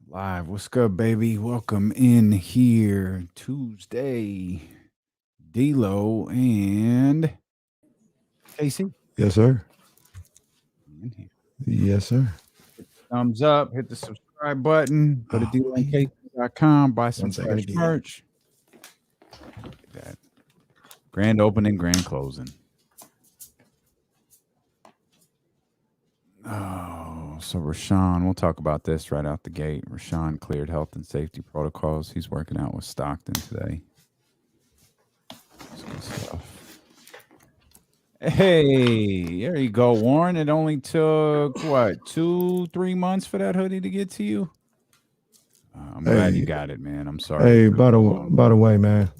Live. What's good, baby? Welcome in here. Tuesday. D-Lo and Casey. Yes, sir. In here. Yes, sir. Thumbs up. Hit the subscribe button. Go to Oh, DLandCasey.com. Buy some 1 second fresh again. merch. Look at that. Grand opening, grand closing. Oh, so Rashawn, we'll talk about this right out the gate. Rashawn cleared health and safety protocols. He's working out with Stockton today. That's good stuff. Hey, there you go, Warren. It only took, what, 2-3 months for that hoodie to get to you? I'm glad you got it, man. I'm sorry. Hey, by the way, man.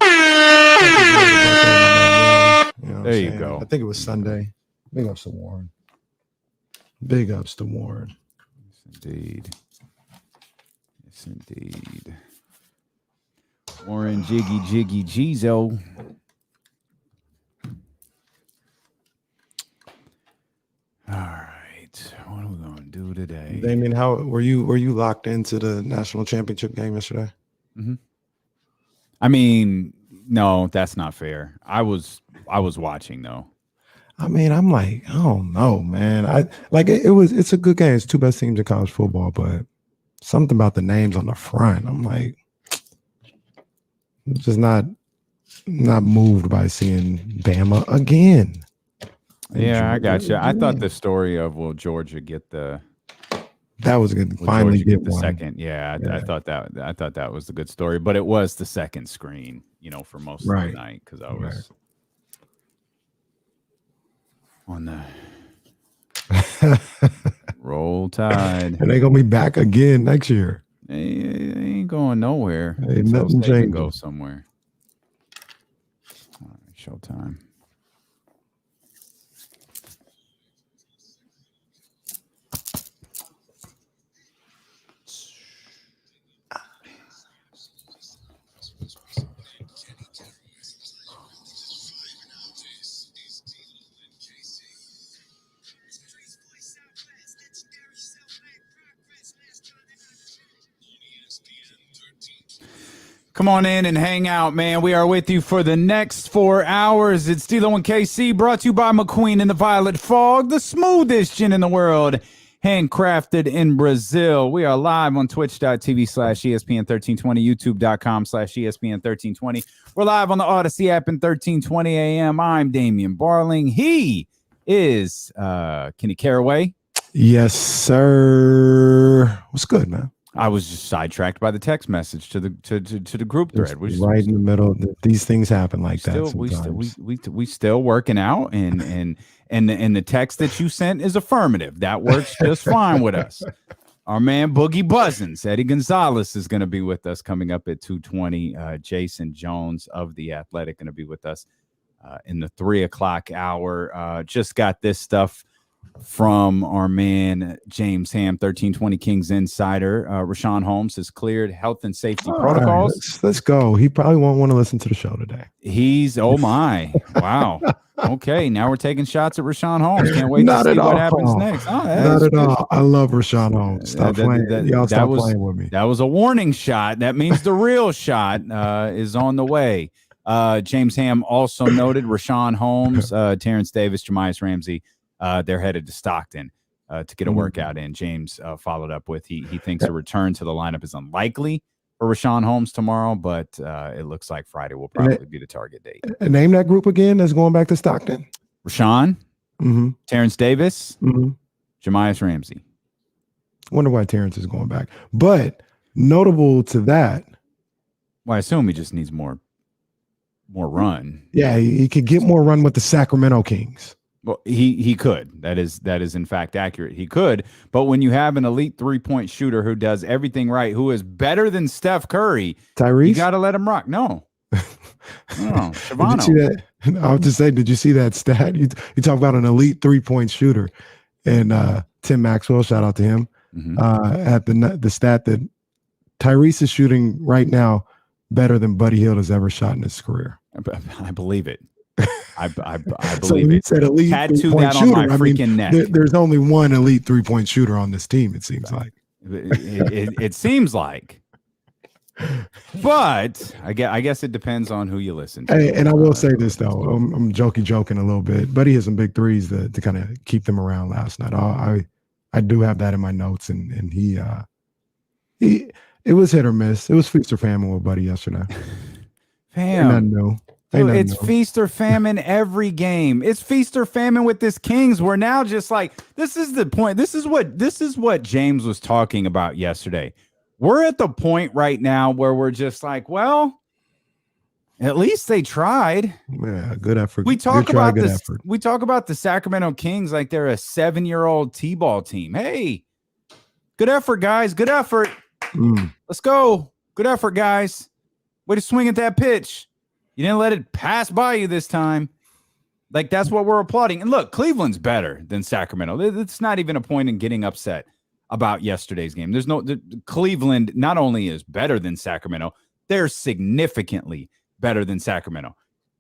You know there you go. I think it was Sunday. Big ups to Warren. Big ups to Warren. Yes, indeed. Yes, indeed. Warren Jiggy Jizo. All right, what are we gonna do today? Damien, how were you locked into the national championship game yesterday? Mm-hmm. I mean, no, that's not fair. I was watching though. I mean, I'm like, I don't know, man. It's a good game. It's two best teams in college football, but something about the names on the front, I'm like, just not moved by seeing Bama again. Yeah, I got you. I thought the story of will Georgia get the that was good. Finally get the one. second. Yeah, I thought that was the good story, but it was the second screen, for most of the night because I was on the Roll Tide, and they're gonna be back again next year. They ain't going nowhere. Hey, nothing they can changing. go somewhere. All right, showtime. Come on in and hang out, man. We are with you for the next 4 hours. It's Deebo and KC, brought to you by McQueen and the Violet Fog, the smoothest gin in the world, handcrafted in Brazil. We are live on twitch.tv/ESPN1320, youtube.com/ESPN1320. We're live on the Odyssey app in 1320 a.m. I'm Damian Barling. He is Kenny Caraway. Yes, sir. What's good, man? I was just sidetracked by the text message to the group thread. Right in the middle. These things happen like that. We still working out, and the text that you sent is affirmative. That works just fine with us. Our man Boogie Buzzins, Eddie Gonzalez, is going to be with us coming up at 2:20. Jason Jones of The Athletic going to be with us in the 3 o'clock hour. Just got this stuff from our man James Ham, 1320 Kings Insider. Rashawn Holmes has cleared health and safety protocols. Right, let's go. He probably won't want to listen to the show today. He's wow. Okay, now we're taking shots at Rashawn Holmes. Can't wait to see what happens next. Not at all. I love Rashawn Holmes. Stop playing. Y'all stop playing with me. That was a warning shot. That means the real shot is on the way. James Ham also noted Rashawn Holmes, Terrence Davis, Jamias Ramsey. They're headed to Stockton to get a workout in. James followed up with he thinks a return to the lineup is unlikely for Rashawn Holmes tomorrow, but it looks like Friday will probably be the target date. Name that group again that's going back to Stockton. Rashawn, Terrence Davis, Jamias Ramsey. Wonder why Terrence is going back. But notable to that. Well, I assume he just needs more run. Yeah, he could get more run with the Sacramento Kings. Well, he could. That is in fact accurate. He could. But when you have an elite 3-point shooter who does everything right, who is better than Steph Curry, Tyrese, you got to let him rock. No, Shavano. Did you see that? I was just saying, did you see that stat? You talk about an elite 3-point shooter, and Tim Maxwell, shout out to him, had the stat that Tyrese is shooting right now better than Buddy Hield has ever shot in his career. I believe it. I believe so it. Said elite tattoo that shooter. on my freaking neck. There's only one elite 3-point shooter on this team, it seems like. It seems like. But I guess it depends on who you listen to. Hey, and I will say this though, I'm joking a little bit, but he hit some big threes to kind of keep them around last night. I do have that in my notes, and he it was hit or miss. It was feast or famine with Buddy yesterday. Fam, it's feast or famine every game. It's feast or famine with this Kings. We're now just like, this is the point. This is what James was talking about yesterday. We're at the point right now where we're just like, well, at least they tried. Yeah, good effort. We talk about this. We talk about the Sacramento Kings like they're a 7-year-old T-ball team. Hey, good effort, guys. Good effort. Let's go. Good effort, guys. Way to swing at that pitch. You didn't let it pass by you this time. Like, that's what we're applauding. And look, Cleveland's better than Sacramento. It's not even a point in getting upset about yesterday's game. Cleveland not only is better than Sacramento, they're significantly better than Sacramento.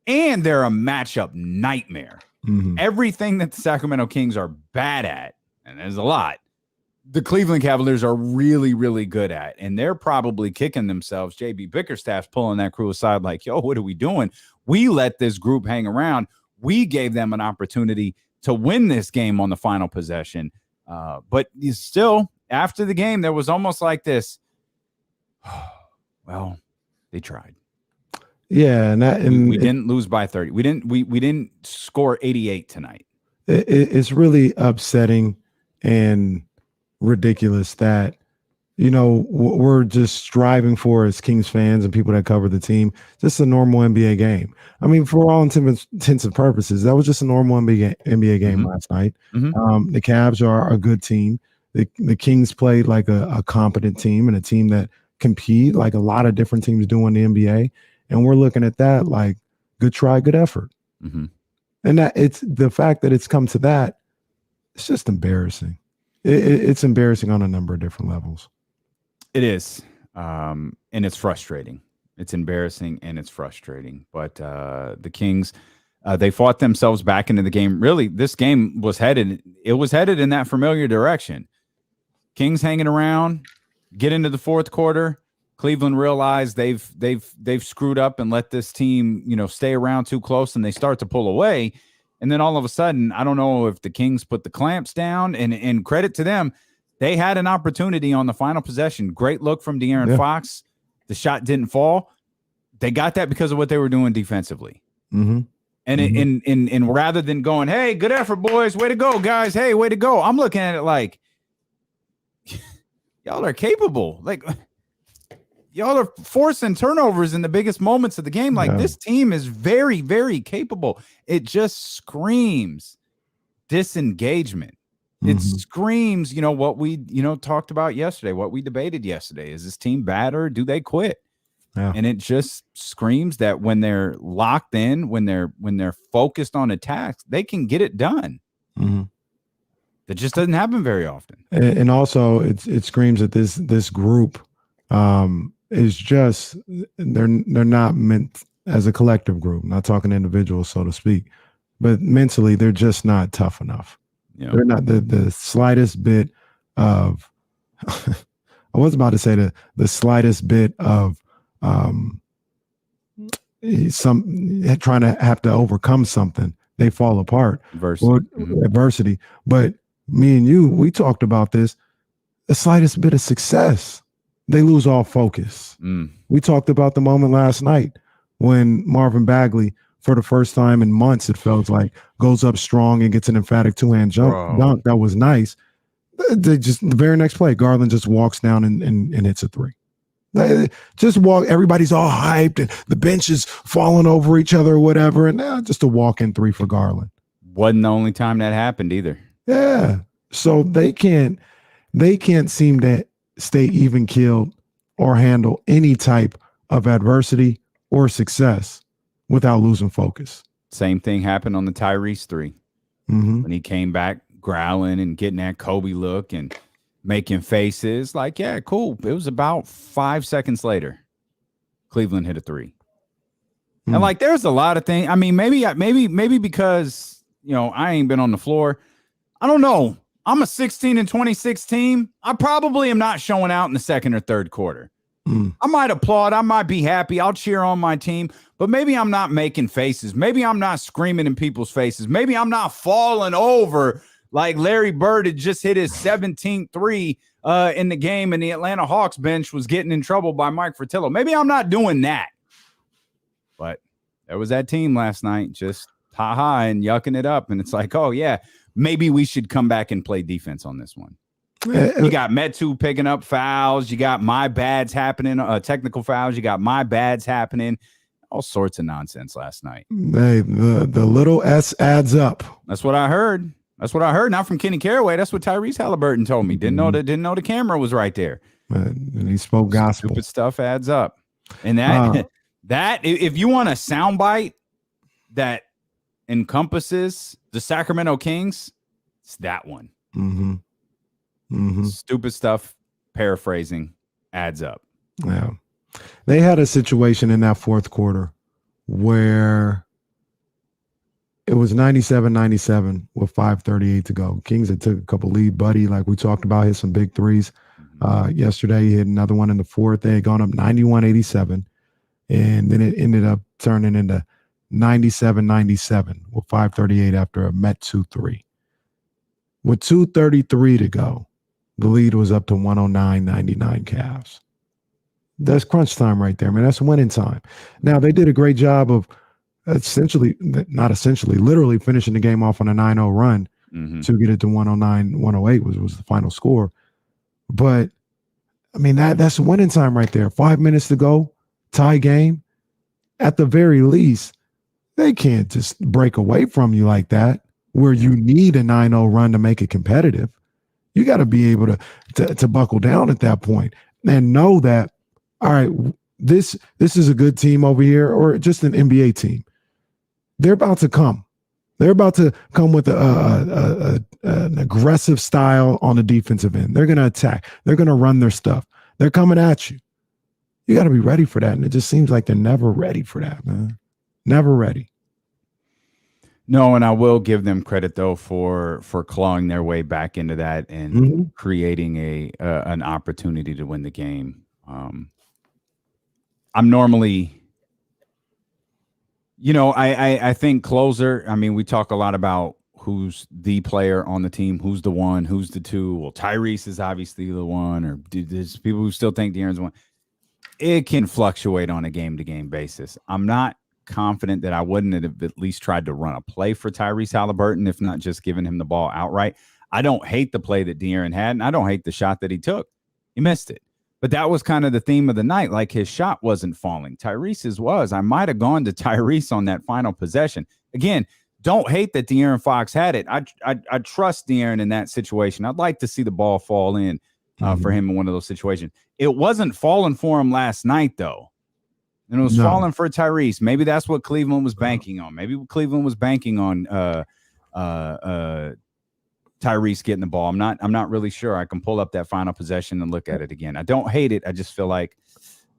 And they're a matchup nightmare. Everything that the Sacramento Kings are bad at, and there's a lot, the Cleveland Cavaliers are really, really good at. And they're probably kicking themselves. JB Bickerstaff's pulling that crew aside like, yo, what are we doing? We let this group hang around. We gave them an opportunity to win this game on the final possession. But still, after the game, there was almost like this, well, they tried. Yeah, and we didn't lose by 30. We didn't score 88 tonight. It's really upsetting and ridiculous that, we're just striving for, as Kings fans and people that cover the team, just a normal NBA game. I mean, for all intents and purposes, that was just a normal NBA game last night. The Cavs are a good team. The Kings played like a competent team and a team that compete like a lot of different teams do in the NBA. And we're looking at that like, good try, good effort. And that it's the fact that it's come to that, it's just embarrassing. It's embarrassing on a number of different levels. It is. And it's frustrating. It's embarrassing and it's frustrating. But the Kings, they fought themselves back into the game. Really, this game was headed in that familiar direction. Kings hanging around, get into the fourth quarter. Cleveland realized they've screwed up and let this team, stay around too close, and they start to pull away. And then all of a sudden, I don't know if the Kings put the clamps down, and credit to them, they had an opportunity on the final possession. Great look from De'Aaron Fox. The shot didn't fall. They got that because of what they were doing defensively. And and rather than going, hey, good effort, boys, way to go, guys, hey, way to go, I'm looking at it like, y'all are capable. Like, y'all are forcing turnovers in the biggest moments of the game. Like, this team is very, very capable. It just screams disengagement. It screams, what we, talked about yesterday, what we debated yesterday. Is this team bad or do they quit? And it just screams that when they're locked in, when they're focused on attacks, they can get it done. That just doesn't happen very often. And also it screams that this group is just, they're not meant as a collective group, not talking individuals, so to speak, but mentally they're just not tough enough. They're not the slightest bit of I was about to say the slightest bit of some trying to have to overcome something, they fall apart. Adversity. But me and you, we talked about this, the slightest bit of success, they lose all focus. We talked about the moment last night when Marvin Bagley, for the first time in months, it felt like, goes up strong and gets an emphatic two-hand dunk. That was nice. They just, the very next play, Garland just walks down and hits a three. Just walk. Everybody's all hyped and the bench is falling over each other or whatever. And just a walk-in three for Garland. Wasn't the only time that happened either. Yeah. So they can't seem to stay even keeled or handle any type of adversity or success without losing focus. Same thing happened on the Tyrese three. When he came back growling and getting that Kobe look and making faces like, yeah, cool. It was about 5 seconds later, Cleveland hit a three. And like, there's a lot of things. I mean, maybe because, I ain't been on the floor. I don't know. I'm a 16-26 team. I probably am not showing out in the second or third quarter. I might applaud. I might be happy. I'll cheer on my team, but maybe I'm not making faces. Maybe I'm not screaming in people's faces. Maybe I'm not falling over like Larry Bird had just hit his 17th three in the game, and the Atlanta Hawks bench was getting in trouble by Mike Fratello. Maybe I'm not doing that. But there was that team last night just ha-ha and yucking it up, and it's like, oh, yeah, maybe we should come back and play defense on this one. You got Metu picking up fouls. You got my bads happening, technical fouls. You got my bads happening. All sorts of nonsense last night. Hey, the little S adds up. That's what I heard. Not from Kenny Caraway. That's what Tyrese Halliburton told me. Didn't know the camera was right there. And he spoke gospel. Stupid stuff adds up. And that if you want a soundbite that encompasses the Sacramento Kings, it's that one. Stupid stuff, paraphrasing, adds up. Yeah. They had a situation in that fourth quarter where it was 97-97 with 5:38 to go. Kings had took a couple lead. Buddy, like we talked about, hit some big threes. Yesterday, he hit another one in the fourth. They had gone up 91-87, and then it ended up turning into 97-97 with 5:38 after a Metu 3. With 2:33 to go, the lead was up to 109-99 Cavs. That's crunch time right there, man. That's winning time. Now, they did a great job of literally finishing the game off on a 9-0 run to get it to 109-108 was the final score. But, I mean, that's winning time right there. 5 minutes to go, tie game. At the very least, they can't just break away from you like that, where you need a 9-0 run to make it competitive. You got to be able to buckle down at that point and know that, all right, this is a good team over here, or just an NBA team. They're about to come. They're about to come with an aggressive style on the defensive end. They're going to attack. They're going to run their stuff. They're coming at you. You got to be ready for that. And it just seems like they're never ready for that, man. Never ready. No, and I will give them credit though for clawing their way back into that and creating an opportunity to win the game. I'm normally, I think closer. I mean, we talk a lot about who's the player on the team, who's the one, who's the two. Well, Tyrese is obviously the one, or there's people who still think De'Aaron's the one. It can fluctuate on a game-to-game basis. I'm not confident that I wouldn't have at least tried to run a play for Tyrese Halliburton, if not just giving him the ball outright. I don't hate the play that De'Aaron had, and I don't hate the shot that he took. He missed it. But that was kind of the theme of the night. Like, his shot wasn't falling. Tyrese's was. I might have gone to Tyrese on that final possession. Again, don't hate that De'Aaron Fox had it. I trust De'Aaron in that situation. I'd like to see the ball fall in for him in one of those situations. It wasn't falling for him last night, though. And it was falling for Tyrese. Maybe that's what Cleveland was banking on. Maybe Cleveland was banking on Tyrese getting the ball. I'm not really sure. I can pull up that final possession and look at it again. I don't hate it. I just feel like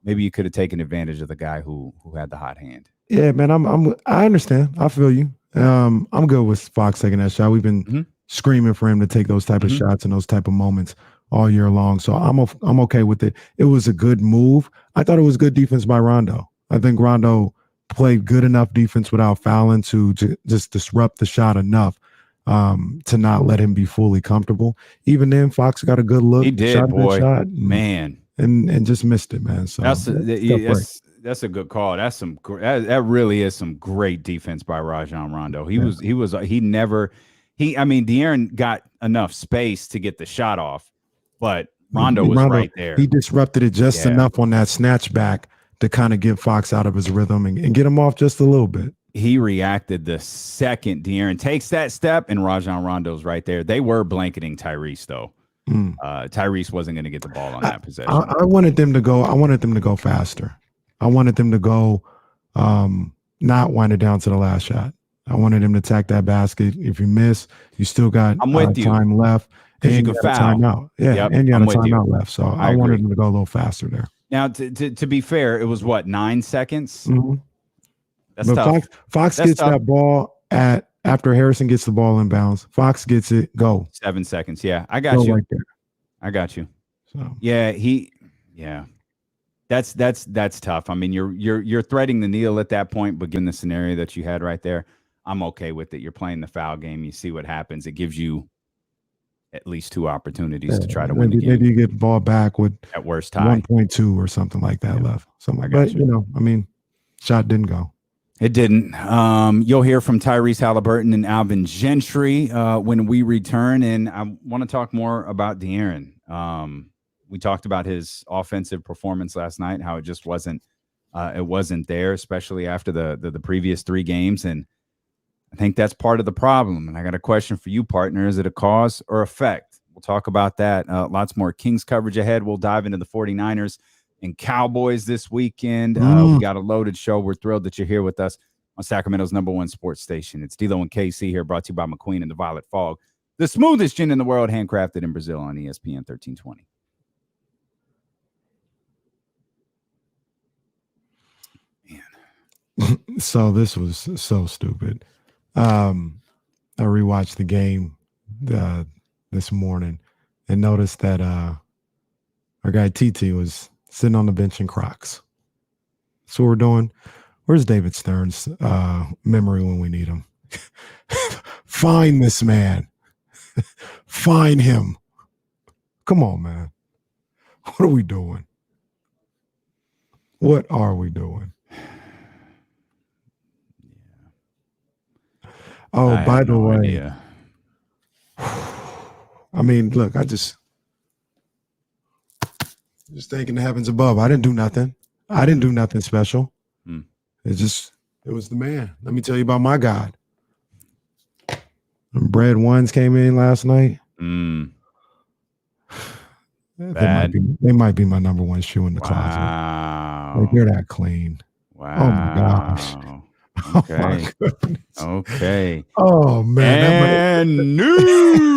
maybe you could have taken advantage of the guy who had the hot hand. Yeah, man. I understand. I feel you. I'm good with Fox taking that shot. We've been screaming for him to take those type of shots and those type of moments all year long. So I'm okay with it. It was a good move. I thought it was good defense by Rondo. I think Rondo played good enough defense without fouling to just disrupt the shot enough to not let him be fully comfortable. Even then, Fox got a good look. He did, shot boy. shot, man. And just missed it, man. So that's a good call. That really is some great defense by Rajon Rondo. De'Aaron got enough space to get the shot off, but Rondo was right there. He disrupted it just enough on that snatch back to kind of get Fox out of his rhythm and get him off just a little bit. He reacted the second De'Aaron takes that step, and Rajon Rondo's right there. They were blanketing Tyrese, though. Tyrese wasn't going to get the ball on that possession. I wanted them to go. I wanted them to go faster. I wanted them to go, not wind it down to the last shot. I wanted him to attack that basket. If you miss, you still got time left. And you can foul. Timeout. Yeah, and you got a timeout left. So I wanted him to go a little faster there. Now, to be fair, it was what, 9 seconds? Mm-hmm. That's but tough. Fox gets tough. That ball at after Harrison gets the ball inbounds, Fox gets it, go. 7 seconds. Yeah, I got Go you. right there. I got you. So Yeah. That's tough. I mean, you're threading the needle at that point, but given the scenario that you had right there, I'm okay with it. You're playing the foul game. You see what happens. It gives you at least 2 opportunities to try to win the game. Maybe you get the ball back with at worst tie 1.2 or something like that left. But I mean, shot didn't go. It didn't. You'll hear from Tyrese Halliburton and Alvin Gentry when we return, and I want to talk more about De'Aaron. We talked about his offensive performance last night, how it just wasn't there, especially after the previous 3 games, and I think that's part of the problem. And I got a question for you, partner. Is it a cause or effect? We'll talk about that. Lots more Kings coverage ahead. We'll dive into the 49ers and Cowboys this weekend. We got a loaded show. We're thrilled that you're here with us on Sacramento's #1 sports station. It's D'Lo and KC here, brought to you by McQueen and the Violet Fog, the smoothest gin in the world, handcrafted in Brazil on ESPN 1320. Man. So this was so stupid. I rewatched the game this morning and noticed that our guy TT was sitting on the bench in Crocs. So we're doing. Where's David Stern's memory when we need him? Find this man. Find him. Come on, man. What are we doing? What are we doing? Oh, by the way, I mean, look, I just thanking the heavens above. I didn't do nothing. I didn't do nothing special. It was the man. Let me tell you about my God. Bread ones came in last night. They might be my #1 shoe in the closet. Like, they're that clean. Wow. Oh my gosh. Okay. Oh my goodness. Okay. Oh man. And new.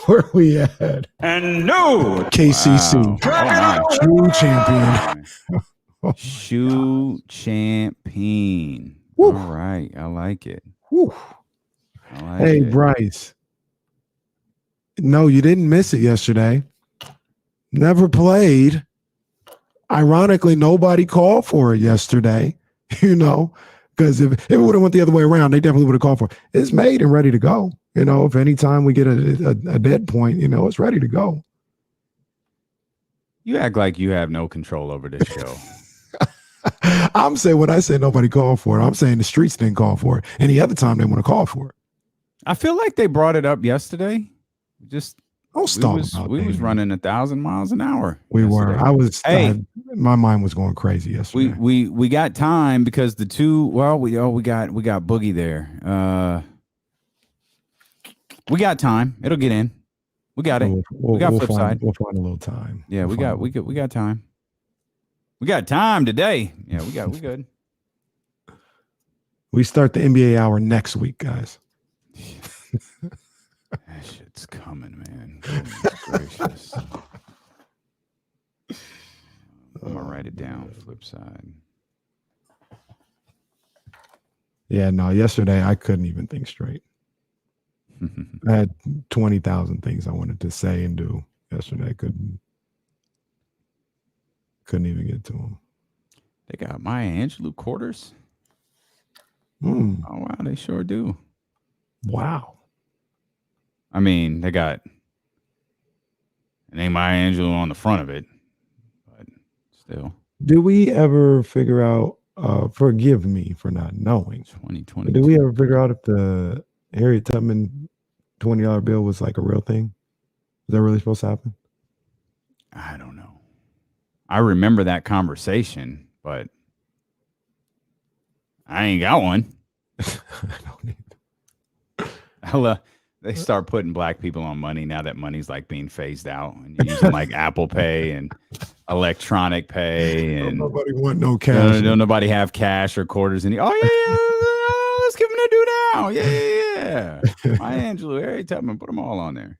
Where we at? And new. KCC. Wow. True champion. Shoe champion. Woo. All right. I like it. Woo. Hey, Bryce. No, you didn't miss it yesterday. Never played. Ironically, nobody called for it yesterday, because if it would have went the other way around, they definitely would have called for it. It's made and ready to go. If any time we get a dead point, it's ready to go. You act like you have no control over this show. I'm saying when I say nobody called for it, I'm saying the streets didn't call for it. Any other time they want to call for it. I feel like they brought it up yesterday. We was running 1,000 miles an hour. We were. My mind was going crazy yesterday. We got time because the two. Well, we got Boogie there. We got time. It'll get in. We got it. We got flip side. We'll find a little time. Yeah, we got time. We got time today. Yeah, we good. We start the NBA hour next week, guys. That shit's coming, man. Goodness gracious. I'm gonna write it down. Flip side. Yeah, no. Yesterday I couldn't even think straight. I had 20,000 things I wanted to say and do yesterday. I couldn't even get to them. They got Maya Angelou quarters. Oh wow, they sure do. Wow. I mean, they got an name Maya Angelou on the front of it, but still. Did we ever figure out? Forgive me for not knowing. 2020. Did we ever figure out if the Harriet Tubman $20 bill was like a real thing? Is that really supposed to happen? I don't know. I remember that conversation, but I ain't got one. I don't either. They start putting black people on money now that money's like being phased out, and you're using like Apple Pay and electronic pay, and nobody want no cash. Don't nobody have cash or quarters in the. Oh yeah, let's give them a do now. Yeah. My Angelou, Harry Tubman, put them all on there.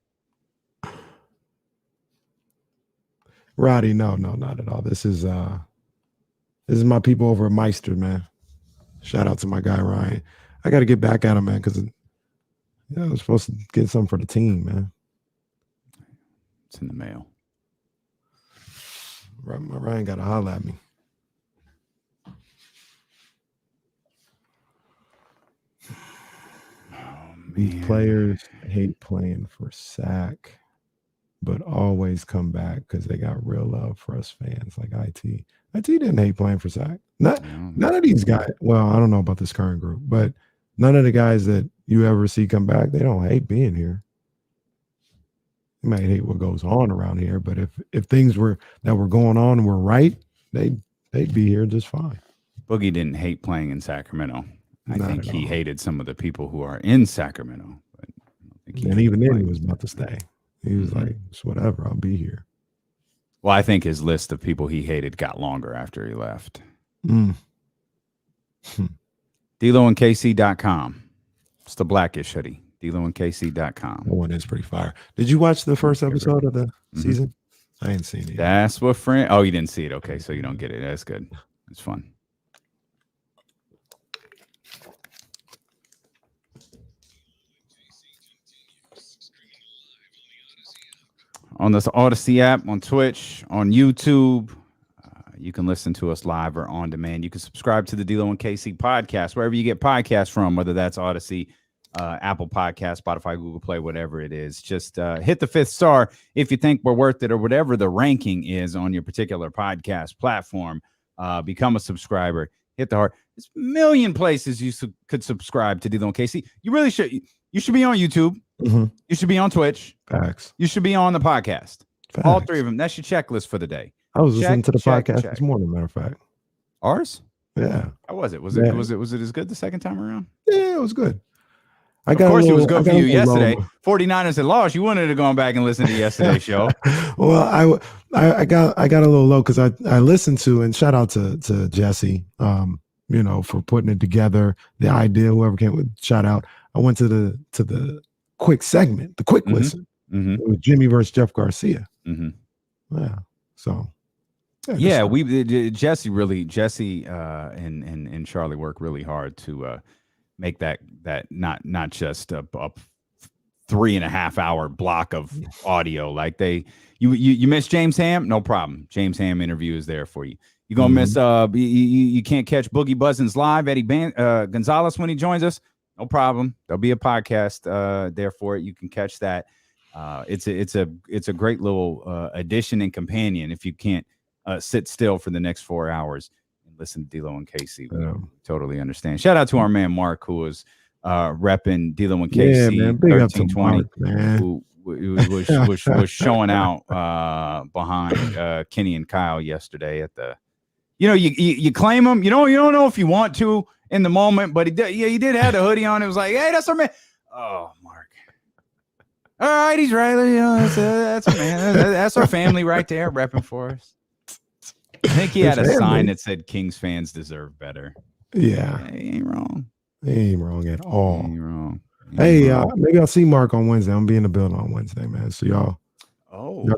Roddy, no, not at all. This is my people over at Meister, man. Shout out to my guy Ryan. I got to get back at him, man, because I was supposed to get something for the team, man. It's in the mail. Ryan got to holler at me. These players hate playing for Sac, but always come back because they got real love for us fans like IT. IT didn't hate playing for Sac. None of these guys. Well, I don't know about this current group, but none of the guys that you ever see come back, they don't hate being here. They might hate what goes on around here, but if things were going on were right, they'd be here just fine. Boogie didn't hate playing in Sacramento. I think he hated some of the people who are in Sacramento. But and even then, he was about to stay. He was like, it's whatever, I'll be here. Well, I think his list of people he hated got longer after he left. DeloandKC.com. It's the Blackish hoodie. DeloandKC.com. That one is pretty fire. Did you watch the first episode of the season? I ain't seen it. That's what friend. Oh, you didn't see it. Okay, so you don't get it. That's good. It's fun. On this Odyssey app, on Twitch, on YouTube, you can listen to us live or on demand. You can subscribe to the D'Lo and KC podcast, wherever you get podcasts from, whether that's Odyssey, Apple Podcast, Spotify, Google Play, whatever it is. Just hit the 5th star if you think we're worth it, or whatever the ranking is on your particular podcast platform. Become a subscriber. Hit the heart. There's a million places you could subscribe to D'Lo and KC. You really should. You should be on YouTube. You should be on Twitch. Facts. You should be on the podcast. Facts. All 3 of them. That's your checklist for the day. I was listening to the podcast this morning, matter of fact. Ours? Yeah. How was it? Was it as good the second time around? Yeah, it was good. Of course, it was good for you yesterday. 49ers had lost. You wanted to go back and listen to yesterday's show. Well, I got a little low because I listened to, and shout out to Jesse, for putting it together. The idea, whoever came with, shout out. I went to the quick segment, the quick listen. It was Jimmy versus Jeff Garcia. Yeah. So. Yeah, Jesse and Charlie work really hard to make that not just a 3.5 hour block of audio. Like you miss James Ham, no problem. James Ham interview is there for you. You're gonna miss you can't catch Boogie Buzzins live, Eddie Gonzalez when he joins us, no problem. There'll be a podcast there for it. You can catch that. It's a great little addition and companion if you can't sit still for the next 4 hours and listen to D'Lo and KC. Totally understand. Shout out to our man Mark, who was repping D'Lo and KC 1320, who was showing out behind Kenny and Kyle yesterday at the. You claim him. You don't know if you want to in the moment, but he did have the hoodie on. It was like, hey, that's our man. Oh, Mark. All right, he's right. That's our man. That's our family right there, repping for us. I think he had a sign that said Kings fans deserve better. Yeah. He ain't wrong. He ain't wrong at all. He ain't wrong. Maybe I'll see Mark on Wednesday. I'm be in the building on Wednesday, man. So y'all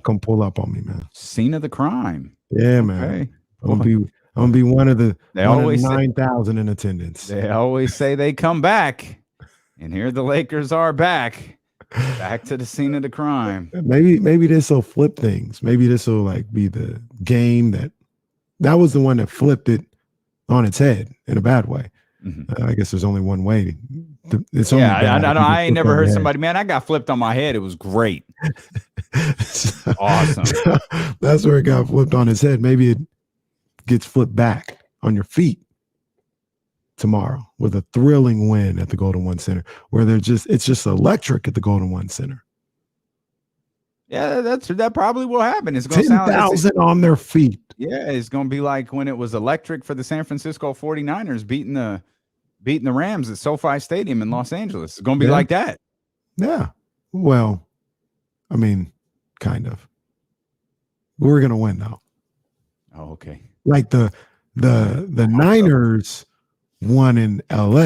come pull up on me, man. Scene of the crime. Yeah, man. Okay. I'm gonna be one of the 9,000 in attendance. They always say they come back, and here the Lakers are back to the scene of the crime. Maybe this will flip things. Maybe this will be the game that was the one that flipped it on its head in a bad way. I guess there's only one way. I ain't never heard somebody, man, I got flipped on my head. It was great. Awesome. That's where it got flipped on its head. Maybe it gets flipped back on your feet tomorrow with a thrilling win at the Golden One Center, where it's just electric at the Golden One Center. Yeah, that probably will happen. It's going to 10,000 on their feet. Yeah, it's going to be like when it was electric for the San Francisco 49ers beating the Rams at SoFi Stadium in Los Angeles. It's going to be like that. Yeah. Well, I mean, kind of. We're going to win though. Oh, okay. Like the Niners won in LA.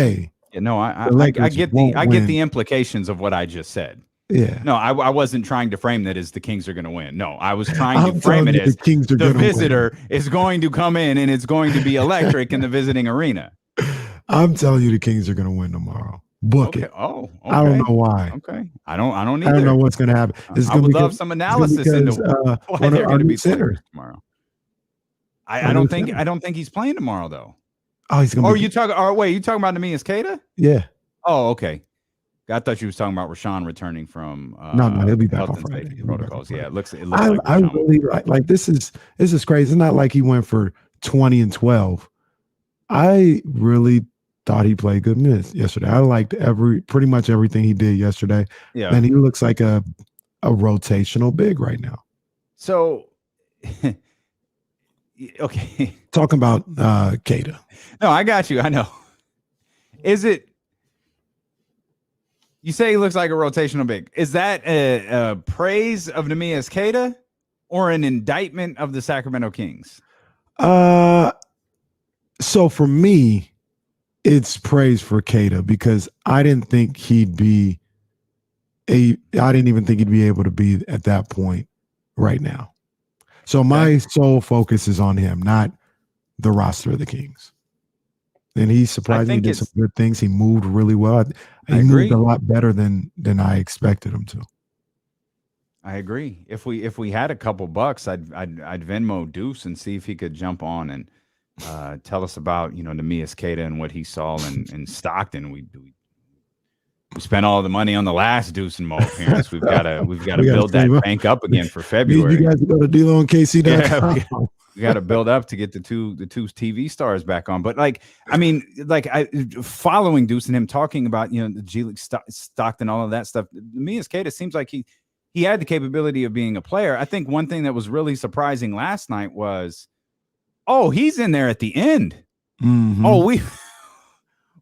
Yeah, no, I get the implications of what I just said. Yeah. No, I wasn't trying to frame that as the Kings are going to win. No, I was trying to frame it as the visitor is going to come in and it's going to be electric in the visiting arena. I'm telling you, the Kings are going to win tomorrow. Book it. Oh, okay. I don't know why. Okay. I don't either. I don't know what's going to happen. I would love some analysis into why they're going to be playing tomorrow. I don't think he's playing tomorrow though. Oh, he's going to. You talking about Miscellaneous Kada? Yeah. Oh, okay. I thought you was talking about Rashawn returning from no, he'll be back on Friday. Protocols. Yeah, it looks I really like this is crazy. It's not like he went for 20 and 12. I really thought he played good minutes yesterday. I liked pretty much everything he did yesterday. Yeah. And he looks like a rotational big right now. So okay. Talking about Queta. No, I got you. I know. Is it you say he looks like a rotational big? Is that a praise of Miscellaneous Kada or an indictment of the Sacramento Kings? So for me, it's praise for Queta because I didn't think he'd be I didn't even think he'd be able to be at that point right now. So my sole focus is on him, not the roster of the Kings. And he surprisingly did some good things. He moved really well. He moved a lot better than I expected him to. I agree. If we had a couple bucks, I'd Venmo Deuce and see if he could jump on and tell us about Miscellaneous Kada and what he saw in Stockton. We spent all the money on the last Deuce and Mo appearance. We've got to build that bank up again for February. You guys go to D'Lo and KC. Yeah, we got to build up to get the two TV stars back on. But following Deuce and him talking about the G League Stockton, all of that stuff. Miscellaneous Kada seems like he had the capability of being a player. I think one thing that was really surprising last night was, he's in there at the end. Mm-hmm. Oh,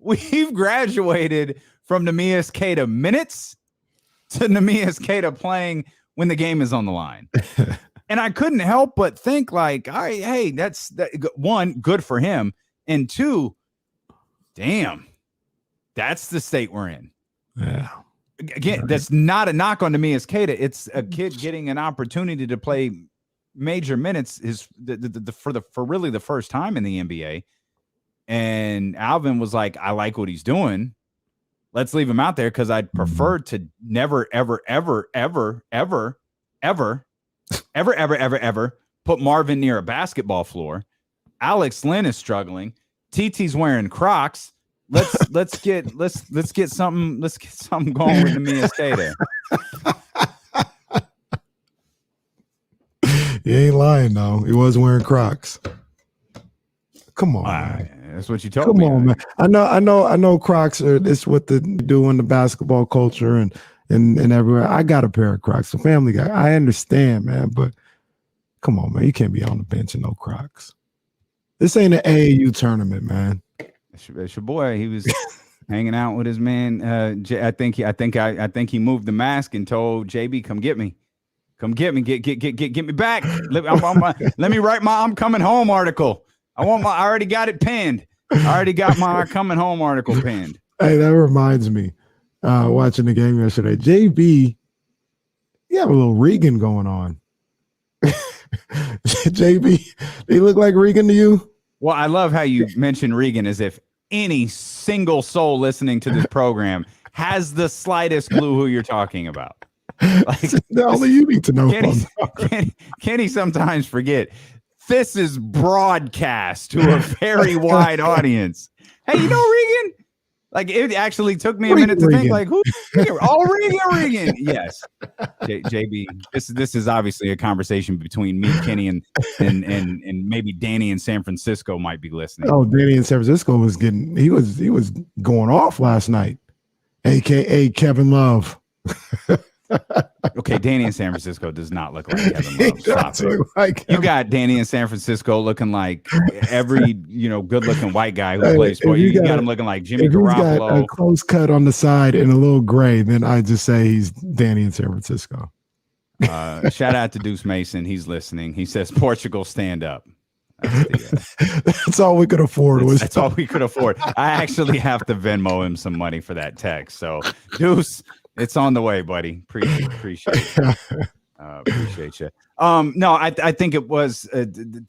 we've graduated from Miscellaneous Kada minutes to Miscellaneous Kada playing when the game is on the line. And I couldn't help but think that's one, good for him. And two, damn, that's the state we're in. Yeah. Again, that's not a knock on Miscellaneous Kada. It's a kid getting an opportunity to play major minutes for really the first time in the NBA. And Alvin was like, I like what he's doing. Let's leave him out there because I'd prefer to never, ever, ever, ever, ever, ever, ever, ever, ever, ever put Marvin near a basketball floor. Alex Lynn is struggling. TT's wearing Crocs. Let's get something going with the Miscellaneous Kada. He ain't lying though. He was wearing Crocs. Come on, man. That's what you told me. Come on, man. I know Crocs it's what they do in the basketball culture and everywhere. I got a pair of Crocs. The Family Guy. I understand, man, but come on, man. You can't be on the bench in no Crocs. This ain't an AAU tournament, man. It's your boy. He was hanging out with his man. I think he moved the mask and told JB, "Come get me, get me back. Let me write my I'm coming home article. I already got it pinned. I already got my coming home article pinned." Hey, that reminds me. Watching the game yesterday, JB, you have a little Regan going on. JB, he look like Regan to you? Well, I love how you mention Regan as if any single soul listening to this program has the slightest clue who you're talking about. Like, only you need to know. Can he sometimes forget? This is broadcast to a very wide audience. Hey, you know Regan? Like, it actually took me a minute to think, like, who? Regan. Yes. JB, this is obviously a conversation between me, Kenny, and maybe Danny in San Francisco might be listening. Oh, Danny in San Francisco was he was going off last night. AKA Kevin Love. Okay, Danny in San Francisco does not look like Kevin Love. Stop it. You got Danny in San Francisco looking like every good-looking white guy who plays sport. You got him looking like Jimmy Garoppolo. Got a close cut on the side and a little gray, then I just say he's Danny in San Francisco. Shout out to Deuce Mason. He's listening. He says, Portugal, stand up. That's all we could afford. That's all we could afford. I actually have to Venmo him some money for that text. So, Deuce, it's on the way, buddy. Appreciate it. Appreciate you. No, I think it was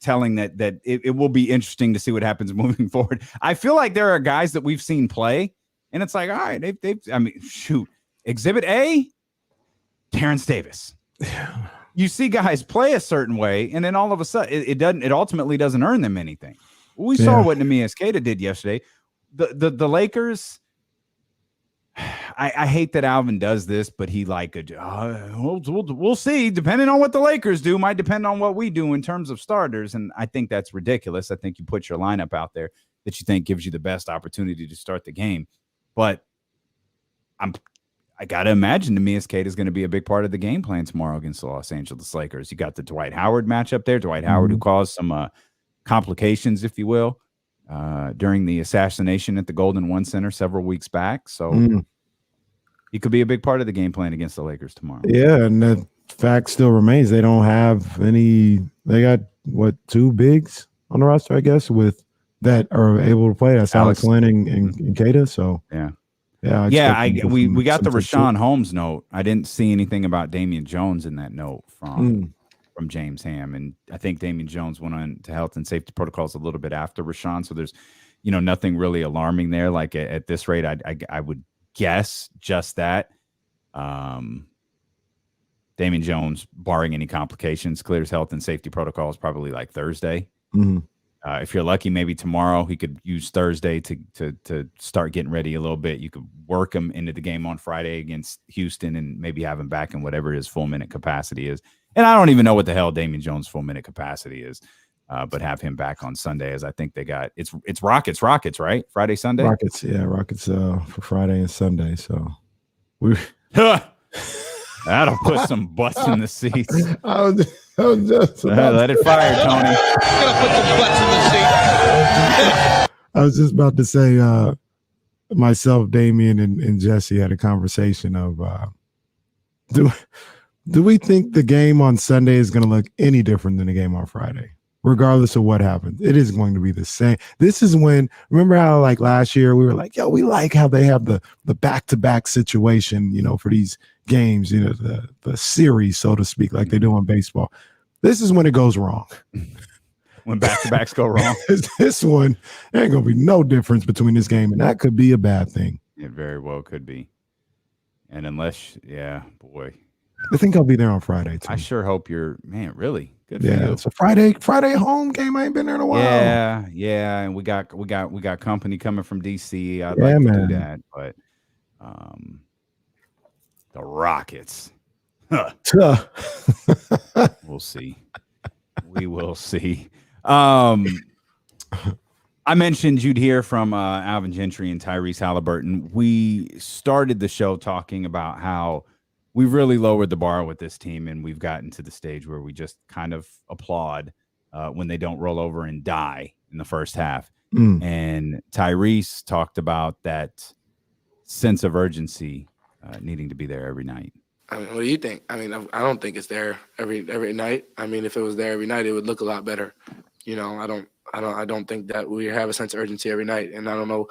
telling that it will be interesting to see what happens moving forward. I feel like there are guys that we've seen play, and it's like, all right, I mean, shoot, Exhibit A, Terrence Davis. You see guys play a certain way, and then all of a sudden, it ultimately doesn't earn them anything. We saw what Miscellaneous Kada did yesterday. The Lakers. I hate that Alvin does this, but he we'll see. Depending on what the Lakers do, might depend on what we do in terms of starters, and I think that's ridiculous. I think you put your lineup out there that you think gives you the best opportunity to start the game, but I got to imagine the Miscellaneous Kada is going to be a big part of the game plan tomorrow against the Los Angeles Lakers. You got the Dwight Howard matchup there. Dwight Howard, who caused some complications, if you will, during the assassination at the Golden One Center several weeks back. So he could be a big part of the game plan against the Lakers tomorrow. Yeah, and the fact still remains they don't have any. They got two bigs on the roster, I guess, with that are able to play. That's Alex Lynn and Queta. So yeah. We got the Rashawn Holmes note. I didn't see anything about Damian Jones in that note from James Ham, and I think Damian Jones went on to health and safety protocols a little bit after Rashawn. So there's, nothing really alarming there. Like at this rate, I would guess just that. Damian Jones, barring any complications, clears health and safety protocols probably like Thursday. If you're lucky, maybe tomorrow. He could use Thursday to start getting ready a little bit. You could work him into the game on Friday against Houston and maybe have him back in whatever his full minute capacity is. And I don't even know what the hell Damian Jones' full minute capacity is, but have him back on Sunday, as I think they got it's Rockets, right? Friday, Sunday? Rockets for Friday and Sunday. So that'll put some butts in the seats. Let it fire, Tony. Gonna put some butts in the seat. I was just about to say, myself, Damian, and Jesse had a conversation of do we think the game on Sunday is going to look any different than the game on Friday, regardless of what happens? It is going to be the same. This is when, remember how like last year we were like, yo, we like how they have the back-to-back situation, for these games, the series, so to speak, like they do in baseball. This is when it goes wrong. When back-to-backs go wrong. This one, there ain't going to be no difference between this game, and that could be a bad thing. It very well could be. And unless, boy. I think I'll be there on Friday, too. I sure hope man, really? Good for you. It's a Friday home game. I ain't been there in a while. Yeah, and we got company coming from DC. I'd like to do that, but the Rockets. We'll see. We will see. I mentioned you'd hear from Alvin Gentry and Tyrese Halliburton. We started the show talking about how we've really lowered the bar with this team, and we've gotten to the stage where we just kind of applaud when they don't roll over and die in the first half. And Tyrese talked about that sense of urgency needing to be there every night. I mean, what do you think? I mean, I don't think it's there every night. I mean, if it was there every night, it would look a lot better. I don't think that we have a sense of urgency every night, and I don't know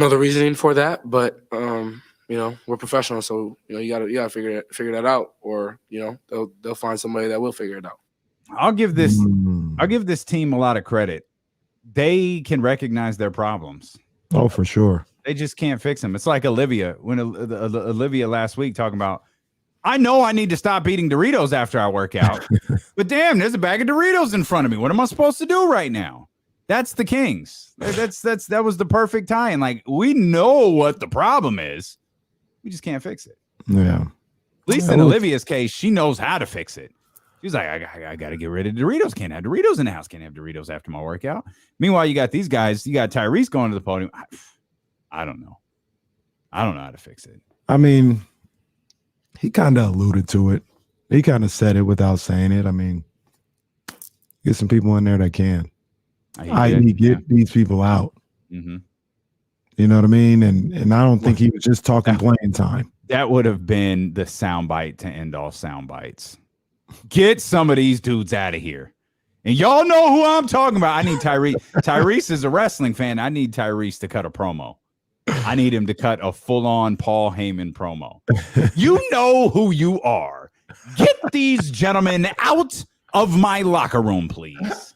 the reasoning for that, but we're professionals, so you gotta figure that out, or they'll find somebody that will figure it out. I'll give this team a lot of credit. They can recognize their problems. Oh, for sure. They just can't fix them. It's like Olivia last week talking about, I know I need to stop eating Doritos after I work out, but damn, there's a bag of Doritos in front of me. What am I supposed to do right now? That's the Kings. That was the perfect tie. And like, we know what the problem is. We just can't fix it. Yeah. At least in Olivia's case, she knows how to fix it. She's like, I got to get rid of Doritos. Can't have Doritos in the house. Can't have Doritos after my workout. Meanwhile, you got these guys. You got Tyrese going to the podium. I don't know. I don't know how to fix it. I mean, he kind of alluded to it. He kind of said it without saying it. I mean, get some people in there that can. I need to get these people out. Mm-hmm. You know what I mean? And I don't think he was just talking playing time. That would have been the soundbite to end all sound bites. Get some of these dudes out of here. And y'all know who I'm talking about. I need Tyrese. Tyrese is a wrestling fan. I need Tyrese to cut a promo. I need him to cut a full-on Paul Heyman promo. You know who you are. Get these gentlemen out of my locker room, please.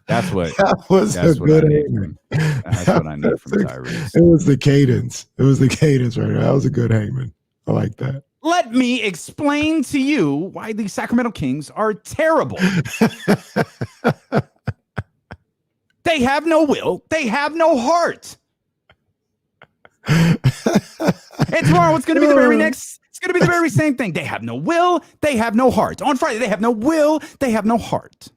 That's what That was a good hangman. That's what I need from Tyrese. It was the cadence. It was the cadence right there. That was a good hangman. I like that. Let me explain to you why the Sacramento Kings are terrible. They have no will. They have no heart. And tomorrow it's going to be the very next. It's going to be the very same thing. They have no will. They have no heart. On Friday, they have no will. They have no heart.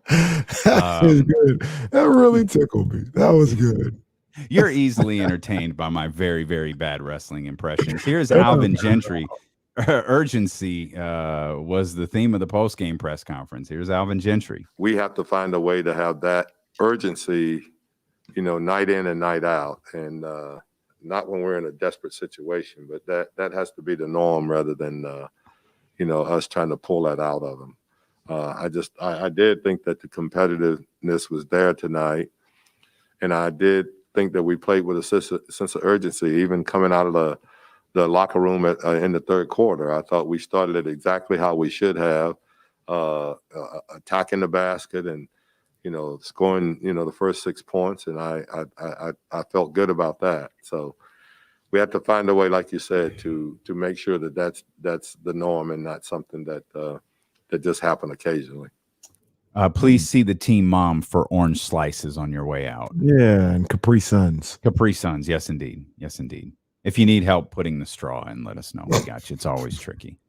That was good. That really tickled me. That was good. You're easily entertained by my very, very bad wrestling impressions. Here's Alvin Gentry. Urgency was the theme of the post-game press conference. Here's Alvin Gentry. We have to find a way to have that urgency, night in and night out, and not when we're in a desperate situation, but that has to be the norm rather than, us trying to pull that out of them. I did think that the competitiveness was there tonight, and I did think that we played with a sense of urgency, even coming out of the locker room in the third quarter. I thought we started it exactly how we should have, attacking the basket and, scoring, the first 6 points. And I felt good about that. So we have to find a way, like you said, to make sure that that's the norm and not something that just happened occasionally. Please see the team mom for orange slices on your way out. Yeah, and Capri Suns. Capri Suns, yes, indeed. Yes, indeed. If you need help putting the straw in, let us know. We got you. It's always tricky.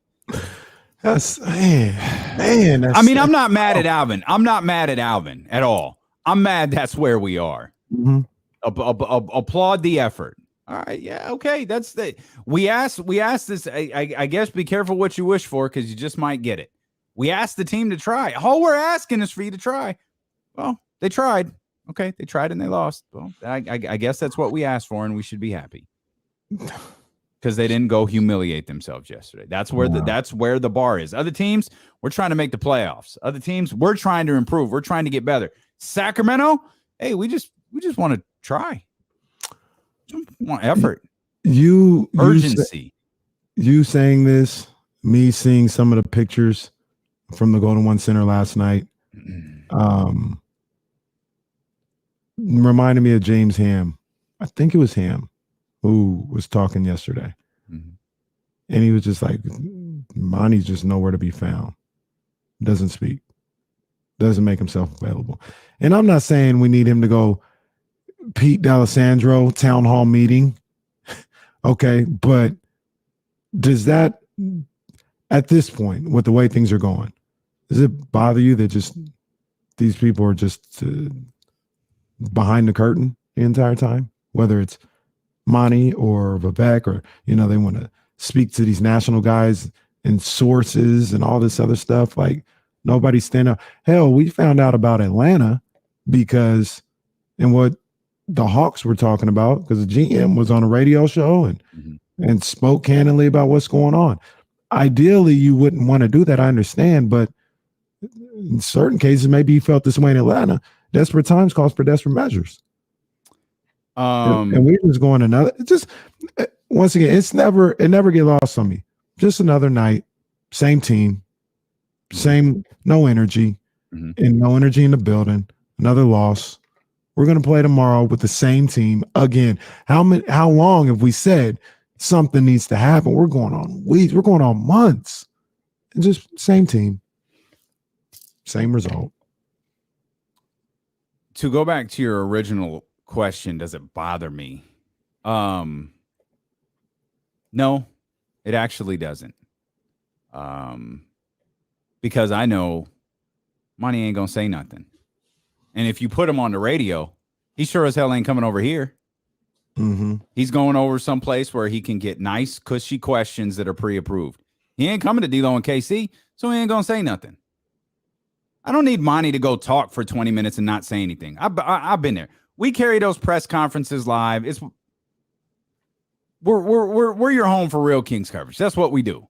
That's man. I'm not mad at Alvin. I'm not mad at Alvin at all. I'm mad that's where we are. Mm-hmm. Applaud the effort. All right, yeah, okay. That's the we asked this. I guess be careful what you wish for because you just might get it. We asked the team to try. All we're asking is for you to try. Well, they tried. Okay, they tried and they lost. Well, I guess that's what we asked for, and we should be happy because they didn't go humiliate themselves yesterday. That's where that's where the bar is. Other teams, we're trying to make the playoffs. Other teams, we're trying to improve. We're trying to get better. Sacramento, hey, we just want to try. We want effort. Urgency. You saying this, me seeing some of the pictures from the Golden One Center last night, reminded me of James Ham. I think it was Ham who was talking yesterday. Mm-hmm. And he was just like, Monty's just nowhere to be found. Doesn't speak. Doesn't make himself available. And I'm not saying we need him to go Pete D'Alessandro town hall meeting. Okay, but does that, at this point, with the way things are going, does it bother you that just these people are just behind the curtain the entire time? Whether it's Monty or Vivek or, they want to speak to these national guys and sources and all this other stuff. Like nobody's standing up. Hell, we found out about Atlanta because, and what the Hawks were talking about, because the GM was on a radio show and spoke candidly about what's going on. Ideally, you wouldn't want to do that. I understand, but in certain cases, maybe you felt this way in Atlanta. Desperate times calls for desperate measures. And we're just going another. Just once again, it never get lost on me. Just another night, same team, same no energy, and no energy in the building. Another loss. We're going to play tomorrow with the same team again. How long have we said something needs to happen? We're going on weeks. We're going on months. And just same team, same result. To go back to your original question, does it bother me? No, it actually doesn't. Because I know Monty ain't gonna say nothing. And if you put him on the radio, he sure as hell ain't coming over here. Mm-hmm. He's going over someplace where he can get nice, cushy questions that are pre-approved. He ain't coming to D-Lo and KC, so he ain't gonna say nothing. I don't need Monty to go talk for 20 minutes and not say anything. I've been there. We carry those press conferences live. We're your home for real Kings coverage. That's what we do.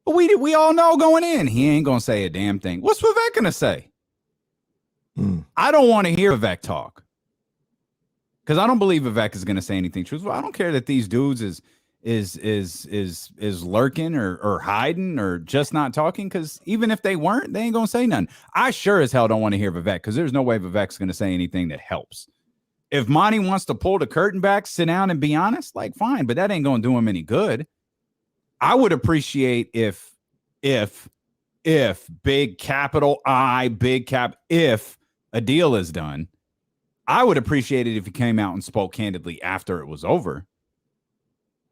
But we all know going in, he ain't gonna say a damn thing. What's Vivek gonna say? I don't want to hear Vivek talk because I don't believe Vivek is gonna say anything truthful. I don't care that these dudes is is lurking or hiding or just not talking? Because even if they weren't, they ain't gonna say nothing. I sure as hell don't want to hear Vivek, because there's no way Vivek's gonna say anything that helps. If Monty wants to pull the curtain back, sit down and be honest, like fine, but that ain't gonna do him any good. I would appreciate if big capital I, big cap, if a deal is done, I would appreciate it if he came out and spoke candidly after it was over.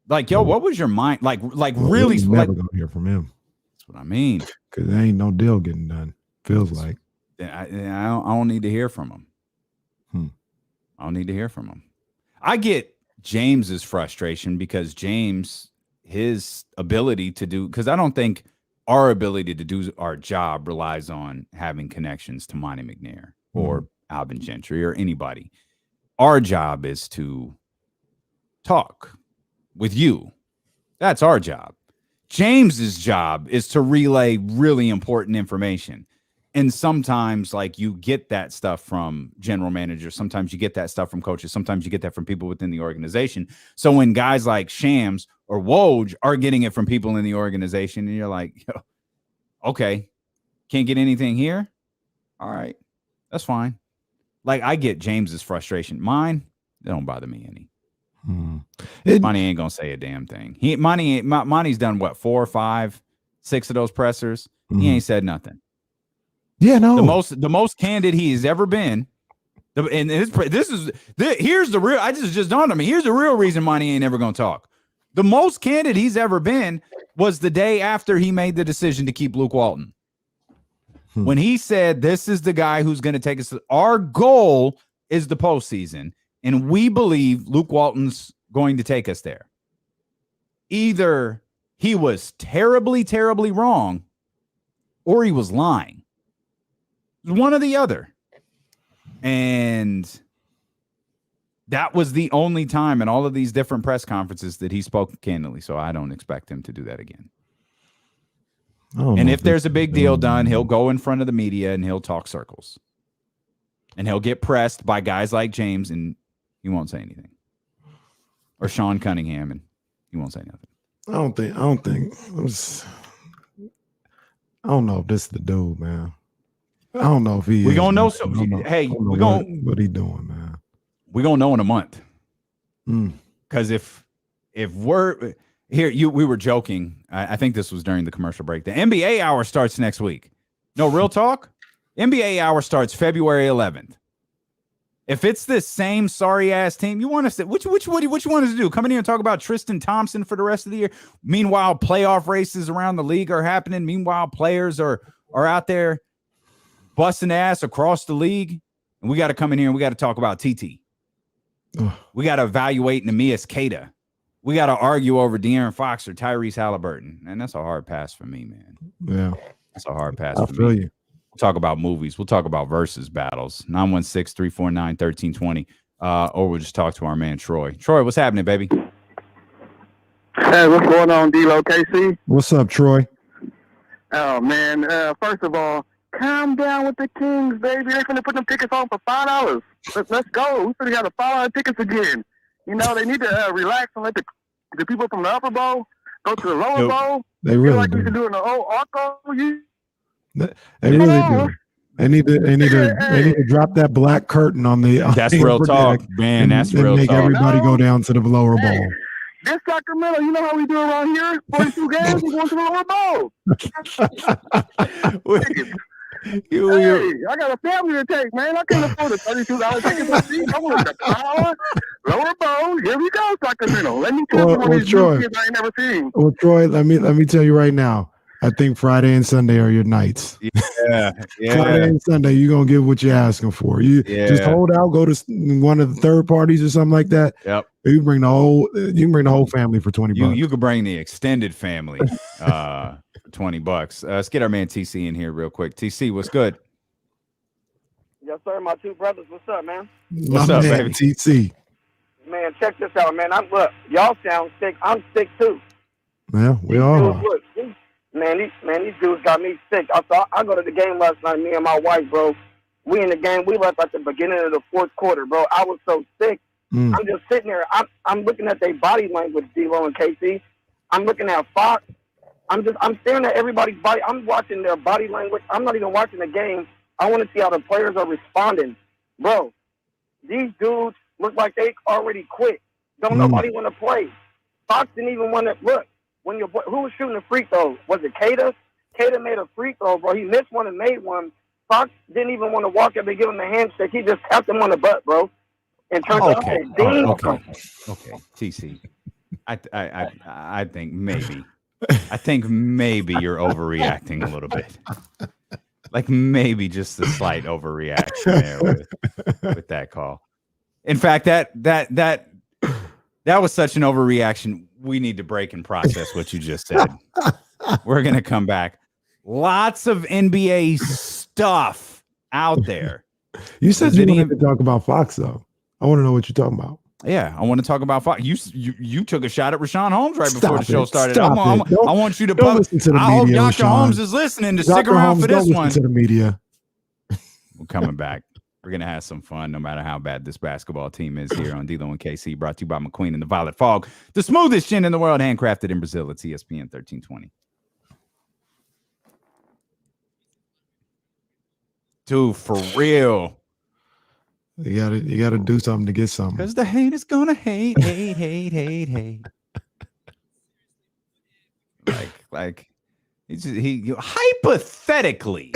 Like, yo, what was your mind? Like really? We're never gonna hear from him. That's what I mean. Because there ain't no deal getting done. Feels like. I don't need to hear from him. I don't need to hear from him. I get James's frustration because James, his ability to do, because I don't think our ability to do our job relies on having connections to Monty McNair or Alvin Gentry or anybody. Our job is to talk with you. That's our job. James's job is to relay really important information. And sometimes, like, you get that stuff from general managers. Sometimes you get that stuff from coaches. Sometimes you get that from people within the organization. So when guys like Shams or Woj are getting it from people in the organization, and you're like, yo, okay, can't get anything here? All right, that's fine. Like, I get James's frustration. Mine, it don't bother me any. Monty ain't gonna say a damn thing. Monty's done what, 4 or 5, 6 of those pressers. He ain't said nothing. Yeah, no. The most candid he has ever been. Here's the real. I just dawned on me. Here's the real reason Monty ain't ever gonna talk. The most candid he's ever been was the day after he made the decision to keep Luke Walton. When he said, "This is the guy who's going to take us. Our goal is the postseason, and we believe Luke Walton's going to take us there." Either he was terribly, terribly wrong, or he was lying. One or the other. And that was the only time in all of these different press conferences that he spoke candidly. So I don't expect him to do that again. And if there's a big deal done, he'll go in front of the media and he'll talk circles. And he'll get pressed by guys like James and he won't say anything. Or Sean Cunningham and he won't say nothing. I don't know if this is the dude, man. I don't know if he. We're gonna know something. Hey, we're gonna what he doing, man. We're gonna know in a month. Because if we're here, we were joking. I think this was during the commercial break. The NBA hour starts next week. No, real talk. NBA hour starts February 11th. If it's this same sorry ass team, you want us to which you want us to do? Come in here and talk about Tristan Thompson for the rest of the year. Meanwhile, playoff races around the league are happening. Meanwhile, players are out there busting ass across the league, and we got to come in here and we got to talk about TT. We got to evaluate Nehemias Kada. We got to argue over De'Aaron Fox or Tyrese Halliburton, and that's a hard pass for me, man. Yeah, that's a hard pass. I feel you. We'll talk about movies. We'll talk about versus battles. 916-349-1320. Or we'll just talk to our man Troy. Troy, what's happening, baby? Hey, what's going on, D-Lo KC? What's up, Troy? Oh man, first of all, calm down with the Kings, baby. They're going to put them tickets on for $5. Let's go. We should have got $5 tickets again. You know, they need to relax and let the people from the upper bowl go to the lower bowl. They really like do. we should do in the old Arco. They really do. They need to drop that black curtain on the. That's real talk, man. That's real talk. Make everybody go down to the lower bowl. This Sacramento, you know how we do around here? 42 games, we going to the lower bowl. I got a family to take, man. I can't afford a $32 ticket for seat. I want the power, lower bowl. Here we go, Sacramento. Let me tell you one of these new kids I ain't never seen. Well, Troy, let me tell you right now. I think Friday and Sunday are your nights. Yeah. Friday and Sunday, you're gonna get what you're asking for. You just hold out, go to one of the third parties or something like that. Yep. You can bring the whole family for $20. You could bring the extended family for $20. Let's get our man TC in here real quick. TC, what's good? Yes, sir. My two brothers. What's up, man? What's up, baby? TC. Man, check this out, man. Look, y'all sound sick. I'm sick too. Yeah, we all are. Man, these dudes got me sick. I go to the game last night, me and my wife, bro. We in the game. We left at the beginning of the fourth quarter, bro. I was so sick. I'm just sitting there. I'm looking at their body language, D-Lo and KC. I'm looking at Fox. I'm staring at everybody's body. I'm watching their body language. I'm not even watching the game. I want to see how the players are responding. Bro, these dudes look like they already quit. Don't nobody want to play. Fox didn't even want to look. When your boy, who was shooting the free throw? Was it Kada? Kada made a free throw, bro. He missed one and made one. Fox didn't even want to walk up and give him a handshake. He just tapped him on the butt, bro. And turned Okay, okay. TC. I think maybe. I think maybe you're overreacting a little bit. Like maybe just a slight overreaction there with that call. In fact, that was such an overreaction. We need to break and process what you just said. We're going to come back. Lots of NBA stuff out there. You said you wanted to talk about Fox, though. I want to know what you're talking about. Yeah, I want to talk about Fox. You took a shot at Rashawn Holmes right before the show started. I want you to listen to the I hope media, Dr. Rashawn. Holmes is listening to stick around for this one. To the media. We're coming back. We're going to have some fun no matter how bad this basketball team is here on D-Lo and KC, brought to you by McQueen and the Violet Fog, the smoothest gin in the world, handcrafted in Brazil. It's ESPN 1320. Dude, for real. You gotta do something to get something. Because the hate is gonna hate. like he hypothetically.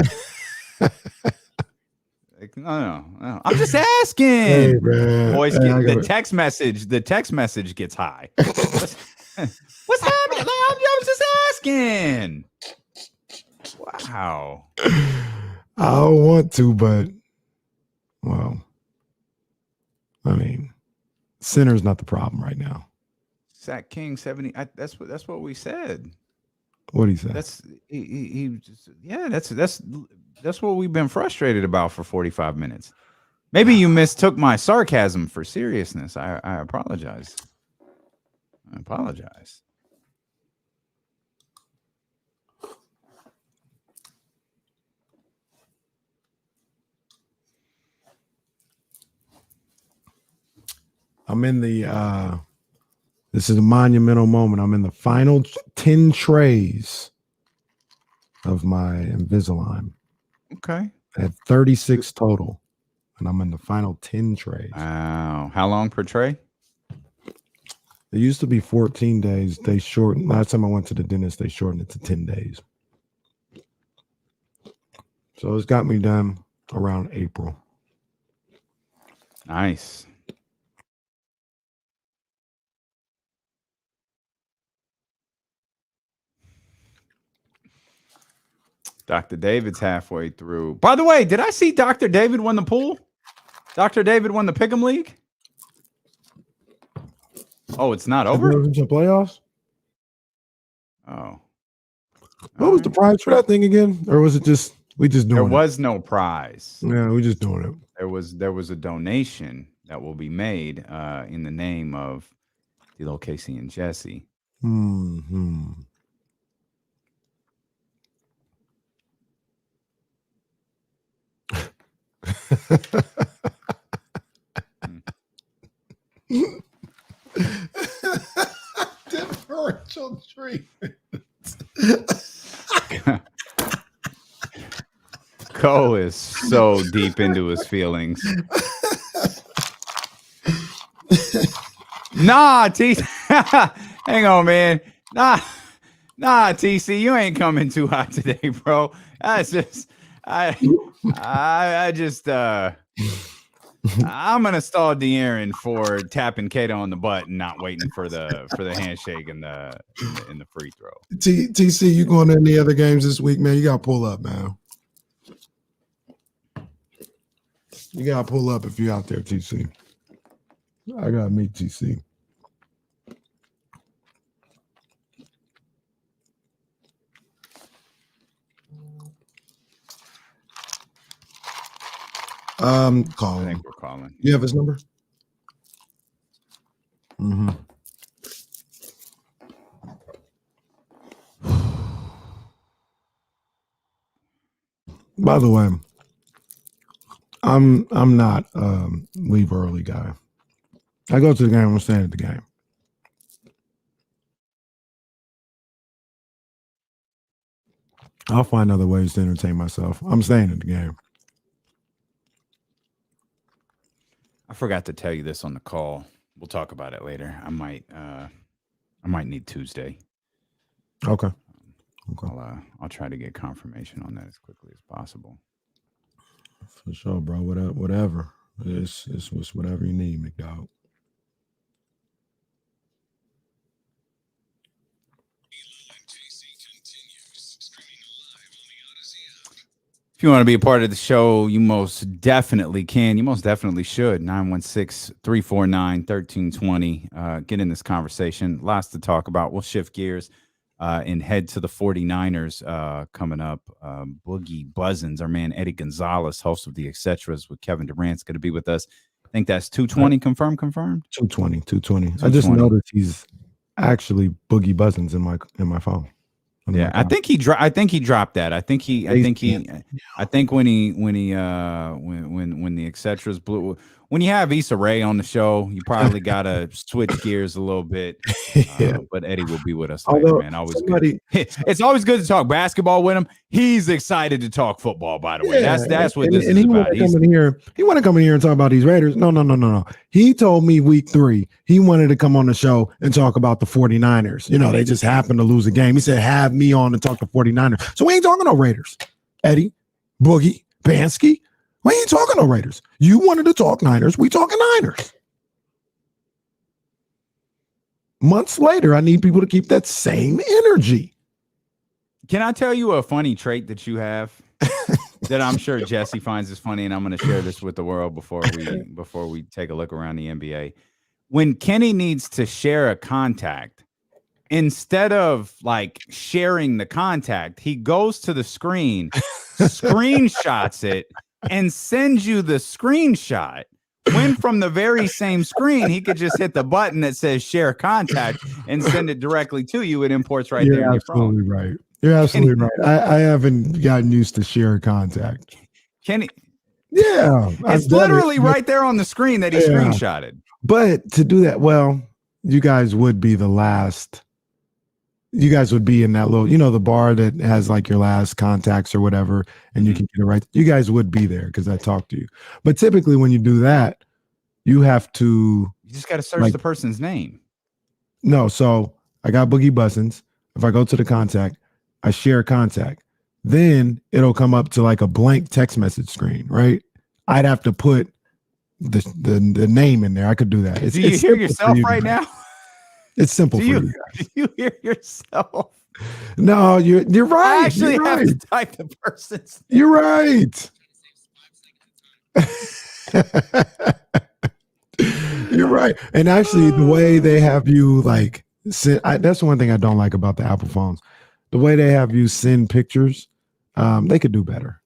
Like, no. I'm just asking. Hey, Boys, the text message gets high. What's happening? I was just asking. Wow. I don't want to, but well, I mean, center's not the problem right now. Sack King 70. That's what we said. What he said. That's that's what we've been frustrated about for 45 minutes. Maybe you mistook my sarcasm for seriousness. I apologize. I'm in the this is a monumental moment. I'm in the final 10 trays of my Invisalign. Okay. I had 36 total, and I'm in the final 10 trays. Wow. How long per tray? It used to be 14 days. They shortened. Last time I went to the dentist, they shortened it to 10 days. So it's got me done around April. Nice. Dr. David's halfway through. By the way, did I see Dr. David won the pool? Dr. David won the Pick'em League? Oh, it's not over? The playoffs? Oh. What was the prize for that thing again? Or was it just we just doing it? There was no prize. Yeah, we just doing it. There was a donation that will be made in the name of D-Lo, Casey, and Jesse. Hmm. Differential treatment. Cole is so deep into his feelings. Nah, TC. Hang on, man. Nah, TC, you ain't coming too hot today, bro. That's just I just I'm gonna stall De'Aaron for tapping Kada on the butt and not waiting for the handshake and the free throw. TC, you going to any other games this week, man? You gotta pull up, man. You gotta pull up if you're out there, TC. I gotta meet TC. Calling. I think we're calling. You have his number? Mm-hmm. By the way, I'm not leave early guy. I go to the game. I'm staying at the game. I'll find other ways to entertain myself. I'm staying at the game. I forgot to tell you this on the call. We'll talk about it later. I might need Tuesday. Okay. I'll try to get confirmation on that as quickly as possible. For sure, bro. Whatever. It's whatever you need, McDowell. If you want to be a part of the show, you most definitely can. You most definitely should. 916-349-1320. Get in this conversation. Lots to talk about. We'll shift gears and head to the 49ers coming up. Boogie Buzzins, our man Eddie Gonzalez, host of the Etcetras with Kevin Durant's going to be with us. I think that's 220 confirmed. 220. I just noticed he's actually Boogie Buzzins in my phone. Yeah, I think he dropped that. I think when the Etcetras blew, when you have Issa Rae on the show, you probably gotta switch gears a little bit. But Eddie will be with us later, man. It's always good to talk basketball with him. He's excited to talk football, by the way. That's what this is about. He want to come in here and talk about these Raiders. No. He told me week 3 he wanted to come on the show and talk about the 49ers. You know, they just happened to lose a game. He said, have me on and talk to 49ers. So we ain't talking no Raiders. Eddie, Boogie, Bansky, we ain't talking no Raiders. You wanted to talk Niners. We talking Niners. Months later, I need people to keep that same energy. Can I tell you a funny trait that you have that I'm sure Jesse finds is funny, and I'm going to share this with the world before we take a look around the NBA. When Kenny needs to share a contact, instead of like sharing the contact, he goes to the screen, screenshots it, and sends you the screenshot. When from the very same screen, he could just hit the button that says share contact and send it directly to you. It imports right there in your phone. Right. You're absolutely right. I haven't gotten used to share contact. Kenny, yeah, it's literally right there on the screen that he screenshotted. But to do that, well, you guys would be the last. You guys would be in that little, the bar that has like your last contacts or whatever, and you can get it right. You guys would be there because I talked to you. But typically when you do that, you have to. You just got to search the person's name. No, so I got Boogie Buzzins. If I go to the contact, I share contact. Then it'll come up to like a blank text message screen, right? I'd have to put the name in there. I could do that. Do you hear yourself right now? It's simple for you guys. Do you hear yourself? No, you're right. I actually have to type the person's name. You're right. You're right. And actually, the way they have you like send, that's one thing I don't like about the Apple phones. The way they have you send pictures, they could do better.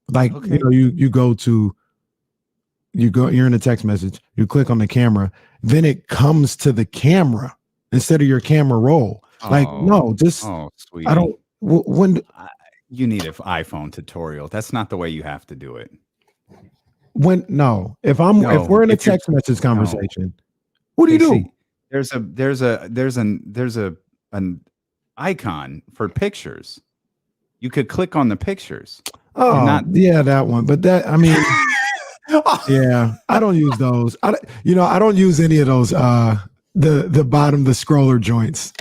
Like, you're in a text message, you click on the camera, then it comes to the camera instead of your camera roll. Sweet. I don't. You need an iPhone tutorial. That's not the way you have to do it. If we're in a text message conversation, what do you do? There's an icon for pictures. You could click on the pictures. That one. But that, I mean. Yeah, I don't use those. I don't use any of those. The bottom, the scroller joints.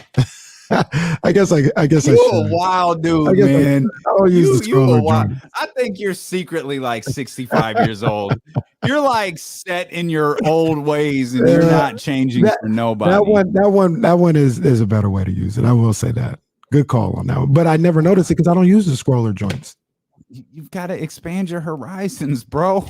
I guess I should. You're a wild dude, man. I don't use the scroller joint. I think you're secretly like 65 years old. You're like set in your old ways, and you're not changing for nobody. That one is a better way to use it. I will say that. Good call on that one. But I never noticed it because I don't use the scroller joints. You've got to expand your horizons, bro.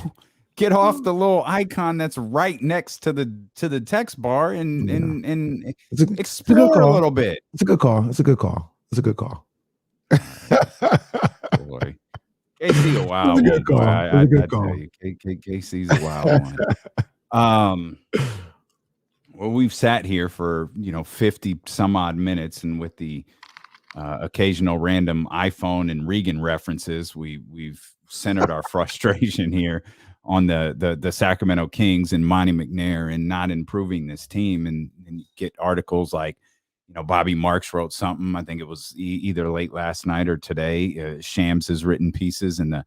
Get off the little icon that's right next to the text bar and explore a little bit. It's a good call. Boy. KC a wild one. Good call. I tell you, KC's a wild one. Well, we've sat here for 50 some odd minutes, and with the occasional random iPhone and Regan references, we've centered our frustration here on the Sacramento Kings and Monty McNair and not improving this team, and you get articles like, Bobby Marks wrote something. I think it was either late last night or today. Shams has written pieces in the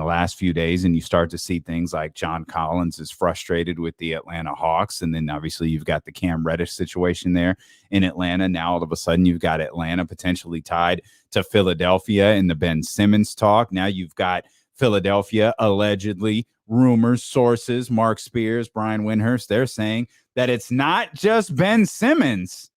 last few days, and you start to see things like John Collins is frustrated with the Atlanta Hawks, and then obviously you've got the Cam Reddish situation there in Atlanta. Now all of a sudden you've got Atlanta potentially tied to Philadelphia in the Ben Simmons talk. Now you've got Philadelphia allegedly, rumors, sources, Mark Spears, Brian Windhurst, they're saying that it's not just Ben Simmons,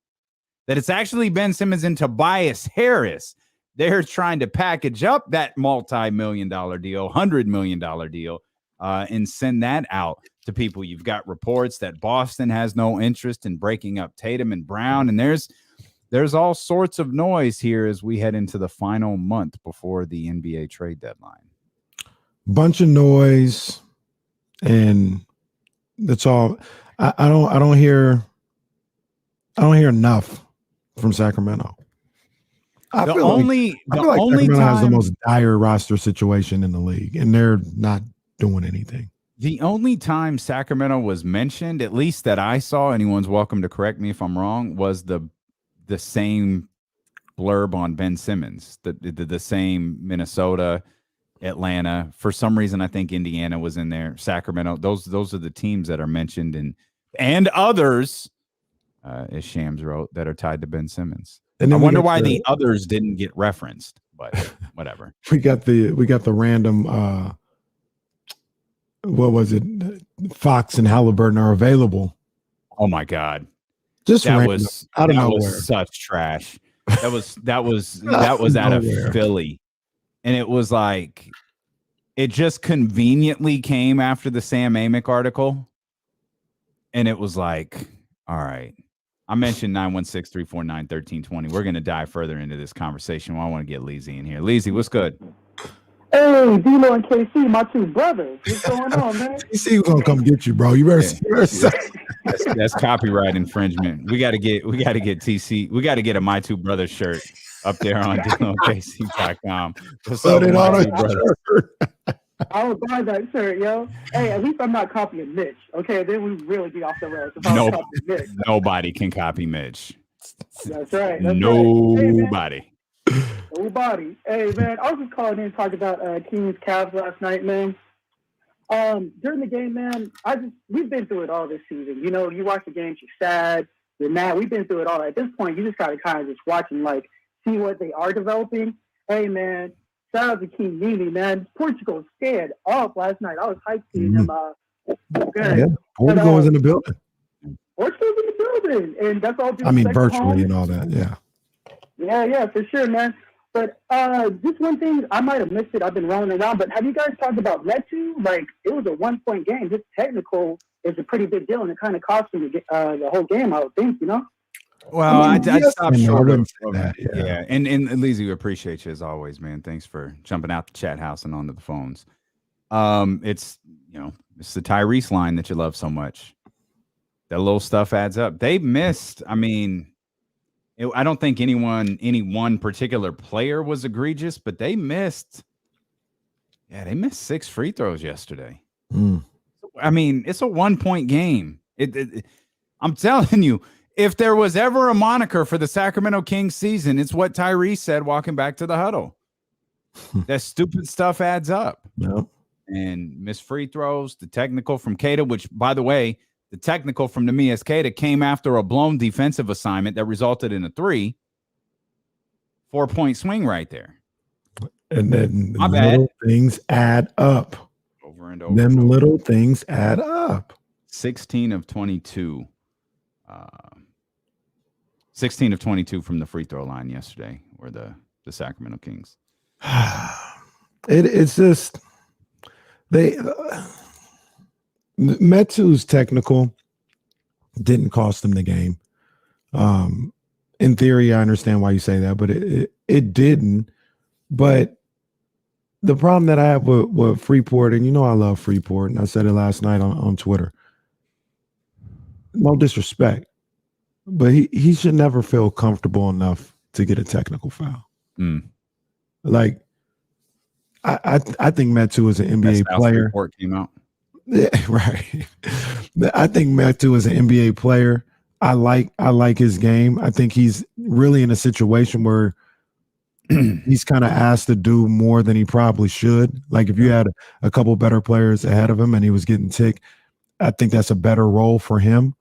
that it's actually Ben Simmons and Tobias Harris. They're trying to package up that multi-million-dollar deal, $100 million deal, and send that out to people. You've got reports that Boston has no interest in breaking up Tatum and Brown, and there's all sorts of noise here as we head into the final month before the NBA trade deadline. Bunch of noise, and that's all. I don't hear enough from Sacramento. I feel like Sacramento has the most dire roster situation in the league, and they're not doing anything. The only time Sacramento was mentioned, at least that I saw, anyone's welcome to correct me if I'm wrong, was the same blurb on Ben Simmons, the same Minnesota, Atlanta. For some reason, I think Indiana was in there. Sacramento. Those are the teams that are mentioned, and others, as Shams wrote, that are tied to Ben Simmons. And I wonder why the others didn't get referenced, but whatever. We got the random. What was it? Fox and Halliburton are available. Oh my God! Just that random. was out of that nowhere. Was such trash. That was out of Philly, and it was like it just conveniently came after the Sam Amick article, and it was like, all right. I mentioned 916-349-1320. We're going to dive further into this conversation. Well, I want to get Leezy in here. Leezy, what's good? Hey, D'Lo and KC, my two brothers. What's going on, man? KC was gonna come get you, bro. You better. That's copyright infringement. We got to get TC. We got to get a My Two Brothers shirt up there on DilloKC.com. What's up, My Two Brothers? I would buy that shirt, yo. Hey, at least I'm not copying Mitch. Okay, then we really be off the rails. Nobody can copy Mitch. That's right. Nobody. Nobody. Hey, man, I was just calling in to talk about Kings Cavs last night, man. During the game, man, we've been through it all this season. You watch the games, you're sad, you're mad. We've been through it all. At this point, you just got to kind of just watch and see what they are developing. Hey, man. Shout out to King Nini, man. Portugal scared up last night. I was hyped seeing him. Good. Yeah, Portugal was in the building. Portugal's in the building, and that's all. Virtually and all that. Yeah. Yeah, for sure, man. But just one thing, I might have missed it. I've been rolling around, but have you guys talked about Metu? It was a 1-point game. This technical is a pretty big deal, and it kind of cost him the whole game, I would think, Well, I stopped short of that. Yeah. And Leezy, we appreciate you as always, man. Thanks for jumping out the chat house and onto the phones. It's the Tyrese line that you love so much. That little stuff adds up. They missed. I mean, I don't think any one particular player was egregious, but they missed. Yeah, they missed 6 free throws yesterday. I mean, it's a 1-point game. I'm telling you. If there was ever a moniker for the Sacramento Kings season, it's what Tyrese said walking back to the huddle. That stupid stuff adds up. Yep. And missed free throws, the technical from Kada, which, by the way, the technical from Nemias Kada came after a blown defensive assignment that resulted in a 4-point swing right there. And then little things add up. Over and over. Them little things add up. 16 of 22. 16 of 22 from the free throw line yesterday were the Sacramento Kings. It's just Metu's technical didn't cost them the game. In theory, I understand why you say that, but it didn't. But the problem that I have with Freeport, and I love Freeport, and I said it last night on Twitter. No disrespect, but he should never feel comfortable enough to get a technical foul. I think Metu is an NBA That's player. report came out. Yeah, right. I think Metu is an NBA player. I like his game. I think he's really in a situation where he's kind of asked to do more than he probably should. Like if you had a couple better players ahead of him and he was getting ticked, I think that's a better role for him.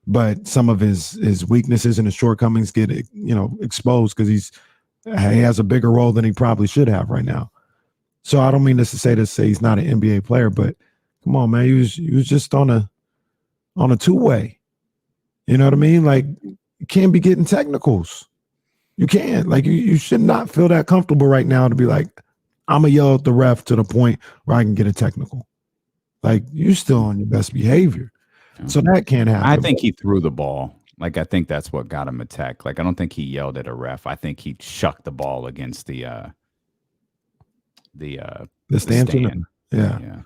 But some of his weaknesses and his shortcomings get exposed because he has a bigger role than he probably should have right now. So I don't mean this to say he's not an NBA player, but come on, man, he was just on a two-way. You know what I mean? Like you can't be getting technicals. You can't. Like you should not feel that comfortable right now to be like, I'm gonna yell at the ref to the point where I can get a technical. Like you're still on your best behavior. So that can't happen. I think he threw the ball. Like I think that's what got him a tech. Like I don't think he yelled at a ref. I think he chucked the ball against the stand. Yeah.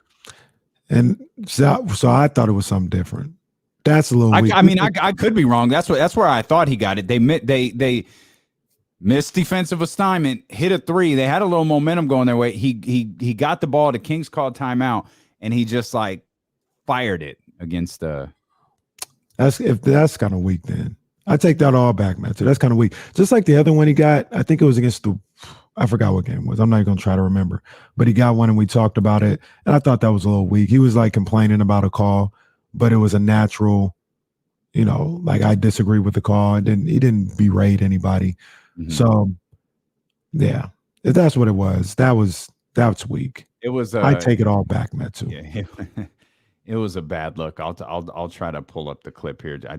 And so I thought it was something different. That's a little weak. I could be wrong. That's where I thought he got it. They missed defensive assignment, hit a three. They had a little momentum going their way. He got the ball. The Kings called timeout, and he just like fired it against the. That's kind of weak. Then I take that all back, man. So that's kind of weak. Just like the other one he got. I think it was against I forgot what game it was. I'm not going to try to remember, but he got one and we talked about it. And I thought that was a little weak. He was like complaining about a call, but it was a natural, like I disagree with the call. And he didn't berate anybody. Mm-hmm. So yeah, if that's what it was, that's weak. It was, I take it all back, Metu. Yeah. It was a bad look. I'll try to pull up the clip here. I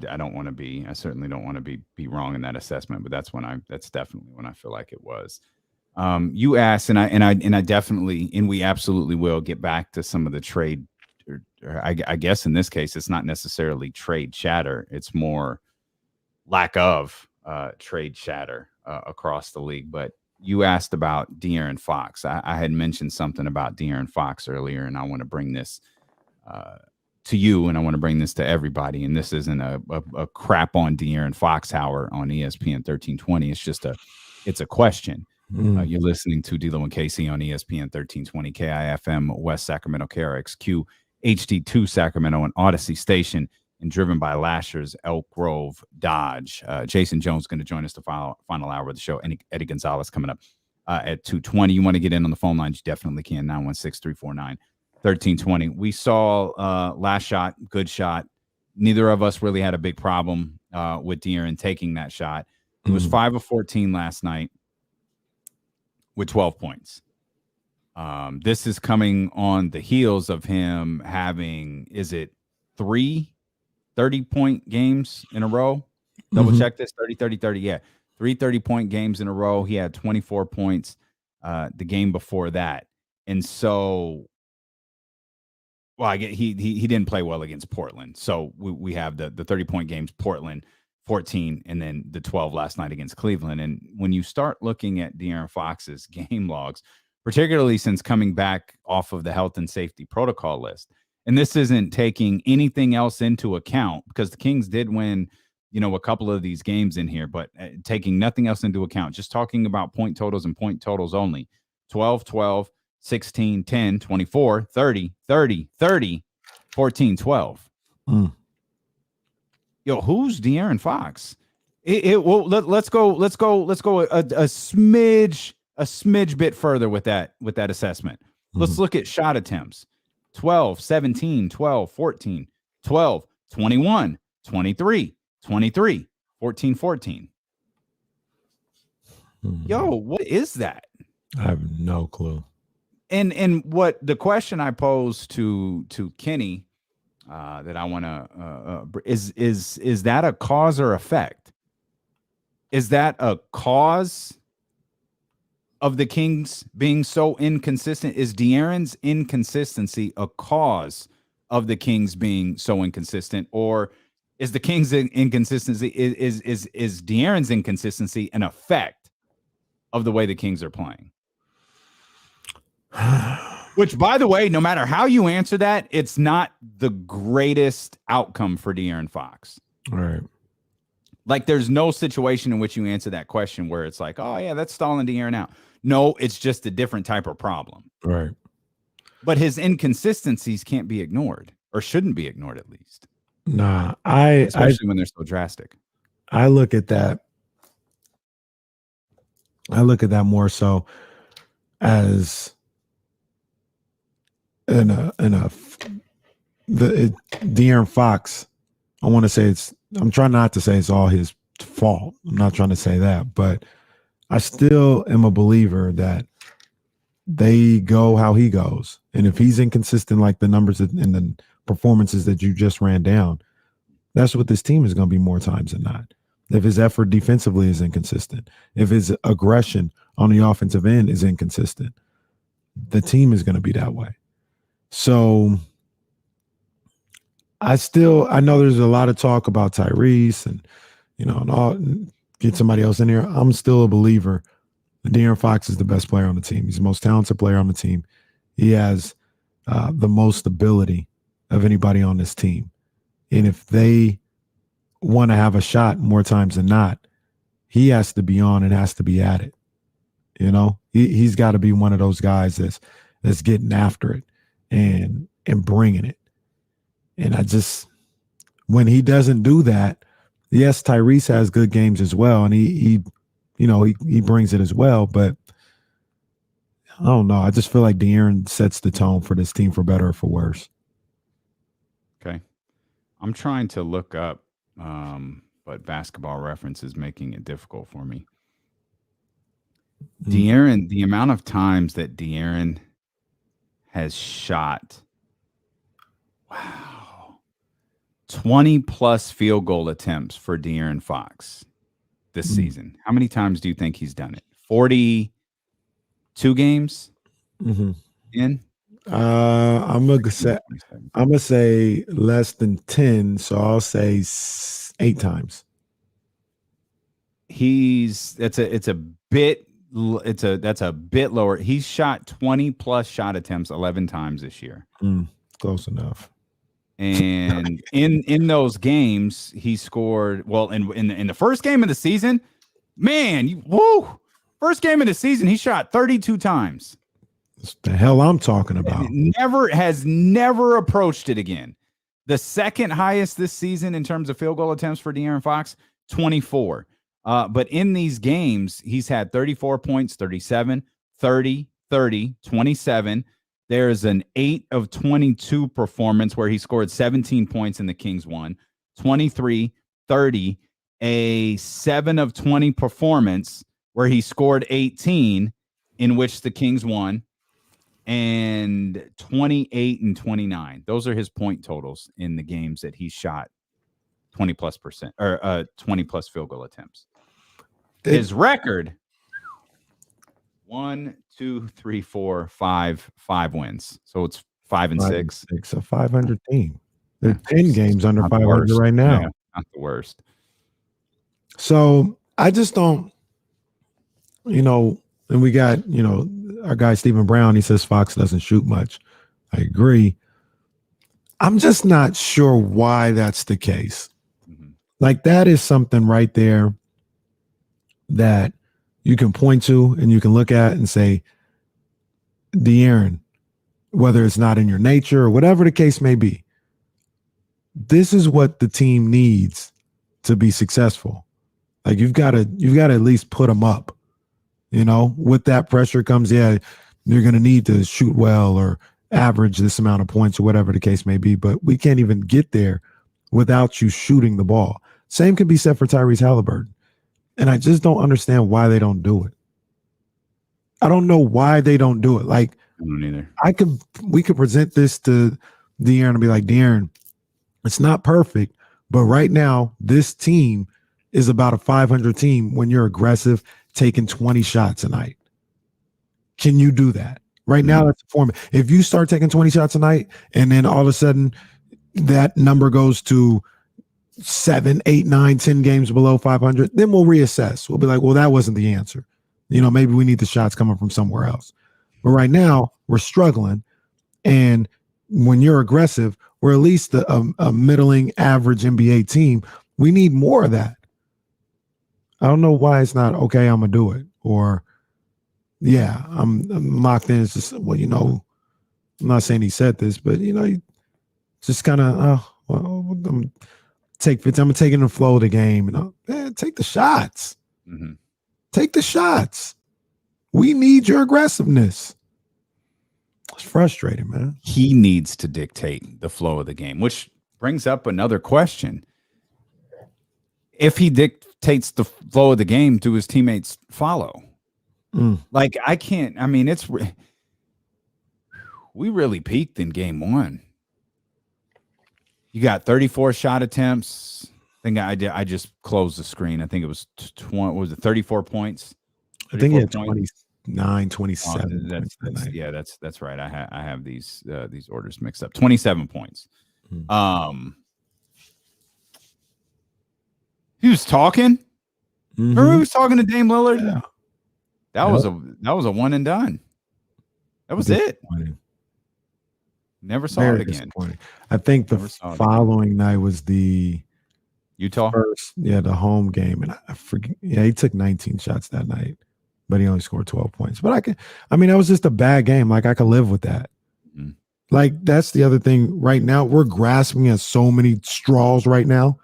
certainly don't want to be wrong in that assessment, but that's definitely when I feel like it was. You asked, and I definitely, and we absolutely will get back to some of the trade. I guess in this case, it's not necessarily trade chatter. It's more lack of trade chatter across the league. But you asked about De'Aaron Fox. I had mentioned something about De'Aaron Fox earlier, and I want to bring this to you, and I want to bring this to everybody. And this isn't a crap on De'Aaron Fox hour on ESPN 1320. It's a question. You're listening to D'Lo and Casey on ESPN 1320 KIFM West Sacramento, KRXQ HD2 Sacramento, and Odyssey Station, and driven by Lasher's Elk Grove Dodge. Jason Jones going to join us the final hour of the show. And Eddie Gonzalez coming up at 2:20. You want to get in on the phone lines? You definitely can. 916-349-1320. We saw last shot, good shot. Neither of us really had a big problem with De'Aaron taking that shot. He was 5 of 14 last night with 12 points. This is coming on the heels of him having, is it 3 30-point games in a row? Double check this, 30. Yeah, 3 30-point games in a row. He had 24 points the game before that. And so, well, he didn't play well against Portland. So we have the 30-point games, Portland, 14, and then the 12 last night against Cleveland. And when you start looking at De'Aaron Fox's game logs, particularly since coming back off of the health and safety protocol list, and this isn't taking anything else into account because the Kings did win, a couple of these games in here, but taking nothing else into account, just talking about point totals and point totals only, 12, 16, 10, 24, 30, 14, 12. Yo, who's De'Aaron Fox? Let's go a smidge bit further with that assessment. Let's look at shot attempts. 12, 17, 12, 14, 12, 21, 23, 14. Yo, what is that? I have no clue. And what the question I posed to Kenny that I want to is that a cause or effect? Is that a cause of the Kings being so inconsistent? Is De'Aaron's inconsistency a cause of the Kings being so inconsistent, or is the Kings' inconsistency is De'Aaron's inconsistency an effect of the way the Kings are playing? Which, by the way, no matter how you answer that, it's not the greatest outcome for De'Aaron Fox. All right. Like, there's no situation in which you answer that question where it's like, oh, yeah, that's stalling De'Aaron out. No, it's just a different type of problem. Right. But his inconsistencies can't be ignored, or shouldn't be ignored at least. Nah, Especially when they're so drastic. I look at that. I look at that more so as De'Aaron Fox. I want to say I'm trying not to say it's all his fault. I'm not trying to say that, but I still am a believer that they go how he goes. And if he's inconsistent, like the numbers and the performances that you just ran down, that's what this team is going to be more times than not. If his effort defensively is inconsistent, if his aggression on the offensive end is inconsistent, the team is going to be that way. So I know there's a lot of talk about Tyrese and, and all, get somebody else in here. I'm still a believer that De'Aaron Fox is the best player on the team. He's the most talented player on the team. He has the most ability of anybody on this team. And if they want to have a shot more times than not, he has to be on and has to be at it. He's got to be one of those guys that's getting after it and bringing it. And when he doesn't do that, yes, Tyrese has good games as well, and he brings it as well. But I don't know. I just feel like De'Aaron sets the tone for this team for better or for worse. Okay, I'm trying to look up, but Basketball Reference is making it difficult for me. De'Aaron, the amount of times that De'Aaron has shot, wow, 20 plus field goal attempts for De'Aaron Fox this season. How many times do you think he's done it? 42 games in? I'm gonna say less than 10, so I'll say 8 times. That's a bit lower. He's shot 20 plus shot attempts 11 times this year. Close enough. And in those games, he scored. Well, in the first game of the season, man, first game of the season, he shot 32 times. That's the hell I'm talking about. Never approached it again. The second highest this season in terms of field goal attempts for De'Aaron Fox, 24. But in these games, he's had 34 points, 37, 30, 30, 27. There's an 8 of 22 performance where he scored 17 points and the Kings won. 23, 30, a 7 of 20 performance where he scored 18 in which the Kings won. And 28 and 29. Those are his point totals in the games that he shot 20+% or 20 plus field goal attempts. His record, 1, 2, 3, 4, 5 wins. So it's 5 and 6. A 500 team. They're 10 games under 500 right now. Yeah, not the worst. So I just don't, and we got, our guy Stephen Brown, he says Fox doesn't shoot much. I agree. I'm just not sure why that's the case. Like, that is something right there that you can point to and you can look at and say, De'Aaron, whether it's not in your nature or whatever the case may be, this is what the team needs to be successful. Like, you've got to at least put them up. With that pressure comes, you're going to need to shoot well or average this amount of points or whatever the case may be. But we can't even get there without you shooting the ball. Same can be said for Tyrese Halliburton. And I just don't understand why they don't do it. I don't know why they don't do it. Like, I don't either. We could present this to De'Aaron and be like, De'Aaron, it's not perfect, but right now this team is about a 500 team when you're aggressive, taking 20 shots a night. Can you do that? Right now, that's the format. If you start taking 20 shots a night and then all of a sudden that number goes to 7, 8, 9, 10 games below 500, then we'll reassess. We'll be like, well, that wasn't the answer. Maybe we need the shots coming from somewhere else. But right now, we're struggling. And when you're aggressive, we're at least a middling average NBA team. We need more of that. I don't know why it's not, okay, I'm going to do it. Or, Yeah, I'm locked in. It's just, well, I'm not saying he said this, but he just kind of, I'm taking the flow of the game, and take the shots. Mm-hmm. Take the shots. We need your aggressiveness. It's frustrating, man. He needs to dictate the flow of the game, which brings up another question. If he dictates the flow of the game, do his teammates follow? Like, I can't. I mean, we really peaked in game one. You got 34 shot attempts. I think I just closed the screen. I think it was 34 points. I think he had 29, 27. That's right. I have these orders mixed up. 27 points. He was talking. Remember he was talking to Dame Lillard? Yeah. That was a one and done. That was it. Never saw it again. I think the following night was the Utah first, the home game, and I forget. Yeah, he took 19 shots that night, but he only scored 12 points. But that was just a bad game. Like, I could live with that. Mm. Like, that's the other thing. Right now, we're grasping at so many straws right now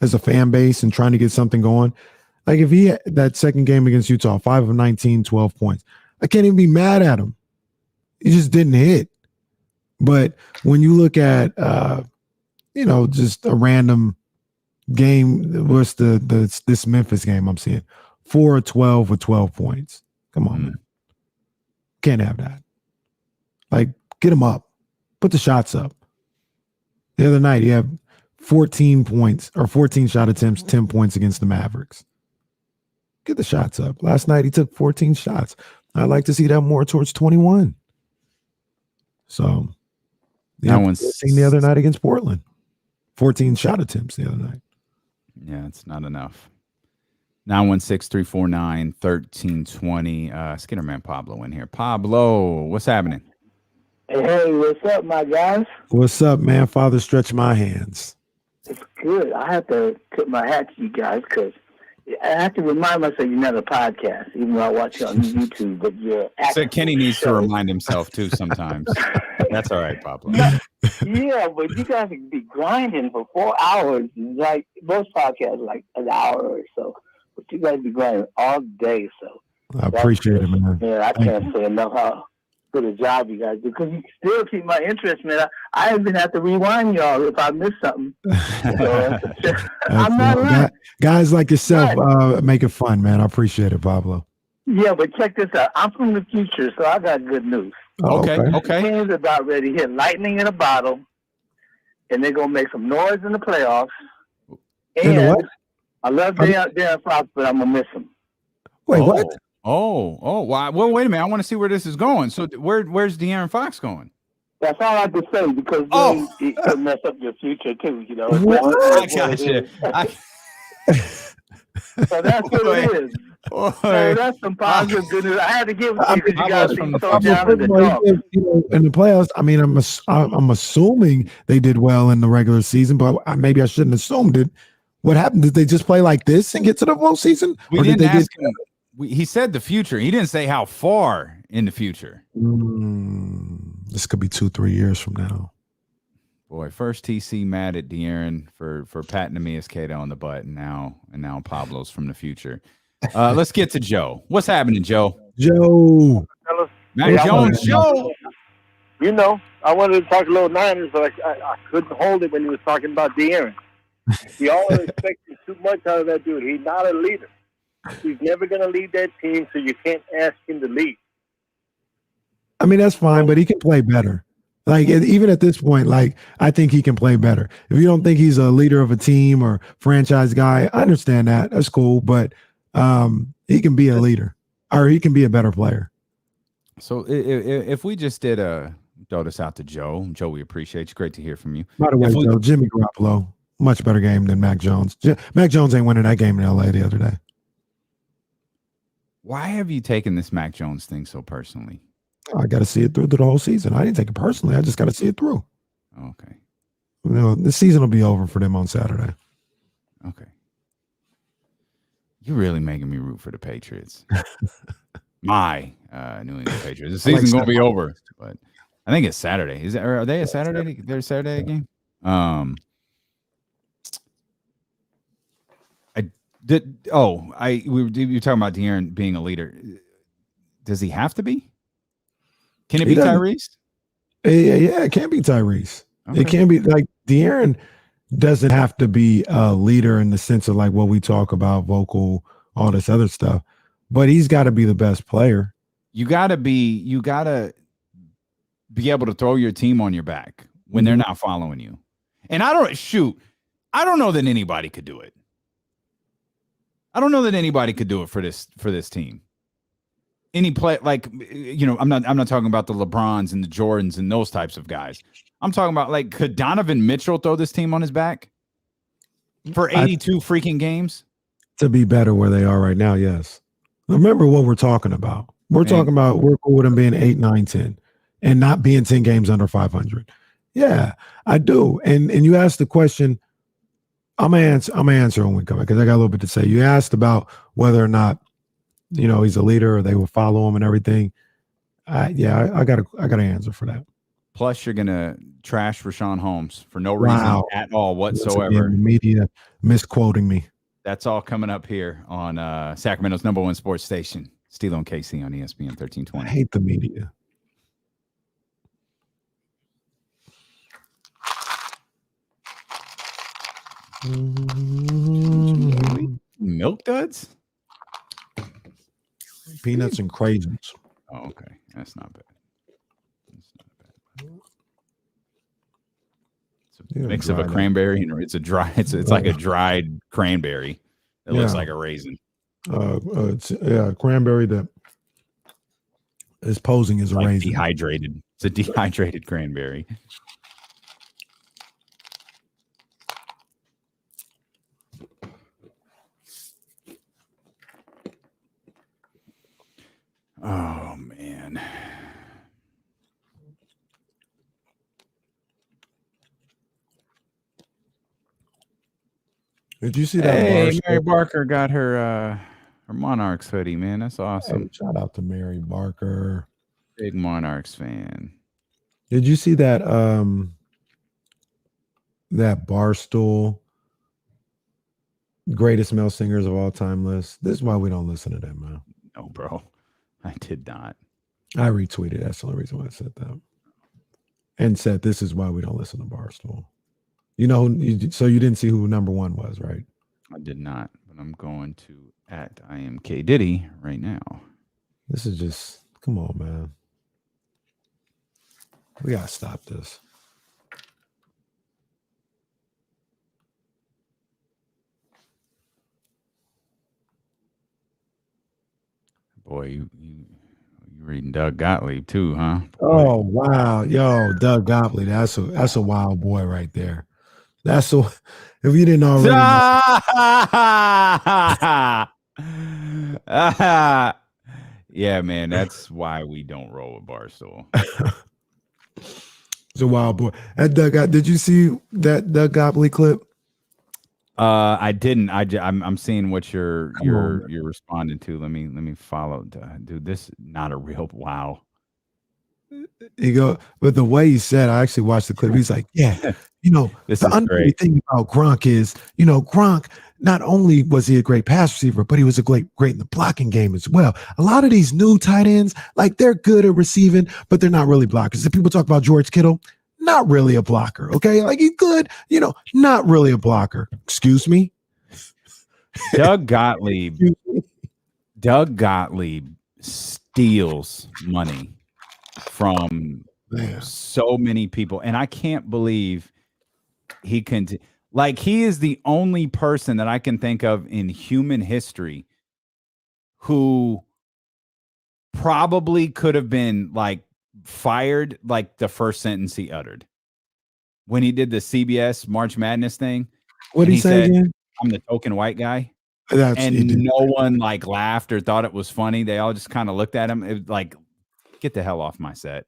as a fan base and trying to get something going. Like, if he had that second game against Utah, 5 of 19, 12 points, I can't even be mad at him. He just didn't hit. But when you look at, just a random game, what's this Memphis game I'm seeing? 4 of 12 with 12 points. Come on, man. Can't have that. Like, get him up. Put the shots up. The other night, he had 14 points or 14 shot attempts, 10 points against the Mavericks. Get the shots up. Last night, he took 14 shots. I'd like to see that more towards 21. So, that one's 14 the other night against Portland. 14 shot attempts the other night. Yeah, it's not enough. 916-349-1320. Skinnerman Pablo in here. Pablo, what's happening? Hey, what's up, my guys? What's up, man? Father, stretch my hands. It's good. I have to tip my hat to you guys because I have to remind myself you're not a podcast, even though I watch you on YouTube. But you're so Kenny needs to remind himself too sometimes. That's all right, Pablo. Yeah, but you guys can be grinding for 4 hours. Like most podcasts, like an hour or so. But you guys be grinding all day. So I appreciate it, man. Yeah, I can't say enough how good a job you guys do because you still keep my interest, man. I even have to rewind y'all if I miss something. So, I'm not lying. Guys like yourself make it fun, man. I appreciate it, Pablo. Yeah, but check this out. I'm from the future, so I got good news. Okay. The team's about ready to hit lightning in a bottle, and they're gonna make some noise in the playoffs. And I love Darren Fox, but I'm gonna miss him. Wait, what? Oh, wow. Well, wait a minute. I want to see where this is going. So where's De'Aaron Fox going? That's all I have to say because he could mess up your future too, you know. I got you. So that's what it is. So that's some positive good news. I had to give it to you because you guys be so down in the dump. In the playoffs, I mean, I'm assuming they did well in the regular season, but maybe I shouldn't have assumed it. What happened? Did they just play like this and get to the postseason? We didn't ask him. He said the future. He didn't say how far in the future. This could be 2-3 years from now. Boy, first TC mad at De'Aaron for patting Amias Kada on the butt, and now Pablo's from the future. Let's get to Joe. What's happening, Joe? Joe. Mac Jones, Joe. You know, I wanted to talk a little Niners, but I couldn't hold it when he was talking about De'Aaron. We all expected too much out of that dude. He's not a leader. He's never going to lead that team, so you can't ask him to lead. I mean, that's fine, but he can play better. Like, even at this point, like, I think he can play better. If you don't think he's a leader of a team or franchise guy, I understand that. That's cool, but he can be a leader, or he can be a better player. So if we just did throw this out to Joe. Joe, we appreciate you. Great to hear from you. By the way, Joe, Jimmy Garoppolo, much better game than Mac Jones. Mac Jones ain't winning that game in L.A. the other day. Why have you taken this Mac Jones thing so personally? I got to see it through the whole season. I didn't take it personally. I just got to see it through. Okay. You know, the season will be over for them on Saturday. Okay. You're really making me root for the Patriots. My New England Patriots. The season's gonna be over, but I think it's Saturday. Are they a Saturday? They're a Saturday game. You were talking about De'Aaron being a leader. Does he have to be? Can it be Tyrese? Yeah, it can't be Tyrese. Okay. It can't be like De'Aaron doesn't have to be a leader in the sense of like what we talk about, vocal, all this other stuff, but he's got to be the best player. You gotta be able to throw your team on your back when they're not following you. And I don't know that anybody could do it. I don't know that anybody could do it for this team. Any play, like, I'm not talking about the LeBrons and the Jordans and those types of guys. I'm talking about, like, could Donovan Mitchell throw this team on his back for 82 freaking games? To be better where they are right now, yes. Remember what we're talking about. We're talking about we're cool with them being 8, 9, 10 and not being 10 games under 500. Yeah, I do. And you asked the question, I'm gonna answer when we come back because I got a little bit to say. You asked about whether or not, he's a leader or they will follow him and everything. I got an answer for that. Plus, you're gonna trash Rashawn Holmes for no reason at all whatsoever. The media misquoting me. That's all coming up here on Sacramento's #1 sports station, Steelo and KC on ESPN 1320. I hate the media. Milk duds? Peanuts and craisins. Oh, okay. That's not bad. It's a mix of a cranberry and it's like a dried cranberry. It looks like a raisin. It's cranberry that is posing as a raisin. Dehydrated. It's a dehydrated cranberry. Oh man. Did you see that? Hey, Mary Barker got her Monarchs hoodie, man. That's awesome. Hey, shout out to Mary Barker. Big Monarchs fan. Did you see that that Barstool greatest male singers of all time list? This is why we don't listen to them, man. No, bro. I did not. I retweeted. That's the only reason why I said that. And said, this is why we don't listen to Barstool. So you didn't see who #1 was, right? I did not, but I'm going to @IamK Diddy right now. This is just, come on, man. We got to stop this. Boy, you reading Doug Gottlieb too, huh? Boy. Oh, wow. Yo, Doug Gottlieb. That's a wild boy right there. If you didn't already yeah, man, that's why we don't roll with Barstool. It's a wild boy. Did you see that Doug Gottlieb clip? I didn't. I'm seeing what you're responding to. Let me follow. Dude, this is not a real wow. But the way he said, I actually watched the clip. He's like, yeah, the underrated thing about Gronk is, Gronk, not only was he a great pass receiver, but he was great in the blocking game as well. A lot of these new tight ends, like they're good at receiving, but they're not really blockers. If people talk about George Kittle, not really a blocker. Okay. Like he's good, not really a blocker. Excuse me. Doug Gottlieb steals money from so many people. And I can't believe he can, he is the only person that I can think of in human history who probably could have been fired the first sentence he uttered when he did the CBS March Madness thing. What did he say again? I'm the token white guy. And no one laughed or thought it was funny. They all just kind of looked at him. It was get the hell off my set.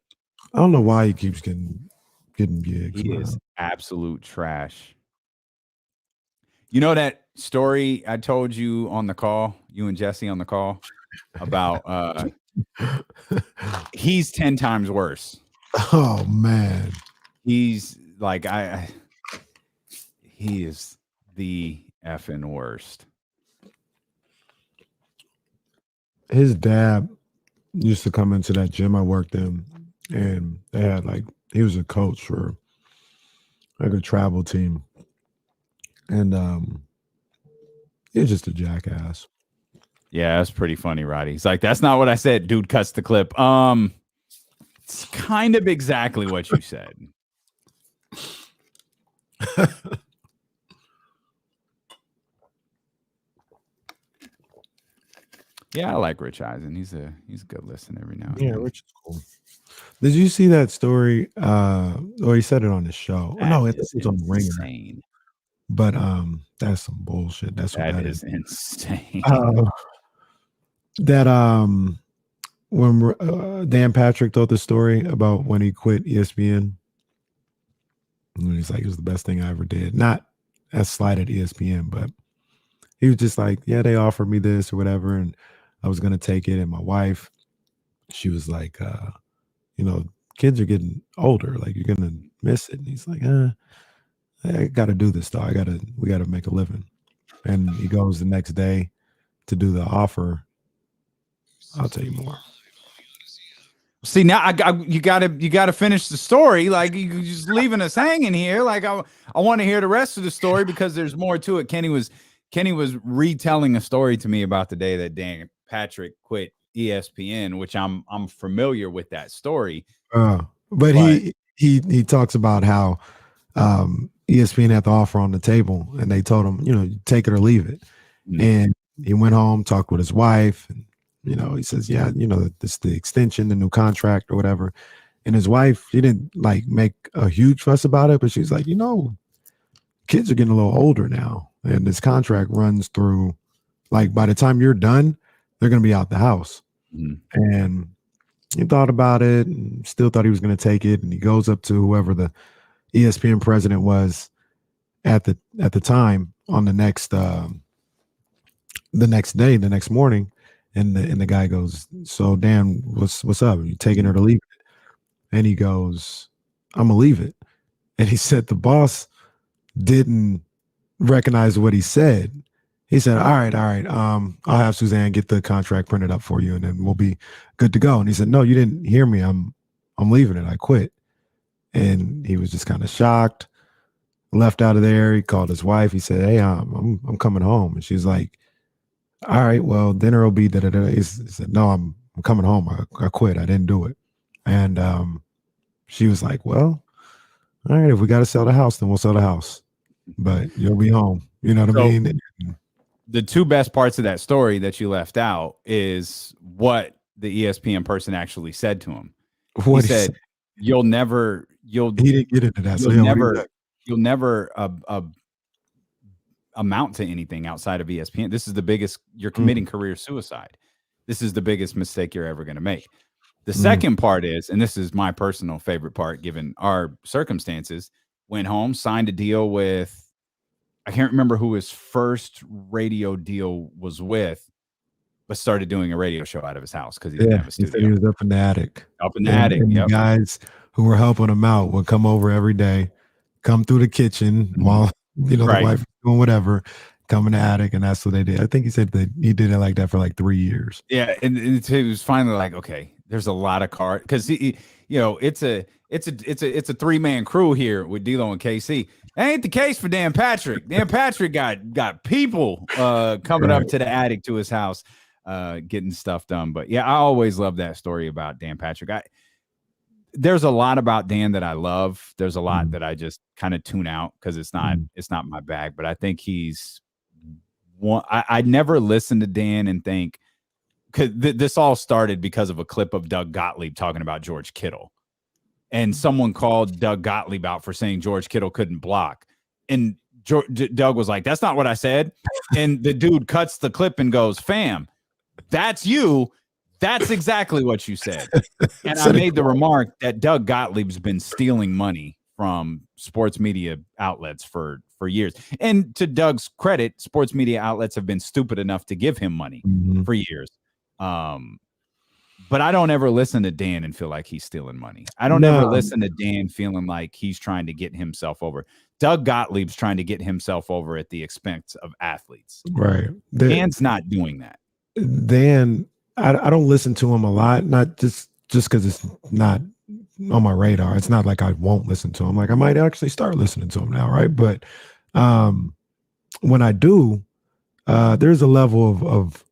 I don't know why he keeps getting gigs. He is absolute trash. You know that story I told you on the call, you and Jesse on the call, about He's 10 times worse. Oh man. He's like he is the effing worst. His dad used to come into that gym I worked in, and they had he was a coach for a travel team, and he was just a jackass. Yeah, that's pretty funny, Roddy. He's like, that's not what I said. Dude cuts the clip. It's kind of exactly what you said. Yeah, I like Rich Eisen. He's a good listen every now and then. Yeah, Rich is cool. Did you see that story? Or he said it on the show. No, it's on the Ringer. But that's some bullshit. That's what that is. Insane. That when Dan Patrick told the story about when he quit ESPN, and he's like, it was the best thing I ever did. Not as slighted ESPN, but he was just like, yeah, they offered me this or whatever, and I was gonna take it. And my wife, she was like, kids are getting older, like you're gonna miss it. And he's like, I gotta do this though. We gotta make a living. And he goes the next day to do the offer. I'll tell you more. See, now you gotta finish the story. Like you just leaving us hanging here. Like I want to hear the rest of the story because there's more to it. Kenny was retelling a story to me about the day that Dan Patrick quit ESPN, which I'm familiar with that story. But he talks about how ESPN had the offer on the table and they told him, take it or leave it. Mm-hmm. And he went home, talked with his wife, and he says, yeah, this the extension, the new contract or whatever. And his wife, she didn't make a huge fuss about it, but she's like, kids are getting a little older now. And this contract runs through, by the time you're done, they're going to be out the house. Mm-hmm. And he thought about it and still thought he was going to take it. And he goes up to whoever the ESPN president was at the time on the next morning. And the guy goes, so Dan, what's up? Are you taking her to leave it? And he goes, I'm gonna leave it. And he said the boss didn't recognize what he said. He said, all right. I'll have Suzanne get the contract printed up for you and then we'll be good to go. And he said, no, you didn't hear me. I'm leaving it. I quit. And he was just kind of shocked, left out of there. He called his wife. He said, hey, I'm coming home. And she's like, all right, well, dinner will be da-da-da. He said, no, I'm coming home. I quit. I didn't do it. And she was like, well, all right, if we got to sell the house, then we'll sell the house. But you'll be home. You know what I mean? The two best parts of that story that you left out is what the ESPN person actually said to him. What he said, he didn't get into that. You'll never amount to anything outside of ESPN. This is the biggest, you're committing career suicide. This is the biggest mistake you're ever going to make. The second part is, and this is my personal favorite part, given our circumstances, went home, signed a deal with, I can't remember who his first radio deal was with, but started doing a radio show out of his house because he didn't have a studio. He was up in the attic. And the guys who were helping him out would come over every day, come through the kitchen while the wife was doing whatever, come in the attic, and that's what they did. I think he said that he did it like that for like 3 years. Yeah, and it was finally like, okay, there's a lot of cards because it's a 3-man crew here with D'Lo and KC. That ain't the case for Dan Patrick. Dan Patrick got people coming up to the attic to his house, getting stuff done. But yeah, I always love that story about Dan Patrick. There's a lot about Dan that I love. There's a lot that I just kind of tune out because it's not my bag. But I think he's one. I never listen to Dan and think, because this all started because of a clip of Doug Gottlieb talking about George Kittle. And someone called Doug Gottlieb out for saying George Kittle couldn't block. And Doug was like, that's not what I said. And the dude cuts the clip and goes, fam, that's you. That's exactly what you said. And I made the remark that Doug Gottlieb's been stealing money from sports media outlets for years. And to Doug's credit, sports media outlets have been stupid enough to give him money for years. But I don't ever listen to Dan and feel like he's stealing money. I don't ever listen to Dan feeling like he's trying to get himself over. Doug Gottlieb's trying to get himself over at the expense of athletes. Right. Dan's not doing that. Dan, I don't listen to him a lot, not just because it's not on my radar. It's not like I won't listen to him. Like I might actually start listening to him now, right? But when I do, there's a level of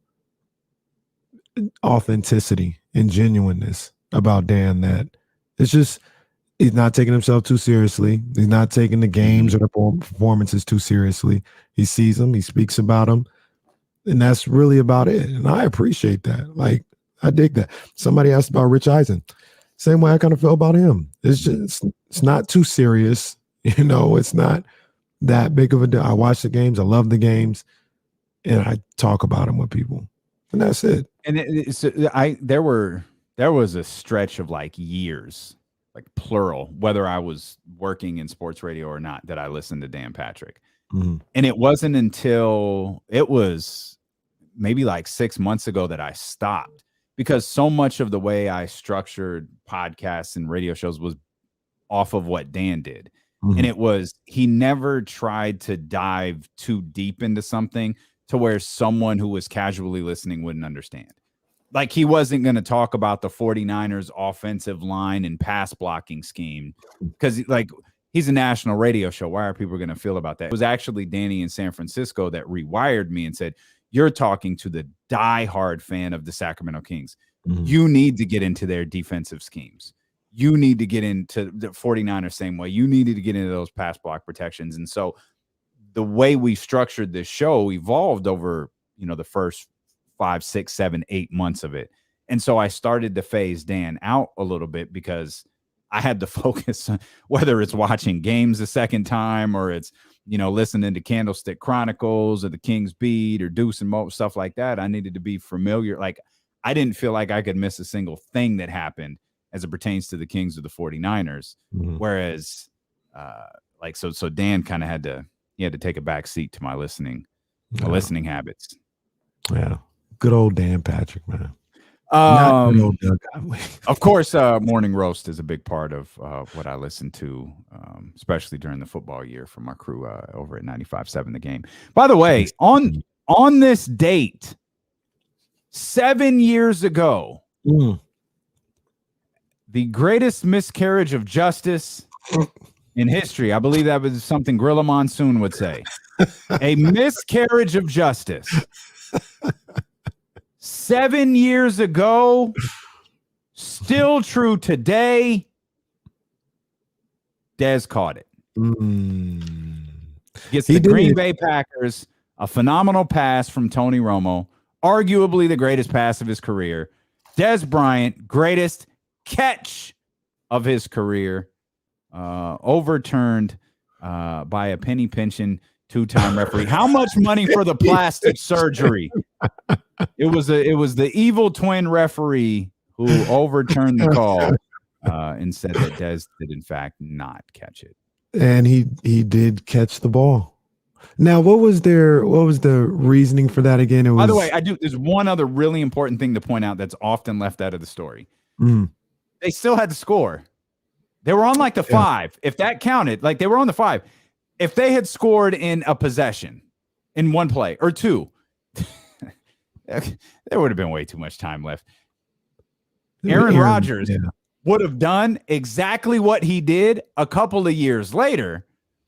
authenticity and genuineness about Dan that it's just he's not taking himself too seriously. He's not taking the games or the performances too seriously. He sees them, he speaks about them, and that's really about it. And I appreciate that. Like I dig that. Somebody asked about Rich Eisen. Same way I kind of feel about him. It's just it's not too serious. You know, it's not that big of a deal. I watch the games, I love the games, and I talk about them with people. And that's it. And there was a stretch of like years, like plural, whether I was working in sports radio or not, that I listened to Dan Patrick. Mm-hmm. And it wasn't until it was maybe like 6 months ago that I stopped, because so much of the way I structured podcasts and radio shows was off of what Dan did. Mm-hmm. And it was, he never tried to dive too deep into something to where someone who was casually listening wouldn't understand. Like he wasn't going to talk about the 49ers offensive line and pass blocking scheme because like he's a national radio show. Why are people going to feel about that? It was actually Danny in San Francisco that rewired me and said, you're talking to the diehard fan of the Sacramento Kings. Mm-hmm. You need to get into their defensive schemes. You need to get into the 49ers same way. You needed to get into those pass block protections. And so the way we structured this show evolved over, the first 5, 6, 7, 8 months of it. And so I started to phase Dan out a little bit because I had to focus on whether it's watching games a second time or it's, listening to Candlestick Chronicles or the King's Beat or Deuce and Mo, stuff like that. I needed to be familiar. Like I didn't feel like I could miss a single thing that happened as it pertains to the Kings or the 49ers. Mm-hmm. Whereas so Dan kind of had to take a back seat to my listening habits. Yeah. Good old Dan Patrick, man. Of course, Morning Roast is a big part of what I listen to, especially during the football year from our crew over at 95.7 The Game. By the way, on this date, 7 years ago, the greatest miscarriage of justice in history. I believe that was something Gorilla Monsoon would say. A miscarriage of justice. 7 years ago, still true today. Dez caught it. Gets the Green Bay Packers a phenomenal pass from Tony Romo, arguably the greatest pass of his career. Dez Bryant, greatest catch of his career, overturned by a penny pinching two-time referee. How much money for the plastic surgery? It was the evil twin referee who overturned the call and said that Dez did in fact not catch it. And he did catch the ball. Now, what was the reasoning for that again? By the way, there's one other really important thing to point out that's often left out of the story. They still had to score. They were on like the 5. If that counted, like they were on the 5. If they had scored in a possession in one play or two, there would have been way too much time left. Aaron Rodgers would have done exactly what he did a couple of years later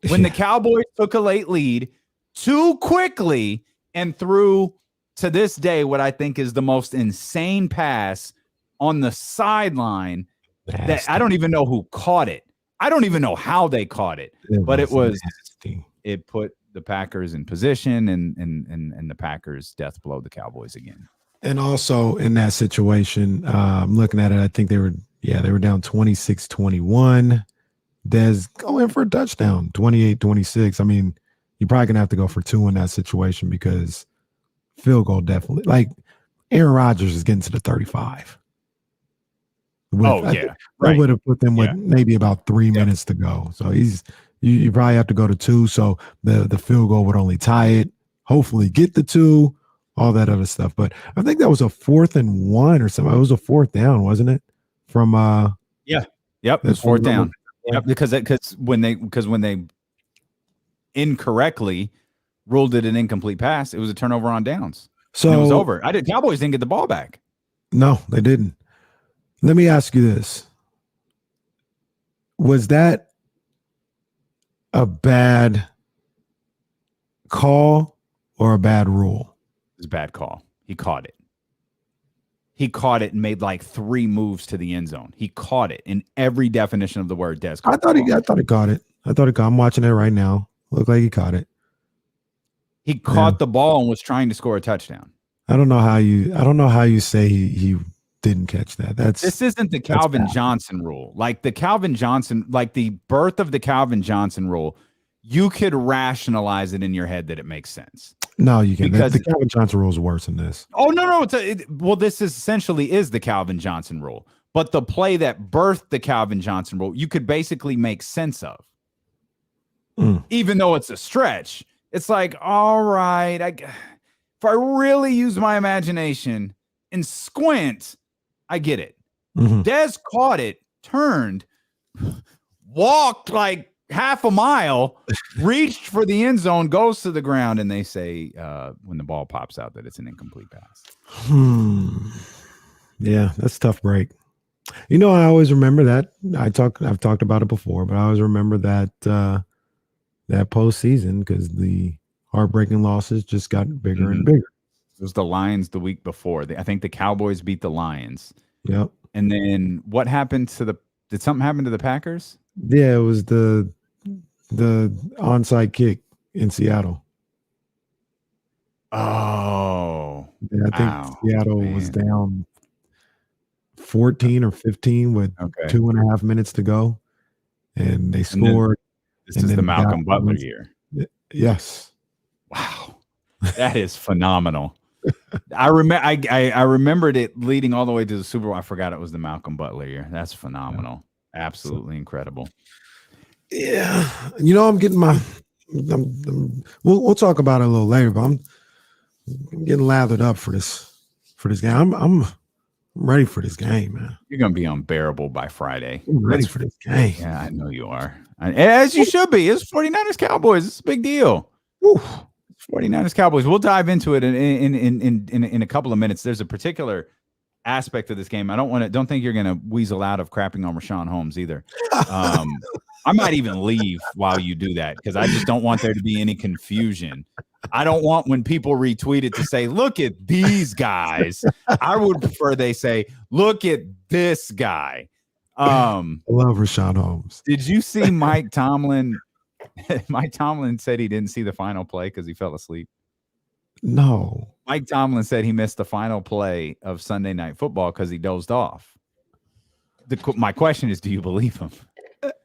when the Cowboys took a late lead too quickly and threw, to this day, what I think is the most insane pass on the sideline that I don't even know who caught it. I don't even know how they caught it, but it put the Packers in position and the Packers death blow the Cowboys again. And also in that situation, I'm looking at it, I think they were down 26-21. Dez going for a touchdown, 28-26. I mean, you're probably going to have to go for 2 in that situation because field goal definitely. Like Aaron Rodgers is getting to the 35. I would have put them with maybe about 3 minutes to go. So you probably have to go to 2. So the field goal would only tie it. Hopefully get the 2 all that other stuff. But I think that was a 4th and 1 or something. It was a 4th down, wasn't it? From Yep, it was 4th down. Yep, because when they incorrectly ruled it an incomplete pass, it was a turnover on downs. So and it was over. Cowboys didn't get the ball back. No, they didn't. Let me ask you this. Was that a bad call or a bad rule? It was a bad call. He caught it. He caught it and made like 3 moves to the end zone. He caught it in every definition of the word. Des, I thought he caught it. I'm watching it right now. Looked like he caught it. He caught the ball and was trying to score a touchdown. I don't know how you say he didn't catch that. This isn't the Calvin Johnson rule. Like the birth of the Calvin Johnson rule, you could rationalize it in your head that it makes sense. No, you can't. The Calvin Johnson rule is worse than this. Oh, no. This essentially is the Calvin Johnson rule. But the play that birthed the Calvin Johnson rule, you could basically make sense of. Even though it's a stretch. It's like, all right, if I really use my imagination and squint, I get it. Des caught it, turned, walked like half a mile, reached for the end zone, goes to the ground, and they say when the ball pops out that it's an incomplete pass. Yeah, that's a tough break. You know, I always remember that. I've talked about it before, but I always remember that that postseason because the heartbreaking losses just got bigger and bigger. It was the Lions the week before. I think the Cowboys beat the Lions. Yep. And then what happened to did something happen to the Packers? Yeah, it was the onside kick in Seattle. Oh. Yeah, I think Seattle was down 14 or 15 with 2.5 minutes to go. And they scored. This is the Malcolm Butler year. Yes. Wow. That is phenomenal. I remembered it leading all the way to the Super Bowl. I forgot it was the Malcolm Butler year. That's phenomenal. Absolutely incredible. Yeah. You know, I'm getting we'll talk about it a little later, but I'm getting lathered up for this game. I'm ready for this game, man. You're going to be unbearable by Friday. I'm ready for this game. Yeah, I know you are. As you should be. It's 49ers Cowboys. It's a big deal. Woo. 49ers Cowboys. We'll dive into it in a couple of minutes. There's a particular aspect of this game. Don't think you're gonna weasel out of crapping on Rashawn Holmes either. I might even leave while you do that because I just don't want there to be any confusion. I don't want when people retweet it to say, look at these guys. I would prefer they say, look at this guy. I love Rashawn Holmes. Did you see Mike Tomlin? Mike Tomlin said he didn't see the final play because he fell asleep. No. Mike Tomlin said he missed the final play of Sunday Night Football because he dozed off. My question is, do you believe him?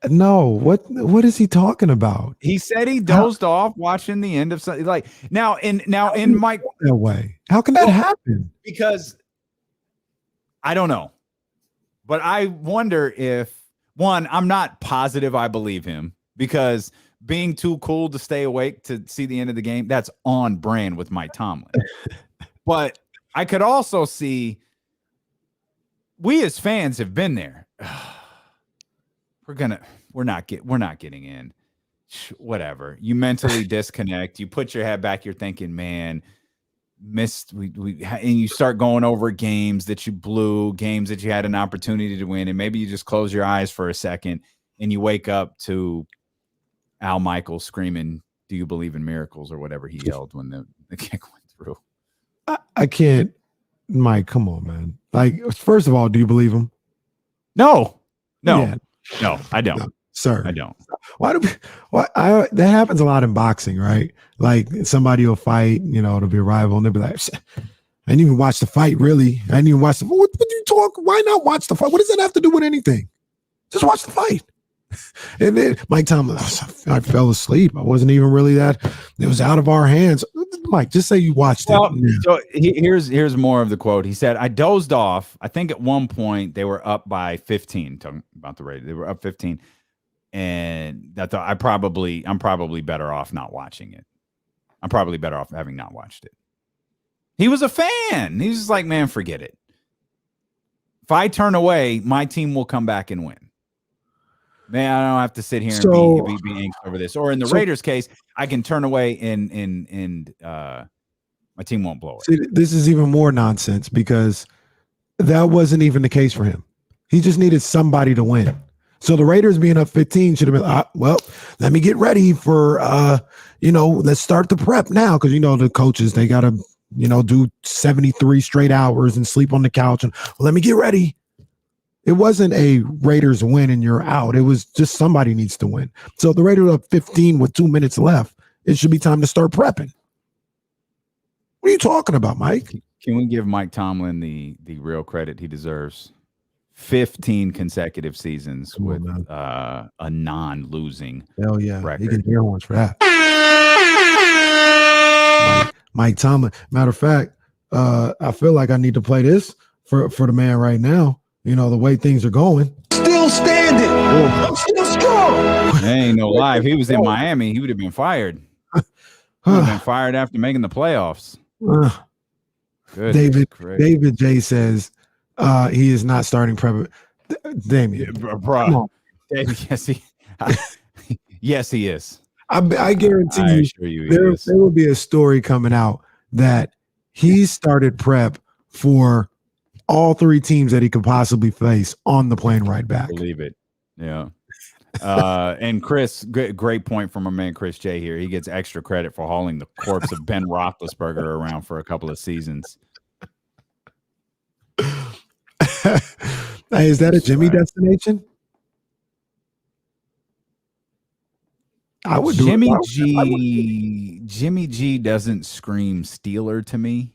No. What is he talking about? He said he dozed off watching the end of Sunday. Like now in Mike that way. How can that happen? Because I don't know. But I wonder if I'm not positive I believe him because being too cool to stay awake to see the end of the game, that's on brand with Mike Tomlin. But I could also see we as fans have been there. We're not getting in. Whatever. You mentally disconnect. You put your head back. You're thinking, man, missed. And you start going over games that you blew, games that you had an opportunity to win, and maybe you just close your eyes for a second and you wake up to Al Michaels screaming, "Do you believe in miracles?" or whatever he yelled when the kick went through. I can't, Mike. Come on, man. Like, first of all, do you believe him? No, Yeah. no, I don't, no, sir. I don't. That happens a lot in boxing, right? Like somebody will fight, it'll be a rival, and they'll be like, "I didn't even watch the fight, really. I didn't even watch the. What do you talk? Why not watch the fight? What does that have to do with anything? Just watch the fight." And then Mike Tomlin, I fell asleep. I wasn't even really that. It was out of our hands. Mike, just say you watched it. So here's more of the quote. He said, "I dozed off. I think at one point they were up by 15. Talking about the rate, they were up 15, and I thought I'm probably better off not watching it. I'm probably better off having not watched it." He was a fan. He's just like, man, forget it. If I turn away, my team will come back and win. Man, I don't have to sit here and be anxious over this. Or in the Raiders case, I can turn away and my team won't blow it. See, this is even more nonsense because that wasn't even the case for him. He just needed somebody to win. So the Raiders being up 15 should have been, well, let me get ready for, let's start the prep now. Because, the coaches, they got to, do 73 straight hours and sleep on the couch. And let me get ready. It wasn't a Raiders win and you're out. It was just somebody needs to win. So the Raiders up 15 with 2 minutes left. It should be time to start prepping. What are you talking about, Mike? Can we give Mike Tomlin the real credit he deserves? 15 consecutive seasons with a non-losing record. He can hear ones for that. Mike Tomlin. Matter of fact, I feel like I need to play this for the man right now. The way things are going. Still standing. I'm still strong. There ain't no lie. If he was in Miami, he would have been fired. He would have been fired after making the playoffs. David J says he is not starting prep. Damien, bro. David, yes, he is. I guarantee there will be a story coming out that he started prep for all three teams that he could possibly face on the plane ride back. Believe it. Yeah. And Chris, great point from our man Chris J here. He gets extra credit for hauling the corpse of Ben Roethlisberger around for a couple of seasons. Hey, is that a Jimmy destination? I would. Jimmy G doesn't scream Steeler to me.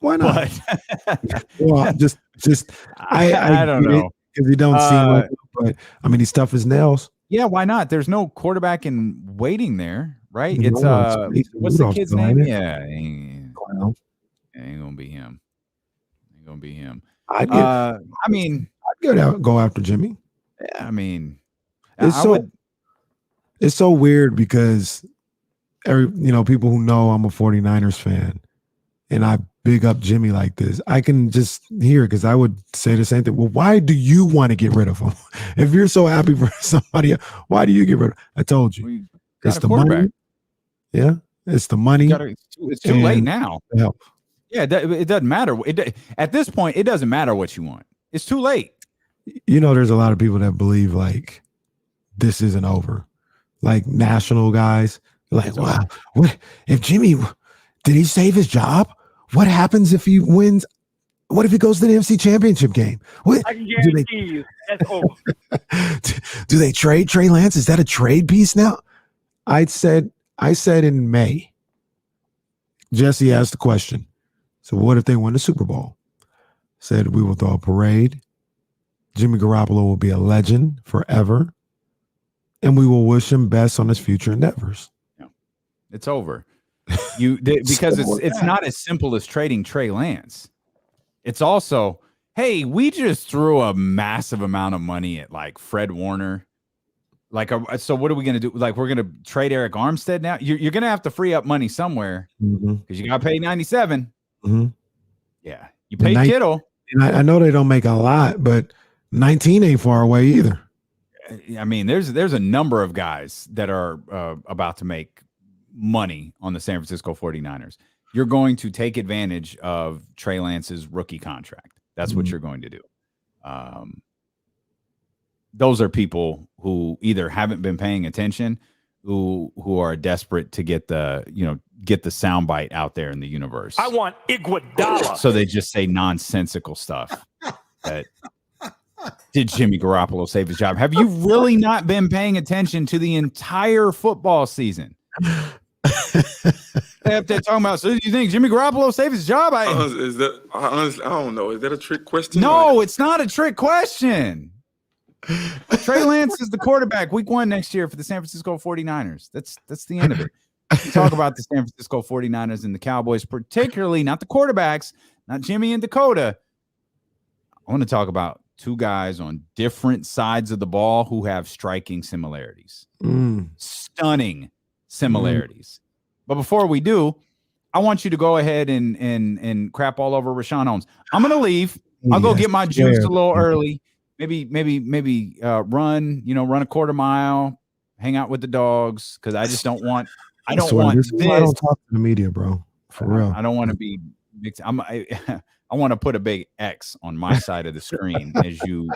Why not? Well, I don't know because he don't seem like it, but I mean he's tough as nails. Yeah, why not? There's no quarterback in waiting there, right? It's what's the kid's name? Yeah, ain't gonna be him. Ain't gonna be him. I'd go after Jimmy. Yeah, I mean, it's so weird because people who know I'm a 49ers fan and I big up Jimmy like this, I can just hear it because I would say the same thing. Well, why do you want to get rid of him? If you're so happy for somebody, why do you get rid of him? I told you. It's the money. Yeah, it's the money. It's too late now. Help. Yeah, it doesn't matter. At this point, it doesn't matter what you want. It's too late. There's a lot of people that believe like this isn't over. Like national guys, like, wow, what if Jimmy, did he save his job? What happens if he wins? What if he goes to the NFC Championship game? What, I can guarantee you that's over. Do they trade Trey Lance? Is that a trade piece now? I said in May, Jesse asked the question. So what if they win the Super Bowl? Said we will throw a parade. Jimmy Garoppolo will be a legend forever. And we will wish him best on his future endeavors. Yeah. It's over. Because it's not as simple as trading Trey Lance. It's also, hey, we just threw a massive amount of money at like Fred Warner. So what are we going to do? Like, we're going to trade Eric Armstead now? You're going to have to free up money somewhere because you got to pay 97. Mm-hmm. Yeah. You paid Kittle. And I know they don't make a lot, but 19 ain't far away either. I mean, there's a number of guys that are about to make money on the San Francisco 49ers. You're going to take advantage of Trey Lance's rookie contract. That's what you're going to do. Those are people who either haven't been paying attention, who are desperate to get the soundbite out there in the universe. I want Iguodala. So they just say nonsensical stuff. That did Jimmy Garoppolo save his job? Have you really not been paying attention to the entire football season? They're talking about. So, do you think Jimmy Garoppolo saved his job? Honestly, I don't know. Is that a trick question? No, it's not a trick question. Trey Lance is the quarterback week 1 next year for the San Francisco 49ers. That's the end of it. We talk about the San Francisco 49ers and the Cowboys, particularly not the quarterbacks, not Jimmy and Dakota. I want to talk about two guys on different sides of the ball who have striking similarities. Stunning similarities. But before we do, I want you to go ahead and crap all over Rashawn Holmes. I'm gonna leave. I'll go get my juice a little early. Maybe run a quarter mile, hang out with the dogs, because I just don't want. I don't want this. I don't talk to the media, bro. For real. I don't want to be. I want to put a big X on my side of the screen as you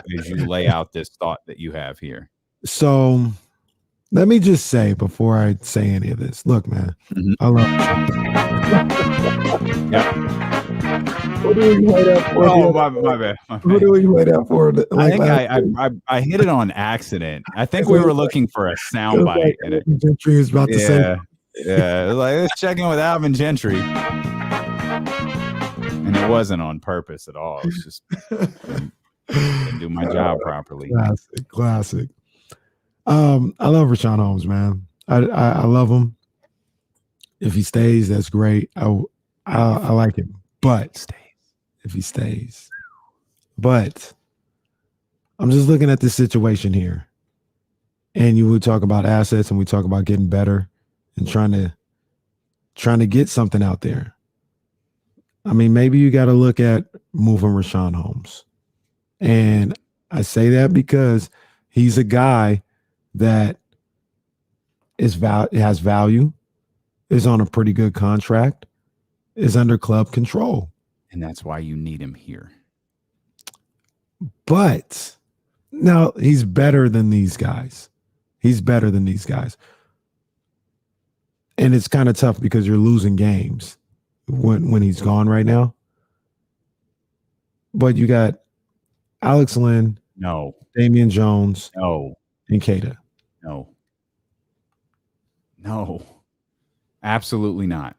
lay out this thought that you have here. So let me just say before I say any of this, look, man, I love you. Yeah. What do we lay that for? Oh, my bad. What do we lay that for? I think I hit it on accident. I think we were looking for a soundbite. Gentry is about to say. Yeah, like let's check in with Alvin Gentry. And it wasn't on purpose at all. It's just didn't do my job properly. Classic. I love Rashawn Holmes, man. I love him. If he stays, that's great. I like him. But if he stays. But I'm just looking at this situation here. And you would talk about assets and we talk about getting better and trying to get something out there. I mean, maybe you got to look at moving Rashawn Holmes. And I say that because he's a guy that has value, is on a pretty good contract, is under club control. And that's why you need him here. But now he's better than these guys. And it's kind of tough because you're losing games when he's gone right now. But you got Alex Lynn, no, Damian Jones, no, and Kada. No, absolutely not.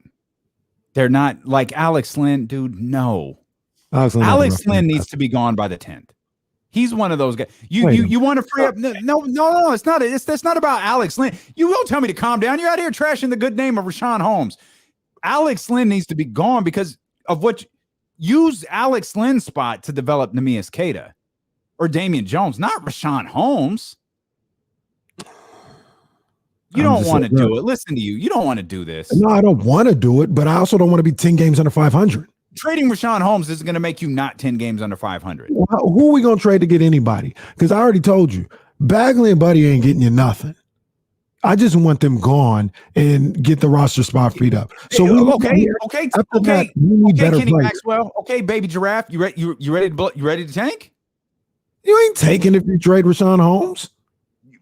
They're not like Alex Lynn, dude. No, Alex Lynn needs to be gone by the 10th. He's one of those guys. You want to free up? No. It's not. That's not about Alex Lynn. You don't tell me to calm down. You're out here trashing the good name of Rashawn Holmes. Alex Lynn needs to be gone because of what. Use Alex Lynn's spot to develop Nemias Queta or Damian Jones, not Rashawn Holmes. You don't want to do it. Listen to you. You don't want to do this. No, I don't want to do it, but I also don't want to be 10 games under 500. Trading Rashawn Holmes isn't going to make you not 10 games under 500. Well, who are we going to trade to get anybody? Because I already told you, Bagley and Buddy ain't getting you nothing. I just want them gone and get the roster spot freed up. So okay, Kenny Maxwell. Okay, baby giraffe. You ready to tank? You ain't taking if you trade Rashawn Holmes.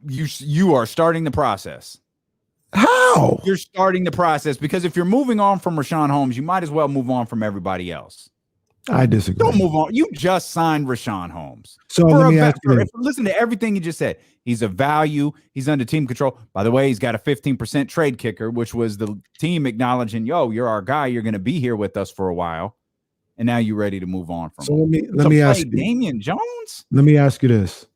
You are starting the process. How? You're starting the process because if you're moving on from Rashawn Holmes, you might as well move on from everybody else. I disagree. Don't move on. You just signed Rashawn Holmes. So let me ask you. Listen to everything you just said. He's a value. He's under team control. By the way, he's got a 15% trade kicker, which was the team acknowledging, yo, you're our guy. You're going to be here with us for a while. And now you're ready to move on from him. Let me ask you. Damian Jones? Let me ask you this.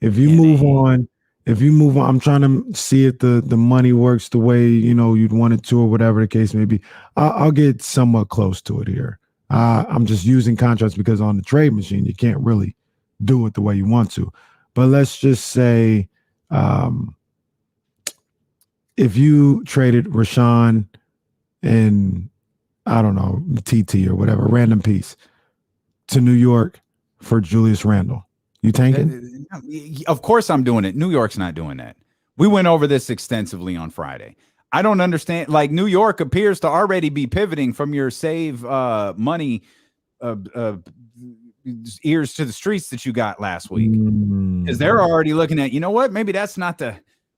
If you move on, I'm trying to see if the money works the way, you'd want it to or whatever the case may be. I'll get somewhat close to it here. I'm just using contracts because on the trade machine, you can't really do it the way you want to. But let's just say if you traded Rashawn and, I don't know, TT or whatever, random piece to New York for Julius Randle, you tanking? Of course I'm doing it. New York's not doing that. We went over this extensively on Friday. I don't understand. Like, New York appears to already be pivoting from your save money ears to the streets that you got last week, because they're already looking at, maybe that's not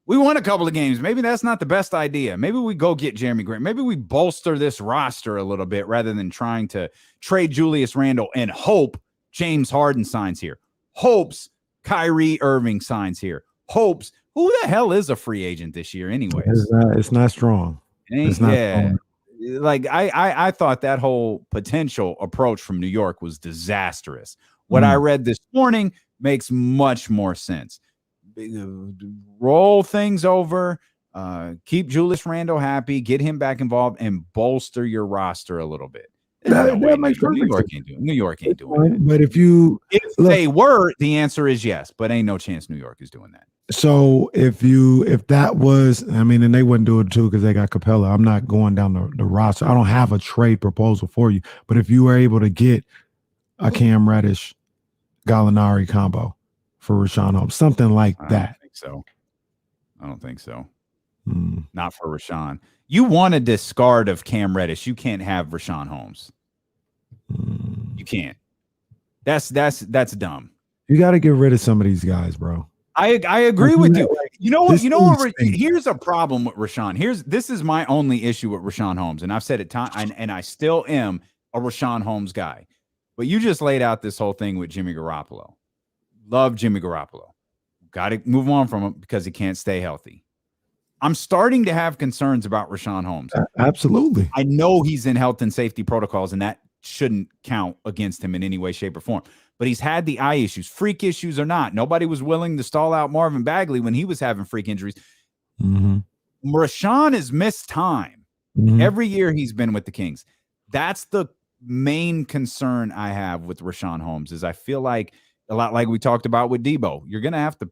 we won a couple of games. Maybe that's not the best idea. Maybe we go get Jeremy Grant. Maybe we bolster this roster a little bit rather than trying to trade Julius Randle and hope James Harden signs here. Hopes Kyrie Irving signs here. Hopes. Who the hell is a free agent this year anyways? It's not strong. It's not strong. Like I thought that whole potential approach from New York was disastrous. What I read this morning makes much more sense. Roll things over, keep Julius Randle happy, get him back involved, and bolster your roster a little bit. That makes New perfect York sense. ain't doing. New York ain't doing it. But if you If they were, the answer is yes, but ain't no chance New York is doing that. so if that was, I mean, and they wouldn't do it too because they got Capella. I'm not going down the roster. I don't have a trade proposal for you. But if you were able to get a Cam Reddish Gallinari combo for Rashawn Holmes, something like that. I don't think so. Hmm. Not for Rashawn. You want a discard of Cam Reddish. You can't have Rashawn Holmes. You can't. That's dumb. You got to get rid of some of these guys, bro. I agree with you. You know what? Stinks. Here's a problem with Rashawn. This is my only issue with Rashawn Holmes, and I've said it and I still am a Rashawn Holmes guy. But you just laid out this whole thing with Jimmy Garoppolo. Love Jimmy Garoppolo. Got to move on from him because he can't stay healthy. I'm starting to have concerns about Rashawn Holmes. Absolutely. I know he's in health and safety protocols, and that shouldn't count against him in any way, shape, or form. But he's had the eye issues, freak issues or not. Nobody was willing to stall out Marvin Bagley when he was having freak injuries. Mm-hmm. Rashawn has missed time every year he's been with the Kings. That's the main concern I have with Rashawn Holmes is I feel like a lot like we talked about with Deebo. You're going to have to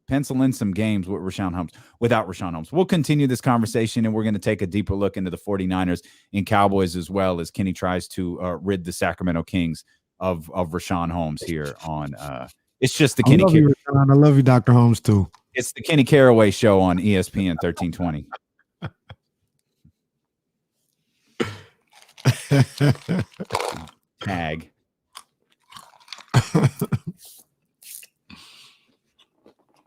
pencil in some games with without Rashawn Holmes. We'll continue this conversation, and we're going to take a deeper look into the 49ers and Cowboys as well as Kenny tries to rid the Sacramento Kings of Rashawn Holmes here on it's just the Kenny. I love you, Dr. Holmes, too. It's the Kenny Caraway Show on ESPN 1320. Tag.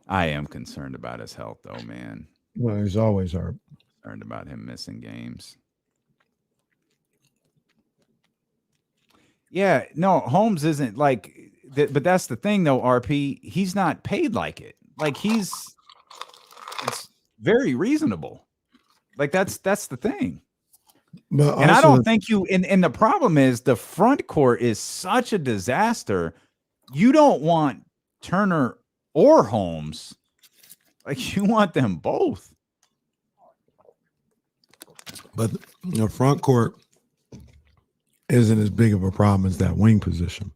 I am concerned about his health, though, man. Well, he's always hurt. Concerned about him missing games. Yeah, no, Holmes isn't like, but that's the thing, though, RP. He's not paid like it. Like it's very reasonable. Like that's the thing. But and I don't think and the problem is the front court is such a disaster. You don't want Turner or Holmes. Like you want them both. But the front court isn't as big of a problem as that wing position.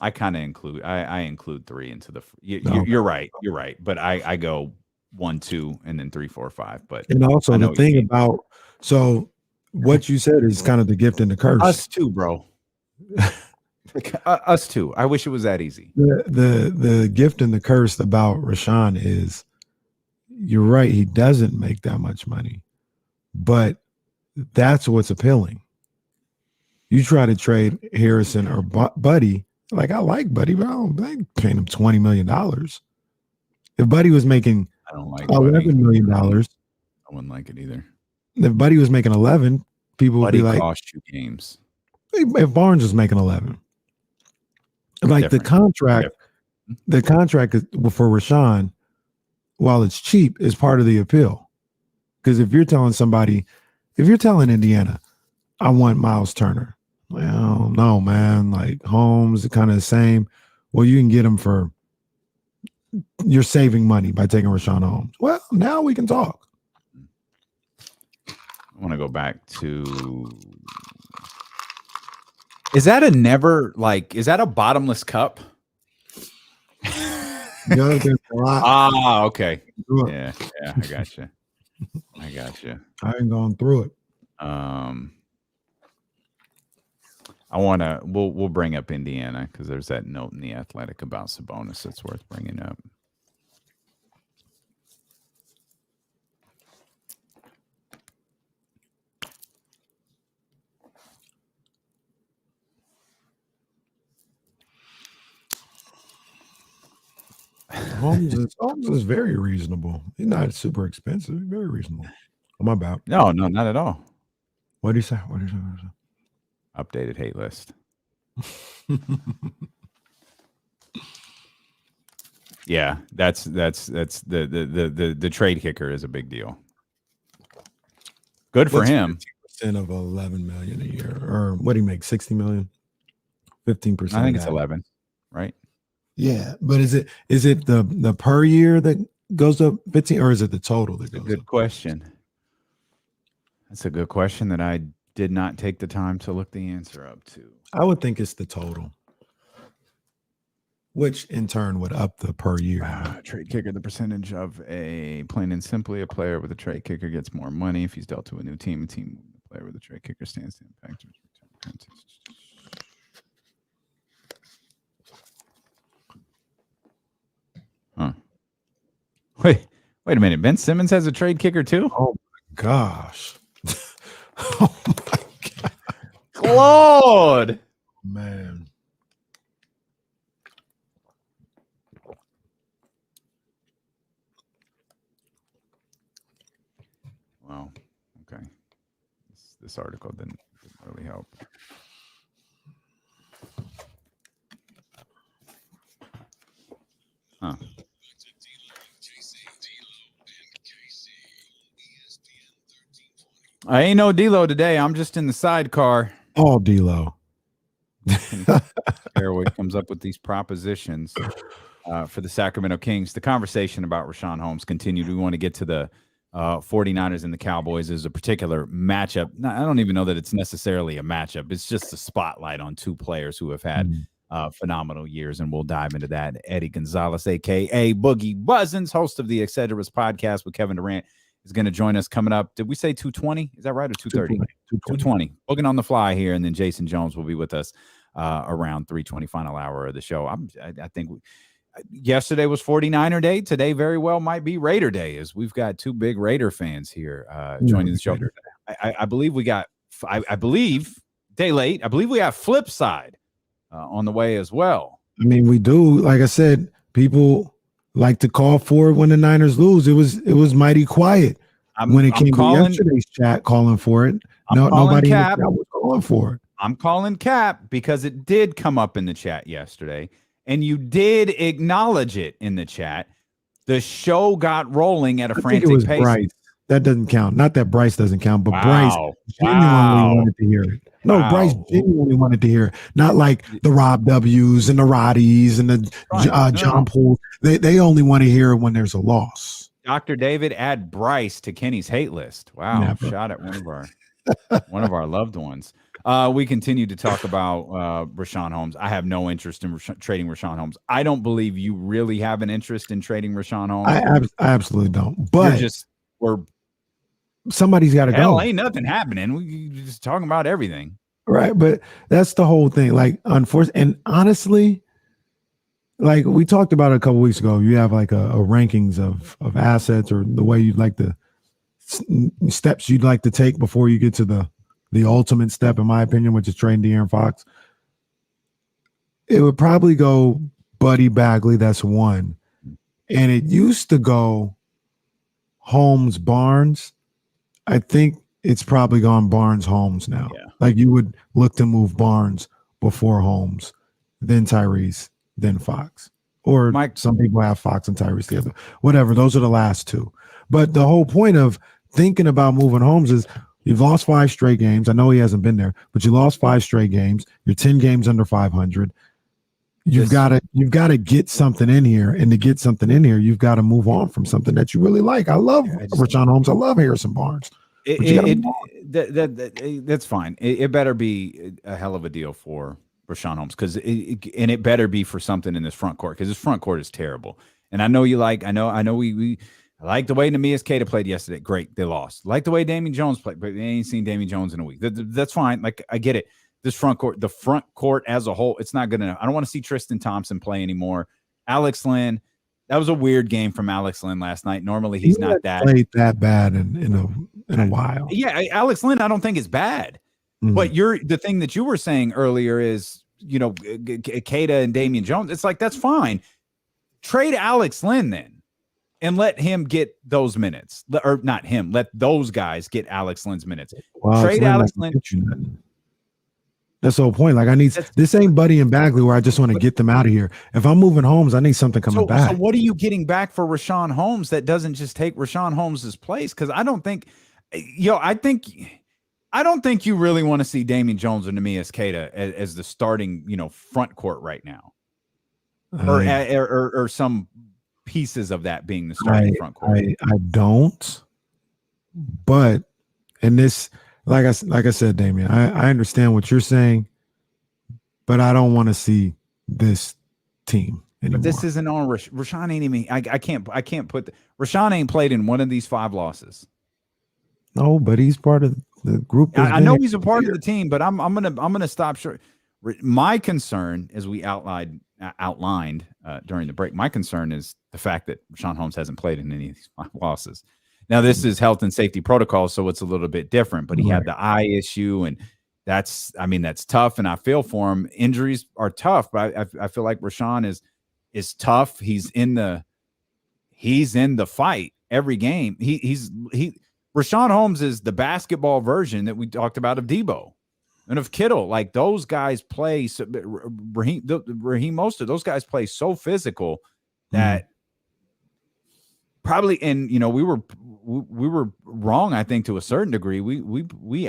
I kind of include I include three into the you're right. You're right. But I go 1, 2, and then 3, 4, 5. But and also the thing about what you said is kind of the gift and the curse. Us too, bro. Us too. I wish it was that easy. The gift and the curse about Rashawn is you're right. He doesn't make that much money, but that's what's appealing. You try to trade Harrison or Buddy. Like I like Buddy, but I ain't paying him $20 million. If Buddy was making $11 million, I wouldn't like it either. If Buddy was making 11, people would be like, cost you games. If Barnes was making 11, like the contract for Rashawn, while it's cheap, is part of the appeal. Because if you're telling Indiana, I want Miles Turner. Well, no, man, like Holmes, kind of the same. Well, you can get him for, you're saving money by taking Rashawn Holmes. Well, now we can talk. I want to go back to, is that a bottomless cup? Okay. Yeah, I got you. I ain't going through it. We'll bring up Indiana because there's that note in the Athletic about Sabonis that's worth bringing up. Holmes is very reasonable. He's not super expensive. He's very reasonable. Oh, my bad. No, not at all. What do you say? Updated hate list. Yeah, that's the trade kicker is a big deal. Good for him. 15% of 11 million a year, or what do you make? 60 million. 15%. I think it's 11, right? Yeah, but is it the per year that goes up 15, or is it the total that goes up? Good question. That's a good question that I did not take the time to look the answer up to. I would think it's the total, which in turn would up the per year. Trade kicker, the percentage of a plain and simply a player with a trade kicker gets more money if he's dealt to a new team. A team player with a trade kicker stands to impact. Huh. Wait a minute. Ben Simmons has a trade kicker too? Oh my gosh. Oh my God. Claude. Man. Wow. Okay. This article didn't really help. Huh. I ain't no D-Lo today. I'm just in the sidecar. All D-Lo. Airwood comes up with these propositions for the Sacramento Kings. The conversation about Rashawn Holmes continued. We want to get to the 49ers and the Cowboys as a particular matchup. I don't even know that it's necessarily a matchup. It's just a spotlight on two players who have had phenomenal years, and we'll dive into that. Eddie Gonzalez, a.k.a. Boogie Buzzins, host of the Etc.'s podcast with Kevin Durant, is going to join us coming up. Did we say 2:20? Is that right, or 2:30? 2:20. Booking on the fly here, and then Jason Jones will be with us around 3:20, final hour of the show. I think yesterday was 49er day. Today very well might be Raider day, as we've got two big Raider fans here joining the show. I believe we got, I believe, day late, I believe we have Flip Side on the way as well. I mean, we do. Like I said, people like to call for it when the Niners lose. It was mighty quiet when it came to yesterday's chat calling for it. Nobody in the chat was calling for it. I'm calling Cap because it did come up in the chat yesterday, and you did acknowledge it in the chat. The show got rolling at a frantic pace. Bryce. That doesn't count. Not that Bryce doesn't count, but Bryce genuinely wanted to hear it. No, Bryce genuinely wanted to hear it. Not like the Rob W's and the Roddies and the John Paul. They only want to hear it when there's a loss. Dr. David, add Bryce to Kenny's hate list. Wow, Never. Shot at one of our loved ones. We continue to talk about Rashawn Holmes. I have no interest in trading Rashawn Holmes. I don't believe you really have an interest in trading Rashawn Holmes. I absolutely don't. But we're somebody's got to go. Hell, ain't nothing happening. We just talking about everything. Right. But that's the whole thing. Like, unfortunately, and honestly, like we talked about it a couple weeks ago, you have like a rankings of assets, or the way you'd like to steps you'd like to take before you get to the ultimate step, in my opinion, which is trading De'Aaron Fox. It would probably go Buddy Bagley. That's one. And it used to go Holmes Barnes. I think it's probably gone Barnes Holmes now. Yeah. Like you would look to move Barnes before Holmes, then Tyrese, then Fox. Or some people have Fox and Tyrese together. Whatever. Those are the last two. But the whole point of thinking about moving Holmes is you've lost 5 straight games. I know he hasn't been there, but you lost 5 straight games. You're 10 games under 500. You've got to get something in here, and to get something in here, you've got to move on from something that you really like. I love Rashawn Holmes. I love Harrison Barnes. That's fine. It better be a hell of a deal for Rashawn Holmes, and it better be for something in this front court, because this front court is terrible. And I know you like. I know we like the way Queta played yesterday. Great, they lost. Like the way Damian Jones played, but they ain't seen Damian Jones in a week. That's fine. Like, I get it. This front court, the front court as a whole, it's not good enough. I don't want to see Tristan Thompson play anymore. Alex Lynn, that was a weird game from Alex Lynn last night. Normally he's not played that bad in a while. Yeah, Alex Lynn, I don't think is bad. Mm-hmm. But the thing that you were saying earlier is, Kada and Damian Jones. It's like, that's fine. Trade Alex Lynn then, and let him get those minutes, or not him. Let those guys get Alex Lynn's minutes. Trade Alex Lynn. That's the whole point. Like, this ain't Buddy and Bagley where I just want to get them out of here. If I'm moving Holmes, I need something coming back. So what are you getting back for Rashawn Holmes that doesn't just take Rashawn Holmes' place? Because I don't think, I don't think you really want to see Damian Jones or Neemias Queta as the starting, front court right now, or some pieces of that being the starting front court. I don't, but in this. like I said, Damian, I understand what you're saying, but I don't want to see this team anymore. But this isn't on Rashawn. Ain't even. I can't put Rashawn ain't played in one of these 5 losses. No, but he's part of the group. I know he's a part of the team, but I'm gonna stop short. My concern, as we outlined during the break, my concern is the fact that Rashawn Holmes hasn't played in any of these 5 losses. Now, this is health and safety protocol, so it's a little bit different. But he had the eye issue, and that's tough. And I feel for him. Injuries are tough, but I feel like Rashawn is tough. He's in the fight every game. Rashawn Holmes is the basketball version that we talked about of Deebo and of Kittle. Like, those guys play. Raheem Mostert, those guys play so physical that probably. And we were wrong, I think, to a certain degree.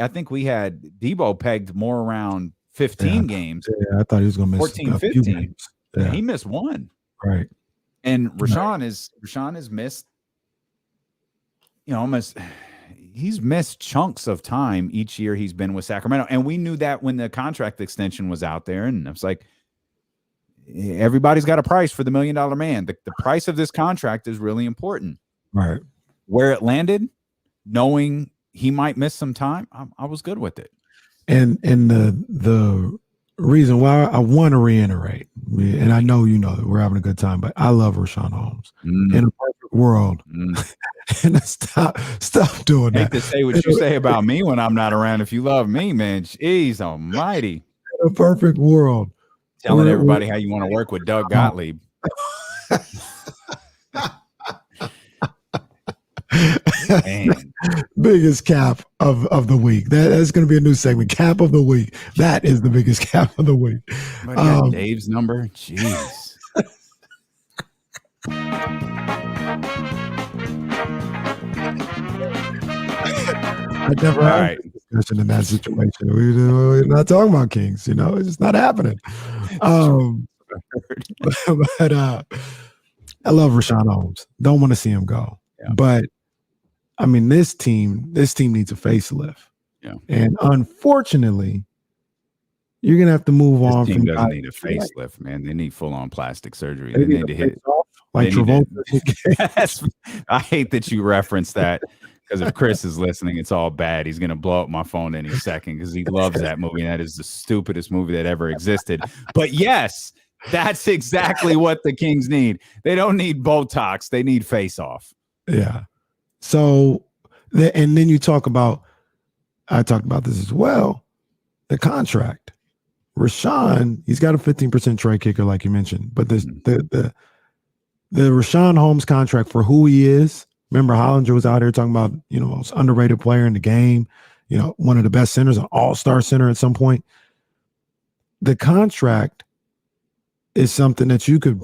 I think we had Deebo pegged more around 15 games. Yeah, I thought he was going to miss 14, 15. Yeah. He missed 1. Right. And Rashawn has missed, almost. He's missed chunks of time each year he's been with Sacramento. And we knew that when the contract extension was out there. And it's like, everybody's got a price for the $1 million man. The price of this contract is really important. Right. Where it landed, knowing he might miss some time, I was good with it. And the reason why I want to reiterate, and I know that we're having a good time, but I love Rashawn Holmes. In a perfect world. And stop doing that. I hate to say what you say about me when I'm not around. If you love me, man, jeez almighty. In a perfect world. Telling everybody how you want to work with Doug Gottlieb. Man. Biggest cap of the week. That's going to be a new segment. Cap of the week. That is the biggest cap of the week. Dave's number. Jeez. I never had a discussion in that situation. We're not talking about Kings. It's just not happening. But I love Rashawn Holmes. Don't want to see him go. Yeah. But this team needs a facelift. Yeah. And unfortunately, you're gonna have to move on. This team doesn't need a facelift, man. They need full-on plastic surgery. They need to hit off like Travolta. I hate that you referenced that. Because if Chris is listening, it's all bad. He's going to blow up my phone any second because he loves that movie. That is the stupidest movie that ever existed. But yes, that's exactly what the Kings need. They don't need Botox. They need face off. Yeah. So, and then I talked about this as well, the contract. Rashawn, he's got a 15% trade kicker, like you mentioned. But the Rashawn Holmes contract for who he is, remember, Hollinger was out here talking about, most underrated player in the game, one of the best centers, an all-star center at some point. The contract is something that you could,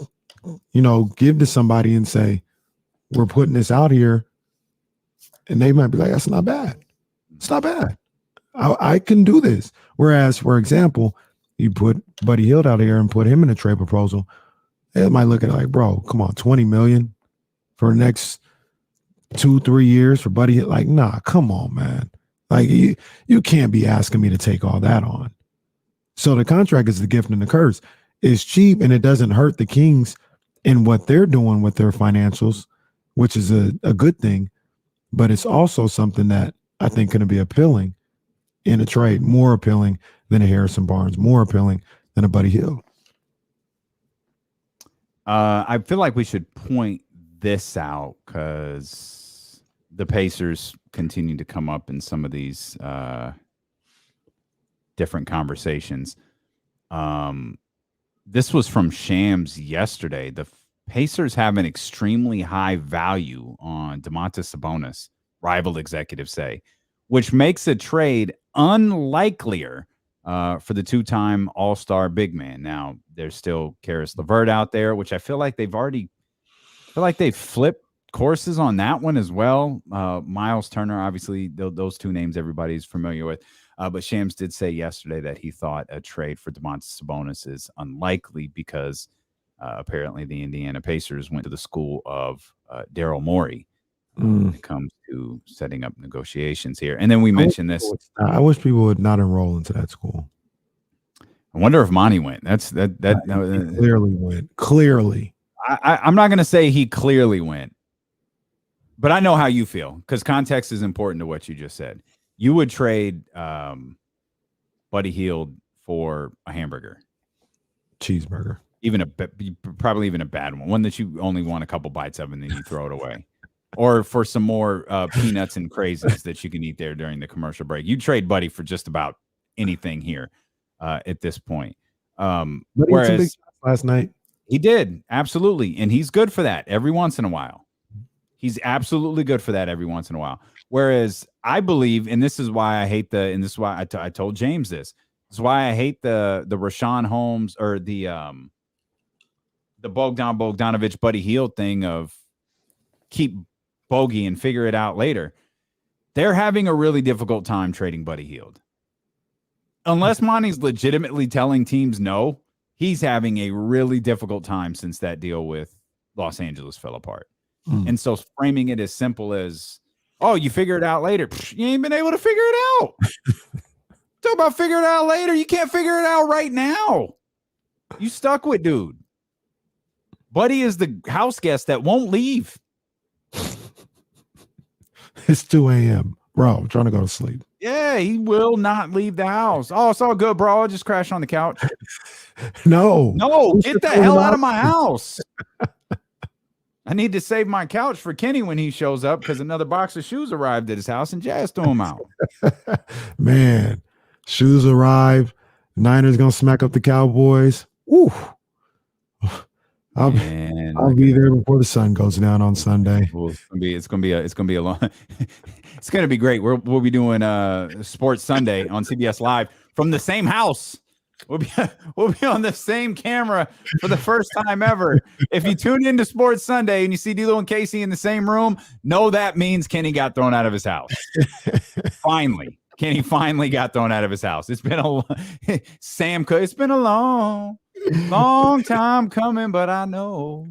give to somebody and say, we're putting this out here. And they might be like, that's not bad. It's not bad. I can do this. Whereas, for example, you put Buddy Hield out here and put him in a trade proposal. They might look at it like, bro, come on, $20 million for the next 2-3 years for Buddy. Like, nah, come on, man. Like, you can't be asking me to take all that on. So the contract is the gift and the curse. It's cheap and it doesn't hurt the Kings in what they're doing with their financials, which is a good thing. But it's also something that I think going to be appealing in a trade, more appealing than a Harrison Barnes, more appealing than a Buddy Hield. I feel like we should point this out because the Pacers continue to come up in some of these different conversations. This was from Shams yesterday. The Pacers have an extremely high value on Domantas Sabonis, rival executives say, which makes a trade unlikelier for the two-time All-Star big man. Now, there's still Karis LeVert out there, which I feel like they've flipped courses on that one as well. Miles Turner, obviously, those two names everybody's familiar with. But Shams did say yesterday that he thought a trade for Domantas Sabonis is unlikely because apparently the Indiana Pacers went to the school of Daryl Morey. when it comes to setting up negotiations here. And then we mentioned this. I wish people would not enroll into that school. I wonder if Monty went. He clearly went. Clearly. I'm not going to say he clearly went, but I know how you feel because context is important to what you just said. You would trade Buddy Hield for a hamburger, cheeseburger, probably even a bad one that you only want a couple bites of and then you throw it away, or for some more peanuts and crazies that you can eat there during the commercial break. You trade Buddy for just about anything here at this point. Whereas last night he did absolutely, and he's good for that every once in a while. He's absolutely good for that every once in a while. Whereas I believe, and this is why I hate and this is why I told James this. This is why I hate the Rashawn Holmes or the Bogdanovich Buddy Hield thing of keep Bogey and figure it out later. They're having a really difficult time trading Buddy Hield. Unless Monty's legitimately telling teams no, he's having a really difficult time since that deal with Los Angeles fell apart. And so framing it as simple as, oh, you figure it out later. You ain't been able to figure it out. Talk about figure it out later. You can't figure it out right now. You stuck with dude. Buddy is the house guest that won't leave. It's 2 a.m. Bro, I'm trying to go to sleep. Yeah, he will not leave the house. Oh, it's all good, bro. I'll just crash on the couch. No, get the hell out of my house. I need to save my couch for Kenny when he shows up because another box of shoes arrived at his house and Jazz threw him out. Man, shoes arrive. Niners gonna smack up the Cowboys. Woo. I'll be there before the sun goes down on Sunday. Well, it's gonna be a long. It's gonna be great. We'll be doing Sports Sunday on CBS Live from the same house. We'll be on the same camera for the first time ever. If you tune into Sports Sunday and you see D'Lo and Casey in the same room, know that means Kenny got thrown out of his house. Kenny finally got thrown out of his house. It's been it's been a long time coming, but I know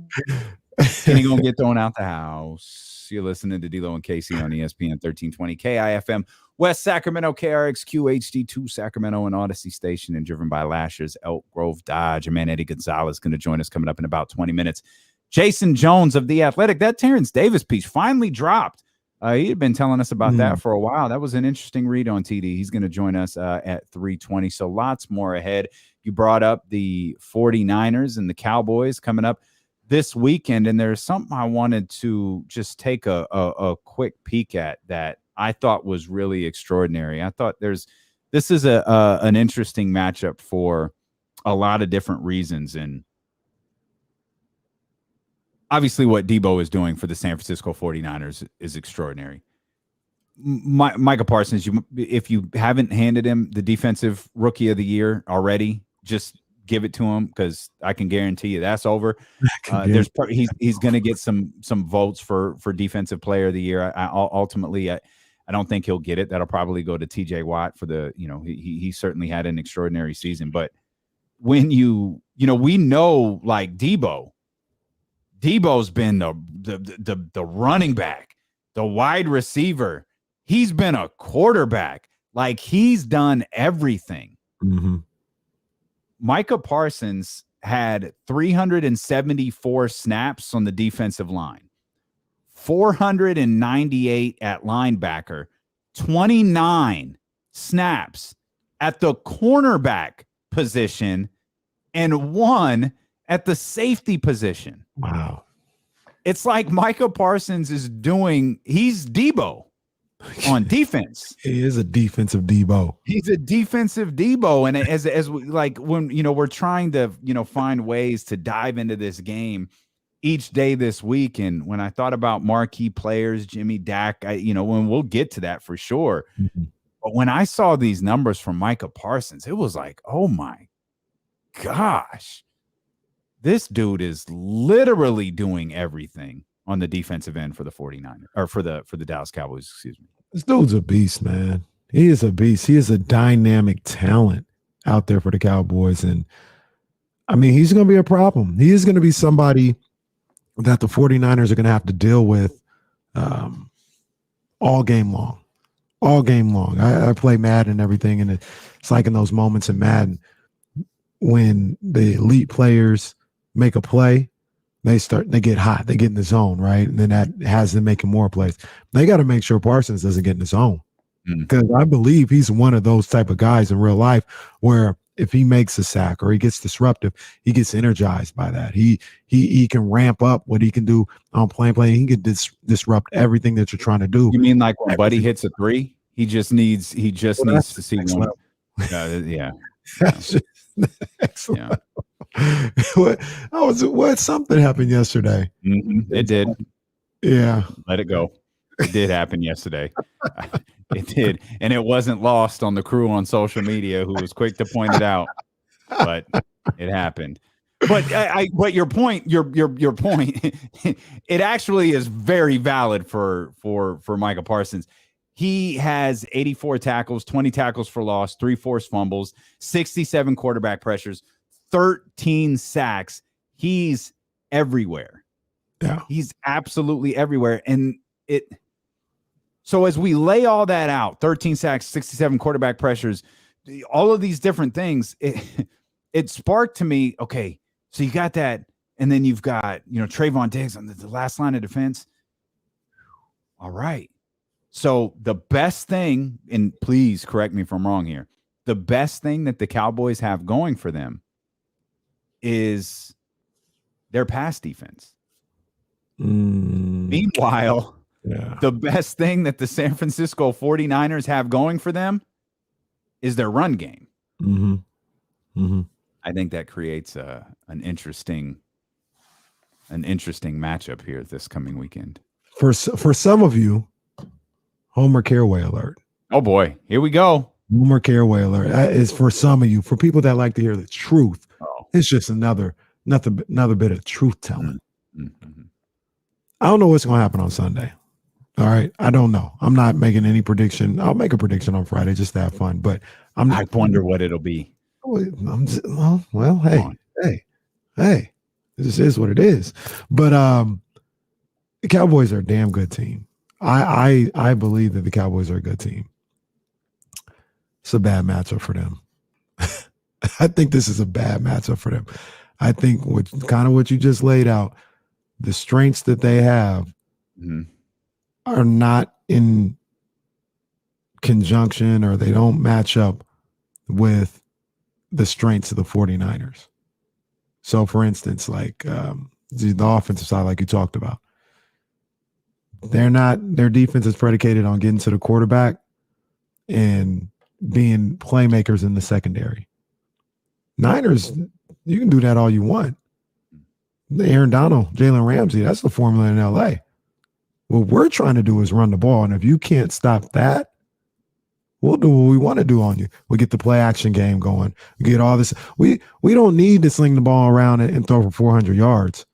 Kenny gonna get thrown out the house. You're listening to D'Lo and Casey on ESPN 1320 KIFM. West Sacramento, KRXQ, HD2 Sacramento, and Odyssey Station, and driven by Lashers, Elk Grove Dodge. Your man Eddie Gonzalez is going to join us coming up in about 20 minutes. Jason Jones of The Athletic, that Terrence Davis piece finally dropped. He had been telling us about that for a while. That was an interesting read on TD. He's going to join us at 3:20, so lots more ahead. You brought up the 49ers and the Cowboys coming up this weekend, and there's something I wanted to just take a quick peek at that I thought was really extraordinary. I thought this is an interesting matchup for a lot of different reasons. And obviously what Deebo is doing for the San Francisco 49ers is extraordinary. Micah Parsons, if you haven't handed him the defensive rookie of the year already, just give it to him because I can guarantee you that's over. He's going to get some votes for defensive player of the year. I don't think he'll get it. That'll probably go to TJ Watt for he certainly had an extraordinary season. But when we know like Deebo's been the running back, the wide receiver. He's been a quarterback. Like he's done everything. Mm-hmm. Micah Parsons had 374 snaps on the defensive line. 498 at linebacker, 29 snaps at the cornerback position, and 1 at the safety position. Wow. It's like Micah Parsons he's Deebo on defense. He is a defensive Deebo. He's a defensive Deebo. And as like when, we're trying to, find ways to dive into this game each day this week. And when I thought about marquee players, Jimmy Dak, when we'll get to that for sure. Mm-hmm. But when I saw these numbers from Micah Parsons, it was like, oh my gosh, this dude is literally doing everything on the defensive end for the 49ers or for the Dallas Cowboys, excuse me. This dude's a beast, man. He is a beast. He is a dynamic talent out there for the Cowboys. And I mean, he's going to be a problem. He is going to be somebody that the 49ers are going to have to deal with all game long. All game long. I play Madden and everything, and it's like in those moments in Madden when the elite players make a play, they get hot, they get in the zone, right? And then that has them making more plays. They got to make sure Parsons doesn't get in the zone, because I believe he's one of those type of guys in real life where if he makes a sack or he gets disruptive, he gets energized by that. He can ramp up what he can do on play. He can disrupt everything that you're trying to do. You mean like when Buddy hits a three? He just needs to see one. Yeah. Excellent. What something happened yesterday? It did. Yeah. Let it go. It did happen yesterday. It did, and it wasn't lost on the crew on social media who was quick to point it out. But it happened. But your point, your point, it actually is very valid for Micah Parsons. He has 84 tackles, 20 tackles for loss, 3 forced fumbles, 67 quarterback pressures, 13 sacks. He's everywhere. Yeah, he's absolutely everywhere, and it. So as we lay all that out, 13 sacks, 67 quarterback pressures, all of these different things, it sparked to me, okay, so you got that, and then you've got, Trayvon Diggs on the last line of defense. All right. So the best thing, and please correct me if I'm wrong here, the best thing that the Cowboys have going for them is their pass defense. Meanwhile, the best thing that the San Francisco 49ers have going for them is their run game. I think that creates an interesting matchup here this coming weekend. For some of you, Homer Caraway alert. Oh boy, here we go. Homer Caraway alert. That is for some of you. For people that like to hear the truth, it's just another bit of truth telling. I don't know what's going to happen on Sunday. All right. I don't know. I'm not making any prediction. I'll make a prediction on Friday just to have fun, but I wonder what it'll be. Hey, this is what it is. But the Cowboys are a damn good team. I believe that the Cowboys are a good team. It's a bad matchup for them. I think this is a bad matchup for them. I think what you just laid out, the strengths that they have are not in conjunction, or they don't match up with the strengths of the 49ers. So for instance, like the offensive side, like you talked about, their defense is predicated on getting to the quarterback and being playmakers in the secondary. Niners, you can do that all you want. Aaron Donald, Jalen Ramsey, that's the formula in LA. What we're trying to do is run the ball. And if you can't stop that, we'll do what we want to do on you. We'll get the play action game going. We get all this. We don't need to sling the ball around and throw for 400 yards.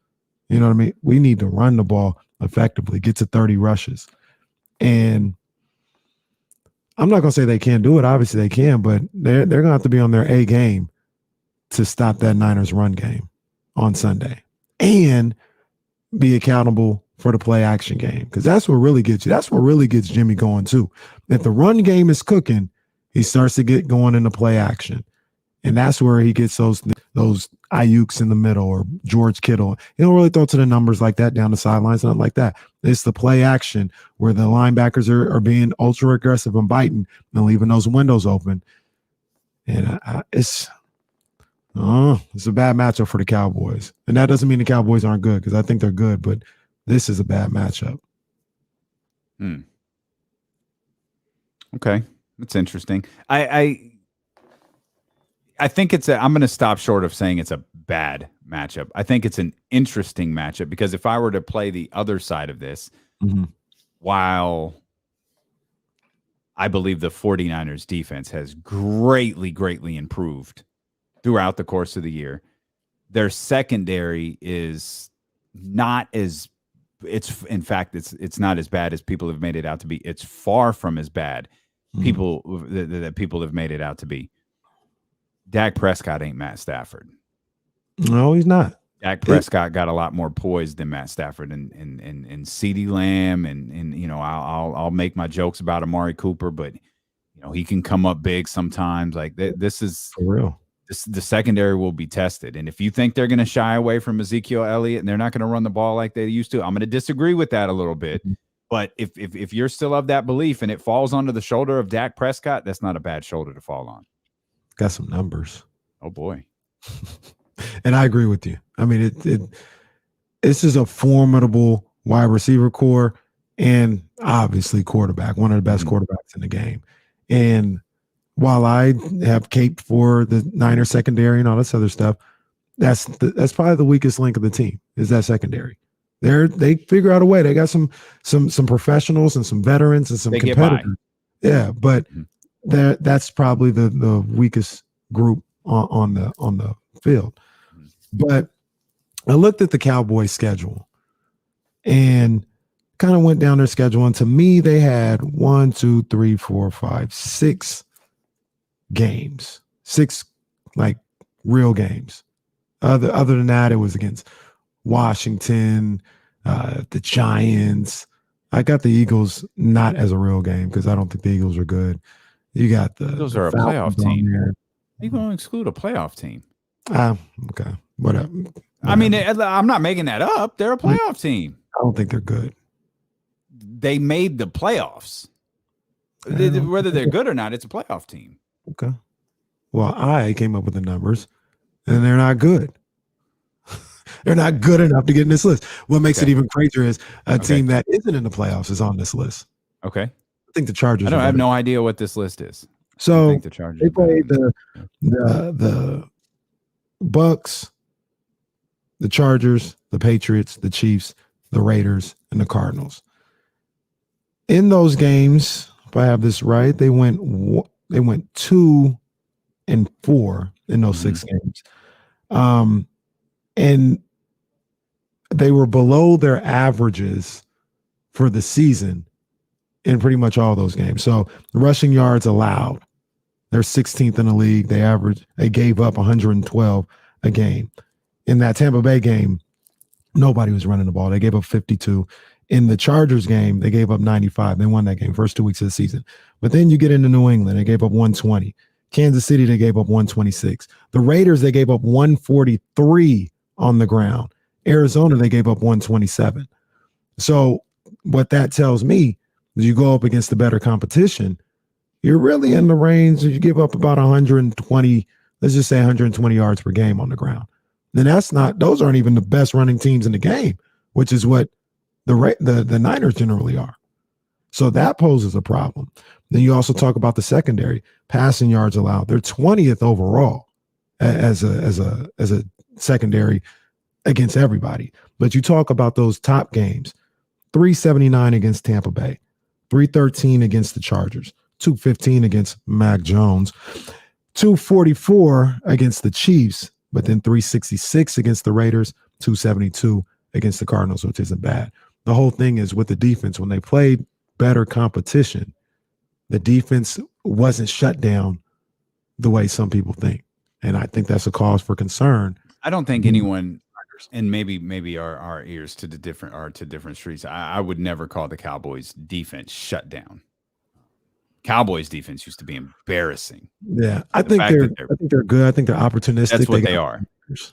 You know what I mean? We need to run the ball effectively, get to 30 rushes. And I'm not going to say they can't do it. Obviously they can, but they're going to have to be on their A game to stop that Niners run game on Sunday and be accountable for the play action game, because that's what really gets you. That's what really gets Jimmy going too. If the run game is cooking, he starts to get going in the play action, and that's where he gets those Ayuks in the middle or George Kittle. He don't really throw to the numbers like that down the sidelines, nothing like that. It's the play action where the linebackers are being ultra aggressive and biting and leaving those windows open. And it's a bad matchup for the Cowboys. And that doesn't mean the Cowboys aren't good, because I think they're good, but this is a bad matchup. Okay. That's interesting. I think I'm going to stop short of saying it's a bad matchup. I think it's an interesting matchup, because if I were to play the other side of this, while I believe the 49ers defense has greatly improved throughout the course of the year, their secondary is not as it's not as bad as people have made it out to be. It's far from as bad that people have made it out to be. Dak Prescott ain't Matt Stafford. No, he's not. Dak Prescott got a lot more poise than Matt Stafford and CeeDee Lamb and I'll make my jokes about Amari Cooper, but he can come up big sometimes. Like this is for real. The secondary will be tested, and if you think they're going to shy away from Ezekiel Elliott and they're not going to run the ball like they used to, I'm going to disagree with that a little bit. But if you're still of that belief and it falls onto the shoulder of Dak Prescott, that's not a bad shoulder to fall on. Got some numbers. Oh boy. And I agree with you. I mean, this is a formidable wide receiver core and obviously quarterback, one of the best quarterbacks in the game. And while I have caped for the Niners secondary and all this other stuff, that's probably the weakest link of the team is that secondary. They figure out a way. They got some professionals and some veterans and some competitors. Yeah, but that's probably the weakest group on the field. But I looked at the Cowboys schedule and kind of went down their schedule. And to me, they had 6 games, 6 like real games. Other than that, it was against Washington, the Giants. I got the Eagles not as a real game because I don't think the Eagles are good. You got those are a playoff team. You're going to exclude a playoff team. Okay, whatever. I mean, I'm not making that up. They're a playoff team. I don't think they're good. They made the playoffs. Whether they're good or not, it's a playoff team. Okay. Well, I came up with the numbers, and they're not good. They're not good enough to get in this list. What makes it even crazier is a team that isn't in the playoffs is on this list. Okay. I think the Chargers. I have no idea what this list is. So I think the Chargers they played the Bucks, the Chargers, the Patriots, the Chiefs, the Raiders, and the Cardinals. In those games, if I have this right, they went 2-4 in those 6 games. And they were below their averages for the season in pretty much all those games. So the rushing yards allowed, they're 16th in the league. They gave up 112 a game. In that Tampa Bay game, nobody was running the ball. They gave up 52. In the Chargers game, they gave up 95. They won that game first 2 weeks of the season. But then you get into New England, they gave up 120. Kansas City, they gave up 126. The Raiders, they gave up 143 on the ground. Arizona, they gave up 127. So what that tells me is you go up against the better competition, you're really in the range. You give up about 120, let's just say 120 yards per game on the ground. Then those aren't even the best running teams in the game, which is what the Niners generally are. So that poses a problem. Then you also talk about the secondary, passing yards allowed. They're 20th overall as a secondary against everybody. But you talk about those top games, 379 against Tampa Bay, 313 against the Chargers, 215 against Mac Jones, 244 against the Chiefs, but then 366 against the Raiders, 272 against the Cardinals, which isn't bad. The whole thing is with the defense, when they played better competition, the defense wasn't shut down the way some people think. And I think that's a cause for concern. I don't think anyone, and maybe our ears to different streets. I would never call the Cowboys defense shut down. Cowboys defense used to be embarrassing. Yeah, I think they're good. I think they're opportunistic. That's what they are.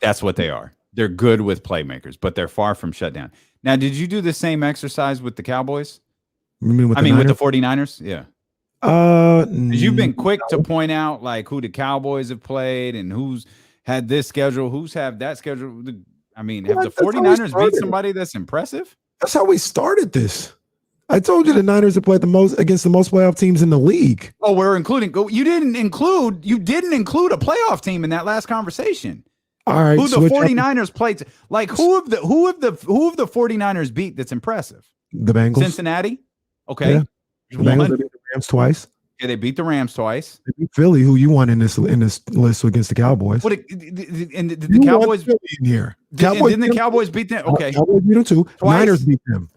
That's what they are. They're good with playmakers, but they're far from shut down. Now, did you do the same exercise with the Cowboys? You mean with with the 49ers? Yeah. You've been quick to point out like who the Cowboys have played and who's had this schedule, who's have that schedule. I mean, have the 49ers beat somebody that's impressive? That's how we started this. I told you the Niners have played the most against the most playoff teams in the league. Oh, we're including. You didn't include a playoff team in that last conversation. All right. Who the 49ers played? Like who have the 49ers beat that's impressive? The Bengals. Cincinnati. Okay. Yeah. The Bengals beat the Rams twice. Yeah, they beat the Rams twice. They beat Philly, who you won in this list against the Cowboys. And the Cowboys in here. Didn't the Cowboys beat them? Okay. Cowboys beat them too. Twice? Niners beat them.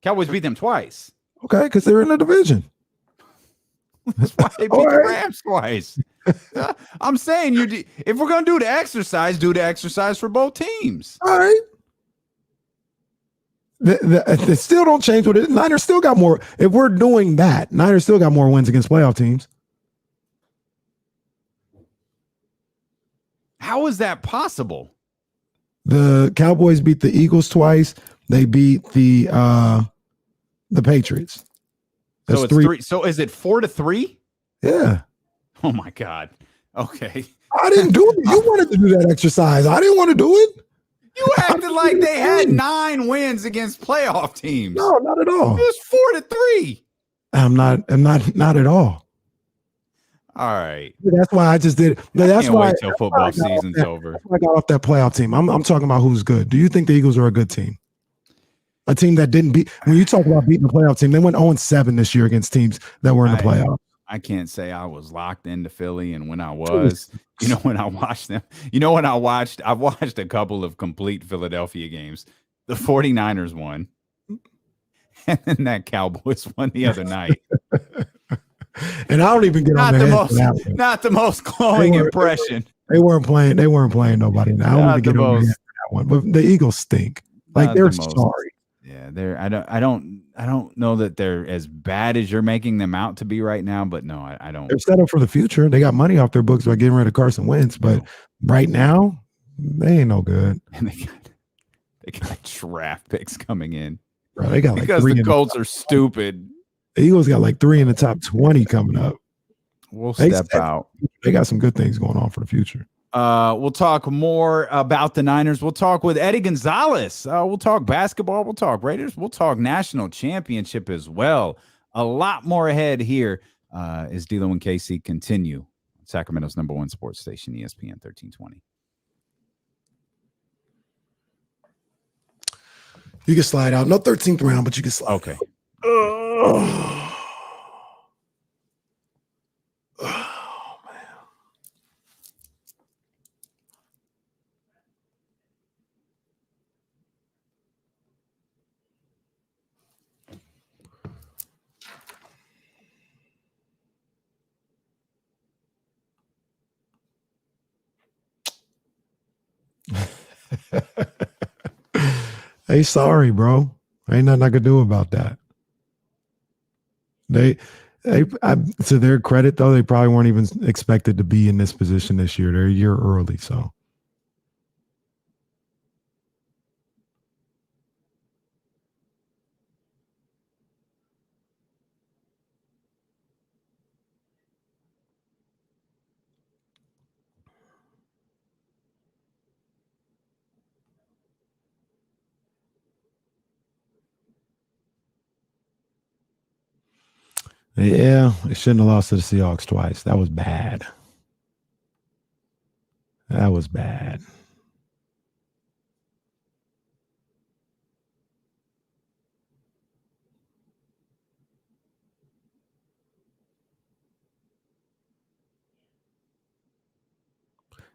Cowboys beat them twice. Okay, because they're in the division. That's why they beat the Rams twice. I'm saying if we're gonna do the exercise for both teams. All right. They still don't change what it. Niners still got more. If we're doing that, Niners still got more wins against playoff teams. How is that possible? The Cowboys beat the Eagles twice. They beat the Patriots. So it's three. So is it 4-3? Yeah. Oh my God. Okay. I didn't do it. You wanted to do that exercise. I didn't want to do it. You acted like they had 9 wins against playoff teams. No, not at all. It was 4-3. I'm not at all. All right. That's why I just did. That's Can't why. wait till football season's over. That's why I got off that playoff team. I'm talking about who's good. Do you think the Eagles are a good team? A team that didn't beat. When you talk about beating the playoff team, they went 0-7 this year against teams that were in the playoffs. I can't say I was locked into Philly, and when I was, when I watched them, I've watched a couple of complete Philadelphia games. The 49ers won, and then that Cowboys won the other night. And I don't even get on not the most glowing impression. They weren't playing nobody. I don't even get on that one. But the Eagles stink. Like they're sorry. Yeah, I don't know that they're as bad as you're making them out to be right now, but no, I don't. They're set up for the future. They got money off their books by getting rid of Carson Wentz, but right now they ain't no good. And they got draft picks coming in. Bro, they got because the Colts are stupid. The Eagles got like 3 in the top 20 coming up. We'll step out. They got some good things going on for the future. We'll talk more about the Niners. We'll talk with Eddie Gonzalez. We'll talk basketball. We'll talk Raiders. We'll talk national championship as well. A lot more ahead here as D'Lo and KC continue. Sacramento's #1 sports station, ESPN 1320. You can slide out. No 13th round, but you can slide. Okay. Hey, sorry, bro. Ain't nothing I could do about that. To their credit, though, they probably weren't even expected to be in this position this year. They're a year early, so. Yeah, they shouldn't have lost to the Seahawks twice. That was bad. That was bad.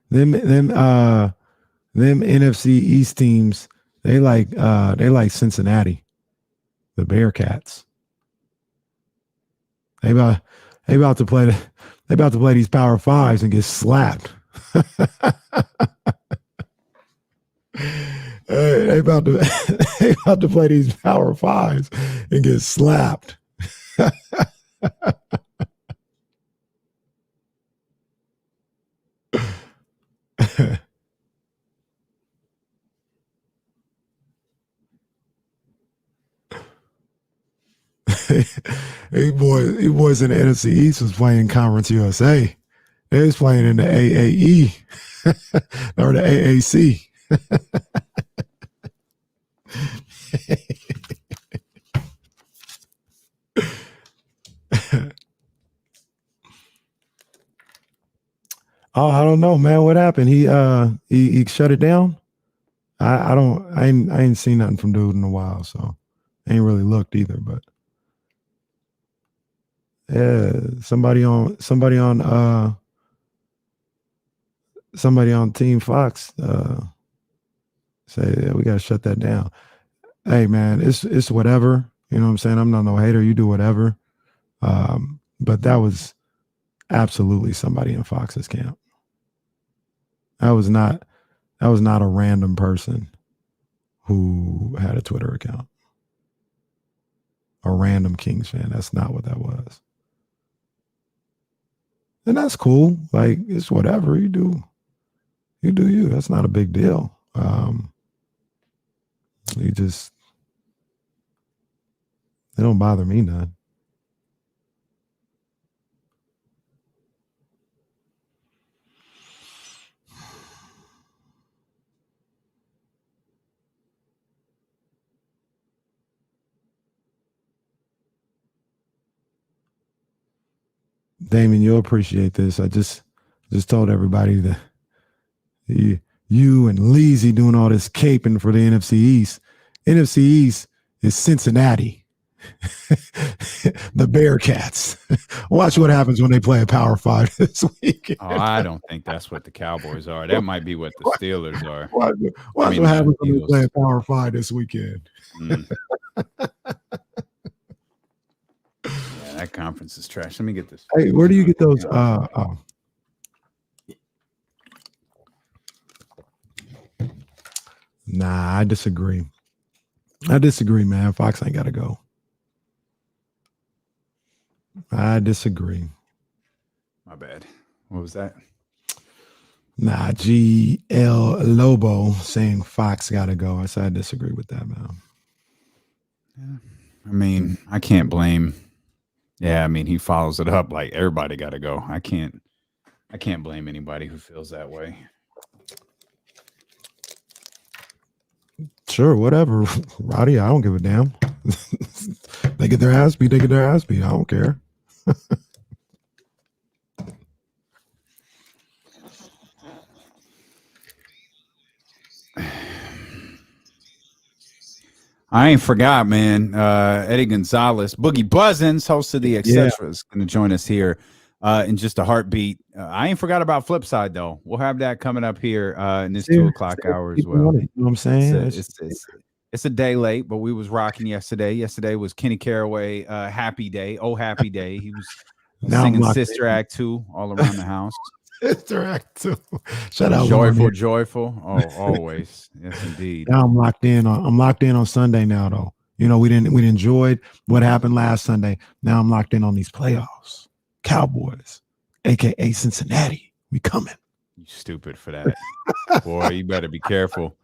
Them NFC East teams, they like Cincinnati, the Bearcats. They about to play these Power Fives and get slapped. They about to play these Power Fives and get slapped. These boys in the NFC East was playing Conference USA. They was playing in the AAE or the AAC. Oh, I don't know, man. What happened? He shut it down. I ain't seen nothing from dude in a while, so I ain't really looked either. But yeah, somebody on Team Fox say, yeah, we gotta shut that down. Hey man, it's whatever. You know what I'm saying? I'm not no hater. You do whatever. But that was absolutely somebody in Fox's camp. That was not a random person who had a Twitter account. A random Kings fan. That's not what that was. And that's cool. Like, it's whatever you do. You do you. That's not a big deal. It don't bother me none. Damon, you'll appreciate this. I just told everybody that you and Leezy doing all this caping for the NFC East. NFC East is Cincinnati, the Bearcats. Watch what happens when they play a Power 5 this week. Oh, I don't think that's what the Cowboys are. That might be what the Steelers are. Watch what happens when they play a Power 5 this weekend. Yeah, that conference is trash. Let me get this. Hey, where do you get those? Nah, I disagree. Man. Fox ain't got to go. I disagree. My bad. What was that? Nah, GL Lobo saying Fox got to go. I said I disagree with that, man. Yeah. I mean, I can't blame. Yeah, I mean, he follows it up like everybody got to go. I can't blame anybody who feels that way. Sure, whatever, Roddy. I don't give a damn. They get their ass beat. I don't care. I ain't forgot, man. Eddie Gonzalez, Boogie Buzzins, host of the Etc. is going to join us here in just a heartbeat. I ain't forgot about Flipside, though. We'll have that coming up here in this 2 o'clock hour as well. You know what I'm saying? It's a day late, but we was rocking yesterday. Yesterday was Kenny Caraway, Happy Day. Oh, Happy Day. He was singing Sister Act 2 all around the house. Sister Act 2. Shout out. Joyful. Oh, always. Yes, indeed. Now I'm locked in on Sunday now, though. You know, we enjoyed what happened last Sunday. Now I'm locked in on these playoffs. Cowboys, aka Cincinnati. We coming. You stupid for that. Boy, you better be careful.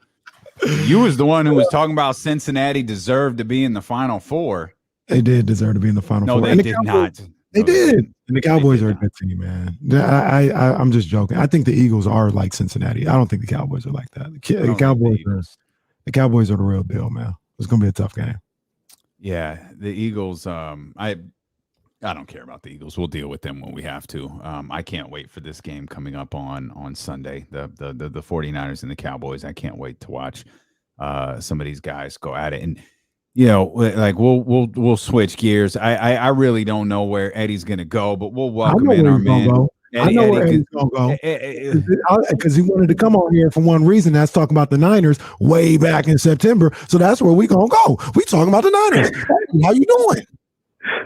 You was the one who was talking about Cincinnati deserved to be in the Final Four. They did deserve to be in the Final Four. No, they did not. They did. And the Cowboys are a good team, man. I'm just joking. I think the Eagles are like Cincinnati. I don't think the Cowboys are like that. The Cowboys are the real deal, man. It's going to be a tough game. Yeah, the Eagles, I don't care about the Eagles. We'll deal with them when we have to. I can't wait for this game coming up on Sunday. The 49ers and the Cowboys. I can't wait to watch some of these guys go at it. And you know, like we'll switch gears. I really don't know where Eddie's gonna go, but we'll welcome in our man. I know where Eddie's gonna go because he wanted to come on here for one reason. That's talking about the Niners way back in September. So that's where we gonna go. We talking about the Niners. How you doing?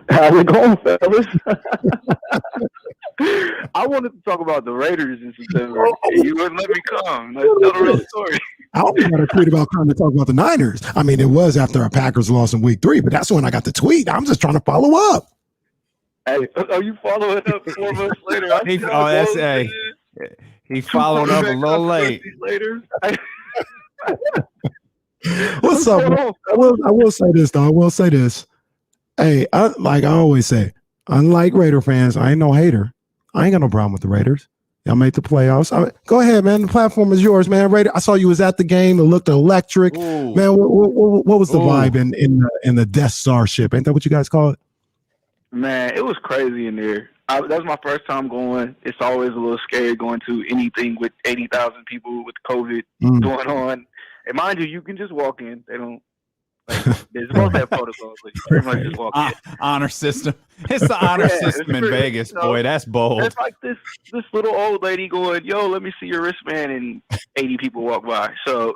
How we going, fellas? I wanted to talk about the Raiders in September. You wouldn't let me come. Tell the real story. I only got a tweet about trying to talk about the Niners. I mean, it was after our Packers lost in week 3, but that's when I got the tweet. I'm just trying to follow up. Hey, are you following up 4 months later? He followed up a little late. Later. What's up? I will say this, though. I will say this. Hey, like I always say, unlike Raider fans, I ain't no hater. I ain't got no problem with the Raiders. Y'all make the playoffs. Go ahead, man. The platform is yours, man. Raider. I saw you was at the game. It looked electric. Ooh. Man, what was the vibe in the Death Star ship? Ain't that what you guys call it? Man, it was crazy in there. That was my first time going. It's always a little scary going to anything with 80,000 people with COVID going on. And mind you can just walk in. They don't. There's supposed to have protocols, but you pretty much just walk in. Honor system. It's the honor system in Vegas, boy. That's bold. It's like this little old lady going, "Yo, let me see your wristband," and 80 people walk by. So,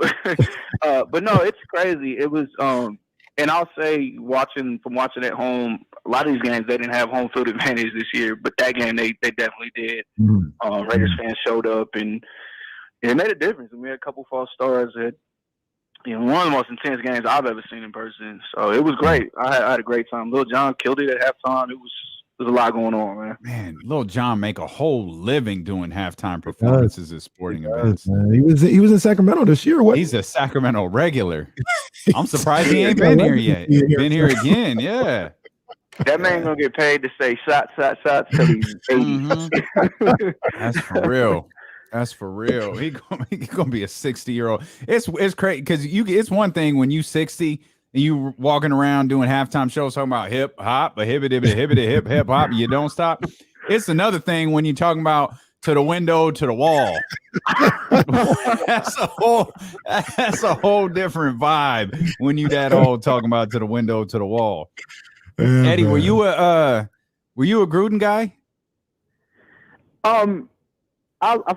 but no, it's crazy. It was, and I'll say, watching at home, a lot of these games they didn't have home field advantage this year, but that game they definitely did. Raiders fans showed up and it made a difference. And we had a couple false starts. That, one of the most intense games I've ever seen in person. So it was great. I had a great time. Lil Jon killed it at halftime. There's a lot going on, man. Man, Lil Jon make a whole living doing halftime performances at sporting events. Man. He was in Sacramento this year. What? He's a Sacramento regular. I'm surprised he ain't been here yet. Been here again, yeah. That man gonna get paid to say shots till he's 80. That's for real. That's for real. He gonna be a 60-year-old. It's crazy because it's one thing when you 60 and you walking around doing halftime shows talking about hip hop, a hibbity hip hop, you don't stop. It's another thing when you're talking about to the window, to the wall. that's a whole different vibe when you that old talking about to the window, to the wall. Yeah, Eddie, man. Were you a Gruden guy? I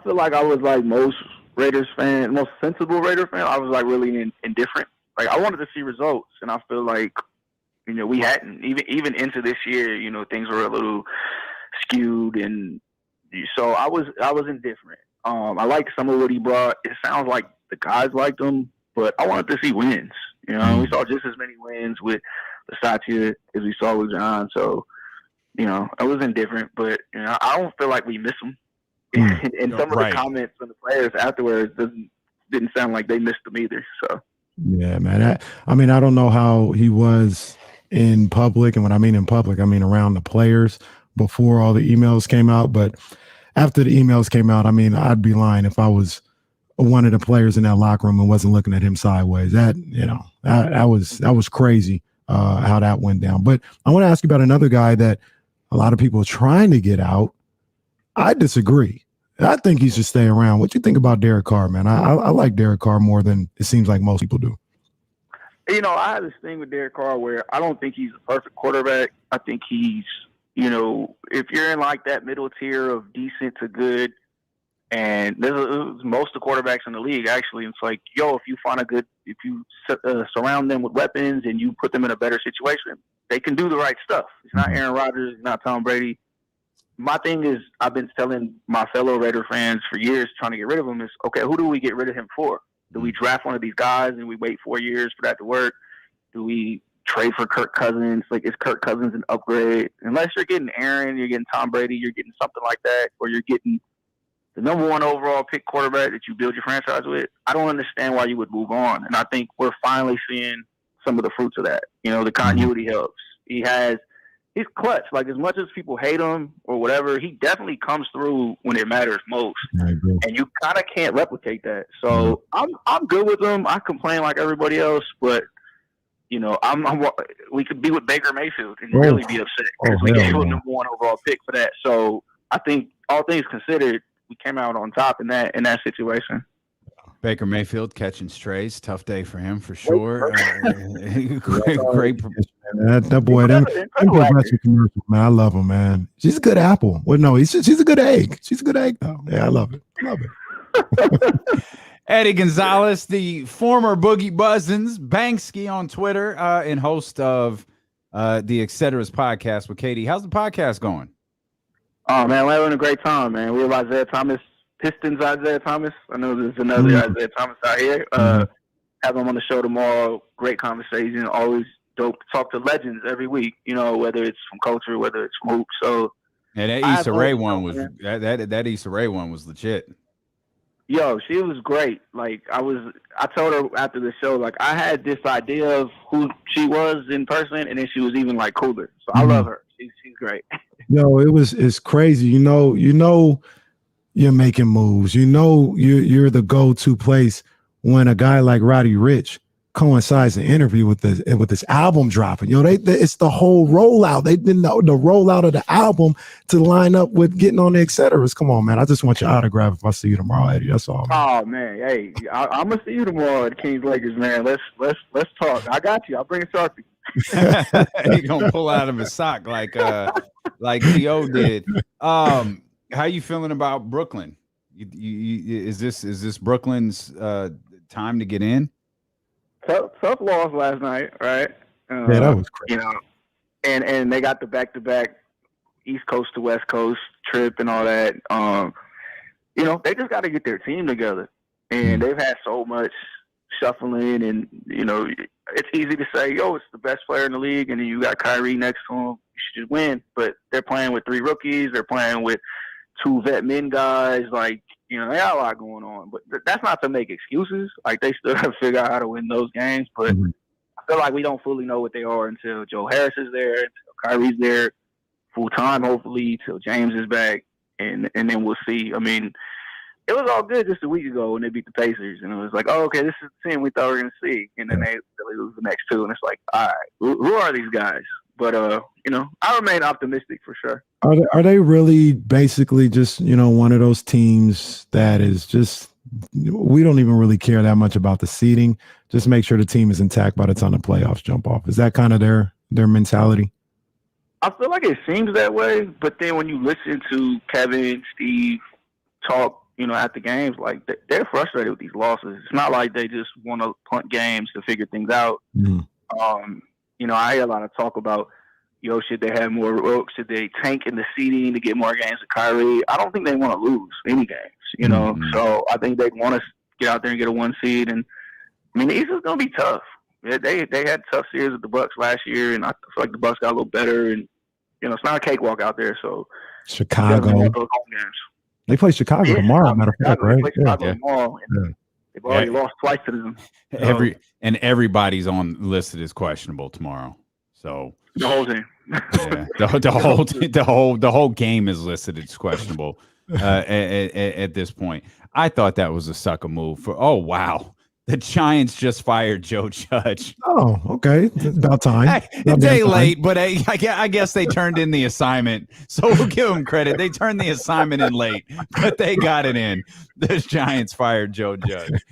feel like I was like most Raiders fan, most sensible Raider fan. I was like really indifferent. Like I wanted to see results, and I feel like we hadn't even into this year. Things were a little skewed, and so I was indifferent. I liked some of what he brought. It sounds like the guys liked him, but I wanted to see wins. We saw just as many wins with Satya as we saw with John. So I was indifferent, but I don't feel like we miss him. And some of the comments from the players afterwards didn't sound like they missed him either. So yeah, man. I don't know how he was in public, and when I mean in public, I mean around the players before all the emails came out. But after the emails came out, I'd be lying if I was one of the players in that locker room and wasn't looking at him sideways. That was crazy how that went down. But I want to ask you about another guy that a lot of people are trying to get out. I disagree. I think he should stay around. What do you think about Derek Carr, man? I like Derek Carr more than it seems like most people do. I have this thing with Derek Carr where I don't think he's a perfect quarterback. I think he's, if you're in like that middle tier of decent to good, and there's most of the quarterbacks in the league, actually, it's like, if you surround them with weapons and you put them in a better situation, they can do the right stuff. It's not Aaron Rodgers, it's not Tom Brady. My thing is, I've been telling my fellow Raider fans for years, trying to get rid of him, is, okay, who do we get rid of him for? Do we draft one of these guys and we wait 4 years for that to work? Do we trade for Kirk Cousins? Like, is Kirk Cousins an upgrade? Unless you're getting Aaron, you're getting Tom Brady, you're getting something like that, or you're getting the number one overall pick quarterback that you build your franchise with, I don't understand why you would move on. And I think we're finally seeing some of the fruits of that. The continuity helps. He's clutch. Like, as much as people hate him or whatever, he definitely comes through when it matters most. And you kind of can't replicate that. So I'm good with him. I complain like everybody else, but we could be with Baker Mayfield and really be upset because we gave him number one overall pick for that. So I think all things considered, we came out on top in that situation. Baker Mayfield catching strays, tough day for him for sure. Great. That boy, that commercial, man. I love him, man. She's a good apple. Well, no, she's a good egg. She's a good egg, though. Yeah, I love it. Eddie Gonzalez, the former Boogie Buzzins, Banksy on Twitter, and host of the Etceteras podcast with Katie. How's the podcast going? Oh, man, we're having a great time, man. We have Isaiah Thomas, Pistons Isaiah Thomas. I know there's another Isaiah Thomas out here. Have him on the show tomorrow. Great conversation. Always dope to talk to legends every week, whether it's from culture, whether it's from hoops. So, and that Issa Rae one was that Issa Rae one was legit. Yo, she was great. Like, I told her after the show, like, I had this idea of who she was in person, and then she was even like cooler. So I love her. She's great. Yo, it's crazy. You're making moves. You're the go-to place when a guy like Roddy Ricch coincides the interview with this album dropping. It's the whole rollout. They didn't know the rollout of the album to line up with getting on the Etceteras. Come on, man. I just want your autograph if I see you tomorrow, Eddie. That's all. Man. Oh man, hey, I'm gonna see you tomorrow at Kings Lakers, man. Let's talk. I got you. I'll bring a Sharpie. He gonna pull out of his sock like T.O. did. How you feeling about Brooklyn? Is this Brooklyn's time to get in? Tough loss last night, right? Yeah, that was crazy. and they got the back-to-back East Coast to West Coast trip and all that. You know, they just got to get their team together, and they've had so much shuffling, and you know, it's easy to say, "Yo, it's the best player in the league," and then you got Kyrie next to him. You should just win, but they're playing with 3 rookies. They're playing with 2 vet men guys. Like, you know, they got a lot going on, but that's not to make excuses. Like, they still have to figure out how to win those games, but I feel like we don't fully know what they are until Joe Harris is there, until Kyrie's there full time, hopefully, till James is back, and then we'll see. I mean, it was all good just a week ago when they beat the Pacers, and it was like, oh, okay, this is the team we thought we were going to see, and then they lose the next 2, and it's like, all right, who are these guys? But you know, I remain optimistic for sure. Are they really basically just, you know, one of those teams that is just, we don't even really care that much about the seeding, just make sure the team is intact by the time the playoffs jump off? Is that kind of their mentality? I feel like it seems that way, but then when you listen to Kevin, Steve talk, you know, at the games, like they're frustrated with these losses. It's not like they just want to punt games to figure things out. You know, I hear a lot of talk about, yo, should they have more, should they tank in the seeding to get more games with Kyrie? I don't think they want to lose any games, you know. So I think they want to get out there and get a 1 seed. And I mean, the East is going to be tough. They had a tough series with the Bucks last year, and I feel like the Bucks got a little better. And you know, it's not a cakewalk out there. So Chicago, they play Chicago tomorrow. Matter of fact, right? They play Chicago tomorrow, and they've already lost twice to them. Everybody's on listed as questionable tomorrow. So the whole team, the whole game is listed as questionable at this point. I thought that was a sucker move for. Oh wow. The Giants just fired Joe Judge. Oh, okay. About time. A day late, but I guess they turned in the assignment. So we'll give them credit. They turned the assignment in late, but they got it in. The Giants fired Joe Judge.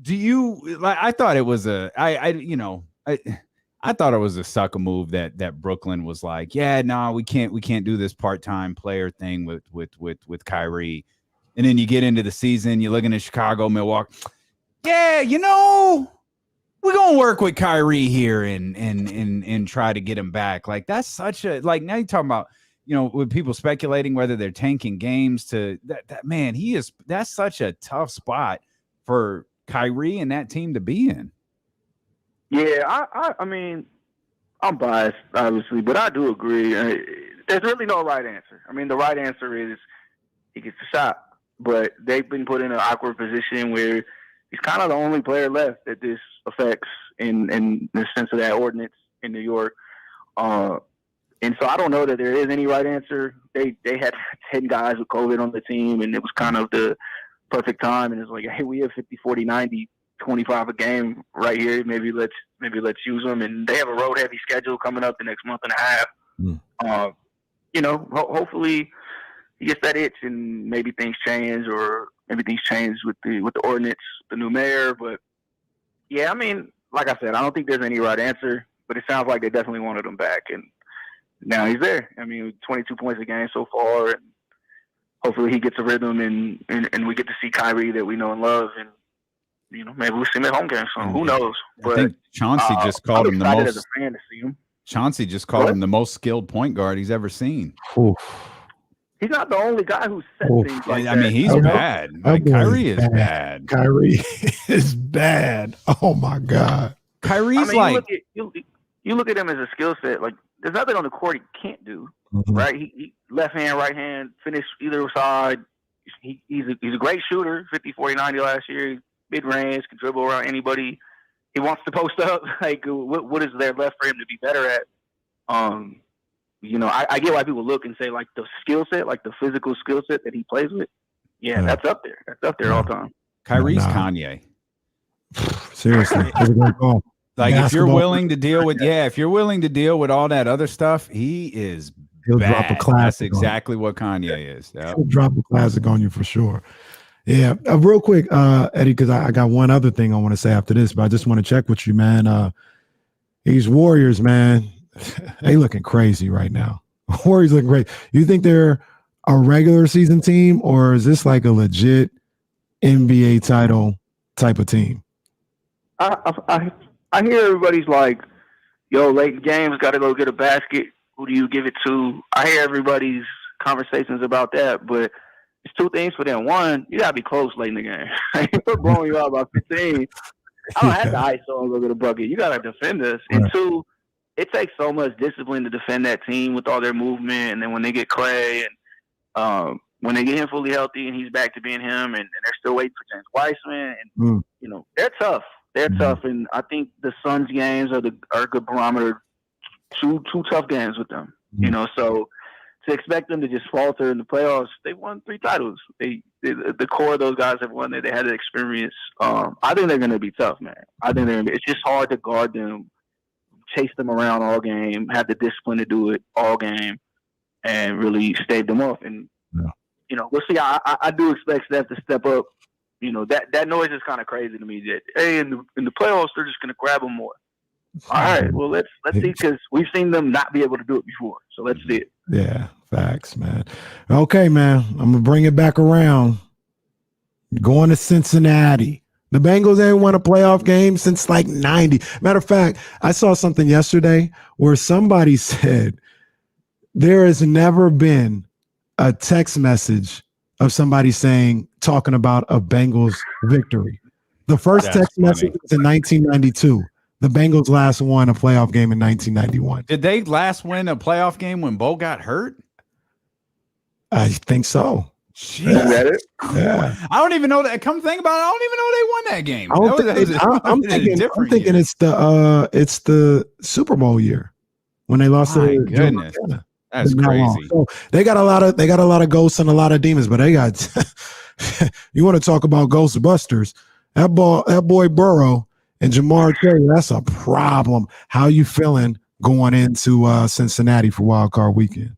Do you like? I thought it was I thought it was a sucker move that Brooklyn was like, yeah, no, we can't do this part-time player thing with Kyrie. And then you get into the season, you're looking at Chicago, Milwaukee. Yeah, you know, we're gonna work with Kyrie here and try to get him back. Like, that's such a, like, now you're talking about, you know, with people speculating whether they're tanking games to that man, that's such a tough spot for Kyrie and that team to be in. Yeah, I mean, I'm biased, obviously, but I do agree. There's really no right answer. I mean, the right answer is he gets a shot. But they've been put in an awkward position where he's kind of the only player left that this affects in the sense of that ordinance in New York. And so I don't know that there is any right answer. They had 10 guys with COVID on the team, and it was kind of the perfect time. And it's like, hey, we have 50, 40, 90, 25 a game right here. Maybe let's use them. And they have a road heavy schedule coming up the next month and a half. You know, hopefully he gets that itch, and maybe things change, or maybe things change with the ordinance, the new mayor. But yeah, I mean, like I said, I don't think there's any right answer, but it sounds like they definitely wanted him back, and now he's there. I mean, 22 points a game so far, and hopefully he gets a rhythm, and we get to see Kyrie that we know and love, and you know, maybe we'll see him at home games. So who knows? But I think Chauncey just called him the most. As a fan to see him. Chauncey just called him the most skilled point guard he's ever seen. He's not the only guy who's set things like that. I mean, he's bad. Like, Kyrie is bad. Kyrie is bad. Oh my God. Kyrie's like, you look at him as a skill set. Like, there's nothing on the court he can't do. Right? He left hand, right hand, finish either side. He's a great shooter. 50, 40, 90 last year. Mid range, can dribble around anybody. He wants to post up. Like, what is there left for him to be better at? You know, I get why people look and say, like, the skill set, like the physical skill set that he plays with. Yeah, that's up there. That's up there all the time. Kyrie's Kanye. Seriously. Like, if you're willing to deal with all that other stuff, he'll bad. Drop a classic. That's exactly what Kanye is. Yep. He'll drop a classic on you for sure. Yeah. Real quick, Eddie, because I got one other thing I want to say after this, but I just want to check with you, man. These Warriors, man, they looking crazy right now. Warriors looking great. You think they're a regular season team, or is this like a legit NBA title type of team? I hear everybody's like, yo, late games, got to go get a basket. Who do you give it to? I hear everybody's conversations about that, but it's two things for them. One, you got to be close late in the game. If we're blowing you out by 15, I don't have to ISO and go get a bucket. You got to defend us. And two, it takes so much discipline to defend that team with all their movement. And then when they get Clay and when they get him fully healthy and he's back to being him, and they're still waiting for James Weissman, and you know, they're tough. They're tough, and I think the Suns games are a good barometer. Two tough games with them, you know. So to expect them to just falter in the playoffs, they won 3 titles. The core of those guys have won. They had the experience. I think they're going to be tough, man. I think it's just hard to guard them, chase them around all game, have the discipline to do it all game, and really stave them off. And you know, we'll see. I do expect Steph to step up. You know, that noise is kind of crazy to me. That hey, in the playoffs, they're just going to grab them more. All right, well, let's see, because we've seen them not be able to do it before. So let's see it. Yeah, facts, man. Okay, man, I'm going to bring it back around. Going to Cincinnati. The Bengals ain't won a playoff game since like 90. Matter of fact, I saw something yesterday where somebody said there has never been a text message of somebody talking about a Bengals victory. The first text message was in 1992. The Bengals last won a playoff game in 1991. Did they last win a playoff game when Bo got hurt? I think so. Jeez. Yeah. I don't even know that. Come think about it, I don't even know they won that game. I'm thinking it's the Super Bowl year when they lost to goodness. That's crazy. So they got a lot of ghosts and a lot of demons, but they got you want to talk about Ghostbusters. That boy Burrow and Jamar Chase, that's a problem. How you feeling going into Cincinnati for Wild Card Weekend?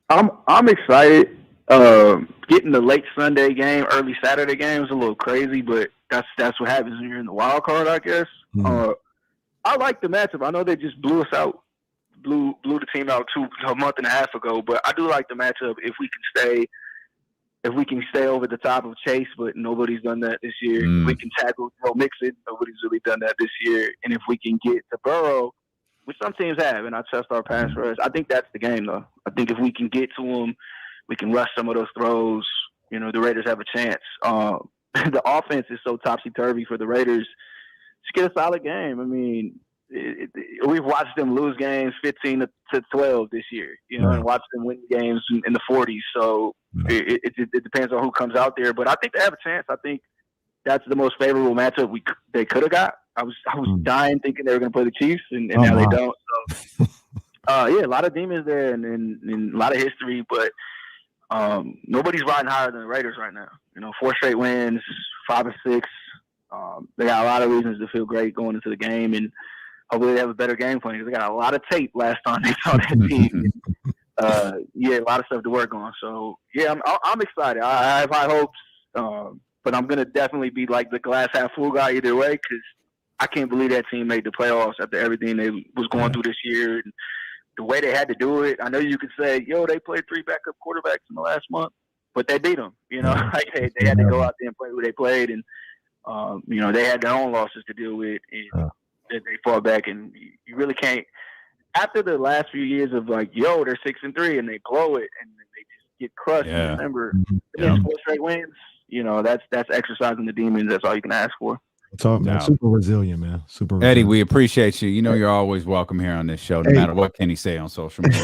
I'm excited. Getting the late Sunday game, early Saturday game is a little crazy, but that's what happens when you're in the wild card, I guess. I like the matchup. I know they just blew us out, blew the team out a month and a half ago, but I do like the matchup if we can stay over the top of Chase, but nobody's done that this year. If we can tackle Joe Mixon, nobody's really done that this year. And if we can get to Burrow, which some teams have, and I trust our pass rush, I think that's the game, though. I think if we can get to him, we can rush some of those throws. You know, the Raiders have a chance. The offense is so topsy-turvy for the Raiders. Just get a solid game. I mean, we've watched them lose games 15-12 this year, you know, and watched them win games in the 40s. So it depends on who comes out there. But I think they have a chance. I think that's the most favorable matchup they could have got. I was dying thinking they were going to play the Chiefs, and now they don't. So, yeah, a lot of demons there and a lot of history, but nobody's riding higher than the Raiders right now. You know, 4 straight wins, 5-6. They got a lot of reasons to feel great going into the game, and hopefully they have a better game plan because they got a lot of tape last time they saw that team. Yeah, a lot of stuff to work on. So yeah, I'm excited. I have high hopes, but I'm gonna definitely be like the glass half full guy either way because I can't believe that team made the playoffs after everything they was going through this year and the way they had to do it. I know you could say, yo, they played 3 backup quarterbacks in the last month, but they beat them. You know, like they had to go out there and play who they played, and you know, they had their own losses to deal with, and they fought back. And you really can't. After the last few years of like, yo, they're 6-3 and they blow it and they just get crushed in December. 4 straight wins. You know, that's exercising the demons. That's all you can ask for. Talk, man. Super resilient, man. Super resilient. Eddie, we appreciate you. You know you're always welcome here on this show, no matter what Kenny say on social media.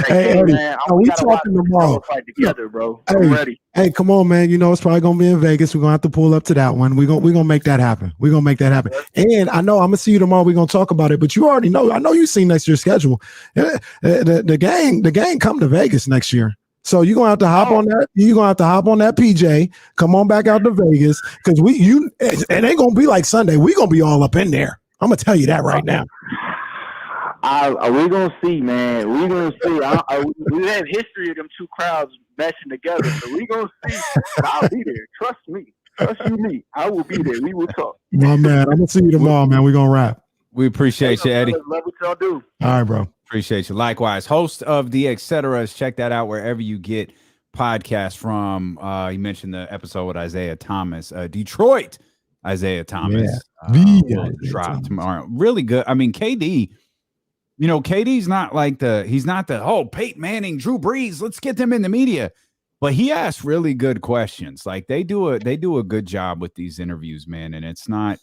Hey, Eddie, man, we talking tomorrow. Fight together, bro. Hey, I'm ready. Hey, come on, man. You know it's probably gonna be in Vegas. We're gonna have to pull up to that one. We're gonna make that happen. We're gonna make that happen. And I know I'm gonna see you tomorrow. We're gonna talk about it. But you already know. I know you've seen next year's schedule. The gang come to Vegas next year. So you're gonna have to hop on that. You're gonna have to hop on that PJ. Come on back out to Vegas because it ain't gonna be like Sunday. We're gonna be all up in there. I'm gonna tell you that right now. We're gonna see, man. We're gonna see. We have history of them two crowds meshing together, so we're gonna see. I'll be there. Trust me. Trust you, me. I will be there. We will talk. My man, I'm gonna see you tomorrow, man. We're gonna wrap. We appreciate you, Eddie. Love what y'all do. All right, bro. Appreciate you. Likewise, host of the Etceteras. Check that out wherever you get podcasts from. You mentioned the episode with Isaiah Thomas, Detroit Isaiah Thomas. Will drop tomorrow. Really good. I mean, KD, KD's not like he's not the Peyton Manning, Drew Brees, let's get them in the media. But he asks really good questions. Like they do a good job with these interviews, man. And it's not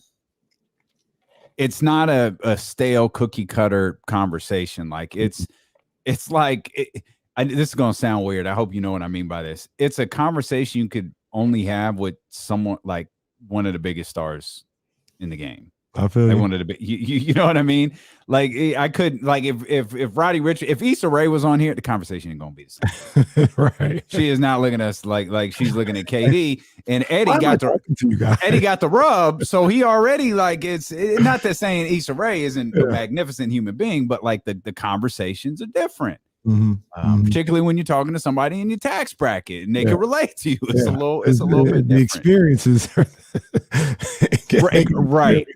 a stale cookie cutter conversation. Like it's like this is gonna sound weird. I hope you know what I mean by this. It's a conversation you could only have with someone like one of the biggest stars in the game. I feel they you. wanted to be, you know what I mean? Like I could, like if Roddy Rich, if Issa Rae was on here, the conversation ain't gonna be the same. Right. She is not looking at us like she's looking at KD, and Eddie got the rub. So he already like it's not that saying Issa Rae isn't a magnificent human being, but like the conversations are different. Particularly when you're talking to somebody in your tax bracket and they can relate to you. It's a little bit different. The experiences right.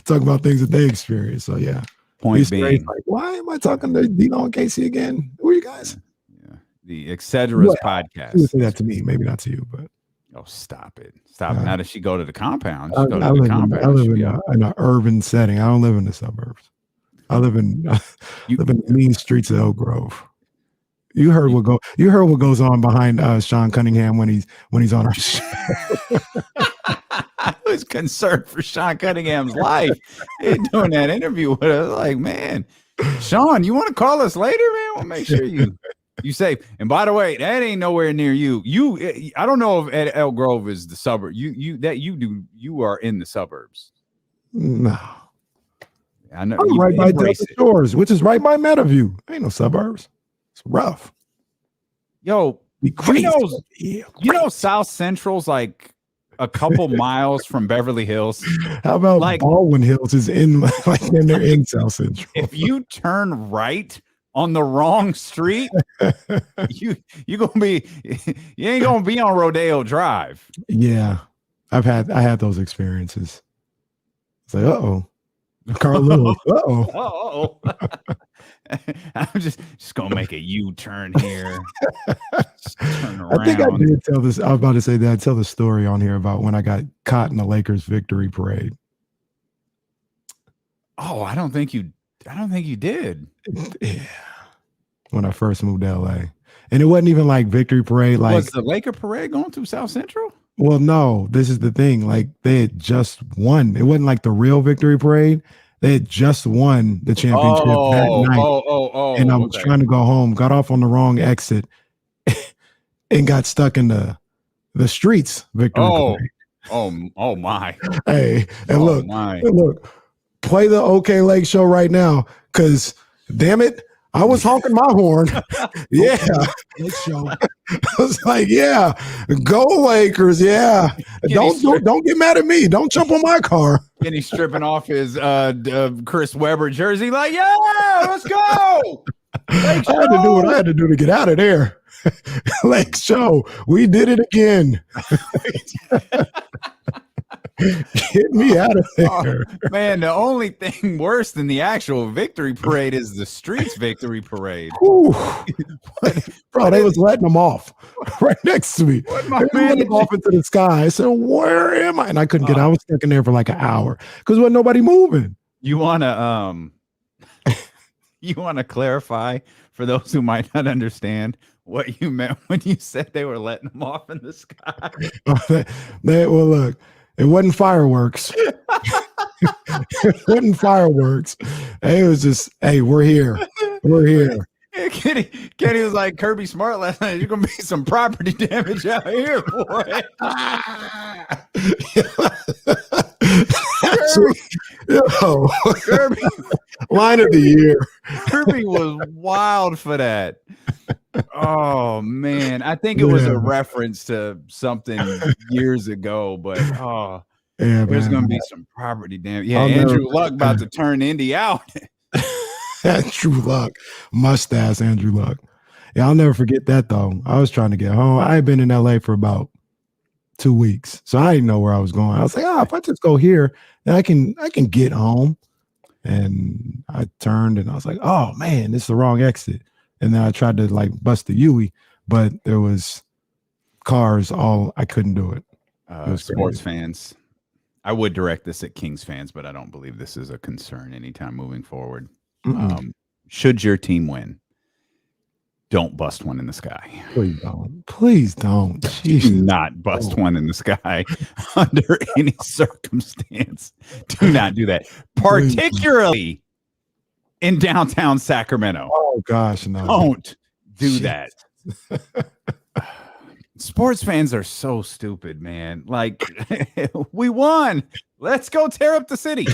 Talk about things that they experience. So yeah. Point being, like, why am I talking to Dino and Casey again? Who are you guys? Yeah. The Etc's podcast. You would say that to me, maybe not to you, but stop it. Now does she go to the compound? I live in an urban setting. I don't live in the suburbs. I live in the mean streets of Elk Grove. You heard what goes on behind Sean Cunningham when he's on our show. I was concerned for Sean Cunningham's life doing that interview with us. Like, man, Sean, you want to call us later, man? We'll make sure you safe. And by the way, that ain't nowhere near you. I don't know if Elk Grove is the suburb. You are in the suburbs. No. I know. I'm right by Delta Shores, which is right by Meadowview. Ain't no suburbs. It's rough. Yo, you know South Central's like a couple miles from Beverly Hills. How about like Baldwin Hills is in they're in South Central. If you turn right on the wrong street, you ain't gonna be on Rodeo Drive. Yeah. I had those experiences. It's like, Carl Lewis. I'm just gonna make a U-turn here. Turn around. I think I did tell this. I was about to say that I tell the story on here about when I got caught in the Lakers victory parade. Oh, I don't think you did. Yeah. When I first moved to LA. And it wasn't even like victory parade. Like, was the Laker parade going through South Central? Well, no, this is the thing. Like they had just won. It wasn't like the real victory parade. They had just won the championship that night. And I was trying to go home, got off on the wrong exit, and got stuck in the streets victory parade. Oh my. Hey, and look, play the OK Lake show right now, because damn it, I was honking my horn. Yeah. I was like, yeah, go Lakers. Yeah. Don't get mad at me. Don't jump on my car. And he's stripping off his Chris Webber jersey, like, yeah, let's go. I had to do what I had to do to get out of there. Lake show. We did it again. Get me out of there. Man, the only thing worse than the actual victory parade is the streets victory parade. Bro, they was letting them off right next to me. They letting them off into the sky. I said, where am I? And I couldn't get out. I was stuck in there for like an hour because there wasn't nobody moving. You wanna clarify for those who might not understand what you meant when you said they were letting them off in the sky? Well, look. It wasn't fireworks. It wasn't fireworks. It was just, hey, we're here. We're here. Kenny was like Kirby Smart last night. You're gonna be some property damage out here, boy. Kirby. Line of the year. Kirby was wild for that. Oh man, I think it was a reference to something years ago, but there's gonna be some property damage. Yeah, Andrew Luck about to turn Indy out. Andrew Luck, mustache Andrew Luck. Yeah, I'll never forget that though. I was trying to get home. I had been in LA for about 2 weeks, so I didn't know where I was going. I was like, if I just go here, then I can get home. And I turned and I was like, oh man, this is the wrong exit. And then I tried to like bust the Yui, but there was cars I couldn't do it. Sports fans. I would direct this at Kings fans, but I don't believe this is a concern anytime moving forward. Should your team win, don't bust one in the sky. Please don't. Please don't. Do not bust one in the sky under any circumstance. Do not do that. Particularly in downtown Sacramento. Oh, gosh, no. Don't do that. Sports fans are so stupid, man. Like, we won. Let's go tear up the city.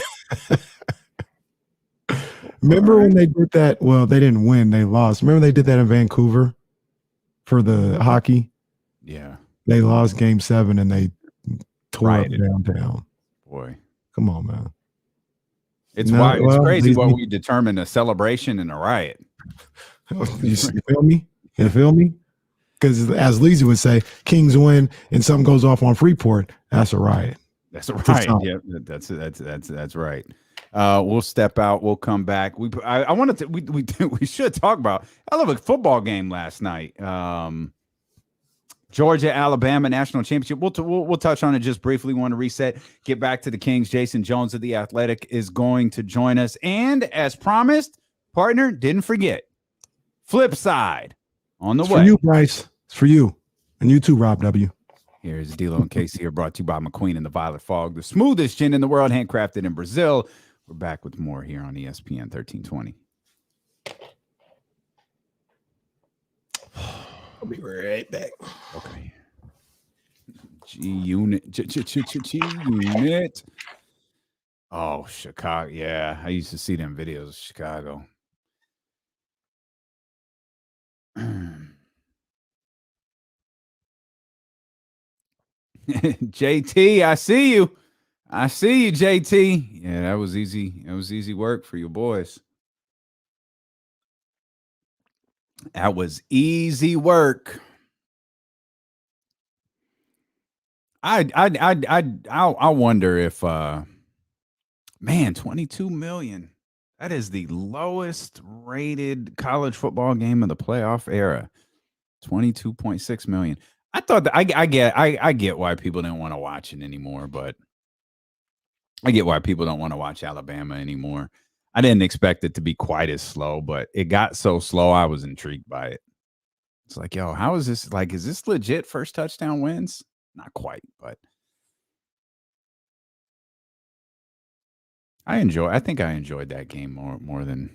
Remember when they did that? Well, they didn't win. They lost. Remember they did that in Vancouver for the hockey? Yeah. They lost game 7 and they tore up downtown. Boy. Come on, man. It's crazy what we determine a celebration and a riot. You feel me? You feel me? Because as Leezy would say, Kings win and something goes off on Freeport, that's a riot. That's a riot. Yeah, that's right. We'll step out. We'll come back. I wanted to. We should talk about. I love a football game last night. Georgia, Alabama national championship. We'll touch on it just briefly. Want to reset. Get back to the Kings. Jason Jones of The Athletic is going to join us, and as promised, partner, didn't forget. Flip side on the way. For you, Bryce. It's for you, and you too, Rob W. Here's D'Lo and Casey here, brought to you by McQueen and the Violet Fog, the smoothest gin in the world, handcrafted in Brazil. We're back with more here on ESPN 1320. I'll be right back. Okay. G-Unit. G-Unit. Oh, Chicago. Yeah, I used to see them videos of Chicago. JT, I see you. I see you, JT. Yeah, that was easy. That was easy work for you boys. That was easy work. I wonder if man, 22 million. That is the lowest rated college football game of the playoff era. 22.6 million. I thought that I get why people didn't want to watch it anymore, but I get why people don't want to watch Alabama anymore. I didn't expect it to be quite as slow, but it got so slow I was intrigued by it. It's like, yo, how is this? Like, is this legit first touchdown wins? Not quite, but I think I enjoyed that game more than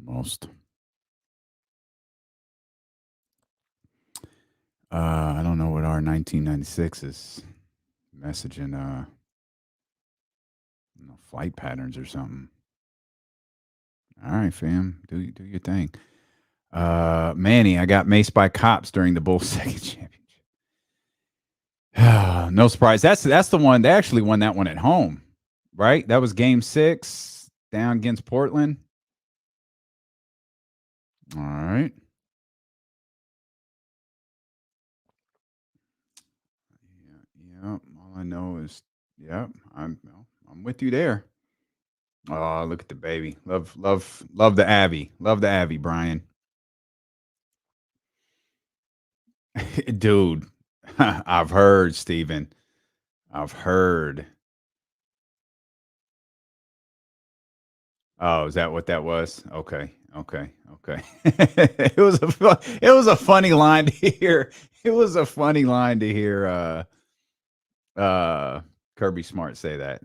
most. I don't know what our 1996 is messaging flight patterns or something. All right, fam. Do your thing. Manny, I got maced by cops during the Bulls second championship. No surprise. That's the one. They actually won that one at home, right? That was game 6 down against Portland. All right. Yeah. All I know is, I'm with you there. Oh, look at the baby. Love the Abby. Love the Abby, Brian. Dude, I've heard, Steven. I've heard. Oh, is that what that was? Okay. It was a funny line to hear. It was a funny line to hear Kirby Smart say that.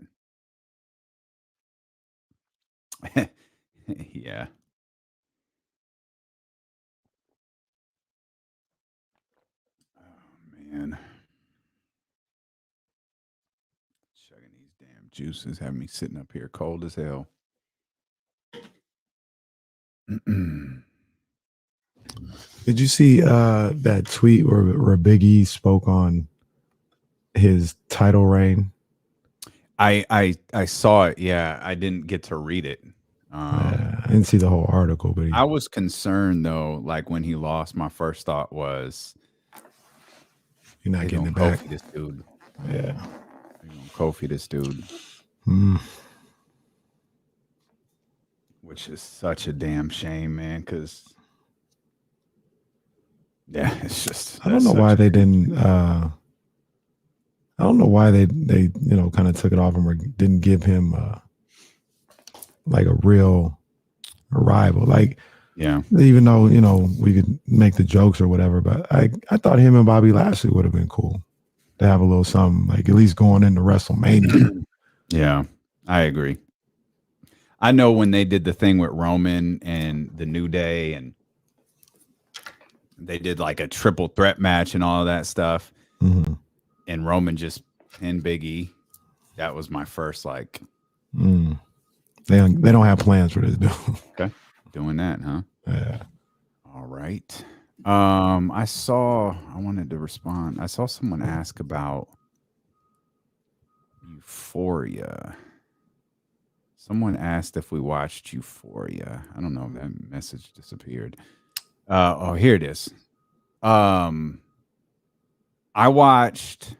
Yeah. Oh man. Chugging these damn juices have me sitting up here cold as hell. Did you see that tweet where Big E spoke on his title reign? I saw it. Yeah, I didn't get to read it. I didn't see the whole article, but I was concerned though. Like when he lost, my first thought was, "You're not getting it back." Kofi this dude. Yeah, Kofi this dude. Which is such a damn shame, man. Because it's just I don't know why they didn't. I don't know why they kind of took it off him or didn't give him like a real rival. Like, yeah, even though we could make the jokes or whatever, but I thought him and Bobby Lashley would have been cool to have a little something, like at least going into WrestleMania. Yeah, I agree. I know when they did the thing with Roman and the New Day, and they did like a triple threat match and all of that stuff, and Roman just pinned Big E. That was my first like. They don't have plans for this, dude. Okay, doing that, huh? Yeah. All right. I wanted to respond. I saw someone ask about Euphoria. Someone asked if we watched Euphoria. I don't know if that message disappeared. Here it is. I watched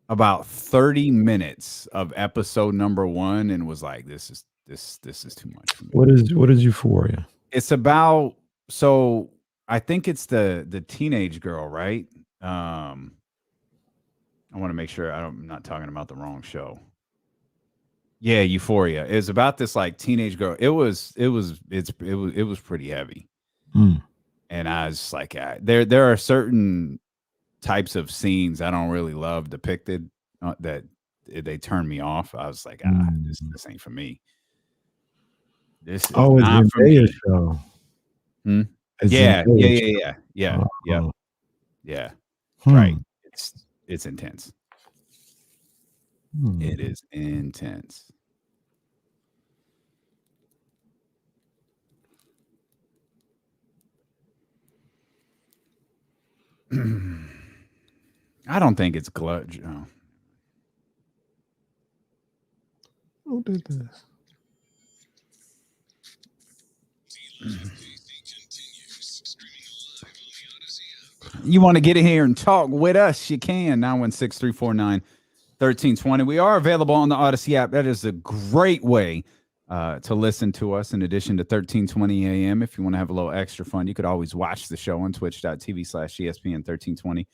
about 30 minutes of episode number 1 and was like, this is too much for me. What is Euphoria? It's about, so I think it's the teenage girl, right? I want to make sure I'm not talking about the wrong show. Yeah, Euphoria. It's about this like teenage girl. It was pretty heavy. And I was like, there are certain types of scenes I don't really love depicted that they turn me off. I was like, this ain't for me. This is not for me. Show. Yeah. Right. It's intense. It is intense. I don't think it's gludge. Oh. Who did this? You want to get in here and talk with us? You can. 916-349-1320. We are available on the Odyssey app. That is a great way to listen to us in addition to 1320 AM. If you want to have a little extra fun, you could always watch the show on twitch.tv/ESPN1320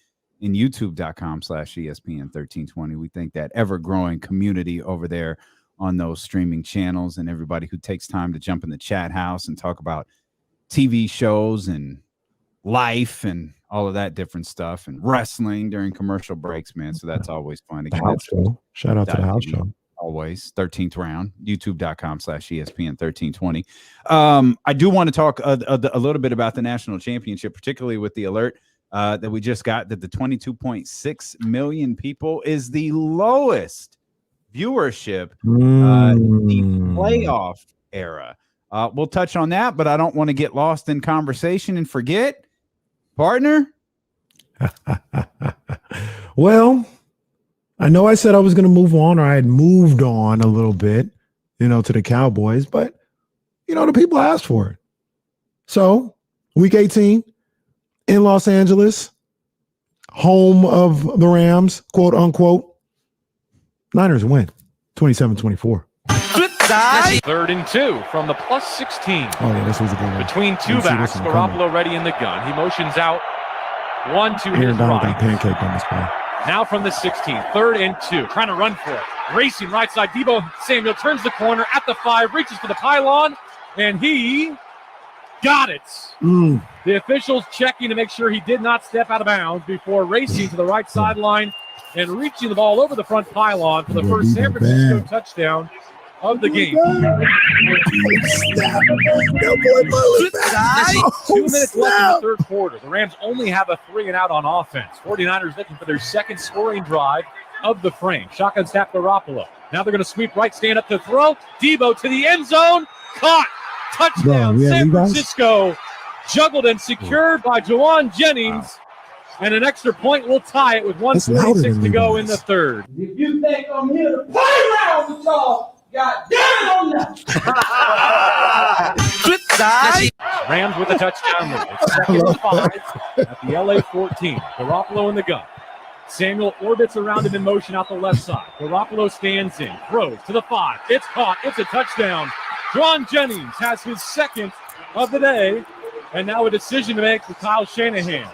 and youtube.com/ESPN1320. We think that ever-growing community over there on those streaming channels, and everybody who takes time to jump in the chat house and talk about TV shows and life and all of that different stuff and wrestling during commercial breaks, man. So that's always fun. Again, House show. Shout out to the house show. Always 13th round, youtube.com/ESPN1320. I do want to talk a little bit about the national championship, particularly with the alert that we just got that the 22.6 million people is the lowest viewership the playoff era. We'll touch on that, but I don't want to get lost in conversation and forget, partner. Well, I know I said I was going to move on, or I had moved on a little bit, to the Cowboys, but the people asked for it. So week 18 in Los Angeles, home of the Rams, quote unquote, Niners win 27-24. Third and 2 from the +16. Oh, yeah, this was a good one. Between two backs, Garoppolo ready in the gun. He motions out 1 to his right. Pancaked on this play. Now from the 16, 3rd and 2, trying to run for it. Racing right side, Deebo Samuel turns the corner at the 5, reaches for the pylon, and he got it. The officials checking to make sure he did not step out of bounds before racing to the right sideline and reaching the ball over the front pylon for the first San Francisco touchdown of the game. 2 minutes left in the third quarter. The Rams only have a 3-and-out on offense. 49ers looking for their second scoring drive of the frame. Shotgun snap Garoppolo. Now they're going to sweep right, stand up to throw. Deebo to the end zone. Caught. Touchdown, San Francisco. Juggled and secured by Jawan Jennings. And an extra point will tie it with 1:46 to go in the third. If you think I'm here to play around with y'all, God damn it on that. Flip side. Rams with a touchdown lead. It's 2nd and 5 at the LA 14. Garoppolo in the gun. Samuel orbits around him in motion out the left side. Garoppolo stands in, throws to the 5. It's caught. It's a touchdown. Jawan Jennings has his second of the day, and now a decision to make for Kyle Shanahan.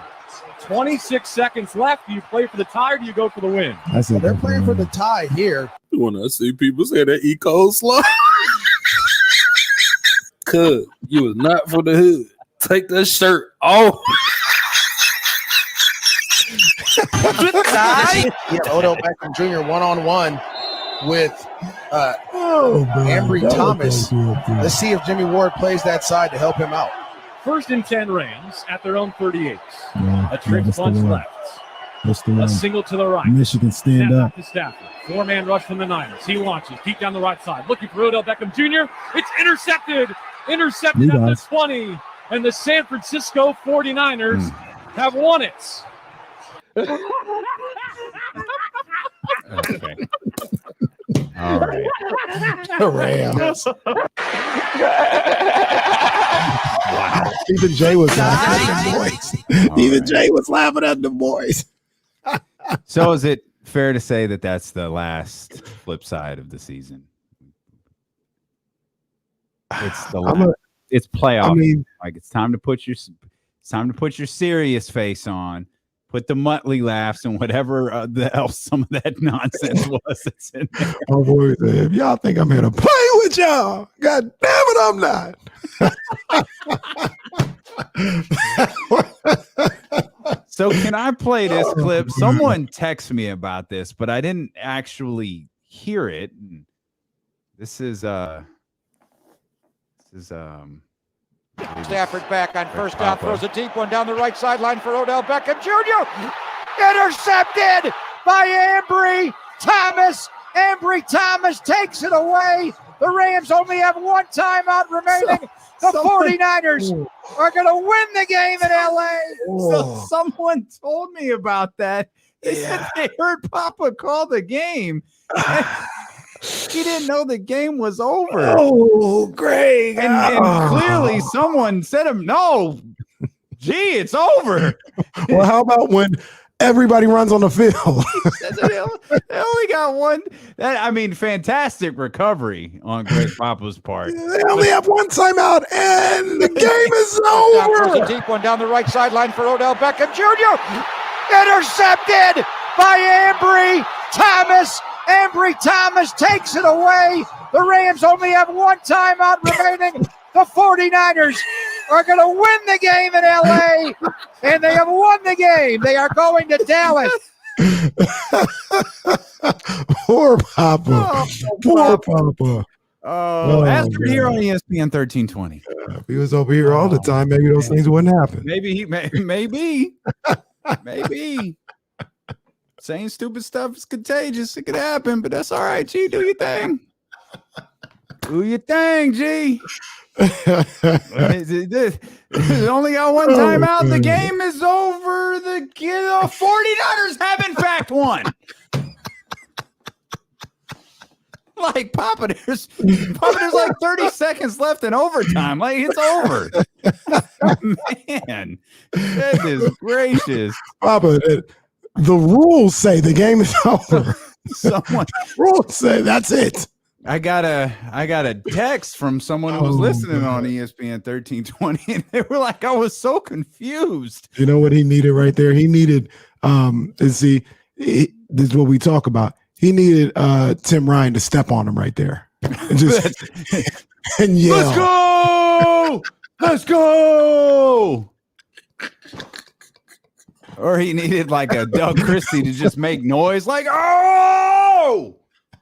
26 seconds left. Do you play for the tie or do you go for the win? They're playing for the tie here. When I see people say that coleslaw, cuz you was not for the hood. Take that shirt off. Odell Beckham Jr. one-on-one with Ambry Thomas. Let's see if Jimmy Ward plays that side to help him out. 1st and 10 Rams at their own 38. A trick punch left. A single to the right. Michigan stand up. To Stafford. 4-man rush from the Niners. He launches deep down the right side. Looking for Odell Beckham Jr. It's intercepted. Intercepted at the 20. And the San Francisco 49ers have won it. Okay. All right. The Rams. Wow. Even Jay was laughing at the boys. Even Jay was laughing at the boys. So is it fair to say that that's the last flip side of the season? It's the last, it's playoff. I mean, like it's time to put your serious face on. Put the Muttley laughs and whatever else some of that nonsense was that's in there. Oh boy, if y'all think I'm here to play with y'all, God damn it, I'm not. So can I play this clip? Someone texted me about this, but I didn't actually hear it. This is Stafford back on first down, throws a deep one down the right sideline for Odell Beckham Jr. Intercepted by Ambry Thomas. Ambry Thomas takes it away. The Rams only have one timeout remaining. The 49ers are going to win the game in LA. So someone told me about that. They said they heard Papa call the game. He didn't know the game was over. Oh, Greg. And clearly someone said him, no, gee, it's over. Well, how about when everybody runs on the field? They only got one. Fantastic recovery on Greg Papa's part. They only have one timeout, and the game is over. Throws a deep one down the right sideline for Odell Beckham Jr. Intercepted by Ambry Thomas. Ambry Thomas takes it away. The Rams only have one timeout remaining. The 49ers are going to win the game in LA, and they have won the game. They are going to Dallas. Poor Papa. Poor Papa. Astrid here on ESPN 1320. If he was over here all the time, maybe those things wouldn't happen. Maybe. Saying stupid stuff is contagious. It could happen, but that's all right, G. Do your thing. Do your thing, G. Only got one timeout. The game is over. The 49ers have, in fact, won. Like, Papa, there's like 30 seconds left in overtime. Like, it's over. Man, goodness gracious. Papa, the rules say the game is over. Rules say that's it. I got a text from someone who was listening on ESPN 1320, and they were like, I was so confused. You know what he needed right there? He needed this is what we talk about. He needed Tim Ryan to step on him right there. And just and yell. Let's go. Or he needed like a Doug Christie to just make noise, like, oh!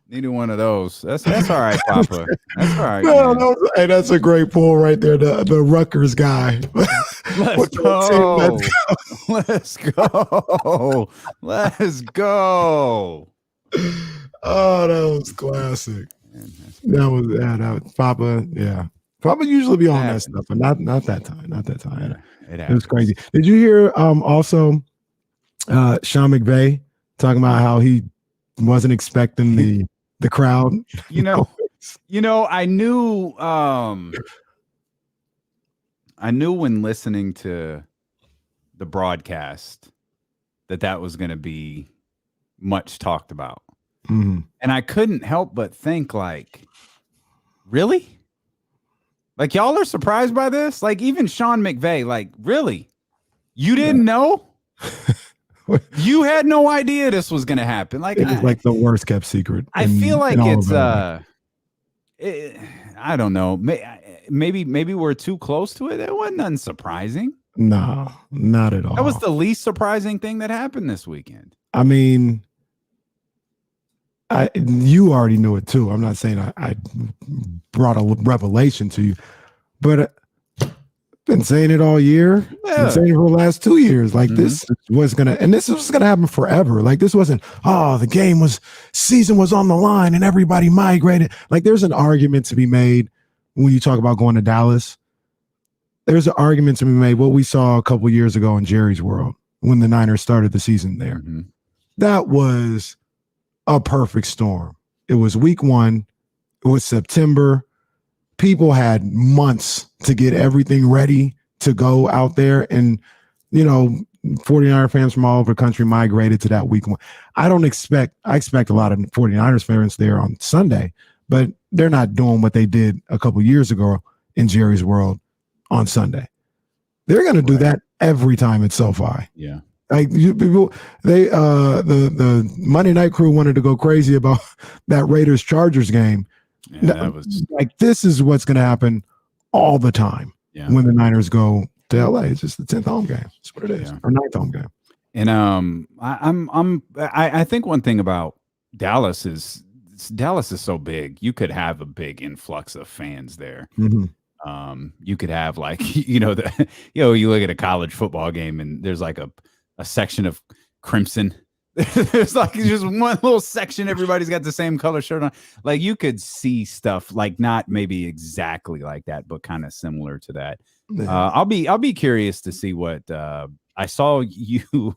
Needed one of those. That's all right, Papa. That's all right. No, hey, that's a great pull right there. The Rutgers guy. Let's go. Let's go. Let's go. Oh, that was classic. That was Papa. Yeah, Papa usually be on that stuff, but not that time. Not that time. It was crazy. Did you hear also Sean McVay talking about how he wasn't expecting the crowd? I knew when listening to the broadcast that was going to be much talked about. Mm-hmm. And I couldn't help but think, like, really? Like, y'all are surprised by this? Like, even Sean McVay, like, really? You didn't know? You had no idea this was going to happen. Like, it was like the worst kept secret. I feel like it's I don't know. Maybe we're too close to it. It wasn't nothing surprising. No, not at all. That was the least surprising thing that happened this weekend. I mean, you already knew it too. I'm not saying I brought a revelation to you, but been saying it all year. Yeah. Been saying it for the last 2 years. Like this was gonna happen forever. Like this wasn't. Oh, the season was on the line and everybody migrated. Like there's an argument to be made when you talk about going to Dallas. There's an argument to be made. What we saw a couple years ago in Jerry's world when the Niners started the season there, that was a perfect storm. It was week 1. It was September. People had months to get everything ready to go out there. And, 49er fans from all over the country migrated to that week 1. I expect a lot of 49ers fans there on Sunday, but they're not doing what they did a couple years ago in Jerry's world on Sunday. They're going to do that every time at SoFi. Yeah. Like the Monday night crew wanted to go crazy about that Raiders-Chargers game. Yeah, that was like, this is what's going to happen all the time when the Niners go to LA. It's just the 10th home game. That's what it is, or 9th home game. And I think one thing about Dallas is so big. You could have a big influx of fans there. You could have you look at a college football game and there's like a section of crimson. There's like just one little section. Everybody's got the same color shirt on. Like you could see stuff like not maybe exactly like that, but kind of similar to that. I'll be curious to see what I saw. You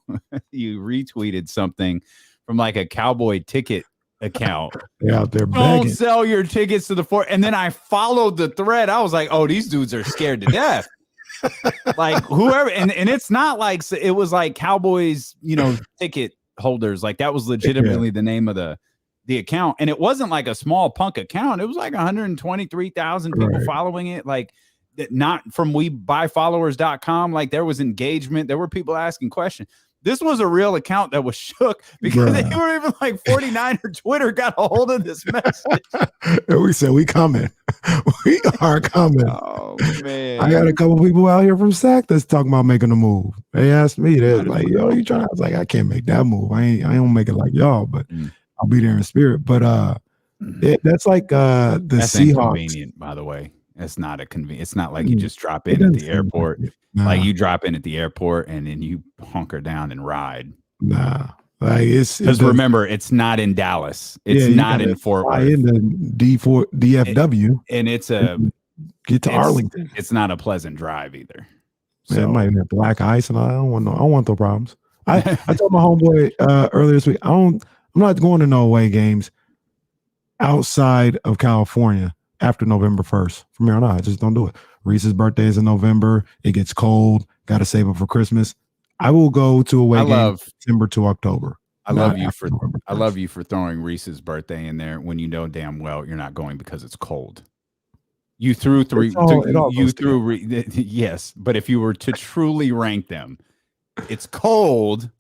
retweeted something from like a Cowboy ticket account. They're out there Don't begging. sell your tickets to the fort. And then I followed the thread. I was like, oh, these dudes are scared to death. Like whoever, and it's not like it was like Cowboys, ticket holders. Like that was legitimately the name of the account. And it wasn't like a small punk account. It was like 123,000 people following it. Like not from WeBuyFollowers.com. Like there was engagement. There were people asking questions. This was a real account that was shook because they were even like 49er Twitter got a hold of this message. And we said, we coming. We are coming. Oh, man. I got a couple people out here from SAC that's talking about making a move. They asked me, they're like, yo, you trying? I was like, I can't make that move. I ain't gonna make it like y'all, but I'll be there in spirit. But that's like that's Seahawks. Inconvenient, by the way. It's not a convenient. It's not like you just drop in at the airport. Like you drop in at the airport and then you hunker down and ride. Nah, like because remember, it's not in Dallas. It's not in Fort Worth. In the DFW, and it's get to Arlington. It's not a pleasant drive either. So it might have black ice, and I don't want those problems. I told my homeboy earlier this week, I'm not going to no away games outside of California after November 1st. From here on out, I just don't do it. Reese's birthday is in November. It gets cold. Got to save up for Christmas. I will go to away games September to October. I love you for throwing Reese's birthday in there when you know damn well you're not going because it's cold. You threw three. Yes, but if you were to truly rank them, it's cold.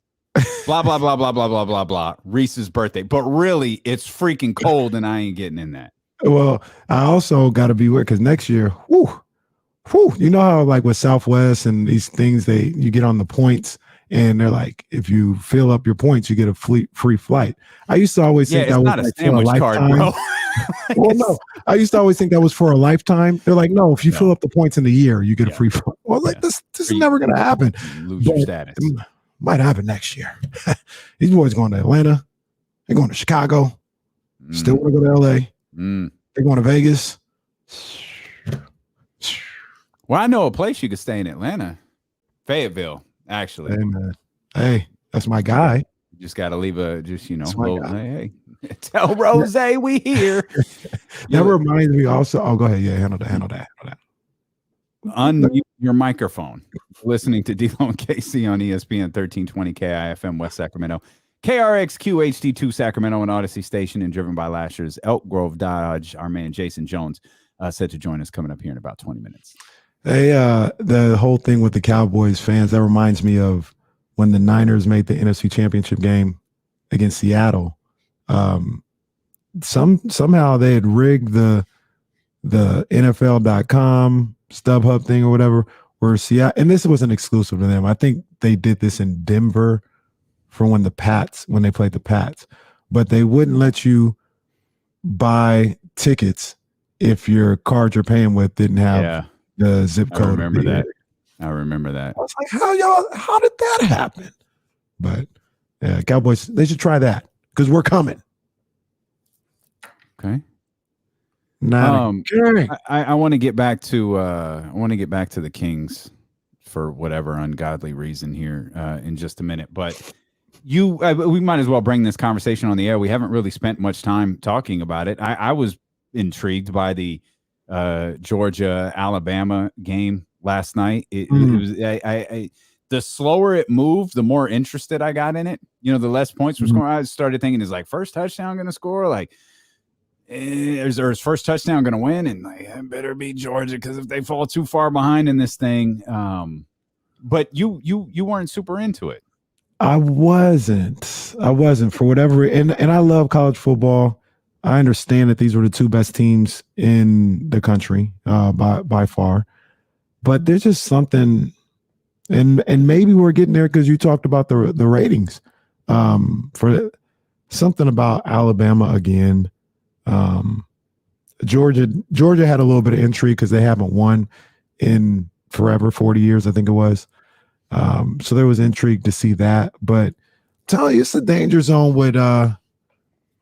Blah blah blah blah blah blah blah blah. Reese's birthday, but really, it's freaking cold, and I ain't getting in that. Well, I also got to be weird because next year, you know how like with Southwest and these things, you get on the points and they're like, if you fill up your points, you get a free flight. I used to always think that was like for a lifetime. Card, well, no, I used to always think that was for a lifetime. They're like, no, if you fill up the points in a year, you get a free flight. Well, like this is never going to happen. Lose your status. It might happen next year. These boys going to Atlanta. They're going to Chicago. Still want to go to LA. They're going to Vegas. Well, I know a place you could stay in Atlanta. Fayetteville, actually. Hey, man. Hey, that's my guy. You just got to leave hey, tell Rose we here. That reminds me also. Oh, go ahead. Yeah, handle that. Unmute your microphone. Listening to D-Lo and KC on ESPN 1320 KIFM West Sacramento. KRXQ HD2 Sacramento and Odyssey Station and driven by last year's Elk Grove Dodge. Our man Jason Jones set to join us coming up here in about 20 minutes. Hey, the whole thing with the Cowboys fans, that reminds me of when the Niners made the NFC Championship game against Seattle. Somehow they had rigged the NFL.com StubHub thing or whatever, where Seattle, and this wasn't exclusive to them. I think they did this in Denver for when they played the Pats, but they wouldn't let you buy tickets if your card you're paying with didn't have the zip code. I remember that. I was like, how did that happen? But yeah, Cowboys, they should try that because we're coming. Okay. I want to get back to the Kings for whatever ungodly reason here in just a minute, but we might as well bring this conversation on the air. We haven't really spent much time talking about it. I was intrigued by the Georgia Alabama game last night. It was the slower it moved, the more interested I got in it. The less points were scoring. I started thinking, is like first touchdown going to score? Like, is his first touchdown going to win? And like, I better beat Georgia because if they fall too far behind in this thing, but you weren't super into it. I wasn't for whatever. And I love college football. I understand that these were the two best teams in the country by far, but there's just something, and maybe we're getting there because you talked about the ratings for something about Alabama again. Georgia had a little bit of intrigue because they haven't won in forever, 40 years, I think it was. So there was intrigue to see that, but I'm telling you, it's a danger zone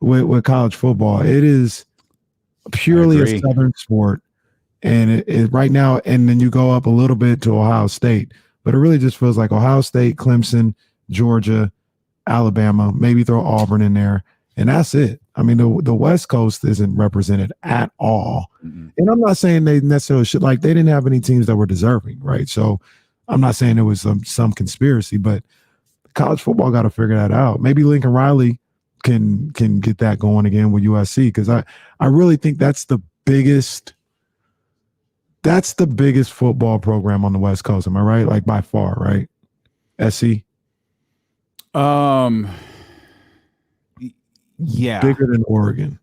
with college football. It is purely a Southern sport, and it right now. And then you go up a little bit to Ohio State, but it really just feels like Ohio State, Clemson, Georgia, Alabama, maybe throw Auburn in there, and that's it. I mean, the West Coast isn't represented at all. Mm-hmm. And I'm not saying they necessarily should, like, they didn't have any teams that were deserving, right? So I'm not saying it was some conspiracy, but college football got to figure that out. Maybe Lincoln Riley can get that going again with USC, because I really think that's the biggest football program on the West Coast. Am I right? Like by far, right? SC? Yeah. Bigger than Oregon.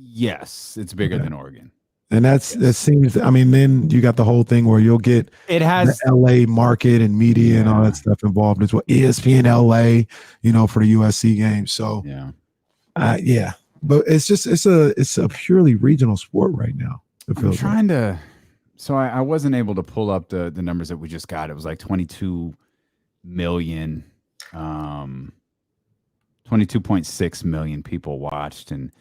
Yes, it's bigger than Oregon. And that seems, I mean, then you got the whole thing where you'll get the LA market and media and all that stuff involved as well. ESPN LA, for the USC game. So yeah. But it's a purely regional sport right now. So I wasn't able to pull up the numbers that we just got. It was like 22 million, 22.6 million people watched, and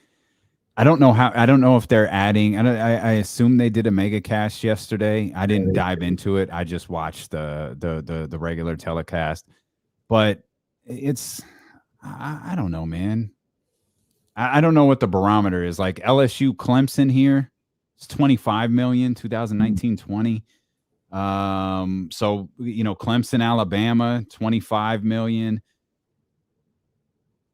I don't know if they're adding. I assume they did a mega cast yesterday. I didn't dive into it. I just watched the regular telecast. But it's, I don't know, man. I don't know what the barometer is. Like LSU Clemson here, it's 25 million, 2019-20. So Clemson Alabama, 25 million.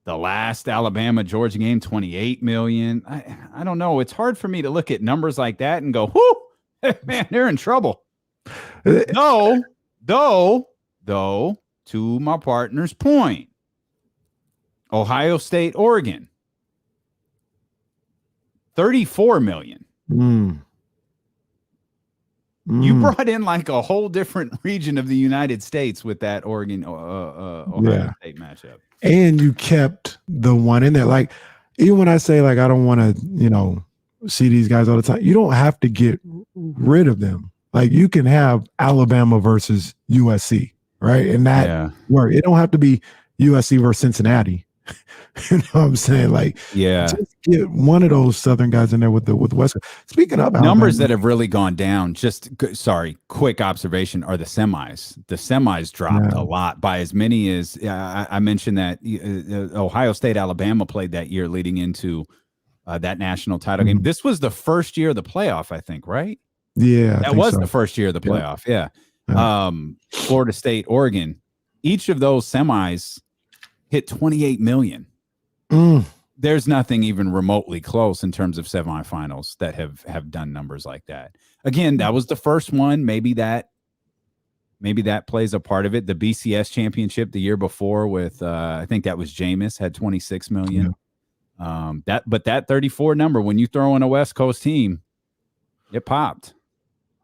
The last Alabama Georgia game, 28 million. I don't know. It's hard for me to look at numbers like that and go, whoo, man, they're in trouble. Though, to my partner's point, Ohio State, Oregon, 34 million. You brought in like a whole different region of the United States with that Oregon Ohio State matchup. And you kept the one in there. Like, even when I say, like, I don't want to, see these guys all the time, you don't have to get rid of them. Like, you can have Alabama versus USC, right? And that work. It don't have to be USC versus Cincinnati. You know what I'm saying? Like, just get one of those Southern guys in there with the West. Speaking of numbers that have really gone down, quick observation, are the semis. The semis dropped a lot by as many as I mentioned that Ohio State, Alabama played that year leading into that national title game. This was the first year of the playoff, I think, right? Yeah, that was the first year of the playoff. Yeah. Florida State, Oregon, each of those semis hit 28 million. There's nothing even remotely close in terms of semifinals that have done numbers like that. Again, that was the first one. Maybe that maybe that plays a part of it. The BCS championship the year before with I think that was Jameis had 26 million. Yeah. That 34 number, when you throw in a West Coast team, it popped.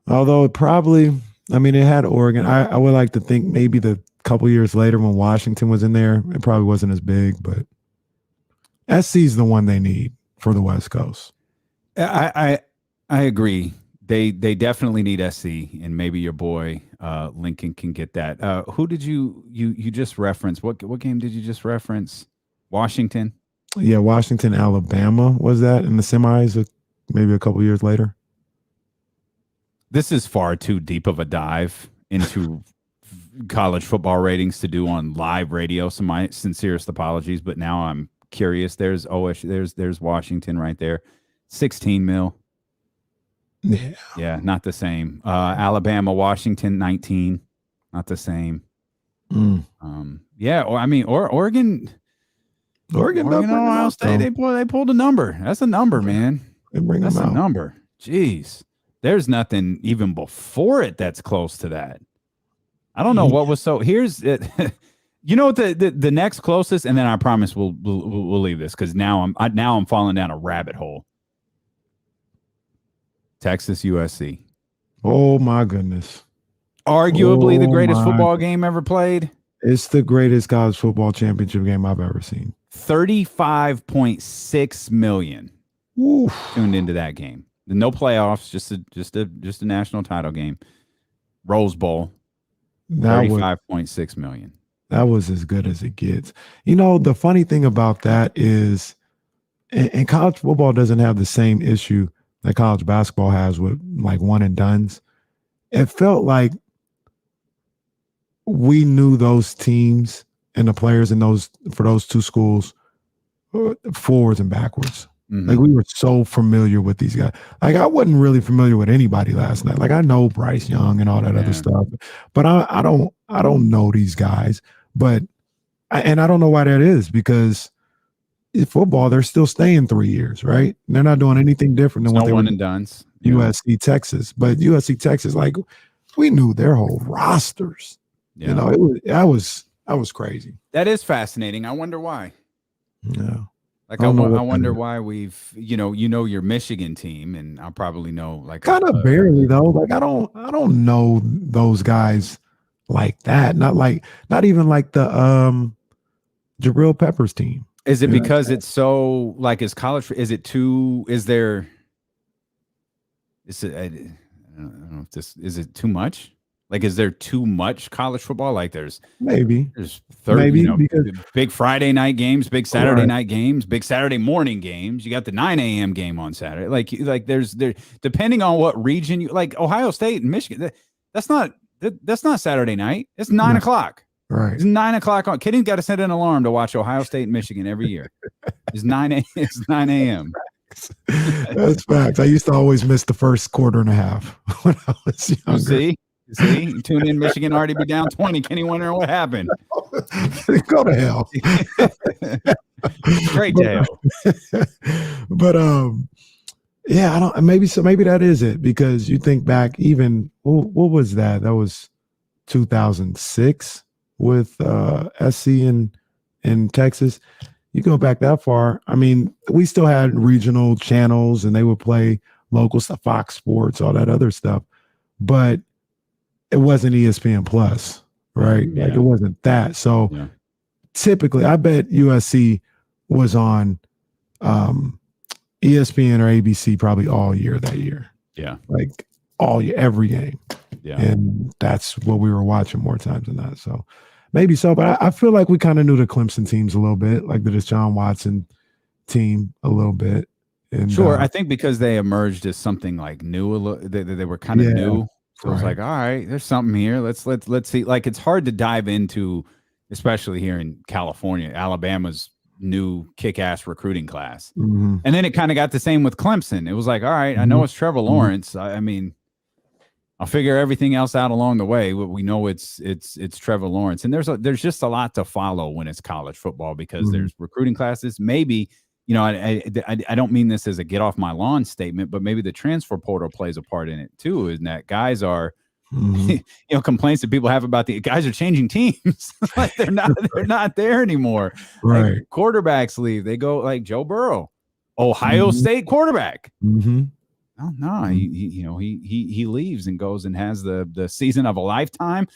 Although it probably, I mean, it had Oregon. I would like to think maybe the couple years later when Washington was in there, it probably wasn't as big, but SC is the one they need for the West Coast. I agree. They definitely need SC, and maybe your boy Lincoln can get that. Who did you just reference? What game did you just reference? Washington? Yeah, Washington, Alabama was that in the semis maybe a couple years later. This is far too deep of a dive into college football ratings to do on live radio. So my sincerest apologies, but now I'm curious. There's there's Washington right there. 16 mil. Yeah, not the same. Alabama, Washington, 19, not the same. Yeah, or I mean, or Oregon, Ohio State, they pulled a number. That's a number, man. That's a number. Jeez, there's nothing even before it that's close to that. I don't know what was so. Here's it. You know what the next closest, and then I promise we'll leave this because now I'm falling down a rabbit hole. Texas USC. Oh my goodness. Arguably the greatest football game ever played. It's the greatest college football championship game I've ever seen. 35.6 million tuned into that game. No playoffs, just a national title game. Rose Bowl. 35.6 million. That was as good as it gets. You know, the funny thing about that is, and college football doesn't have the same issue that college basketball has with like one and dones. It felt like we knew those teams and the players in those for those two schools forwards and backwards. Mm-hmm. Like we were so familiar with these guys. Like I wasn't really familiar with anybody last night. Like I know Bryce Young and all that other stuff, but I don't know these guys. But I don't know why that is, because in football they're still staying 3 years, right? They're not doing anything different than what they one were and dones. USC Texas, but USC Texas, like we knew their whole rosters. Yeah. You know, that was crazy. That is fascinating. I wonder why. Yeah. Like I wonder why we've your Michigan team, and I'll probably know like kind of barely though. Like I don't know those guys like that. Not even like the Jabril Peppers team. Is it because it's so like is college? Is it too? Is there? Is it? I don't know if this is it too much. Like, is there too much college football? Like, there's 30, because big Friday night games, big Saturday night games, big Saturday morning games. You got the 9 a.m. game on Saturday. Like there's depending on what region you like. Ohio State and Michigan. That's not Saturday night. It's 9 o'clock. Right. It's 9 o'clock on. Kidding's got to set an alarm to watch Ohio State and Michigan every year. It's 9 a.m. That's facts. I used to always miss the first quarter and a half when I was younger. See, tune in. Michigan already be down 20. Kenny wondering what happened. Go to hell. Straight to hell. But yeah, I don't. Maybe that is it, because you think back. Even what was that? That was 2006 with SC in Texas. You go back that far. I mean, we still had regional channels, and they would play local stuff, Fox Sports, all that other stuff, but it wasn't ESPN Plus, right? Yeah. Like it wasn't that. So typically, I bet USC was on ESPN or ABC probably all year that year. Yeah, like all year, every game. Yeah, and that's what we were watching more times than that. So maybe so, but I feel like we kind of knew the Clemson teams a little bit, like the Deshaun Watson team a little bit. And, sure, I think because they emerged as something like new, they were kind of new. So it's like, all right, there's something here. Let's see. Like, it's hard to dive into, especially here in California, Alabama's new kick-ass recruiting class. Mm-hmm. And then it kind of got the same with Clemson. It was like, all right, I know it's Trevor Lawrence. I mean, I'll figure everything else out along the way. We know it's Trevor Lawrence, and there's just a lot to follow when it's college football, because there's recruiting classes. Maybe, I don't mean this as a get off my lawn statement, but maybe the transfer portal plays a part in it too. In that guys are complaints that people have about the guys are changing teams. Like they're not there anymore. Right. Like quarterbacks leave. They go like Joe Burrow, Ohio State quarterback. Oh, no, he leaves and goes and has the season of a lifetime,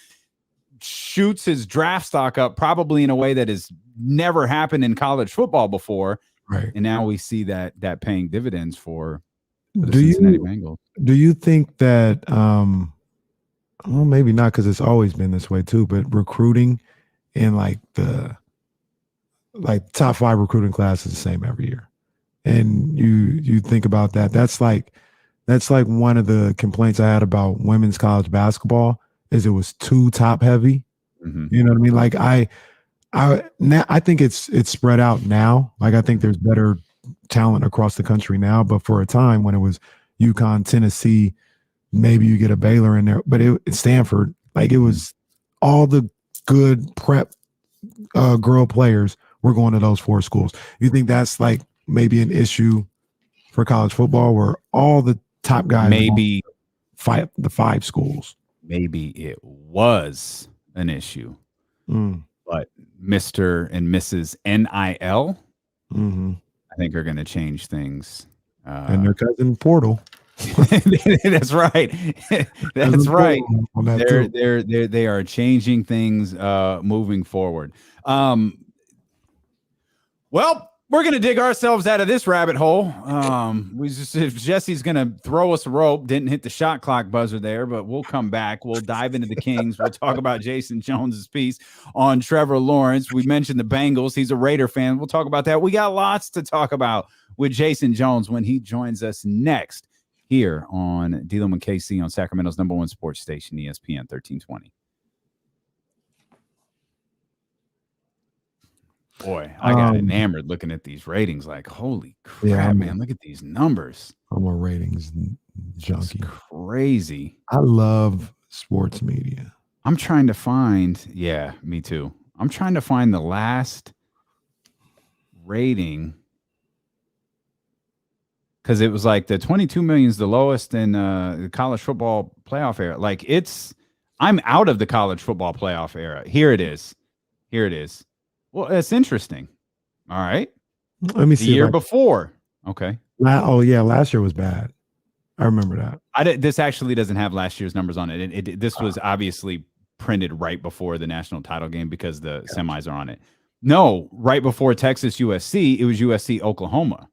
shoots his draft stock up probably in a way that has never happened in college football before. Right. And now we see that paying dividends for the Cincinnati Bengals. Do you think that well, maybe not, because it's always been this way too, but recruiting in like top 5 recruiting class is the same every year. And you think about that. That's like one of the complaints I had about women's college basketball is it was too top heavy. You know what I mean? Like I think it's spread out now. Like I think there's better talent across the country now, but for a time when it was UConn, Tennessee, maybe you get a Baylor in there, but it's Stanford. Like it was all the good prep girl players were going to those 4 schools. You think that's like maybe an issue for college football where all the top guys maybe the 5 schools? Maybe it was an issue, but Mr. and Mrs. NIL, I think are going to change things. And their cousin Portal. That's right. That's right. They are changing things moving forward. Well, we're going to dig ourselves out of this rabbit hole. If Jesse's going to throw us a rope, didn't hit the shot clock buzzer there, but we'll come back. We'll dive into the Kings. We'll talk about Jason Jones's piece on Trevor Lawrence. We mentioned the Bengals. He's a Raider fan. We'll talk about that. We got lots to talk about with Jason Jones when he joins us next here on D'Lo and KC on Sacramento's #1 sports station, ESPN 1320. Boy, I got enamored looking at these ratings. Like, holy crap, man! Look at these numbers. I'm a ratings junkie. It's crazy. I love sports media. I'm trying to find. Yeah, me too. I'm trying to find the last rating because it was like the 22 million is the lowest in the college football playoff era. Like I'm out of the college football playoff era. Here it is. Well, that's interesting. All right. Let me see. The year before. Okay. Last year was bad. I remember that. This actually doesn't have last year's numbers on it. This was obviously printed right before the national title game because the semis are on it. No, right before Texas USC, it was USC Oklahoma.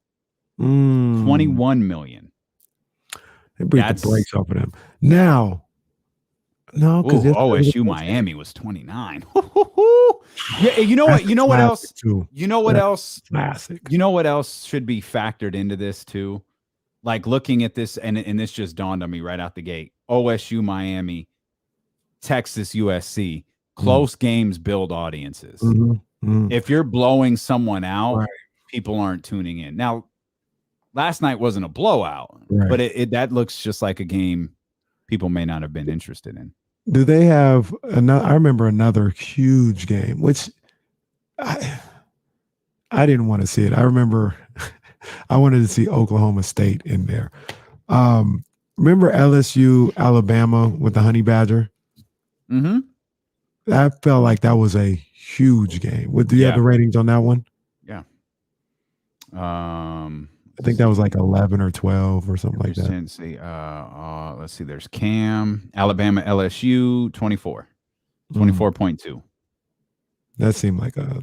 21 million. They beat the brakes off of them. Now, no, because OSU Miami was 29. Yeah, you know what? You know what else? You know what else? Classic. You know what else should be factored into this too? Like looking at this, and this just dawned on me right out the gate. OSU Miami, Texas USC, close games build audiences. If you're blowing someone out, people aren't tuning in. Now, last night wasn't a blowout, but that looks just like a game people may not have been interested in. Do they have another? I remember another huge game, which I didn't want to see it. I remember I wanted to see Oklahoma State in there. Remember LSU, Alabama with the Honey Badger? I felt like that was a huge game. Do you have the ratings on that one? Yeah. I think that was like 11 or 12 or something like that. Tennessee. Let's see. There's Cam, Alabama, LSU, 24, 24.2. That seemed like a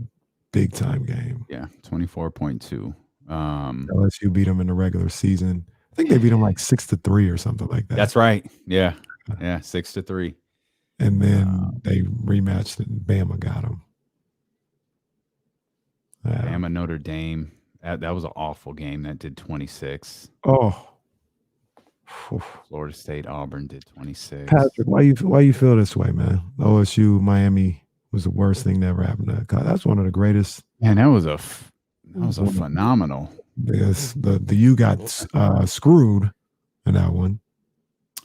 big time game. Yeah, 24.2. LSU beat them in the regular season. I think they beat them like 6-3 or something like that. That's right. Yeah, 6-3. And then they rematched and Bama got them. Bama, Notre Dame. That was an awful game. That did 26. Oh. Florida State, Auburn did 26. Patrick, why you feel this way, man? OSU, Miami was the worst thing that ever happened to God. That's one of the greatest. Man, that was a phenomenal. Because the U got screwed in that one.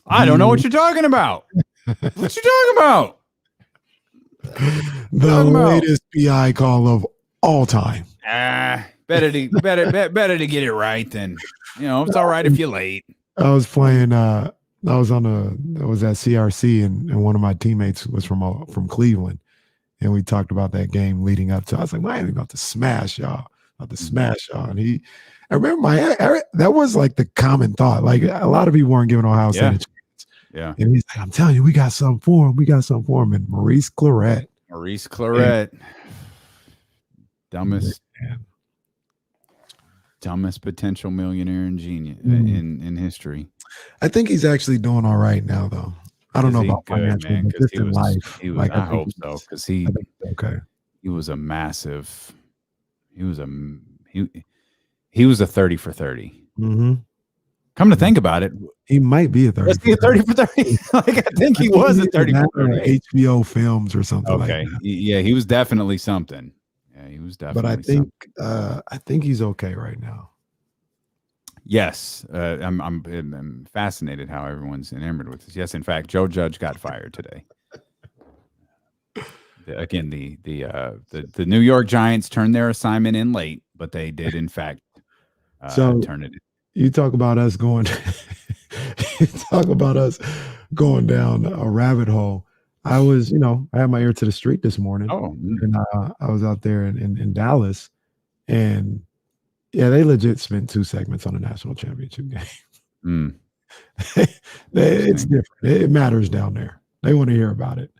I don't know what you're talking about. What you talking about? The latest PI call of all time. Better to get it right than, it's all right if you're late. I was playing I was at CRC, and one of my teammates was from Cleveland, and we talked about that game leading up to. I was like, Miami about to smash y'all, And I remember that was like the common thought. Like a lot of people weren't giving Ohio State a chance. Yeah. And he's like, I'm telling you, we got something for him. And Maurice Claret. Dumbest potential millionaire in genius in history. I think he's actually doing all right now, though. I don't know about financial, but just in life. I hope so, because he was a 30 for 30. Mm-hmm. Come to think about it, he might be a 30. Let's be a 30 for 30. Like I think he was a 30 for 30. HBO films or something. Okay, like that. Yeah, he was definitely something. Yeah, he was definitely. But I think he's okay right now. Yes, I'm fascinated how everyone's enamored with this. Yes, in fact, Joe Judge got fired today. Again, the New York Giants turned their assignment in late, but they did in fact turn it in. You talk about us going down a rabbit hole. I had my ear to the street this morning. And I was out there in Dallas, and they legit spent 2 segments on a national championship game. It's different. It matters down there. They want to hear about it.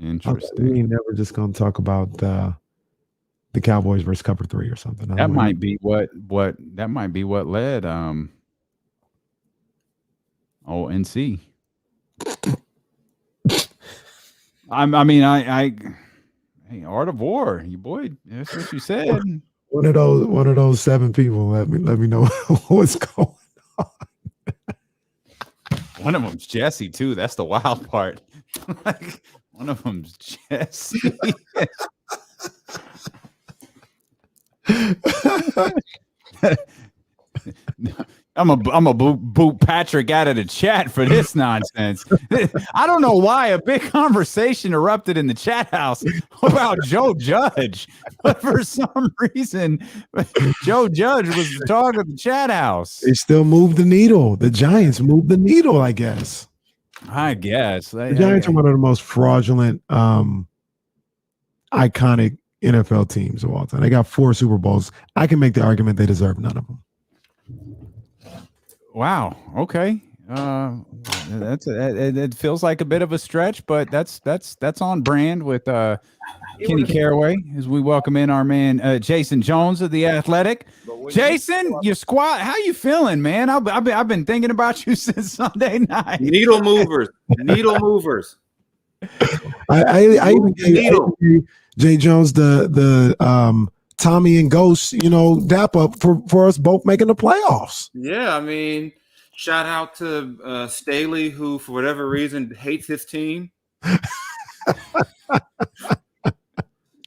Interesting. We ain't never just gonna talk about the Cowboys versus Cover 3 or something. That might be what led NC. Hey, Art of War, you boy. That's what you said. One of those 7 people. Let me know what's going on. One of them's Jesse too. That's the wild part. Like one of them's Jesse. I'm a boot Patrick out of the chat for this nonsense. I don't know why a big conversation erupted in the chat house about Joe Judge, but for some reason, Joe Judge was the talk of the chat house. They still moved the needle. The Giants moved the needle, I guess. The Giants are one of the most fraudulent, iconic NFL teams of all time. They got 4 Super Bowls. I can make the argument they deserve none of them. Wow. Okay. It feels like a bit of a stretch, but that's on brand with Kenny Caraway as we welcome in our man Jason Jones of The Athletic. Jason, your squad, how you feeling, man? I've been thinking about you since Sunday night. Needle movers. I even gave Jay Jones the Tommy and Ghost, dap up for us both making the playoffs. Yeah, I mean, shout out to Staley, who for whatever reason hates his team.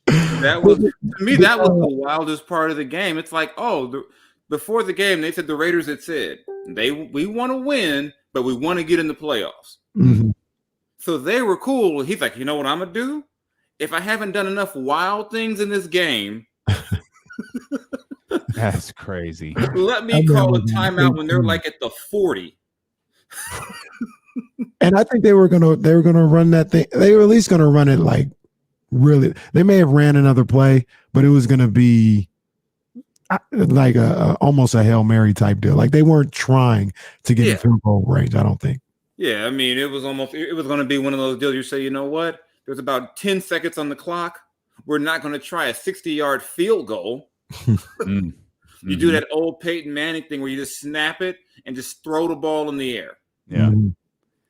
That was the wildest part of the game. It's like, before the game, they said the Raiders had said we want to win, but we want to get in the playoffs. Mm-hmm. So they were cool. He's like, you know what I'm gonna do? If I haven't done enough wild things in this game. That's crazy. Let me call a timeout when they're like at the 40. And I think they were gonna run that thing. They were at least gonna run it like really. They may have ran another play, but it was gonna be like almost a Hail Mary type deal. Like they weren't trying to get in field goal range. I don't think. Yeah, I mean it was going to be one of those deals. You say, you know what? There's about 10 seconds on the clock. We're not going to try a 60-yard field goal. You do that old Peyton Manning thing where you just snap it and just throw the ball in the air. Yeah.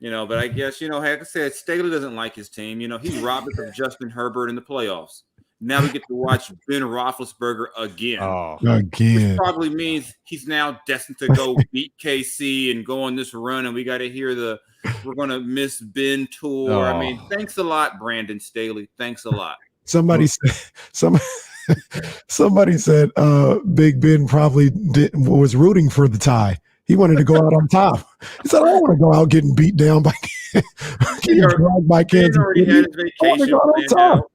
But I guess, like I said, Staley doesn't like his team. He robbed us of Justin Herbert in the playoffs. Now we get to watch Ben Roethlisberger again. Again. Which probably means he's now destined to go beat KC and go on this run. And we got to hear we're going to miss Ben tour. Oh. I mean, thanks a lot, Brandon Staley. Thanks a lot. Somebody said Big Ben probably was rooting for the tie. He wanted to go out on top. He said, I don't want to go out getting beat down by Kansas. He already had his vacation planned out.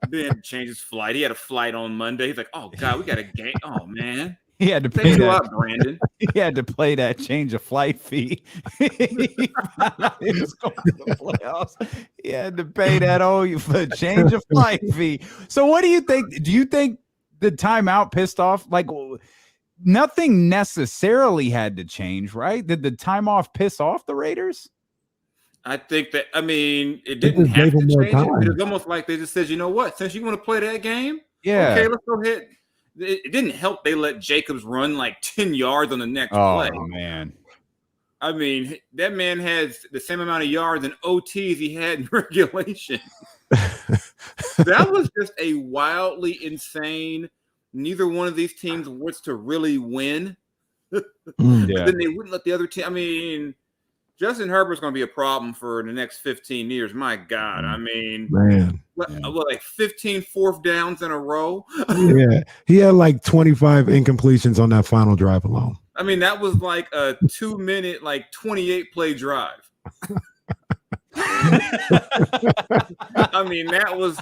Ben changed his flight. He had a flight on Monday. He's like, oh, God, we got a game. Oh, man. He had to pay Thanks a that. lot, Brandon. He had to play that change of flight fee. He found out he was going to the playoffs. He had to pay that for change of flight fee. So what do you think? Do you think the timeout pissed off? Like nothing necessarily had to change, right? Did the time off piss off the Raiders? I think that, it didn't have to change it. It was almost like they just said, you know what? Since you want to play that game, okay, let's go ahead. It didn't help they let Jacobs run like 10 yards on the next play. Oh, man. That man has the same amount of yards and OTs he had in regulation. That was just a wildly insane. Neither one of these teams wants to really win. Then they wouldn't let the other team. Justin Herbert's going to be a problem for the next 15 years. My God. Like 15 fourth downs in a row. Yeah. He had like 25 incompletions on that final drive alone. That was like a 2-minute, like 28 play drive. That was,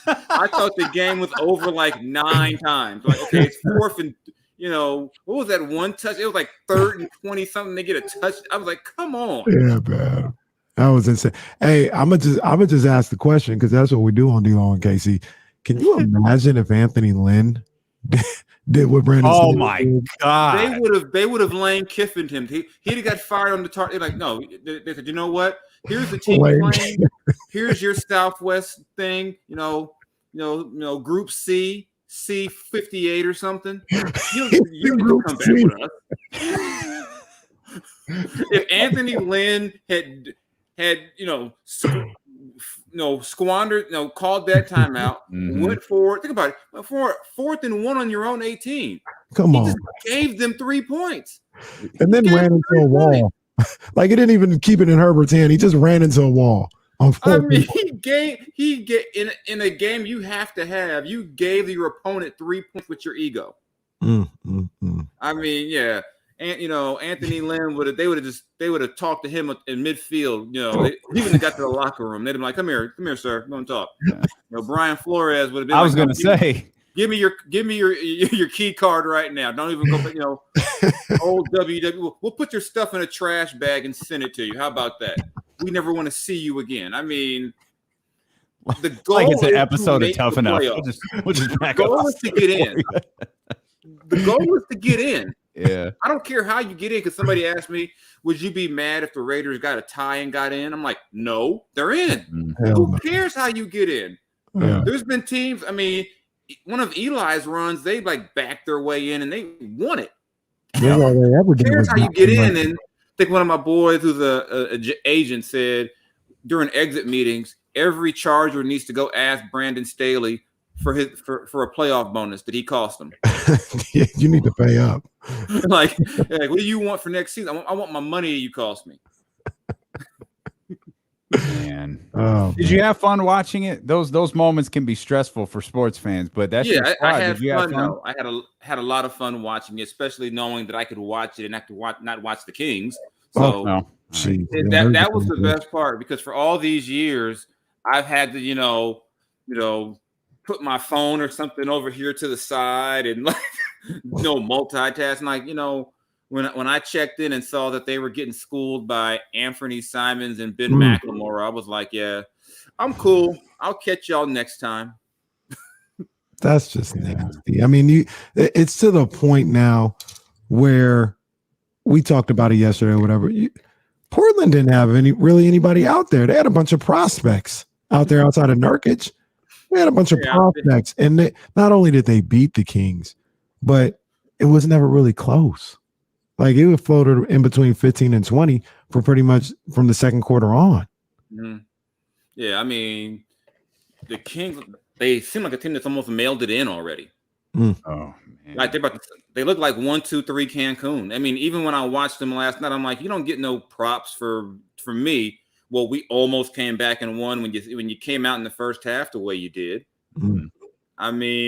I thought the game was over like 9 times. Like, okay, it's fourth and, what was that one touch? It was like 3rd and 20 something. They get a touch. I was like, come on. Yeah, man. That was insane. Hey, I'm gonna just ask the question because that's what we do on D-Lo and Casey. Can you imagine if Anthony Lynn did what Brandon? Oh my God! They would have Lane Kiffined him. He'd have got fired on the target. Like, no, they said, you know what? Here's the team playing. Here's your Southwest thing. Group C. C58 or something. You can come back with us. If Anthony Lynn had squandered, called that timeout, went forward. Think about it. 4th and 1 on your own 18. Come on. Just gave them 3 points. And then ran into a wall. Like it didn't even keep it in Herbert's hand. He just ran into a wall. He gave in a game you have to have. You gave your opponent 3 points with your ego. Yeah. And Anthony Lynn would have talked to him in midfield. He wouldn't have got to the locker room. They'd have been like, come here, sir, we're gonna talk. Brian Flores would have been. I was gonna say, give me your key card right now. Don't even go. Old WW. We'll put your stuff in a trash bag and send it to you. How about that? We never want to see you again. The goal like it's an is episode to of Tough Enough. We'll just back up. The goal is to get in. The goal is to get in. Yeah. I don't care how you get in, because somebody asked me, would you be mad if the Raiders got a tie and got in? I'm like, no, they're in. Who cares how you get in? Yeah. There's been teams, one of Eli's runs, they backed their way in and they won it. Who cares how you get in? And I think one of my boys who's a agent said during exit meetings, every Charger needs to go ask Brandon Staley for a playoff bonus that he cost them. Yeah, you need to pay up. like, what do you want for next season? I want my money you cost me. Man. Did you have fun watching it? Those moments can be stressful for sports fans, but that's I had fun. No, I had a lot of fun watching it, especially knowing that I could watch it and not watch the Kings. So that was the best part, because for all these years I've had to put my phone or something over here to the side and multitask. Like, when I checked in and saw that they were getting schooled by Anthony Simons and Ben McLemore, I was like, yeah, I'm cool. I'll catch y'all next time. That's just nasty. It's to the point now where we talked about it yesterday or whatever. Portland didn't have anybody out there. They had a bunch of prospects out there outside of Nurkic. They had a bunch of prospects, and not only did they beat the Kings, but it was never really close. Like, it floated in between 15 and 20 for pretty much from the second quarter on. Mm-hmm. Yeah, the Kings, they seem like a team that's almost mailed it in already. Oh, man. Like they look like 1-2-3 Cancun. Even when I watched them last night, I'm like, you don't get no props for me. Well, we almost came back and won when you came out in the first half the way you did. Mm.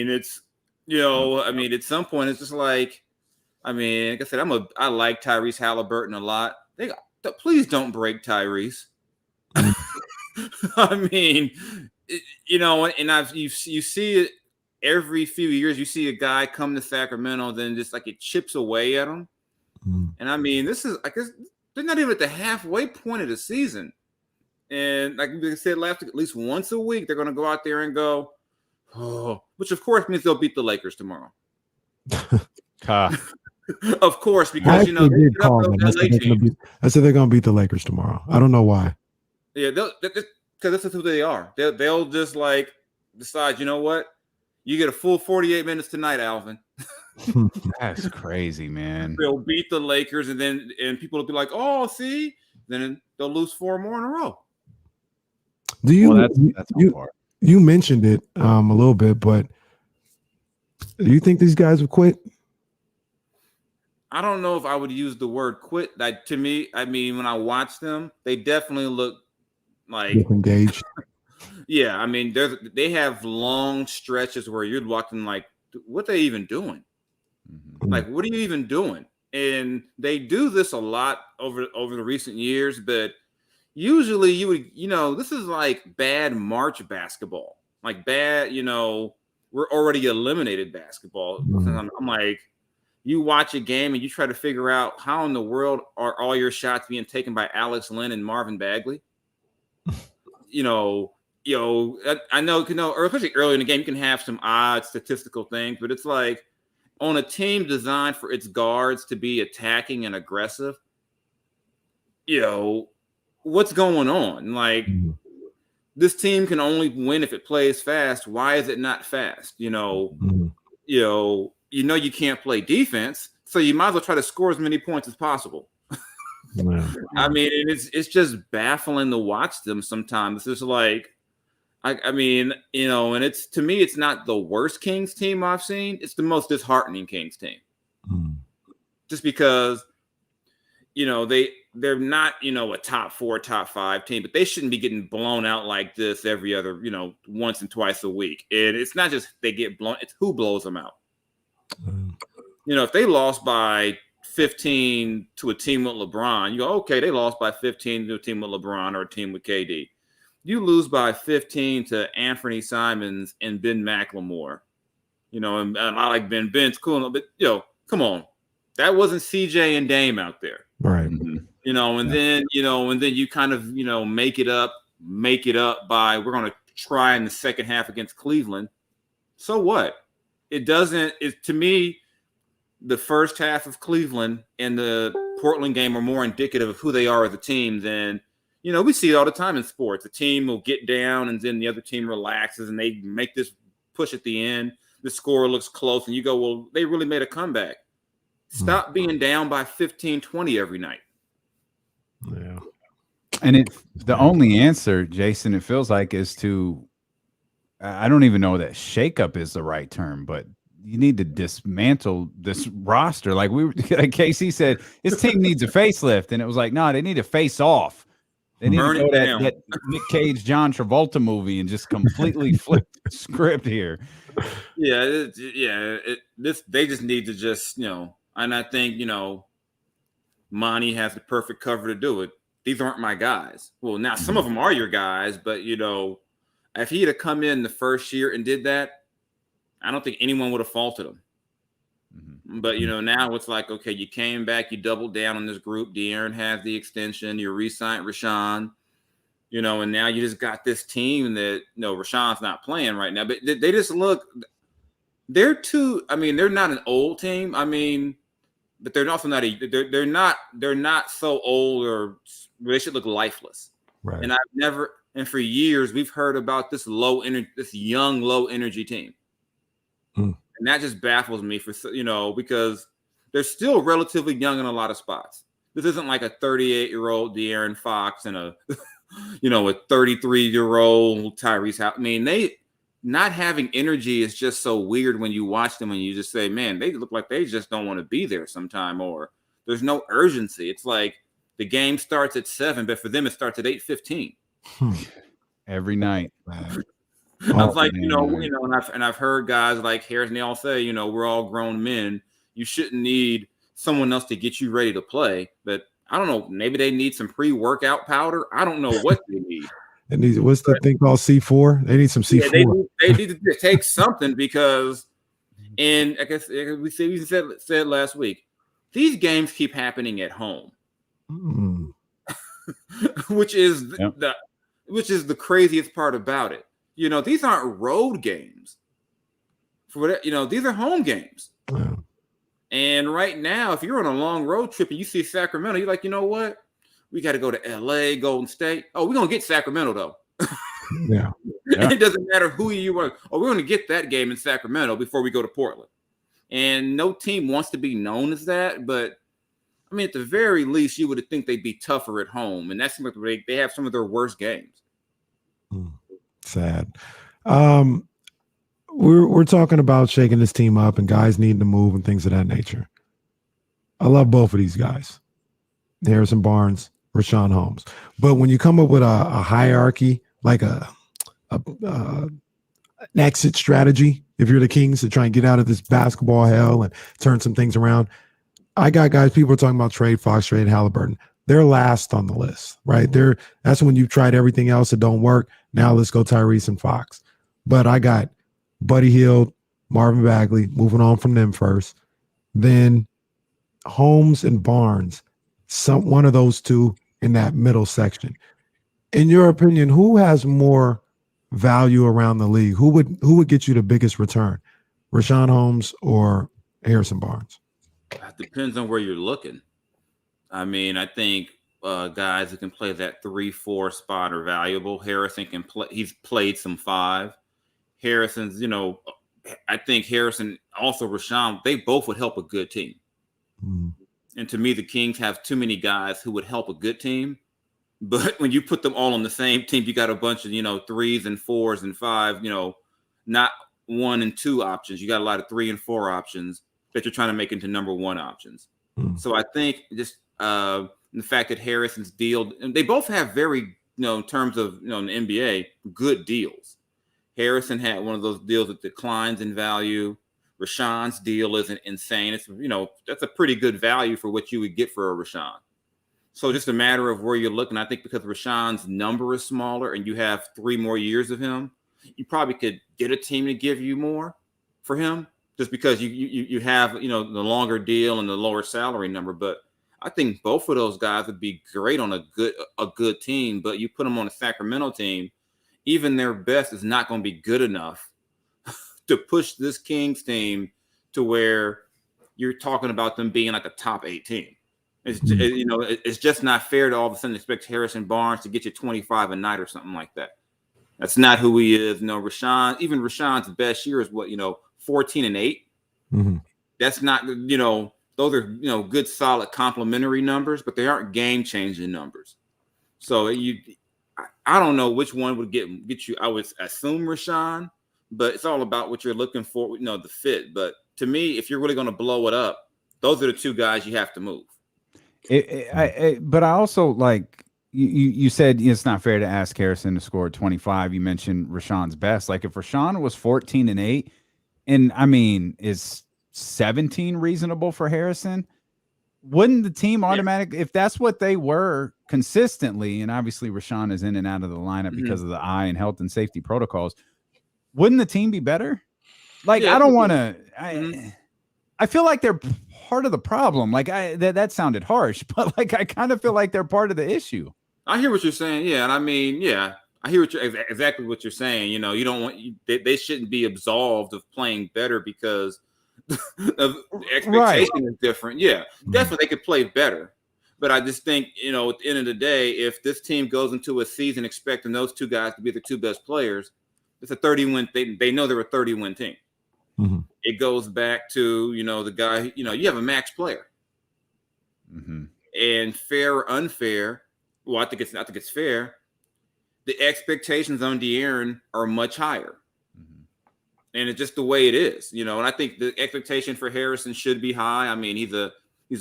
It's at some point it's just like, like I said, I like Tyrese Halliburton a lot. Please don't break Tyrese. And you see it every few years you see a guy come to Sacramento, then just like it chips away at him. And I mean, this is, I guess, they're not even at the halfway point of the season. And like we said last week, at least once a week, they're going to go out there and go, oh, which of course means they'll beat the Lakers tomorrow. Of course, because, you know, I said they're going to beat the Lakers tomorrow. I don't know why. Yeah, because this is who they are. They'll just like decide, you know what? You get a full 48 minutes tonight, Alvin. That's crazy, man. They'll beat the Lakers, and people will be like, "Oh, see," then they'll lose 4 more in a row. Do you? Well, that's you mentioned it a little bit, but do you think these guys will quit? I don't know if I would use the word quit. Like, to me, I mean, when I watch them, they definitely look like engaged. Yeah, I mean, they have long stretches where you're watching like, what are they even doing? Like, what are you even doing? And they do this a lot over the recent years, but usually you would, you know, this is like bad March basketball, like bad, you know, we're already eliminated basketball. I'm like, you watch a game and you try to figure out how in the world are all your shots being taken by Alex Lynn and Marvin Bagley? I know, or especially early in the game, you can have some odd statistical things, but it's like on a team designed for its guards to be attacking and aggressive, you know, what's going on? Like, this team can only win if it plays fast. Why is it not fast? You can't play defense, so you might as well try to score as many points as possible. I mean, it's just baffling to watch them sometimes. It's just like, I mean, you know, and it's, to me, it's not the worst Kings team I've seen. It's the most disheartening Kings team. Just because, you know, they're not, you know, a top 4, top 5 team, but they shouldn't be getting blown out like this every other, you know, once and twice a week. And it's not just they get blown, it's who blows them out. You know, if they lost by 15 to a team with LeBron, you go, okay, they lost by 15 to a team with LeBron or a team with KD. You lose by 15 to Anthony Simons and Ben McLemore, you know, and I like Ben's cool, but, you know, come on. That wasn't CJ and Dame out there. Right. You know, and then you kind of, you know, make it up by, we're going to try in the second half against Cleveland. So what? To me, the first half of Cleveland and the Portland game are more indicative of who they are as a team than, you know, we see it all the time in sports. The team will get down and then the other team relaxes and they make this push at the end. The score looks close and you go, well, they really made a comeback. Stop being down by 15, 20 every night. Yeah. And the only answer, Jason, it feels like, is to, I don't even know that shakeup is the right term, but you need to dismantle this roster. Like Casey said, his team needs a facelift, and it was like, no, they need a face off. They need to go that Nick Cage, John Travolta movie and just completely flip the script here. Yeah, they just need to just, you know, and I think, you know, Monty has the perfect cover to do it. These aren't my guys. Well, now some of them are your guys, but, you know, if he had come in the first year and did that, I don't think anyone would have faulted him. But, you know, now it's like, okay, you came back, you doubled down on this group. De'Aaron has the extension. You re-signed Rashawn, you know, and now you just got this team that, you know, Rashawn's not playing right now. But they just look – they're not an old team. I mean, but they're also not they're not so old or they should look lifeless. Right. And for years we've heard about this young low energy team. And that just baffles me because they're still relatively young in a lot of spots. This isn't like a 38-year-old De'Aaron Fox and a 33-year-old Tyrese House. I mean, they not having energy is just so weird when you watch them and you just say, man, they look like they just don't want to be there sometime, or there's no urgency. It's like the game starts at 7, but for them it starts at 8:15. Every night. I was like, and I've heard guys like Harris and they all say, you know, we're all grown men. You shouldn't need someone else to get you ready to play. But I don't know, maybe they need some pre-workout powder. I don't know what they need. And what's the thing called C4? They need some C4. Yeah, they need to take something because, and I guess we said last week, these games keep happening at home, which is the craziest part about it. These aren't road games. These are home games. Yeah. And right now, if you're on a long road trip and you see Sacramento, you're like, you know what? We got to go to LA, Golden State. Oh, we're going to get Sacramento, though. Yeah. It doesn't matter who you are. Oh, we're going to get that game in Sacramento before we go to Portland. And no team wants to be known as that. But, I mean, at the very least, you would think they'd be tougher at home. And that's like they have some of their worst games. Sad. We're talking about shaking this team up and guys needing to move and things of that nature. I love both of these guys, Harrison Barnes, Rashawn Holmes. But when you come up with a hierarchy, like an exit strategy, if you're the Kings, to try and get out of this basketball hell and turn some things around, I got guys, people are talking about trade Fox, trade Halliburton. They're last on the list, right? That's when you've tried everything else that don't work. Now let's go Tyrese and Fox. But I got Buddy Hield, Marvin Bagley, moving on from them first. Then Holmes and Barnes, one of those two in that middle section. In your opinion, who has more value around the league? Who would get you the biggest return? Rashawn Holmes or Harrison Barnes? It depends on where you're looking. I mean, I think guys who can play that 3-4 spot are valuable. Harrison can play. He's played some 5. Harrison's, I think Harrison, also Rashawn, they both would help a good team. And to me, the Kings have too many guys who would help a good team. But when you put them all on the same team, you got a bunch of, 3s and 4s and 5, not 1 and 2 options. You got a lot of 3 and 4 options that you're trying to make into number 1 options. So I think just the fact that Harrison's deal, and they both have very, in terms of, in the NBA, good deals. Harrison had one of those deals that declines in value. Rashawn's deal isn't insane. It's, that's a pretty good value for what you would get for a Rashawn. So just a matter of where you're looking. I think because Rashawn's number is smaller and you have 3 more years of him, you probably could get a team to give you more for him just because you have, the longer deal and the lower salary number. But I think both of those guys would be great on a good team. But you put them on a Sacramento team, even their best is not going to be good enough to push this Kings team to where you're talking about them being like a top 8 team. It's just not fair to all of a sudden expect Harrison Barnes to get you 25 a night or something like that. That's not who he is. Rashawn's best year is what, 14 and 8. That's not, those are, good, solid complimentary numbers, but they aren't game-changing numbers. So I don't know which one would get you. I would assume Rashawn, but it's all about what you're looking for, the fit. But to me, if you're really going to blow it up, those are the 2 guys you have to move. But I also like you said it's not fair to ask Harrison to score 25. You mentioned Rashawn's best. Like if Rashawn was 14 and 8, and I mean, is 17 reasonable for Harrison? Wouldn't the team automatically, if that's what they were consistently, and obviously Rashawn is in and out of the lineup because of the eye and health and safety protocols, wouldn't the team be better? Like, I don't want to. I feel like they're part of the problem. Like that sounded harsh, but like I kind of feel like they're part of the issue. I hear what you're saying. Yeah, and I mean, I hear exactly what you're saying. You don't want they shouldn't be absolved of playing better because of expectation is different. Yeah, definitely they could play better. But I just think, at the end of the day, if this team goes into a season expecting those 2 guys to be the 2 best players, it's a 30-win. They know they're a 30-win team. It goes back to, the guy, you have a max player. And fair or unfair, well, I think it's fair. The expectations on De'Aaron are much higher. And it's just the way it is, and I think the expectation for Harrison should be high. I mean, he's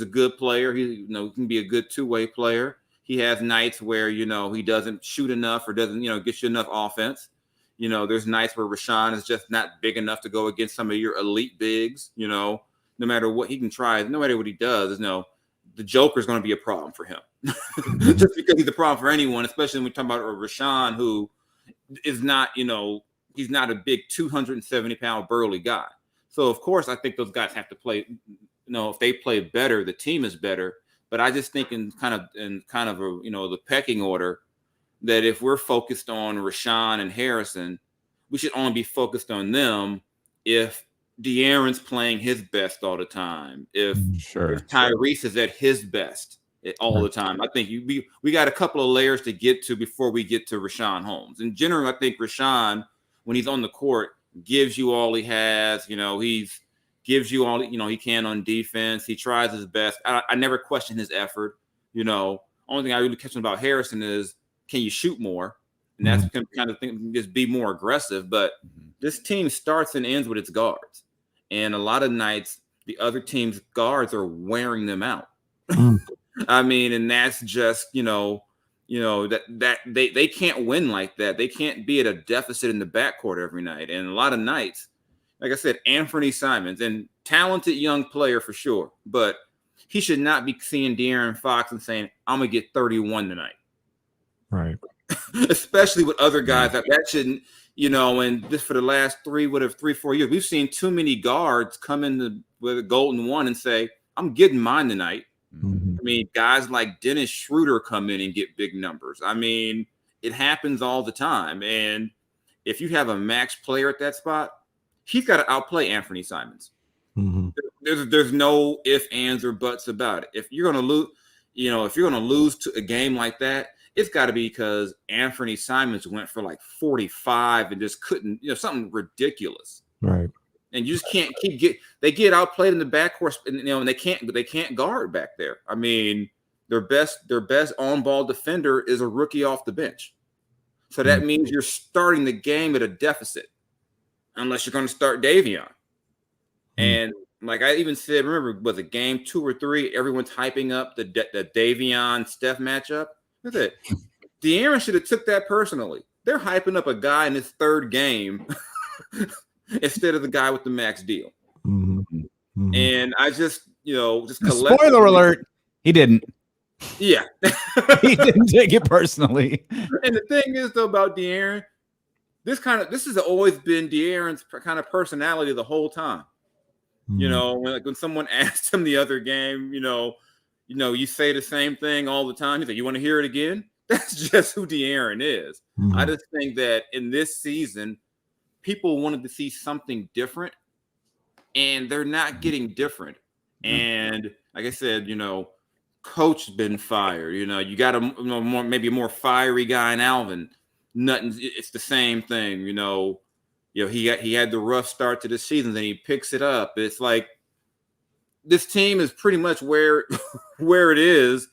a good player. He can be a good 2-way player. He has nights where, he doesn't shoot enough or doesn't, get you enough offense. There's nights where Rashawn is just not big enough to go against some of your elite bigs, no matter what he can try, no matter what he does, the Joker is going to be a problem for him. Just because he's a problem for anyone, especially when we talk about Rashawn, who is not, he's not a big 270-pound burly guy. So, of course, I think those guys have to play. If they play better, the team is better. But I just think in kind of the pecking order, that if we're focused on Rashawn and Harrison, we should only be focused on them if De'Aaron's playing his best all the time. If Tyrese is at his best all the time. I think we got a couple of layers to get to before we get to Rashawn Holmes. In general, I think Rashawn, when he's on the court, gives you all he has. He gives you all he can on defense. He tries his best. I never question his effort. Only thing I really question about Harrison is, can you shoot more? And that's kind of thing, just be more aggressive. But this team starts and ends with its guards. And a lot of nights, the other team's guards are wearing them out. I mean, and that's just, that they can't win like that. They can't be at a deficit in the backcourt every night. And a lot of nights, like I said, Anthony Simons, and talented young player for sure, but he should not be seeing De'Aaron Fox and saying, I'm going to get 31 tonight. Right. Especially with other guys that shouldn't, and just for the last 3-4 years, we've seen too many guards come in with a golden one and say, I'm getting mine tonight. I mean, guys like Dennis Schroeder come in and get big numbers. I mean, it happens all the time. And if you have a max player at that spot, he's got to outplay Anthony Simons. There's no ifs, ands, or buts about it. If you're going to lose, if you're going to lose to a game like that, it's got to be because Anthony Simons went for like 45 and just couldn't, something ridiculous. Right. And you just can't they get outplayed in the backcourt, and they can't guard back there. I mean, their best on-ball defender is a rookie off the bench. So that means you're starting the game at a deficit, unless you're going to start Davion. And like I even said, remember, was it game 2 or 3? Everyone's hyping up the Davion Steph matchup. That's it. De'Aaron should have took that personally. They're hyping up a guy in his third game instead of the guy with the max deal. And I just spoiler alert, he didn't. Yeah. He didn't take it personally. And the thing is, though, about De'Aaron, this has always been De'Aaron's kind of personality the whole time. When someone asked him the other game, you say the same thing all the time. He's like, you want to hear it again? That's just who De'Aaron is. I just think that in this season, people wanted to see something different, and they're not getting different. And like I said, coach's been fired. You got maybe a more fiery guy in Alvin. Nothing. It's the same thing. He had the rough start to the season, then he picks it up. It's like this team is pretty much where it is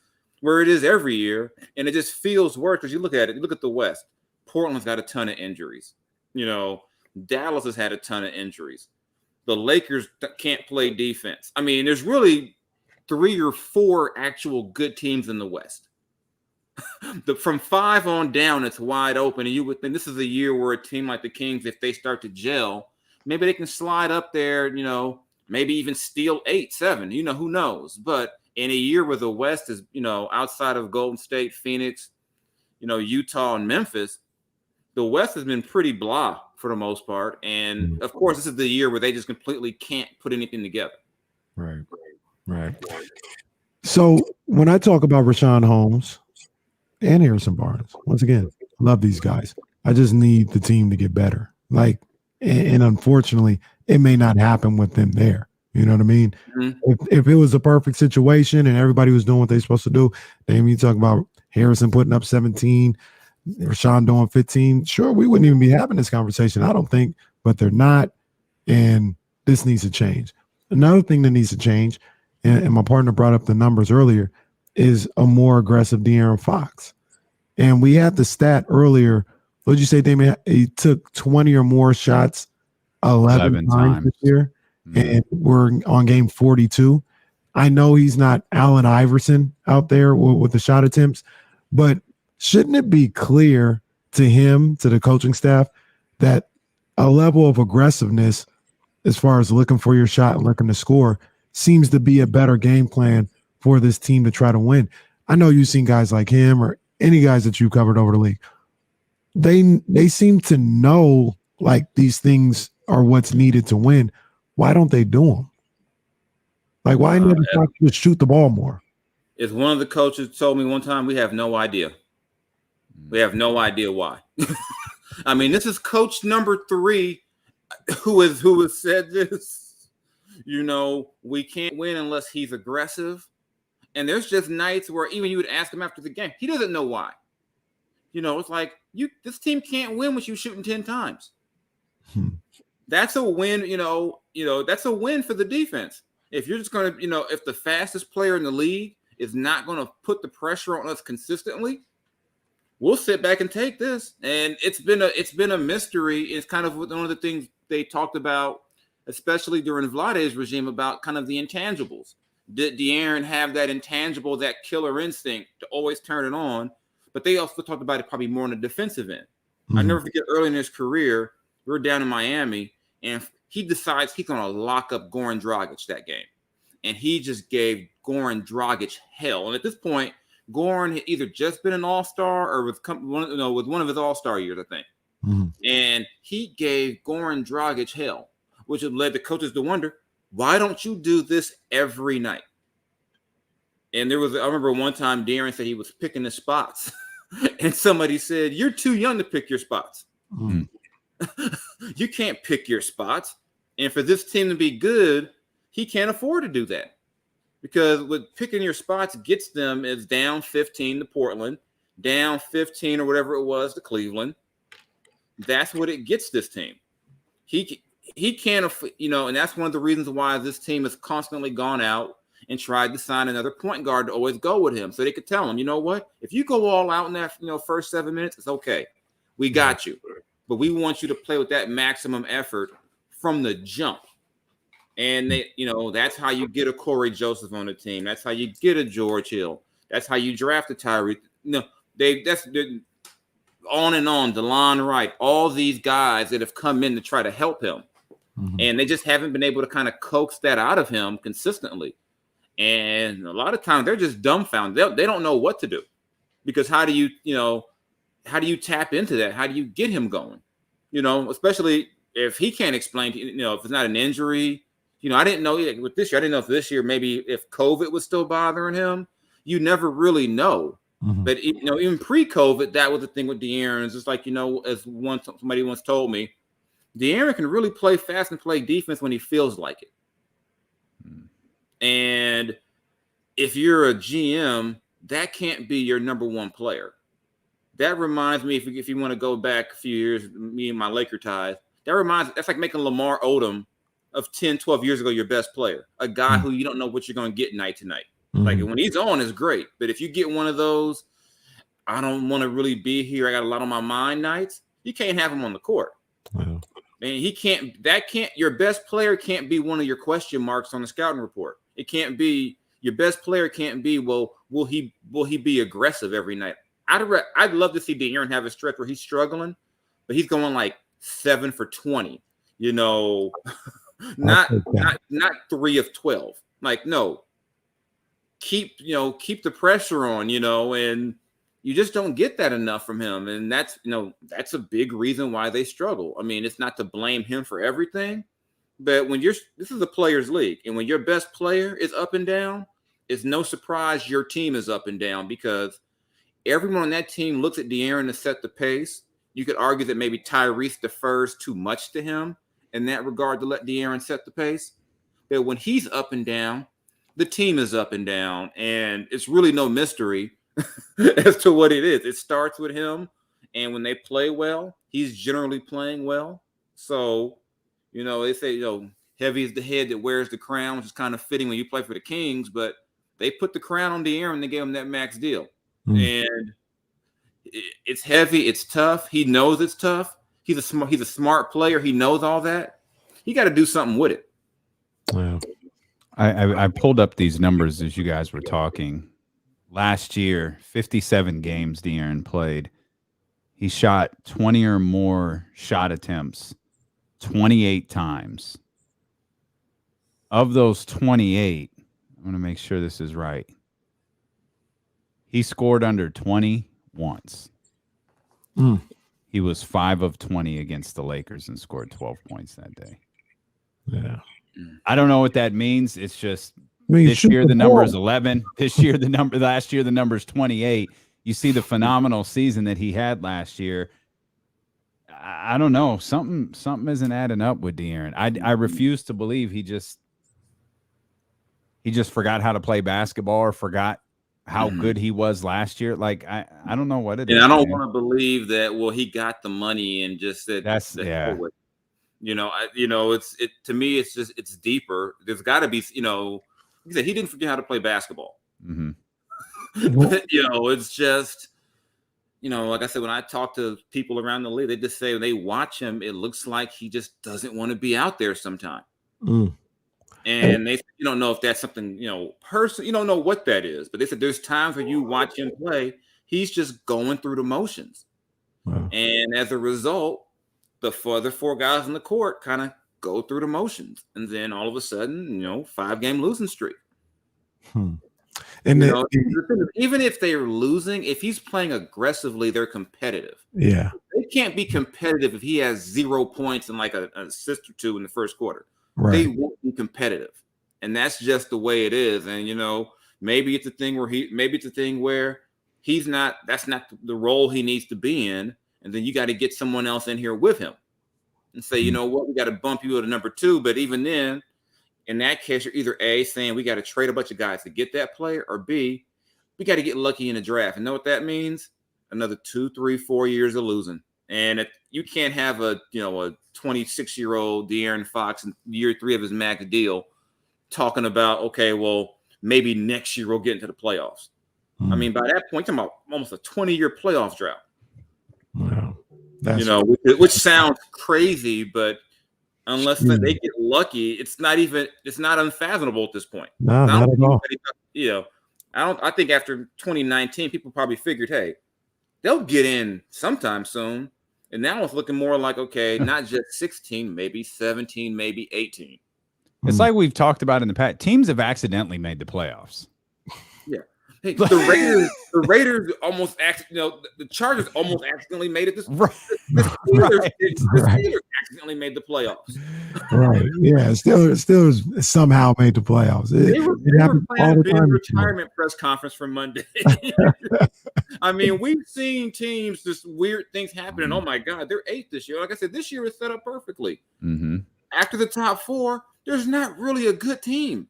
every year, and it just feels worse because you look at it. You look at the West. Portland's got a ton of injuries. Dallas has had a ton of injuries. The Lakers can't play defense. I mean, there's really 3 or 4 actual good teams in the West. From 5 on down, it's wide open. And you would think this is a year where a team like the Kings, if they start to gel, maybe they can slide up there, maybe even steal 8, 7, who knows? But in a year where the West is, outside of Golden State, Phoenix, Utah, and Memphis, the West has been pretty blah for the most part. And of course, this is the year where they just completely can't put anything together. Right. So when I talk about Rashawn Holmes and Harrison Barnes, once again, love these guys. I just need the team to get better. And unfortunately, it may not happen with them there. You know what I mean? If it was a perfect situation and everybody was doing what they're supposed to do, then you talk about Harrison putting up 17, Rashawn doing 15. Sure, we wouldn't even be having this conversation, I don't think, but they're not. And this needs to change. Another thing that needs to change, and my partner brought up the numbers earlier, is a more aggressive De'Aaron Fox. And we had the stat earlier. What did you say, Damien? He took 20 or more shots 11 times this year. And we're on game 42. I know he's not Allen Iverson out there with the shot attempts, but shouldn't it be clear to him, to the coaching staff, that a level of aggressiveness as far as looking for your shot and looking to score seems to be a better game plan for this team to try to win. I know you've seen guys like him or any guys that you've covered over the league. They seem to know like these things are what's needed to win. Why don't they do them? Like, why never just shoot the ball more? As one of the coaches told me one time, we have no idea. We have no idea why. I mean, this is coach number 3 who has said this. You know, we can't win unless he's aggressive. And there's just nights where even you would ask him after the game, he doesn't know why. You know, it's like this team can't win when you shooting 10 times. That's a win, you know, that's a win for the defense. If you're just going to, if the fastest player in the league is not going to put the pressure on us consistently, we'll sit back and take this. And it's been a mystery. It's kind of one of the things they talked about, especially during Vlade's regime, about kind of the intangibles. Did De'Aaron have that intangible, that killer instinct to always turn it on? But they also talked about it probably more on the defensive end. I never forget early in his career, we were down in Miami, and he decides he's going to lock up Goran Dragic that game. And he just gave Goran Dragic hell. And at this point, Goran had either just been an all-star or with one of his all-star years, I think. And he gave Goran Dragic hell, which had led the coaches to wonder, why don't you do this every night? And I remember one time De'Aaron said he was picking his spots. And somebody said, you're too young to pick your spots. You can't pick your spots. And for this team to be good, he can't afford to do that. Because what picking your spots gets them is down 15 to Portland, down 15 or whatever it was to Cleveland. That's what it gets this team. He can't, and that's one of the reasons why this team has constantly gone out and tried to sign another point guard to always go with him. So they could tell him, you know what? If you go all out in that, first 7 minutes, it's okay. We got you. But we want you to play with that maximum effort from the jump. And that's how you get a Corey Joseph on the team. That's how you get a George Hill. That's how you draft a Tyree. That's on and on. DeLon Wright, all these guys that have come in to try to help him. And they just haven't been able to kind of coax that out of him consistently. And a lot of times they're just dumbfounded. They don't know what to do, because how do you tap into that? How do you get him going? Especially if he can't explain, if it's not an injury. I didn't know with this year. I didn't know if this year maybe if COVID was still bothering him. You never really know. But even pre-COVID, that was the thing with De'Aaron. It's just like as somebody once told me, De'Aaron can really play fast and play defense when he feels like it. And if you're a GM, that can't be your number one player. That reminds me, if you want to go back a few years, me and my Laker ties, that's like making Lamar Odom of 10, 12 years ago your best player, a guy who you don't know what you're going to get night to night. Like when he's on, it's great. But if you get one of those, I don't want to really be here, I got a lot on my mind nights, you can't have him on the court. And your best player can't be one of your question marks on the scouting report. It can't be, your best player can't be, well, will he be aggressive every night? I'd love to see De'Aaron have a stretch where he's struggling, but he's going like 7 for 20, not 3 of 12. Like, no, keep the pressure on, and you just don't get that enough from him. And that's a big reason why they struggle. I mean, it's not to blame him for everything, but this is a players' league, and when your best player is up and down, it's no surprise your team is up and down, because everyone on that team looks at De'Aaron to set the pace. You could argue that maybe Tyrese defers too much to him in that regard to let De'Aaron set the pace. But when he's up and down, the team is up and down, and it's really no mystery as to what it is. It starts with him, and when they play well, he's generally playing well. So, they say, heavy is the head that wears the crown, which is kind of fitting when you play for the Kings, but they put the crown on De'Aaron and they gave him that max deal. And it's heavy, it's tough. He knows it's tough. He's a smart player. He knows all that. He got to do something with it. Yeah. I pulled up these numbers as you guys were talking. Last year, 57 games De'Aaron played. He shot 20 or more shot attempts 28 times. Of those 28, I'm going to make sure this is right. He scored under 20 once. He was 5 of 20 against the Lakers and scored 12 points that day. Yeah. I don't know what that means. It's just this year the number is 11. Last year the number is 28. You see the phenomenal season that he had last year. I don't know. Something isn't adding up with De'Aaron. I refuse to believe he just forgot how to play basketball or forgot how good he was last year. Like I don't know what it is. And I don't want to believe that. Well, he got the money and just said that's yeah. It's to me. It's deeper. There's got to be. He said he didn't forget how to play basketball. Mm-hmm. It's just. Like I said, when I talk to people around the league, they just say when they watch him, it looks like he just doesn't want to be out there sometime. And they said, you don't know if that's something, person, you don't know what that is. But they said there's times when you watch him play, he's just going through the motions. Wow. And as a result, the other 4 guys on the court kind of go through the motions. And then all of a sudden, 5-game losing streak. And even if they're losing, if he's playing aggressively, they're competitive. Yeah. They can't be competitive if he has 0 points and like an assist or 2 in the first quarter. Right. They won't be competitive. And that's just the way it is. And, maybe it's a thing where he's not, that's not the role he needs to be in. And then you got to get someone else in here with him and say, you know what, we got to bump you to number 2. But even then, in that case, you're either A, saying we got to trade a bunch of guys to get that player, or B, we got to get lucky in the draft. And know what that means? Another 2, 3, 4 years of losing. And you can't have a 26-year-old De'Aaron Fox in year 3 of his max deal talking about, okay, well, maybe next year we'll get into the playoffs. I mean, by that point, I'm talking about almost a 20-year playoff drought. Wow. Which sounds crazy, but unless they get lucky, it's not unfathomable at this point. No, not at all. I think after 2019, people probably figured, hey, they'll get in sometime soon. And now it's looking more like, okay, not just 16, maybe 17, maybe 18. It's like we've talked about in the past. Teams have accidentally made the playoffs. Yeah. Hey, the Raiders almost the Chargers almost accidentally made it. The Steelers accidentally made the playoffs. Right. Yeah. Still somehow made the playoffs. They were planning a retirement press conference for Monday. I mean, we've seen teams, just weird things happening. Oh my God, they're 8th this year. Like I said, this year is set up perfectly. Mm-hmm. After the top 4, there's not really a good team.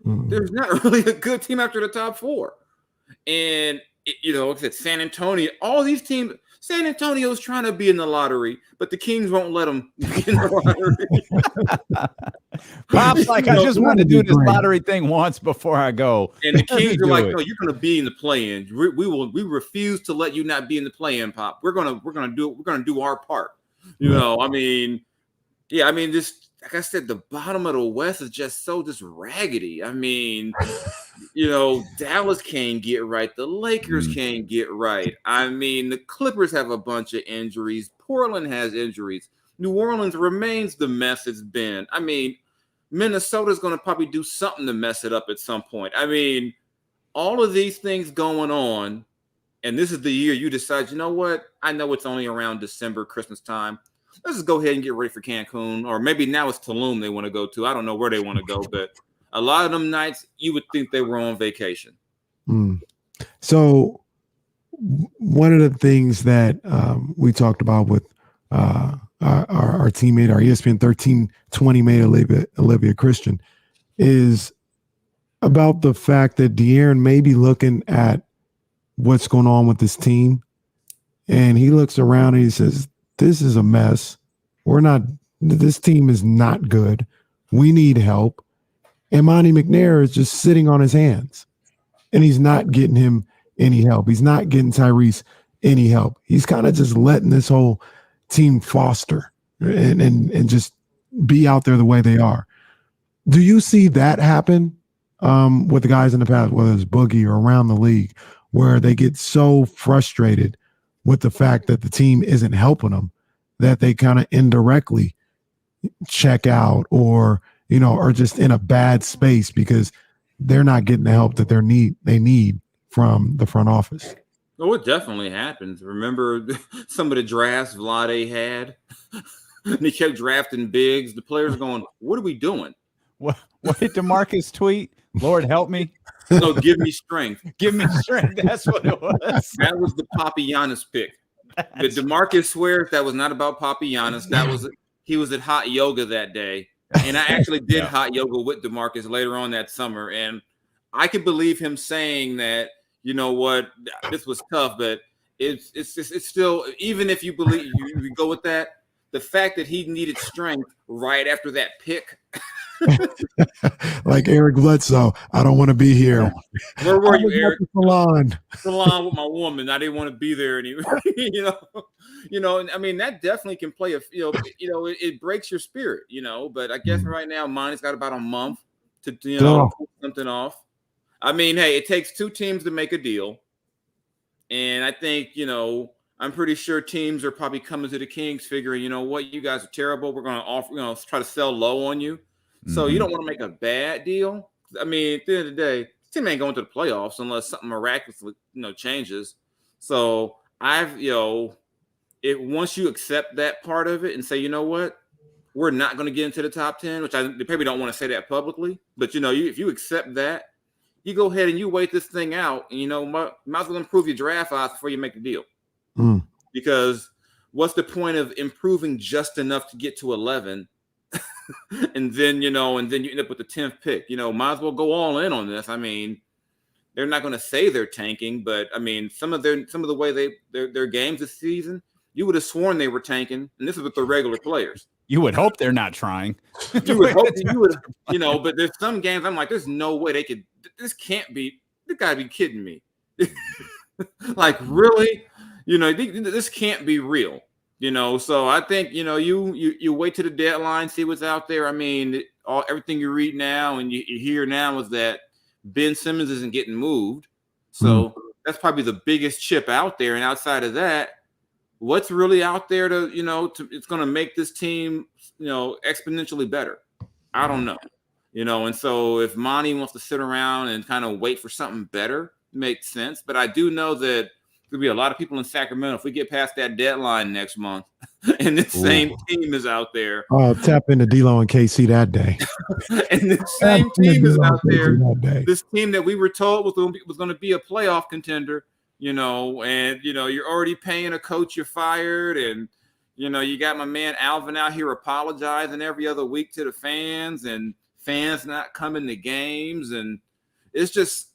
There's not really a good team after the top 4. And, like I said, San Antonio, all these teams, San Antonio's trying to be in the lottery, but the Kings won't let them be in the lottery. Pop's like, I just want to do this lottery thing once before I go. And the Kings are like, no, you're going to be in the play-in. We refuse to let you not be in the play-in, Pop. We're gonna do our part. Just like I said, the bottom of the West is just so raggedy. I mean, Dallas can't get right. The Lakers can't get right. I mean, the Clippers have a bunch of injuries. Portland has injuries. New Orleans remains the mess it's been. I mean, Minnesota's going to probably do something to mess it up at some point. I mean, all of these things going on, and this is the year you decide, you know what? I know it's only around December, Christmas time. Let's just go ahead and get ready for Cancun, or maybe now it's Tulum they want to go to. I don't know where they want to go, but a lot of them nights you would think they were on vacation. So one of the things that we talked about with our teammate, our ESPN 1320 mate, Olivia Christian, is about the fact that De'Aaron may be looking at what's going on with this team, and he looks around and he says, this is a mess. This team is not good. We need help. And Monty McNair is just sitting on his hands, and he's not getting him any help. He's not getting Tyrese any help. He's kind of just letting this whole team foster and just be out there the way they are. Do you see that happen with the guys in the past, whether it's Boogie or around the league, where they get so frustrated with the fact that the team isn't helping them that they kind of indirectly check out or are just in a bad space because they're not getting the help that they need from the front office. Oh, it definitely happens. Remember some of the drafts Vlade had? And he kept drafting bigs. The players going, what are we doing? What did DeMarcus tweet? Lord help me. No, give me strength. Give me strength. That's what it was. That was the Papagiannis pick. The DeMarcus swears that was not about Papagiannis. He was at hot yoga that day. And I actually did hot yoga with DeMarcus later on that summer. And I could believe him saying that, you know what, this was tough, but it's still, even if you believe you go with that, the fact that he needed strength right after that pick. Like Eric Bledsoe, I don't want to be here. Where were you, Eric? Salon with my woman. I didn't want to be there anymore. you know. I mean, that definitely can play it breaks your spirit, But I guess right now, mine's got about a month to pull something off. I mean, hey, it takes two teams to make a deal, and I think I'm pretty sure teams are probably coming to the Kings figuring, you know what, you guys are terrible. We're going to offer, try to sell low on you. So you don't want to make a bad deal. I mean, at the end of the day, this team ain't going to the playoffs unless something miraculously, changes. So once you accept that part of it and say, you know what, we're not going to get into the top 10, which they probably don't want to say that publicly, but if you accept that, you go ahead and you wait this thing out, and might as well improve your draft odds before you make the deal. Because what's the point of improving just enough to get to 11? and then you end up with the 10th pick. Might as well go all in on this. I mean, they're not going to say they're tanking, but I mean, some of the way their games this season, you would have sworn they were tanking, and this is with the regular players. You would hope they're not trying. You would hope but there's some games I'm like, there's no way they could. This can't be. They gotta be kidding me. Like, really? This can't be real. So I think you wait to the deadline, see what's out there. I mean, everything you read now and you hear now is that Ben Simmons isn't getting moved. So that's probably the biggest chip out there. And outside of that, what's really out there to it's going to make this team exponentially better? I don't know. And so if Monty wants to sit around and kind of wait for something better, it makes sense. But I do know that there'll be a lot of people in Sacramento if we get past that deadline next month and the same team is out there. Oh, tap into D-Lo and KC that day. And the same team is out there. This team that we were told was going to be a playoff contender, and you're already paying a coach you fired, and you got my man Alvin out here apologizing every other week to the fans, and fans not coming to games, and it's just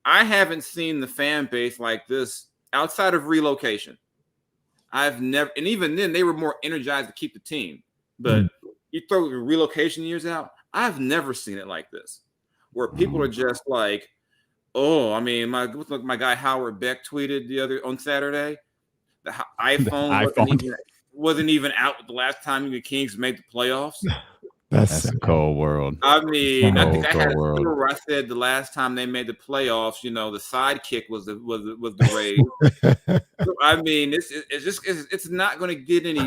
I haven't seen the fan base like this outside of relocation. I've never, and even then they were more energized to keep the team. But you throw the relocation years out, I've never seen it like this, where people are just like, oh, I mean, my guy Howard Beck tweeted on Saturday, the iPhone wasn't even out the last time the Kings made the playoffs. That's a cold world. I mean, I think I had a story where I said the last time they made the playoffs, the sidekick was the raise. So, I mean, it's not going to get any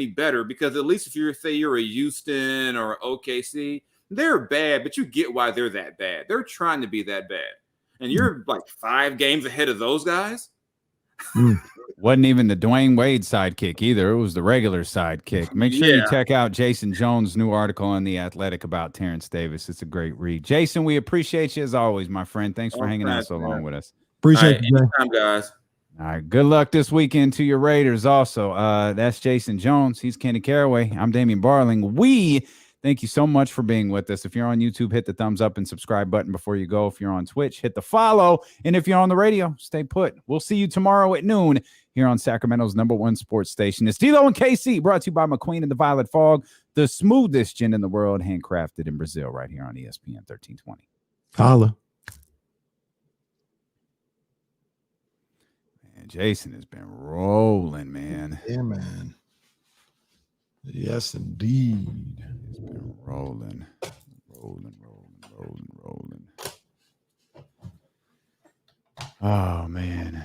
better, because at least if you're a Houston or OKC, they're bad, but you get why they're that bad. They're trying to be that bad, and you're like 5 games ahead of those guys. Wasn't even the Dwayne Wade sidekick either. It was the regular sidekick. Make sure you check out Jason Jones' new article in The Athletic about Terrence Davis. It's a great read. Jason, we appreciate you as always, my friend. Thanks for hanging out so long with us. Appreciate you, anytime, guys. All right. Good luck this weekend to your Raiders also. That's Jason Jones. He's Kenny Caraway. I'm Damian Barling. We thank you so much for being with us. If you're on YouTube, hit the thumbs up and subscribe button before you go. If you're on Twitch, hit the follow. And if you're on the radio, stay put. We'll see you tomorrow at noon here on Sacramento's #1 sports station. It's Deebo and KC, brought to you by McQueen and the Violet Fog, the smoothest gin in the world, handcrafted in Brazil, right here on ESPN 1320. Holla. Man, Jason has been rolling, man. Yeah, man. Yes, indeed. He's been rolling. Oh, man.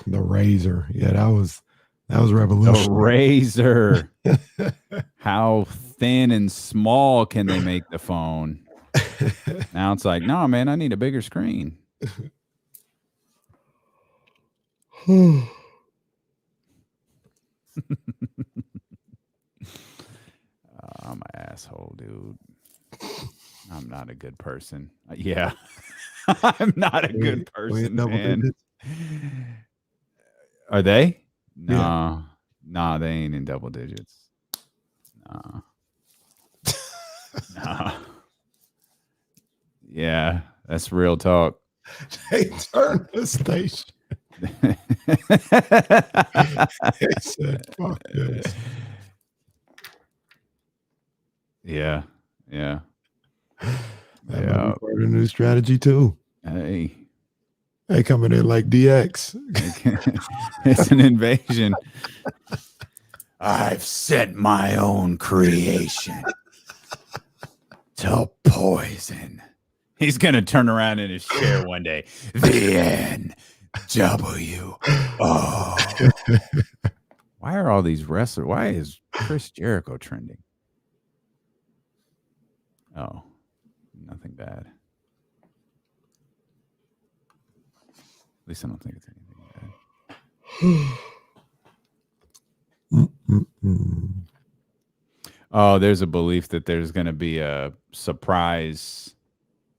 The razor. Yeah, that was revolutionary. The razor. How thin and small can they make the phone? Now it's like, no, man, I need a bigger screen. Oh, I'm an asshole, dude. I'm not a good person. Yeah. I'm not a good person, man. Are they? No. Yeah. No, they ain't in double digits. No. No. Yeah, that's real talk. They turned the station. They said, fuck this. Yeah. Yeah. That might be part of the new strategy too. Hey. They coming in like DX. It's an invasion. I've sent my own creation to poison. He's going to turn around in his chair one day. The NWO. Why are all these wrestlers? Why is Chris Jericho trending? Oh, nothing bad. At least I don't think it's anything bad. Oh, there's a belief that there's going to be a surprise.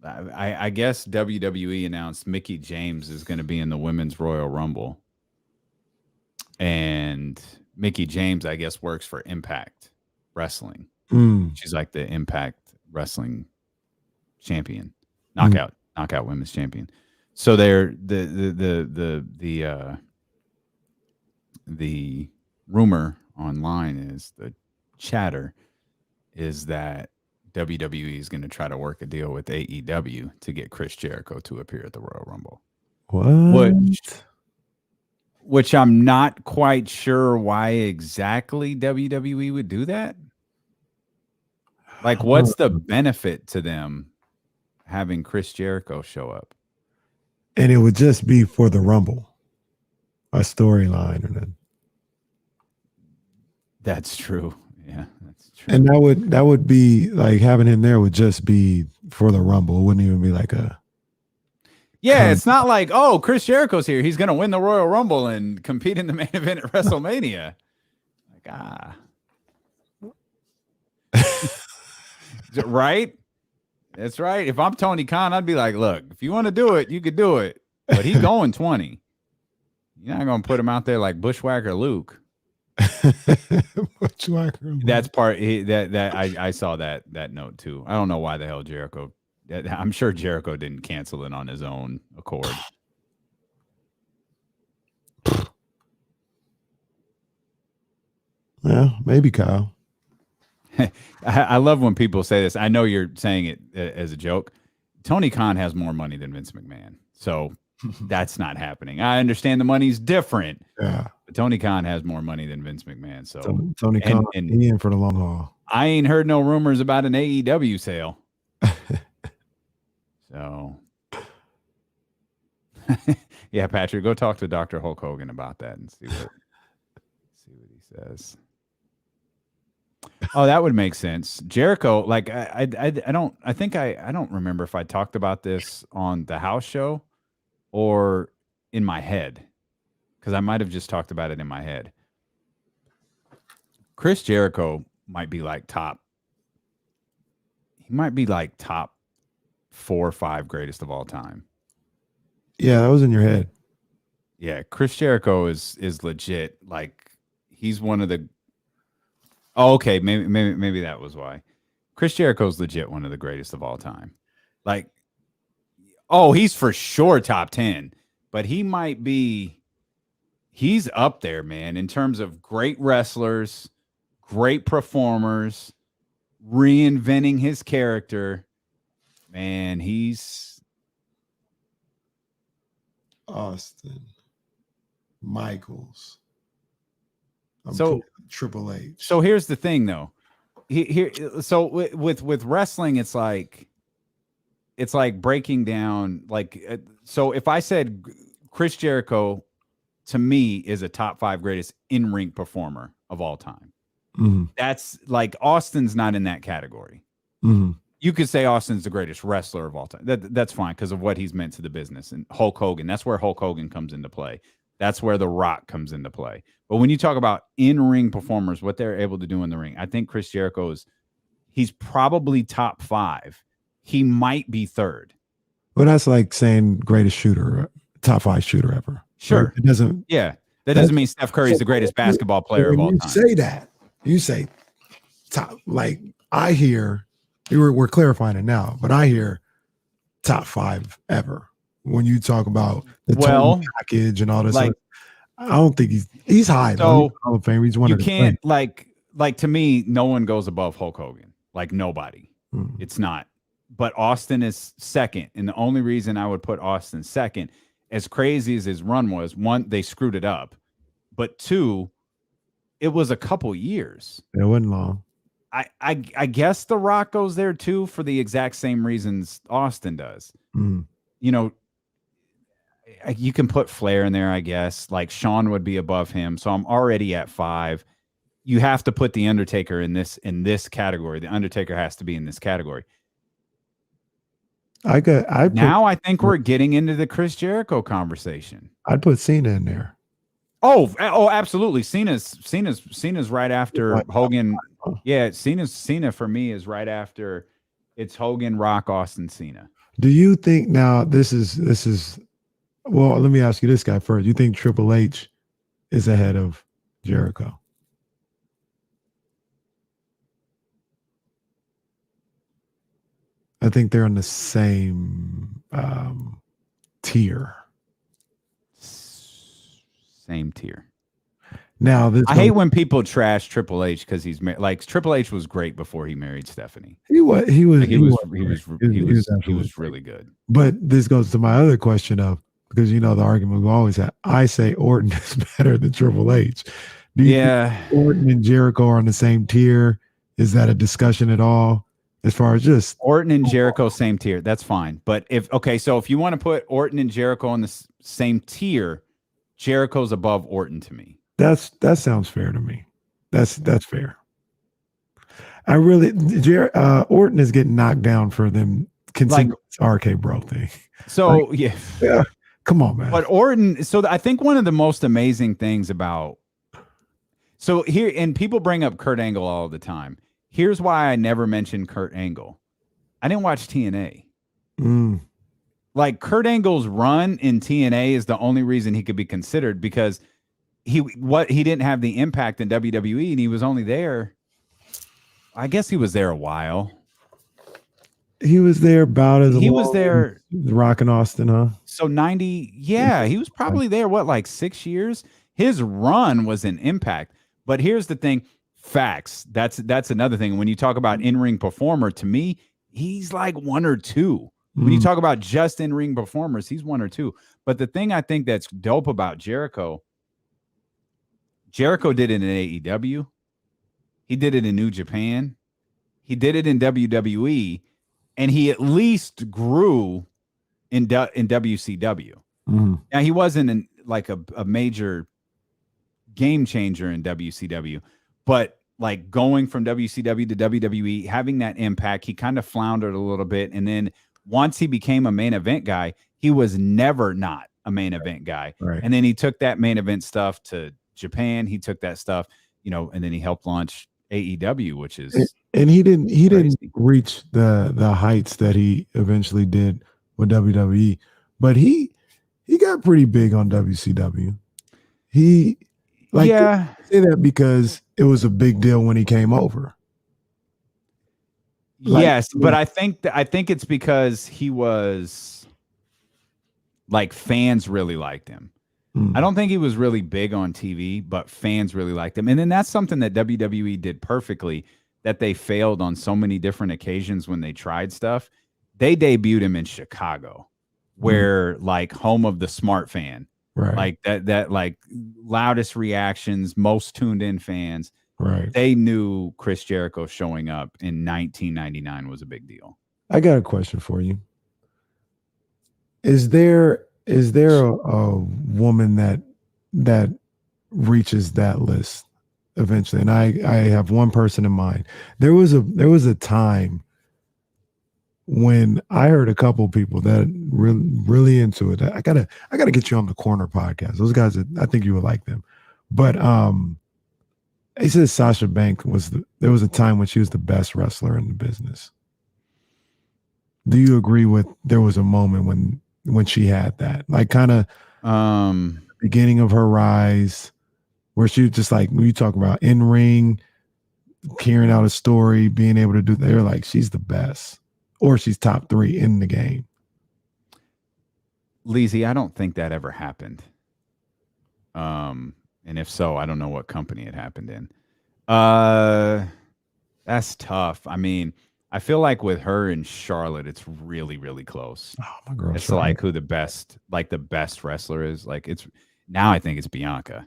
I guess WWE announced Mickie James is going to be in the Women's Royal Rumble. And Mickie James, I guess, works for Impact Wrestling. She's like the Impact Wrestling champion, knockout women's champion. So they're the rumor online is, the chatter is that WWE is going to try to work a deal with AEW to get Chris Jericho to appear at the Royal Rumble. Which I'm not quite sure why exactly WWE would do that. Like, what's the benefit to them having Chris Jericho show up? And it would just be for the Rumble, a storyline, or then. That's true. Yeah, that's true. And that would be like having him there would just be for the Rumble. It wouldn't even be like a. Yeah, it's not like, oh, Chris Jericho's here. He's going to win the Royal Rumble and compete in the main event at WrestleMania. Right? That's right. If I'm Tony Khan, I'd be like, look, if you want to do it, you could do it. But he's going 20. You're not going to put him out there like Bushwhacker Luke. That's part I saw that note too. I don't know why the hell Jericho. I'm sure Jericho didn't cancel it on his own accord. Yeah, maybe Kyle. I love when people say this. I know you're saying it as a joke. Tony Khan has more money than Vince McMahon, so that's not happening. I understand the money's different. Yeah, but Tony Khan has more money than Vince McMahon. So Tony Khan, he in for the long haul. I ain't heard no rumors about an AEW sale. So, yeah, Patrick, go talk to Dr. Hulk Hogan about that and see what he says. Oh, that would make sense. Jericho, like I don't remember if I talked about this on the house show or in my head, because I might have just talked about it in my head. Chris Jericho might be like top 4 or 5 greatest of all time. Yeah, that was in your head. Yeah, Chris Jericho is legit. Like, he's one of the. Oh, okay, maybe that was why. Chris Jericho's legit one of the greatest of all time. Like, oh, he's for sure top 10, but he might be. He's up there, man, in terms of great wrestlers, great performers, reinventing his character. Man, he's Austin Michaels. Triple H. So here's the thing, though. So with wrestling, it's like breaking down. Like, so if I said Chris Jericho, to me, is a top 5 greatest in-ring performer of all time. That's like Austin's not in that category. You could say Austin's the greatest wrestler of all time. That's fine because of what he's meant to the business. And Hulk Hogan, that's where Hulk Hogan comes into play. That's where The Rock comes into play. But when you talk about in-ring performers, what they're able to do in the ring, I think Chris Jericho he's probably top 5. He might be 3rd. Well, that's like saying greatest shooter, top 5 shooter ever. Sure. Right? It doesn't. Yeah. That doesn't mean Steph Curry's the greatest basketball player of all time. Say that. You say top, like I hear, we're clarifying it now, but I hear top 5 ever when you talk about the total package and all this. Like, I don't think he's high. So Hall of Fame. He's one of the can't like to me, no one goes above Hulk Hogan. Like nobody. It's not. But Austin is 2nd, and the only reason I would put Austin 2nd, as crazy as his run was, 1, they screwed it up, but 2, it was a couple years. It wasn't long. I guess The Rock goes there too for the exact same reasons Austin does. You know, you can put Flair in there, I guess. Like Shawn would be above him, so I'm already at 5. You have to put The Undertaker in this category. The Undertaker has to be in this category. I think we're getting into the Chris Jericho conversation. I'd put Cena in there. Oh, absolutely. Cena's right after Hogan. Yeah, Cena for me is right after. It's Hogan, Rock, Austin, Cena. Do you think now this is well, let me ask you this guy first. You think Triple H is ahead of Jericho? I think they're on the same tier. Same tier. Now, I hate when people trash Triple H because he's like Triple H was great before he married Stephanie. He was really good. But this goes to my other question of, because you know the argument we always have. I say Orton is better than Triple H. Do you think Orton and Jericho are on the same tier? Is that a discussion at all? As far as just Orton and Jericho, same tier, that's fine. But if you want to put Orton and Jericho on the same tier, Jericho's above Orton to me. That sounds fair to me. That's fair. I really Orton is getting knocked down for them considering RK Bro thing. So yeah, come on, man. But Orton. So I think one of the most amazing things about here, and people bring up Kurt Angle all the time. Here's why I never mentioned Kurt Angle. I didn't watch TNA. Like Kurt Angle's run in TNA is the only reason he could be considered because he didn't have the impact in WWE and he was only there. I guess he was there a while. He was there about as he was there. Rock and Austin, huh? So 90, yeah, he was probably there. What, like 6 years? His run was an impact. But here's the thing. Facts. That's another thing. When you talk about in-ring performer, to me, he's like 1 or 2. When you talk about just in-ring performers, he's 1 or 2. But the thing I think that's dope about Jericho did it in AEW. He did it in New Japan. He did it in WWE. And he at least grew in WCW. Now, he wasn't like a major game changer in WCW. But like going from WCW to WWE, having that impact, he kind of floundered a little bit. And then once he became a main event guy, he was never not a main event guy. Right. And then he took that main event stuff to Japan. He took that stuff, and then he helped launch AEW, which is and he didn't reach the heights that he eventually did with WWE, but he got pretty big on WCW. He say that because it was a big deal when he came over. Yes, but I think it's because he was like fans really liked him. I don't think he was really big on TV, but fans really liked him. And then that's something that WWE did perfectly that they failed on so many different occasions when they tried stuff. They debuted him in Chicago, where like home of the smart fan. Right. Like that like loudest reactions, most tuned in fans. Right. They knew Chris Jericho showing up in 1999 was a big deal. I got a question for you. Is there a woman that reaches that list eventually. And I have one person in mind. There was a time when I heard a couple people that really into it. I gotta get you on the Corner podcast. Those guys, I think you would like them. But he says Sasha Banks there was a time when she was the best wrestler in the business. Do you agree with there was a moment when she had that, like, kind of beginning of her rise, where she was just like, when you talk about in ring, carrying out a story, being able to do, they're like, she's the best, or she's top 3 in the game. Leezy, I don't think that ever happened. And if so, I don't know what company it happened in. That's tough. I mean, I feel like with her and Charlotte, it's really, really close. Oh, my girl. It's like who the best wrestler is. Like, it's now I think it's Bianca.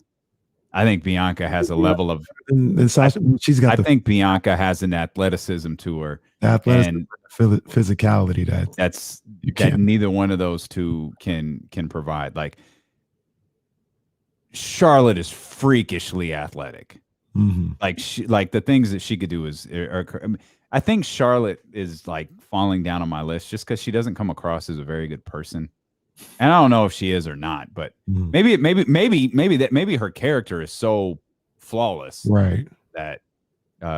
I think Bianca has a level of and Sasha, she's got I think Bianca has an athleticism to her. Athleticism, physicality that neither one of those two can provide. Like, Charlotte is freakishly athletic. Mm-hmm. Like the things that she could do I think Charlotte is like falling down on my list just because she doesn't come across as a very good person. And I don't know if she is or not, but maybe her character is so flawless, right, that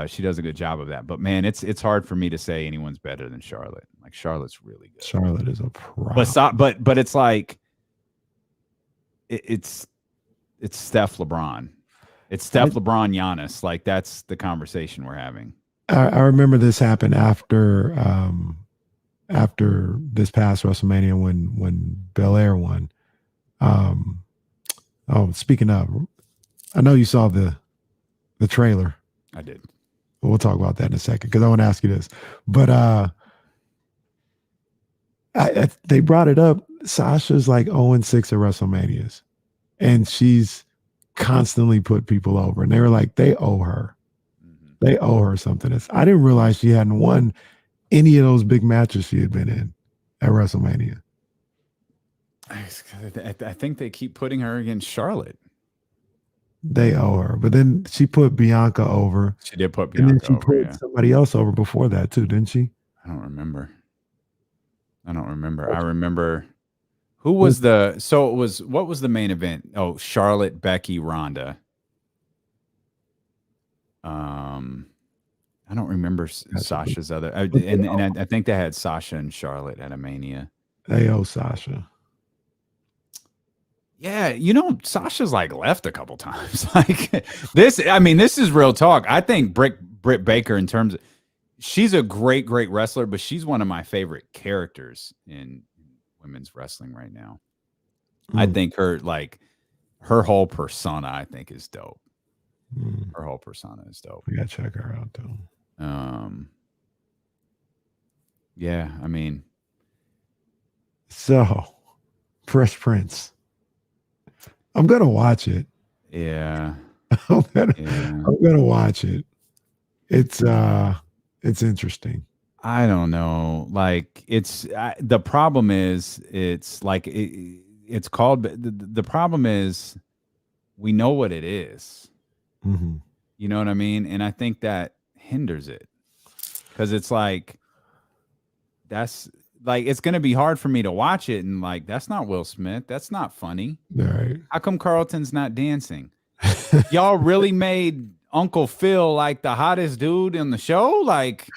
she does a good job of that. But man, it's hard for me to say anyone's better than Charlotte. Like, Charlotte's really good. Charlotte is a problem. But it's like it's Steph LeBron. It's Steph LeBron Giannis. Like, that's the conversation we're having. I remember this happened after this past WrestleMania when Belair won. Speaking of, I know you saw the trailer. I did. We'll talk about that in a second because I want to ask you this. But they brought it up. Sasha's like 0-6 at WrestleManias, and she's constantly put people over. And they were like, they owe her. They owe her something. I didn't realize she hadn't won any of those big matches she had been in at WrestleMania. I think they keep putting her against Charlotte. They owe her. But then she put Bianca over. She did put Bianca over. And then she put somebody else over before that too, didn't she? I don't remember. I remember who was what was the main event? Oh, Charlotte, Becky, Ronda. I don't remember Sasha's other, and I think they had Sasha and Charlotte at a Mania. They owe Sasha. Yeah, Sasha's like left a couple times. Like this, I mean, this is real talk. I think Britt Baker, in terms of, she's a great wrestler, but she's one of my favorite characters in women's wrestling right now. I think her whole persona, I think, is dope. Her whole persona is dope. We gotta check her out though. Yeah, I mean, so Fresh Prince. I'm gonna watch it. Yeah, I'm gonna watch it. It's interesting. I don't know. Like, the problem is it's like it's called. The problem is we know what it is. Mm-hmm. You know what I mean? And I think that hinders it, because it's like, that's like, it's going to be hard for me to watch it. And like, that's not Will Smith. That's not funny. Right. How come Carlton's not dancing? Y'all really made Uncle Phil like the hottest dude in the show? Like,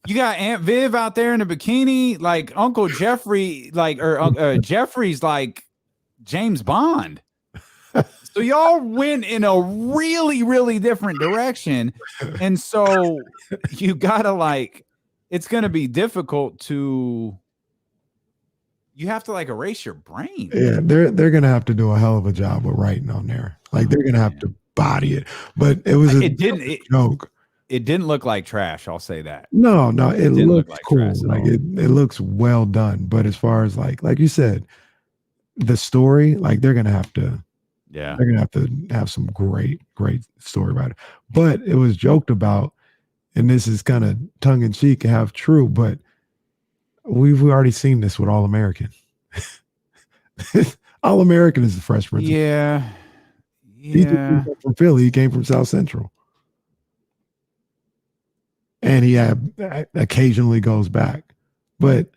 you got Aunt Viv out there in a bikini, like Uncle Jeffrey, like, or Jeffrey's like James Bond. So y'all went in a really, really different direction. And so you gotta, like, it's gonna be difficult to, you have to like erase your brain. Yeah, they're gonna have to do a hell of a job with writing on there. Like, they're gonna have to body it. But it was a joke. It didn't look like trash, I'll say that. No, it looks like cool. Like, it looks well done. But as far as like you said, the story, like, they're gonna have to. Yeah, they're gonna have to have some great story about it. But it was joked about, and this is kind of tongue in cheek and half true, but we've already seen this with All American. All American is the Fresh Prince. Yeah, He didn't come from Philly. He came from South Central. And he occasionally goes back. But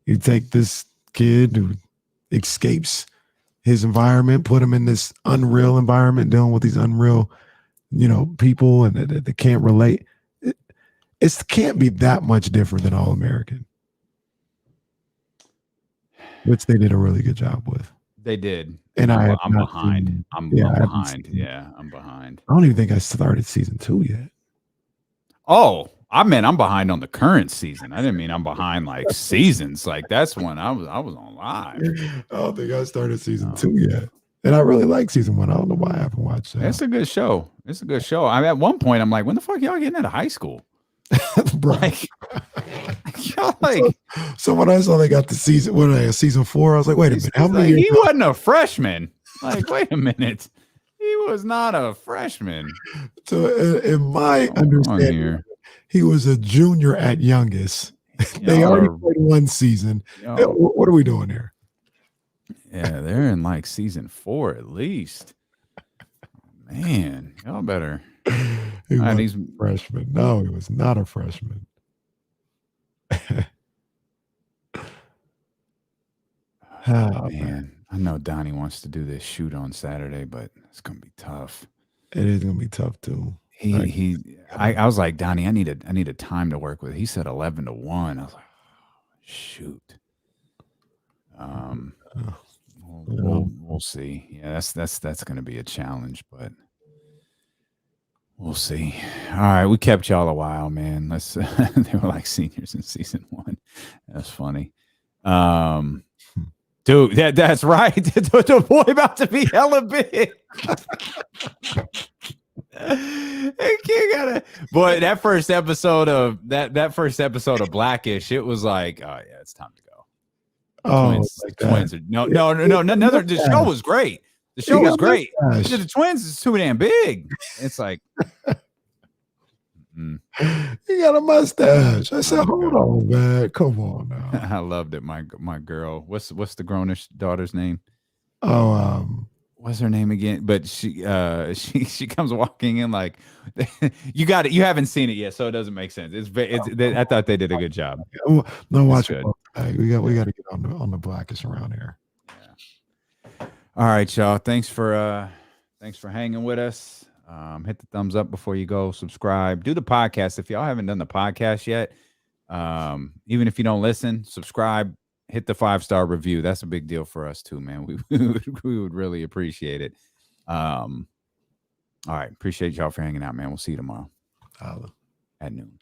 you take this kid who escapes his environment, put him in this unreal environment, dealing with these unreal, people and they can't relate. It can't be that much different than All-American, which they did a really good job with. They did. And I'm not behind. seen- I'm yeah, I haven't behind. seen- Yeah, I'm behind. I don't even think I started season 2 yet. Oh, I meant I'm behind on the current season. I didn't mean I'm behind like seasons. Like that's when I was on live. I don't think I started season 2 yet. And I really like season 1. I don't know why I haven't watched that. It's a good show. It's a good show. At one point I'm like, when the fuck y'all getting out of high school? Like, y'all like. So when I saw they got the season 4, I was like, wait a minute, how many He years? wasn't a freshman. Like, wait a minute. He was not a freshman. So in my understanding, he was a junior at youngest. They already played 1 season. What are we doing here? Yeah, they're in like season 4 at least. Man, y'all better. He was a freshman. No, he was not a freshman. Oh, man. I know Donnie wants to do this shoot on Saturday, but it's gonna be tough. It is gonna be tough too. I was like, Donnie, I need a time to work with. He said 11 to 1. I was like, oh, shoot. We'll see. Yeah, that's gonna be a challenge, but we'll see. All right, we kept y'all a while, man. They were like seniors in season 1. That's funny. Dude, that's right. The boy about to be hella big. Boy, that first episode of Blackish, it was like, oh yeah, it's time to go. Twins are no. The show was great. The show was great. The twins is too damn big. It's like he got a mustache. I said, hold on, man. Come on now. I loved it. My girl. What's the grownish daughter's name? What's her name again? But she comes walking in like you got it. You haven't seen it yet, so it doesn't make sense. I thought they did a good job. No, watch it. We got to get on the Blackish around here. Yeah. All right, y'all. Thanks for hanging with us. Hit the thumbs up before you go. Subscribe. Do the podcast if y'all haven't done the podcast yet. Even if you don't listen, subscribe. Hit the 5-star review. That's a big deal for us too, man. We would really appreciate it. All right. Appreciate y'all for hanging out, man. We'll see you tomorrow at noon.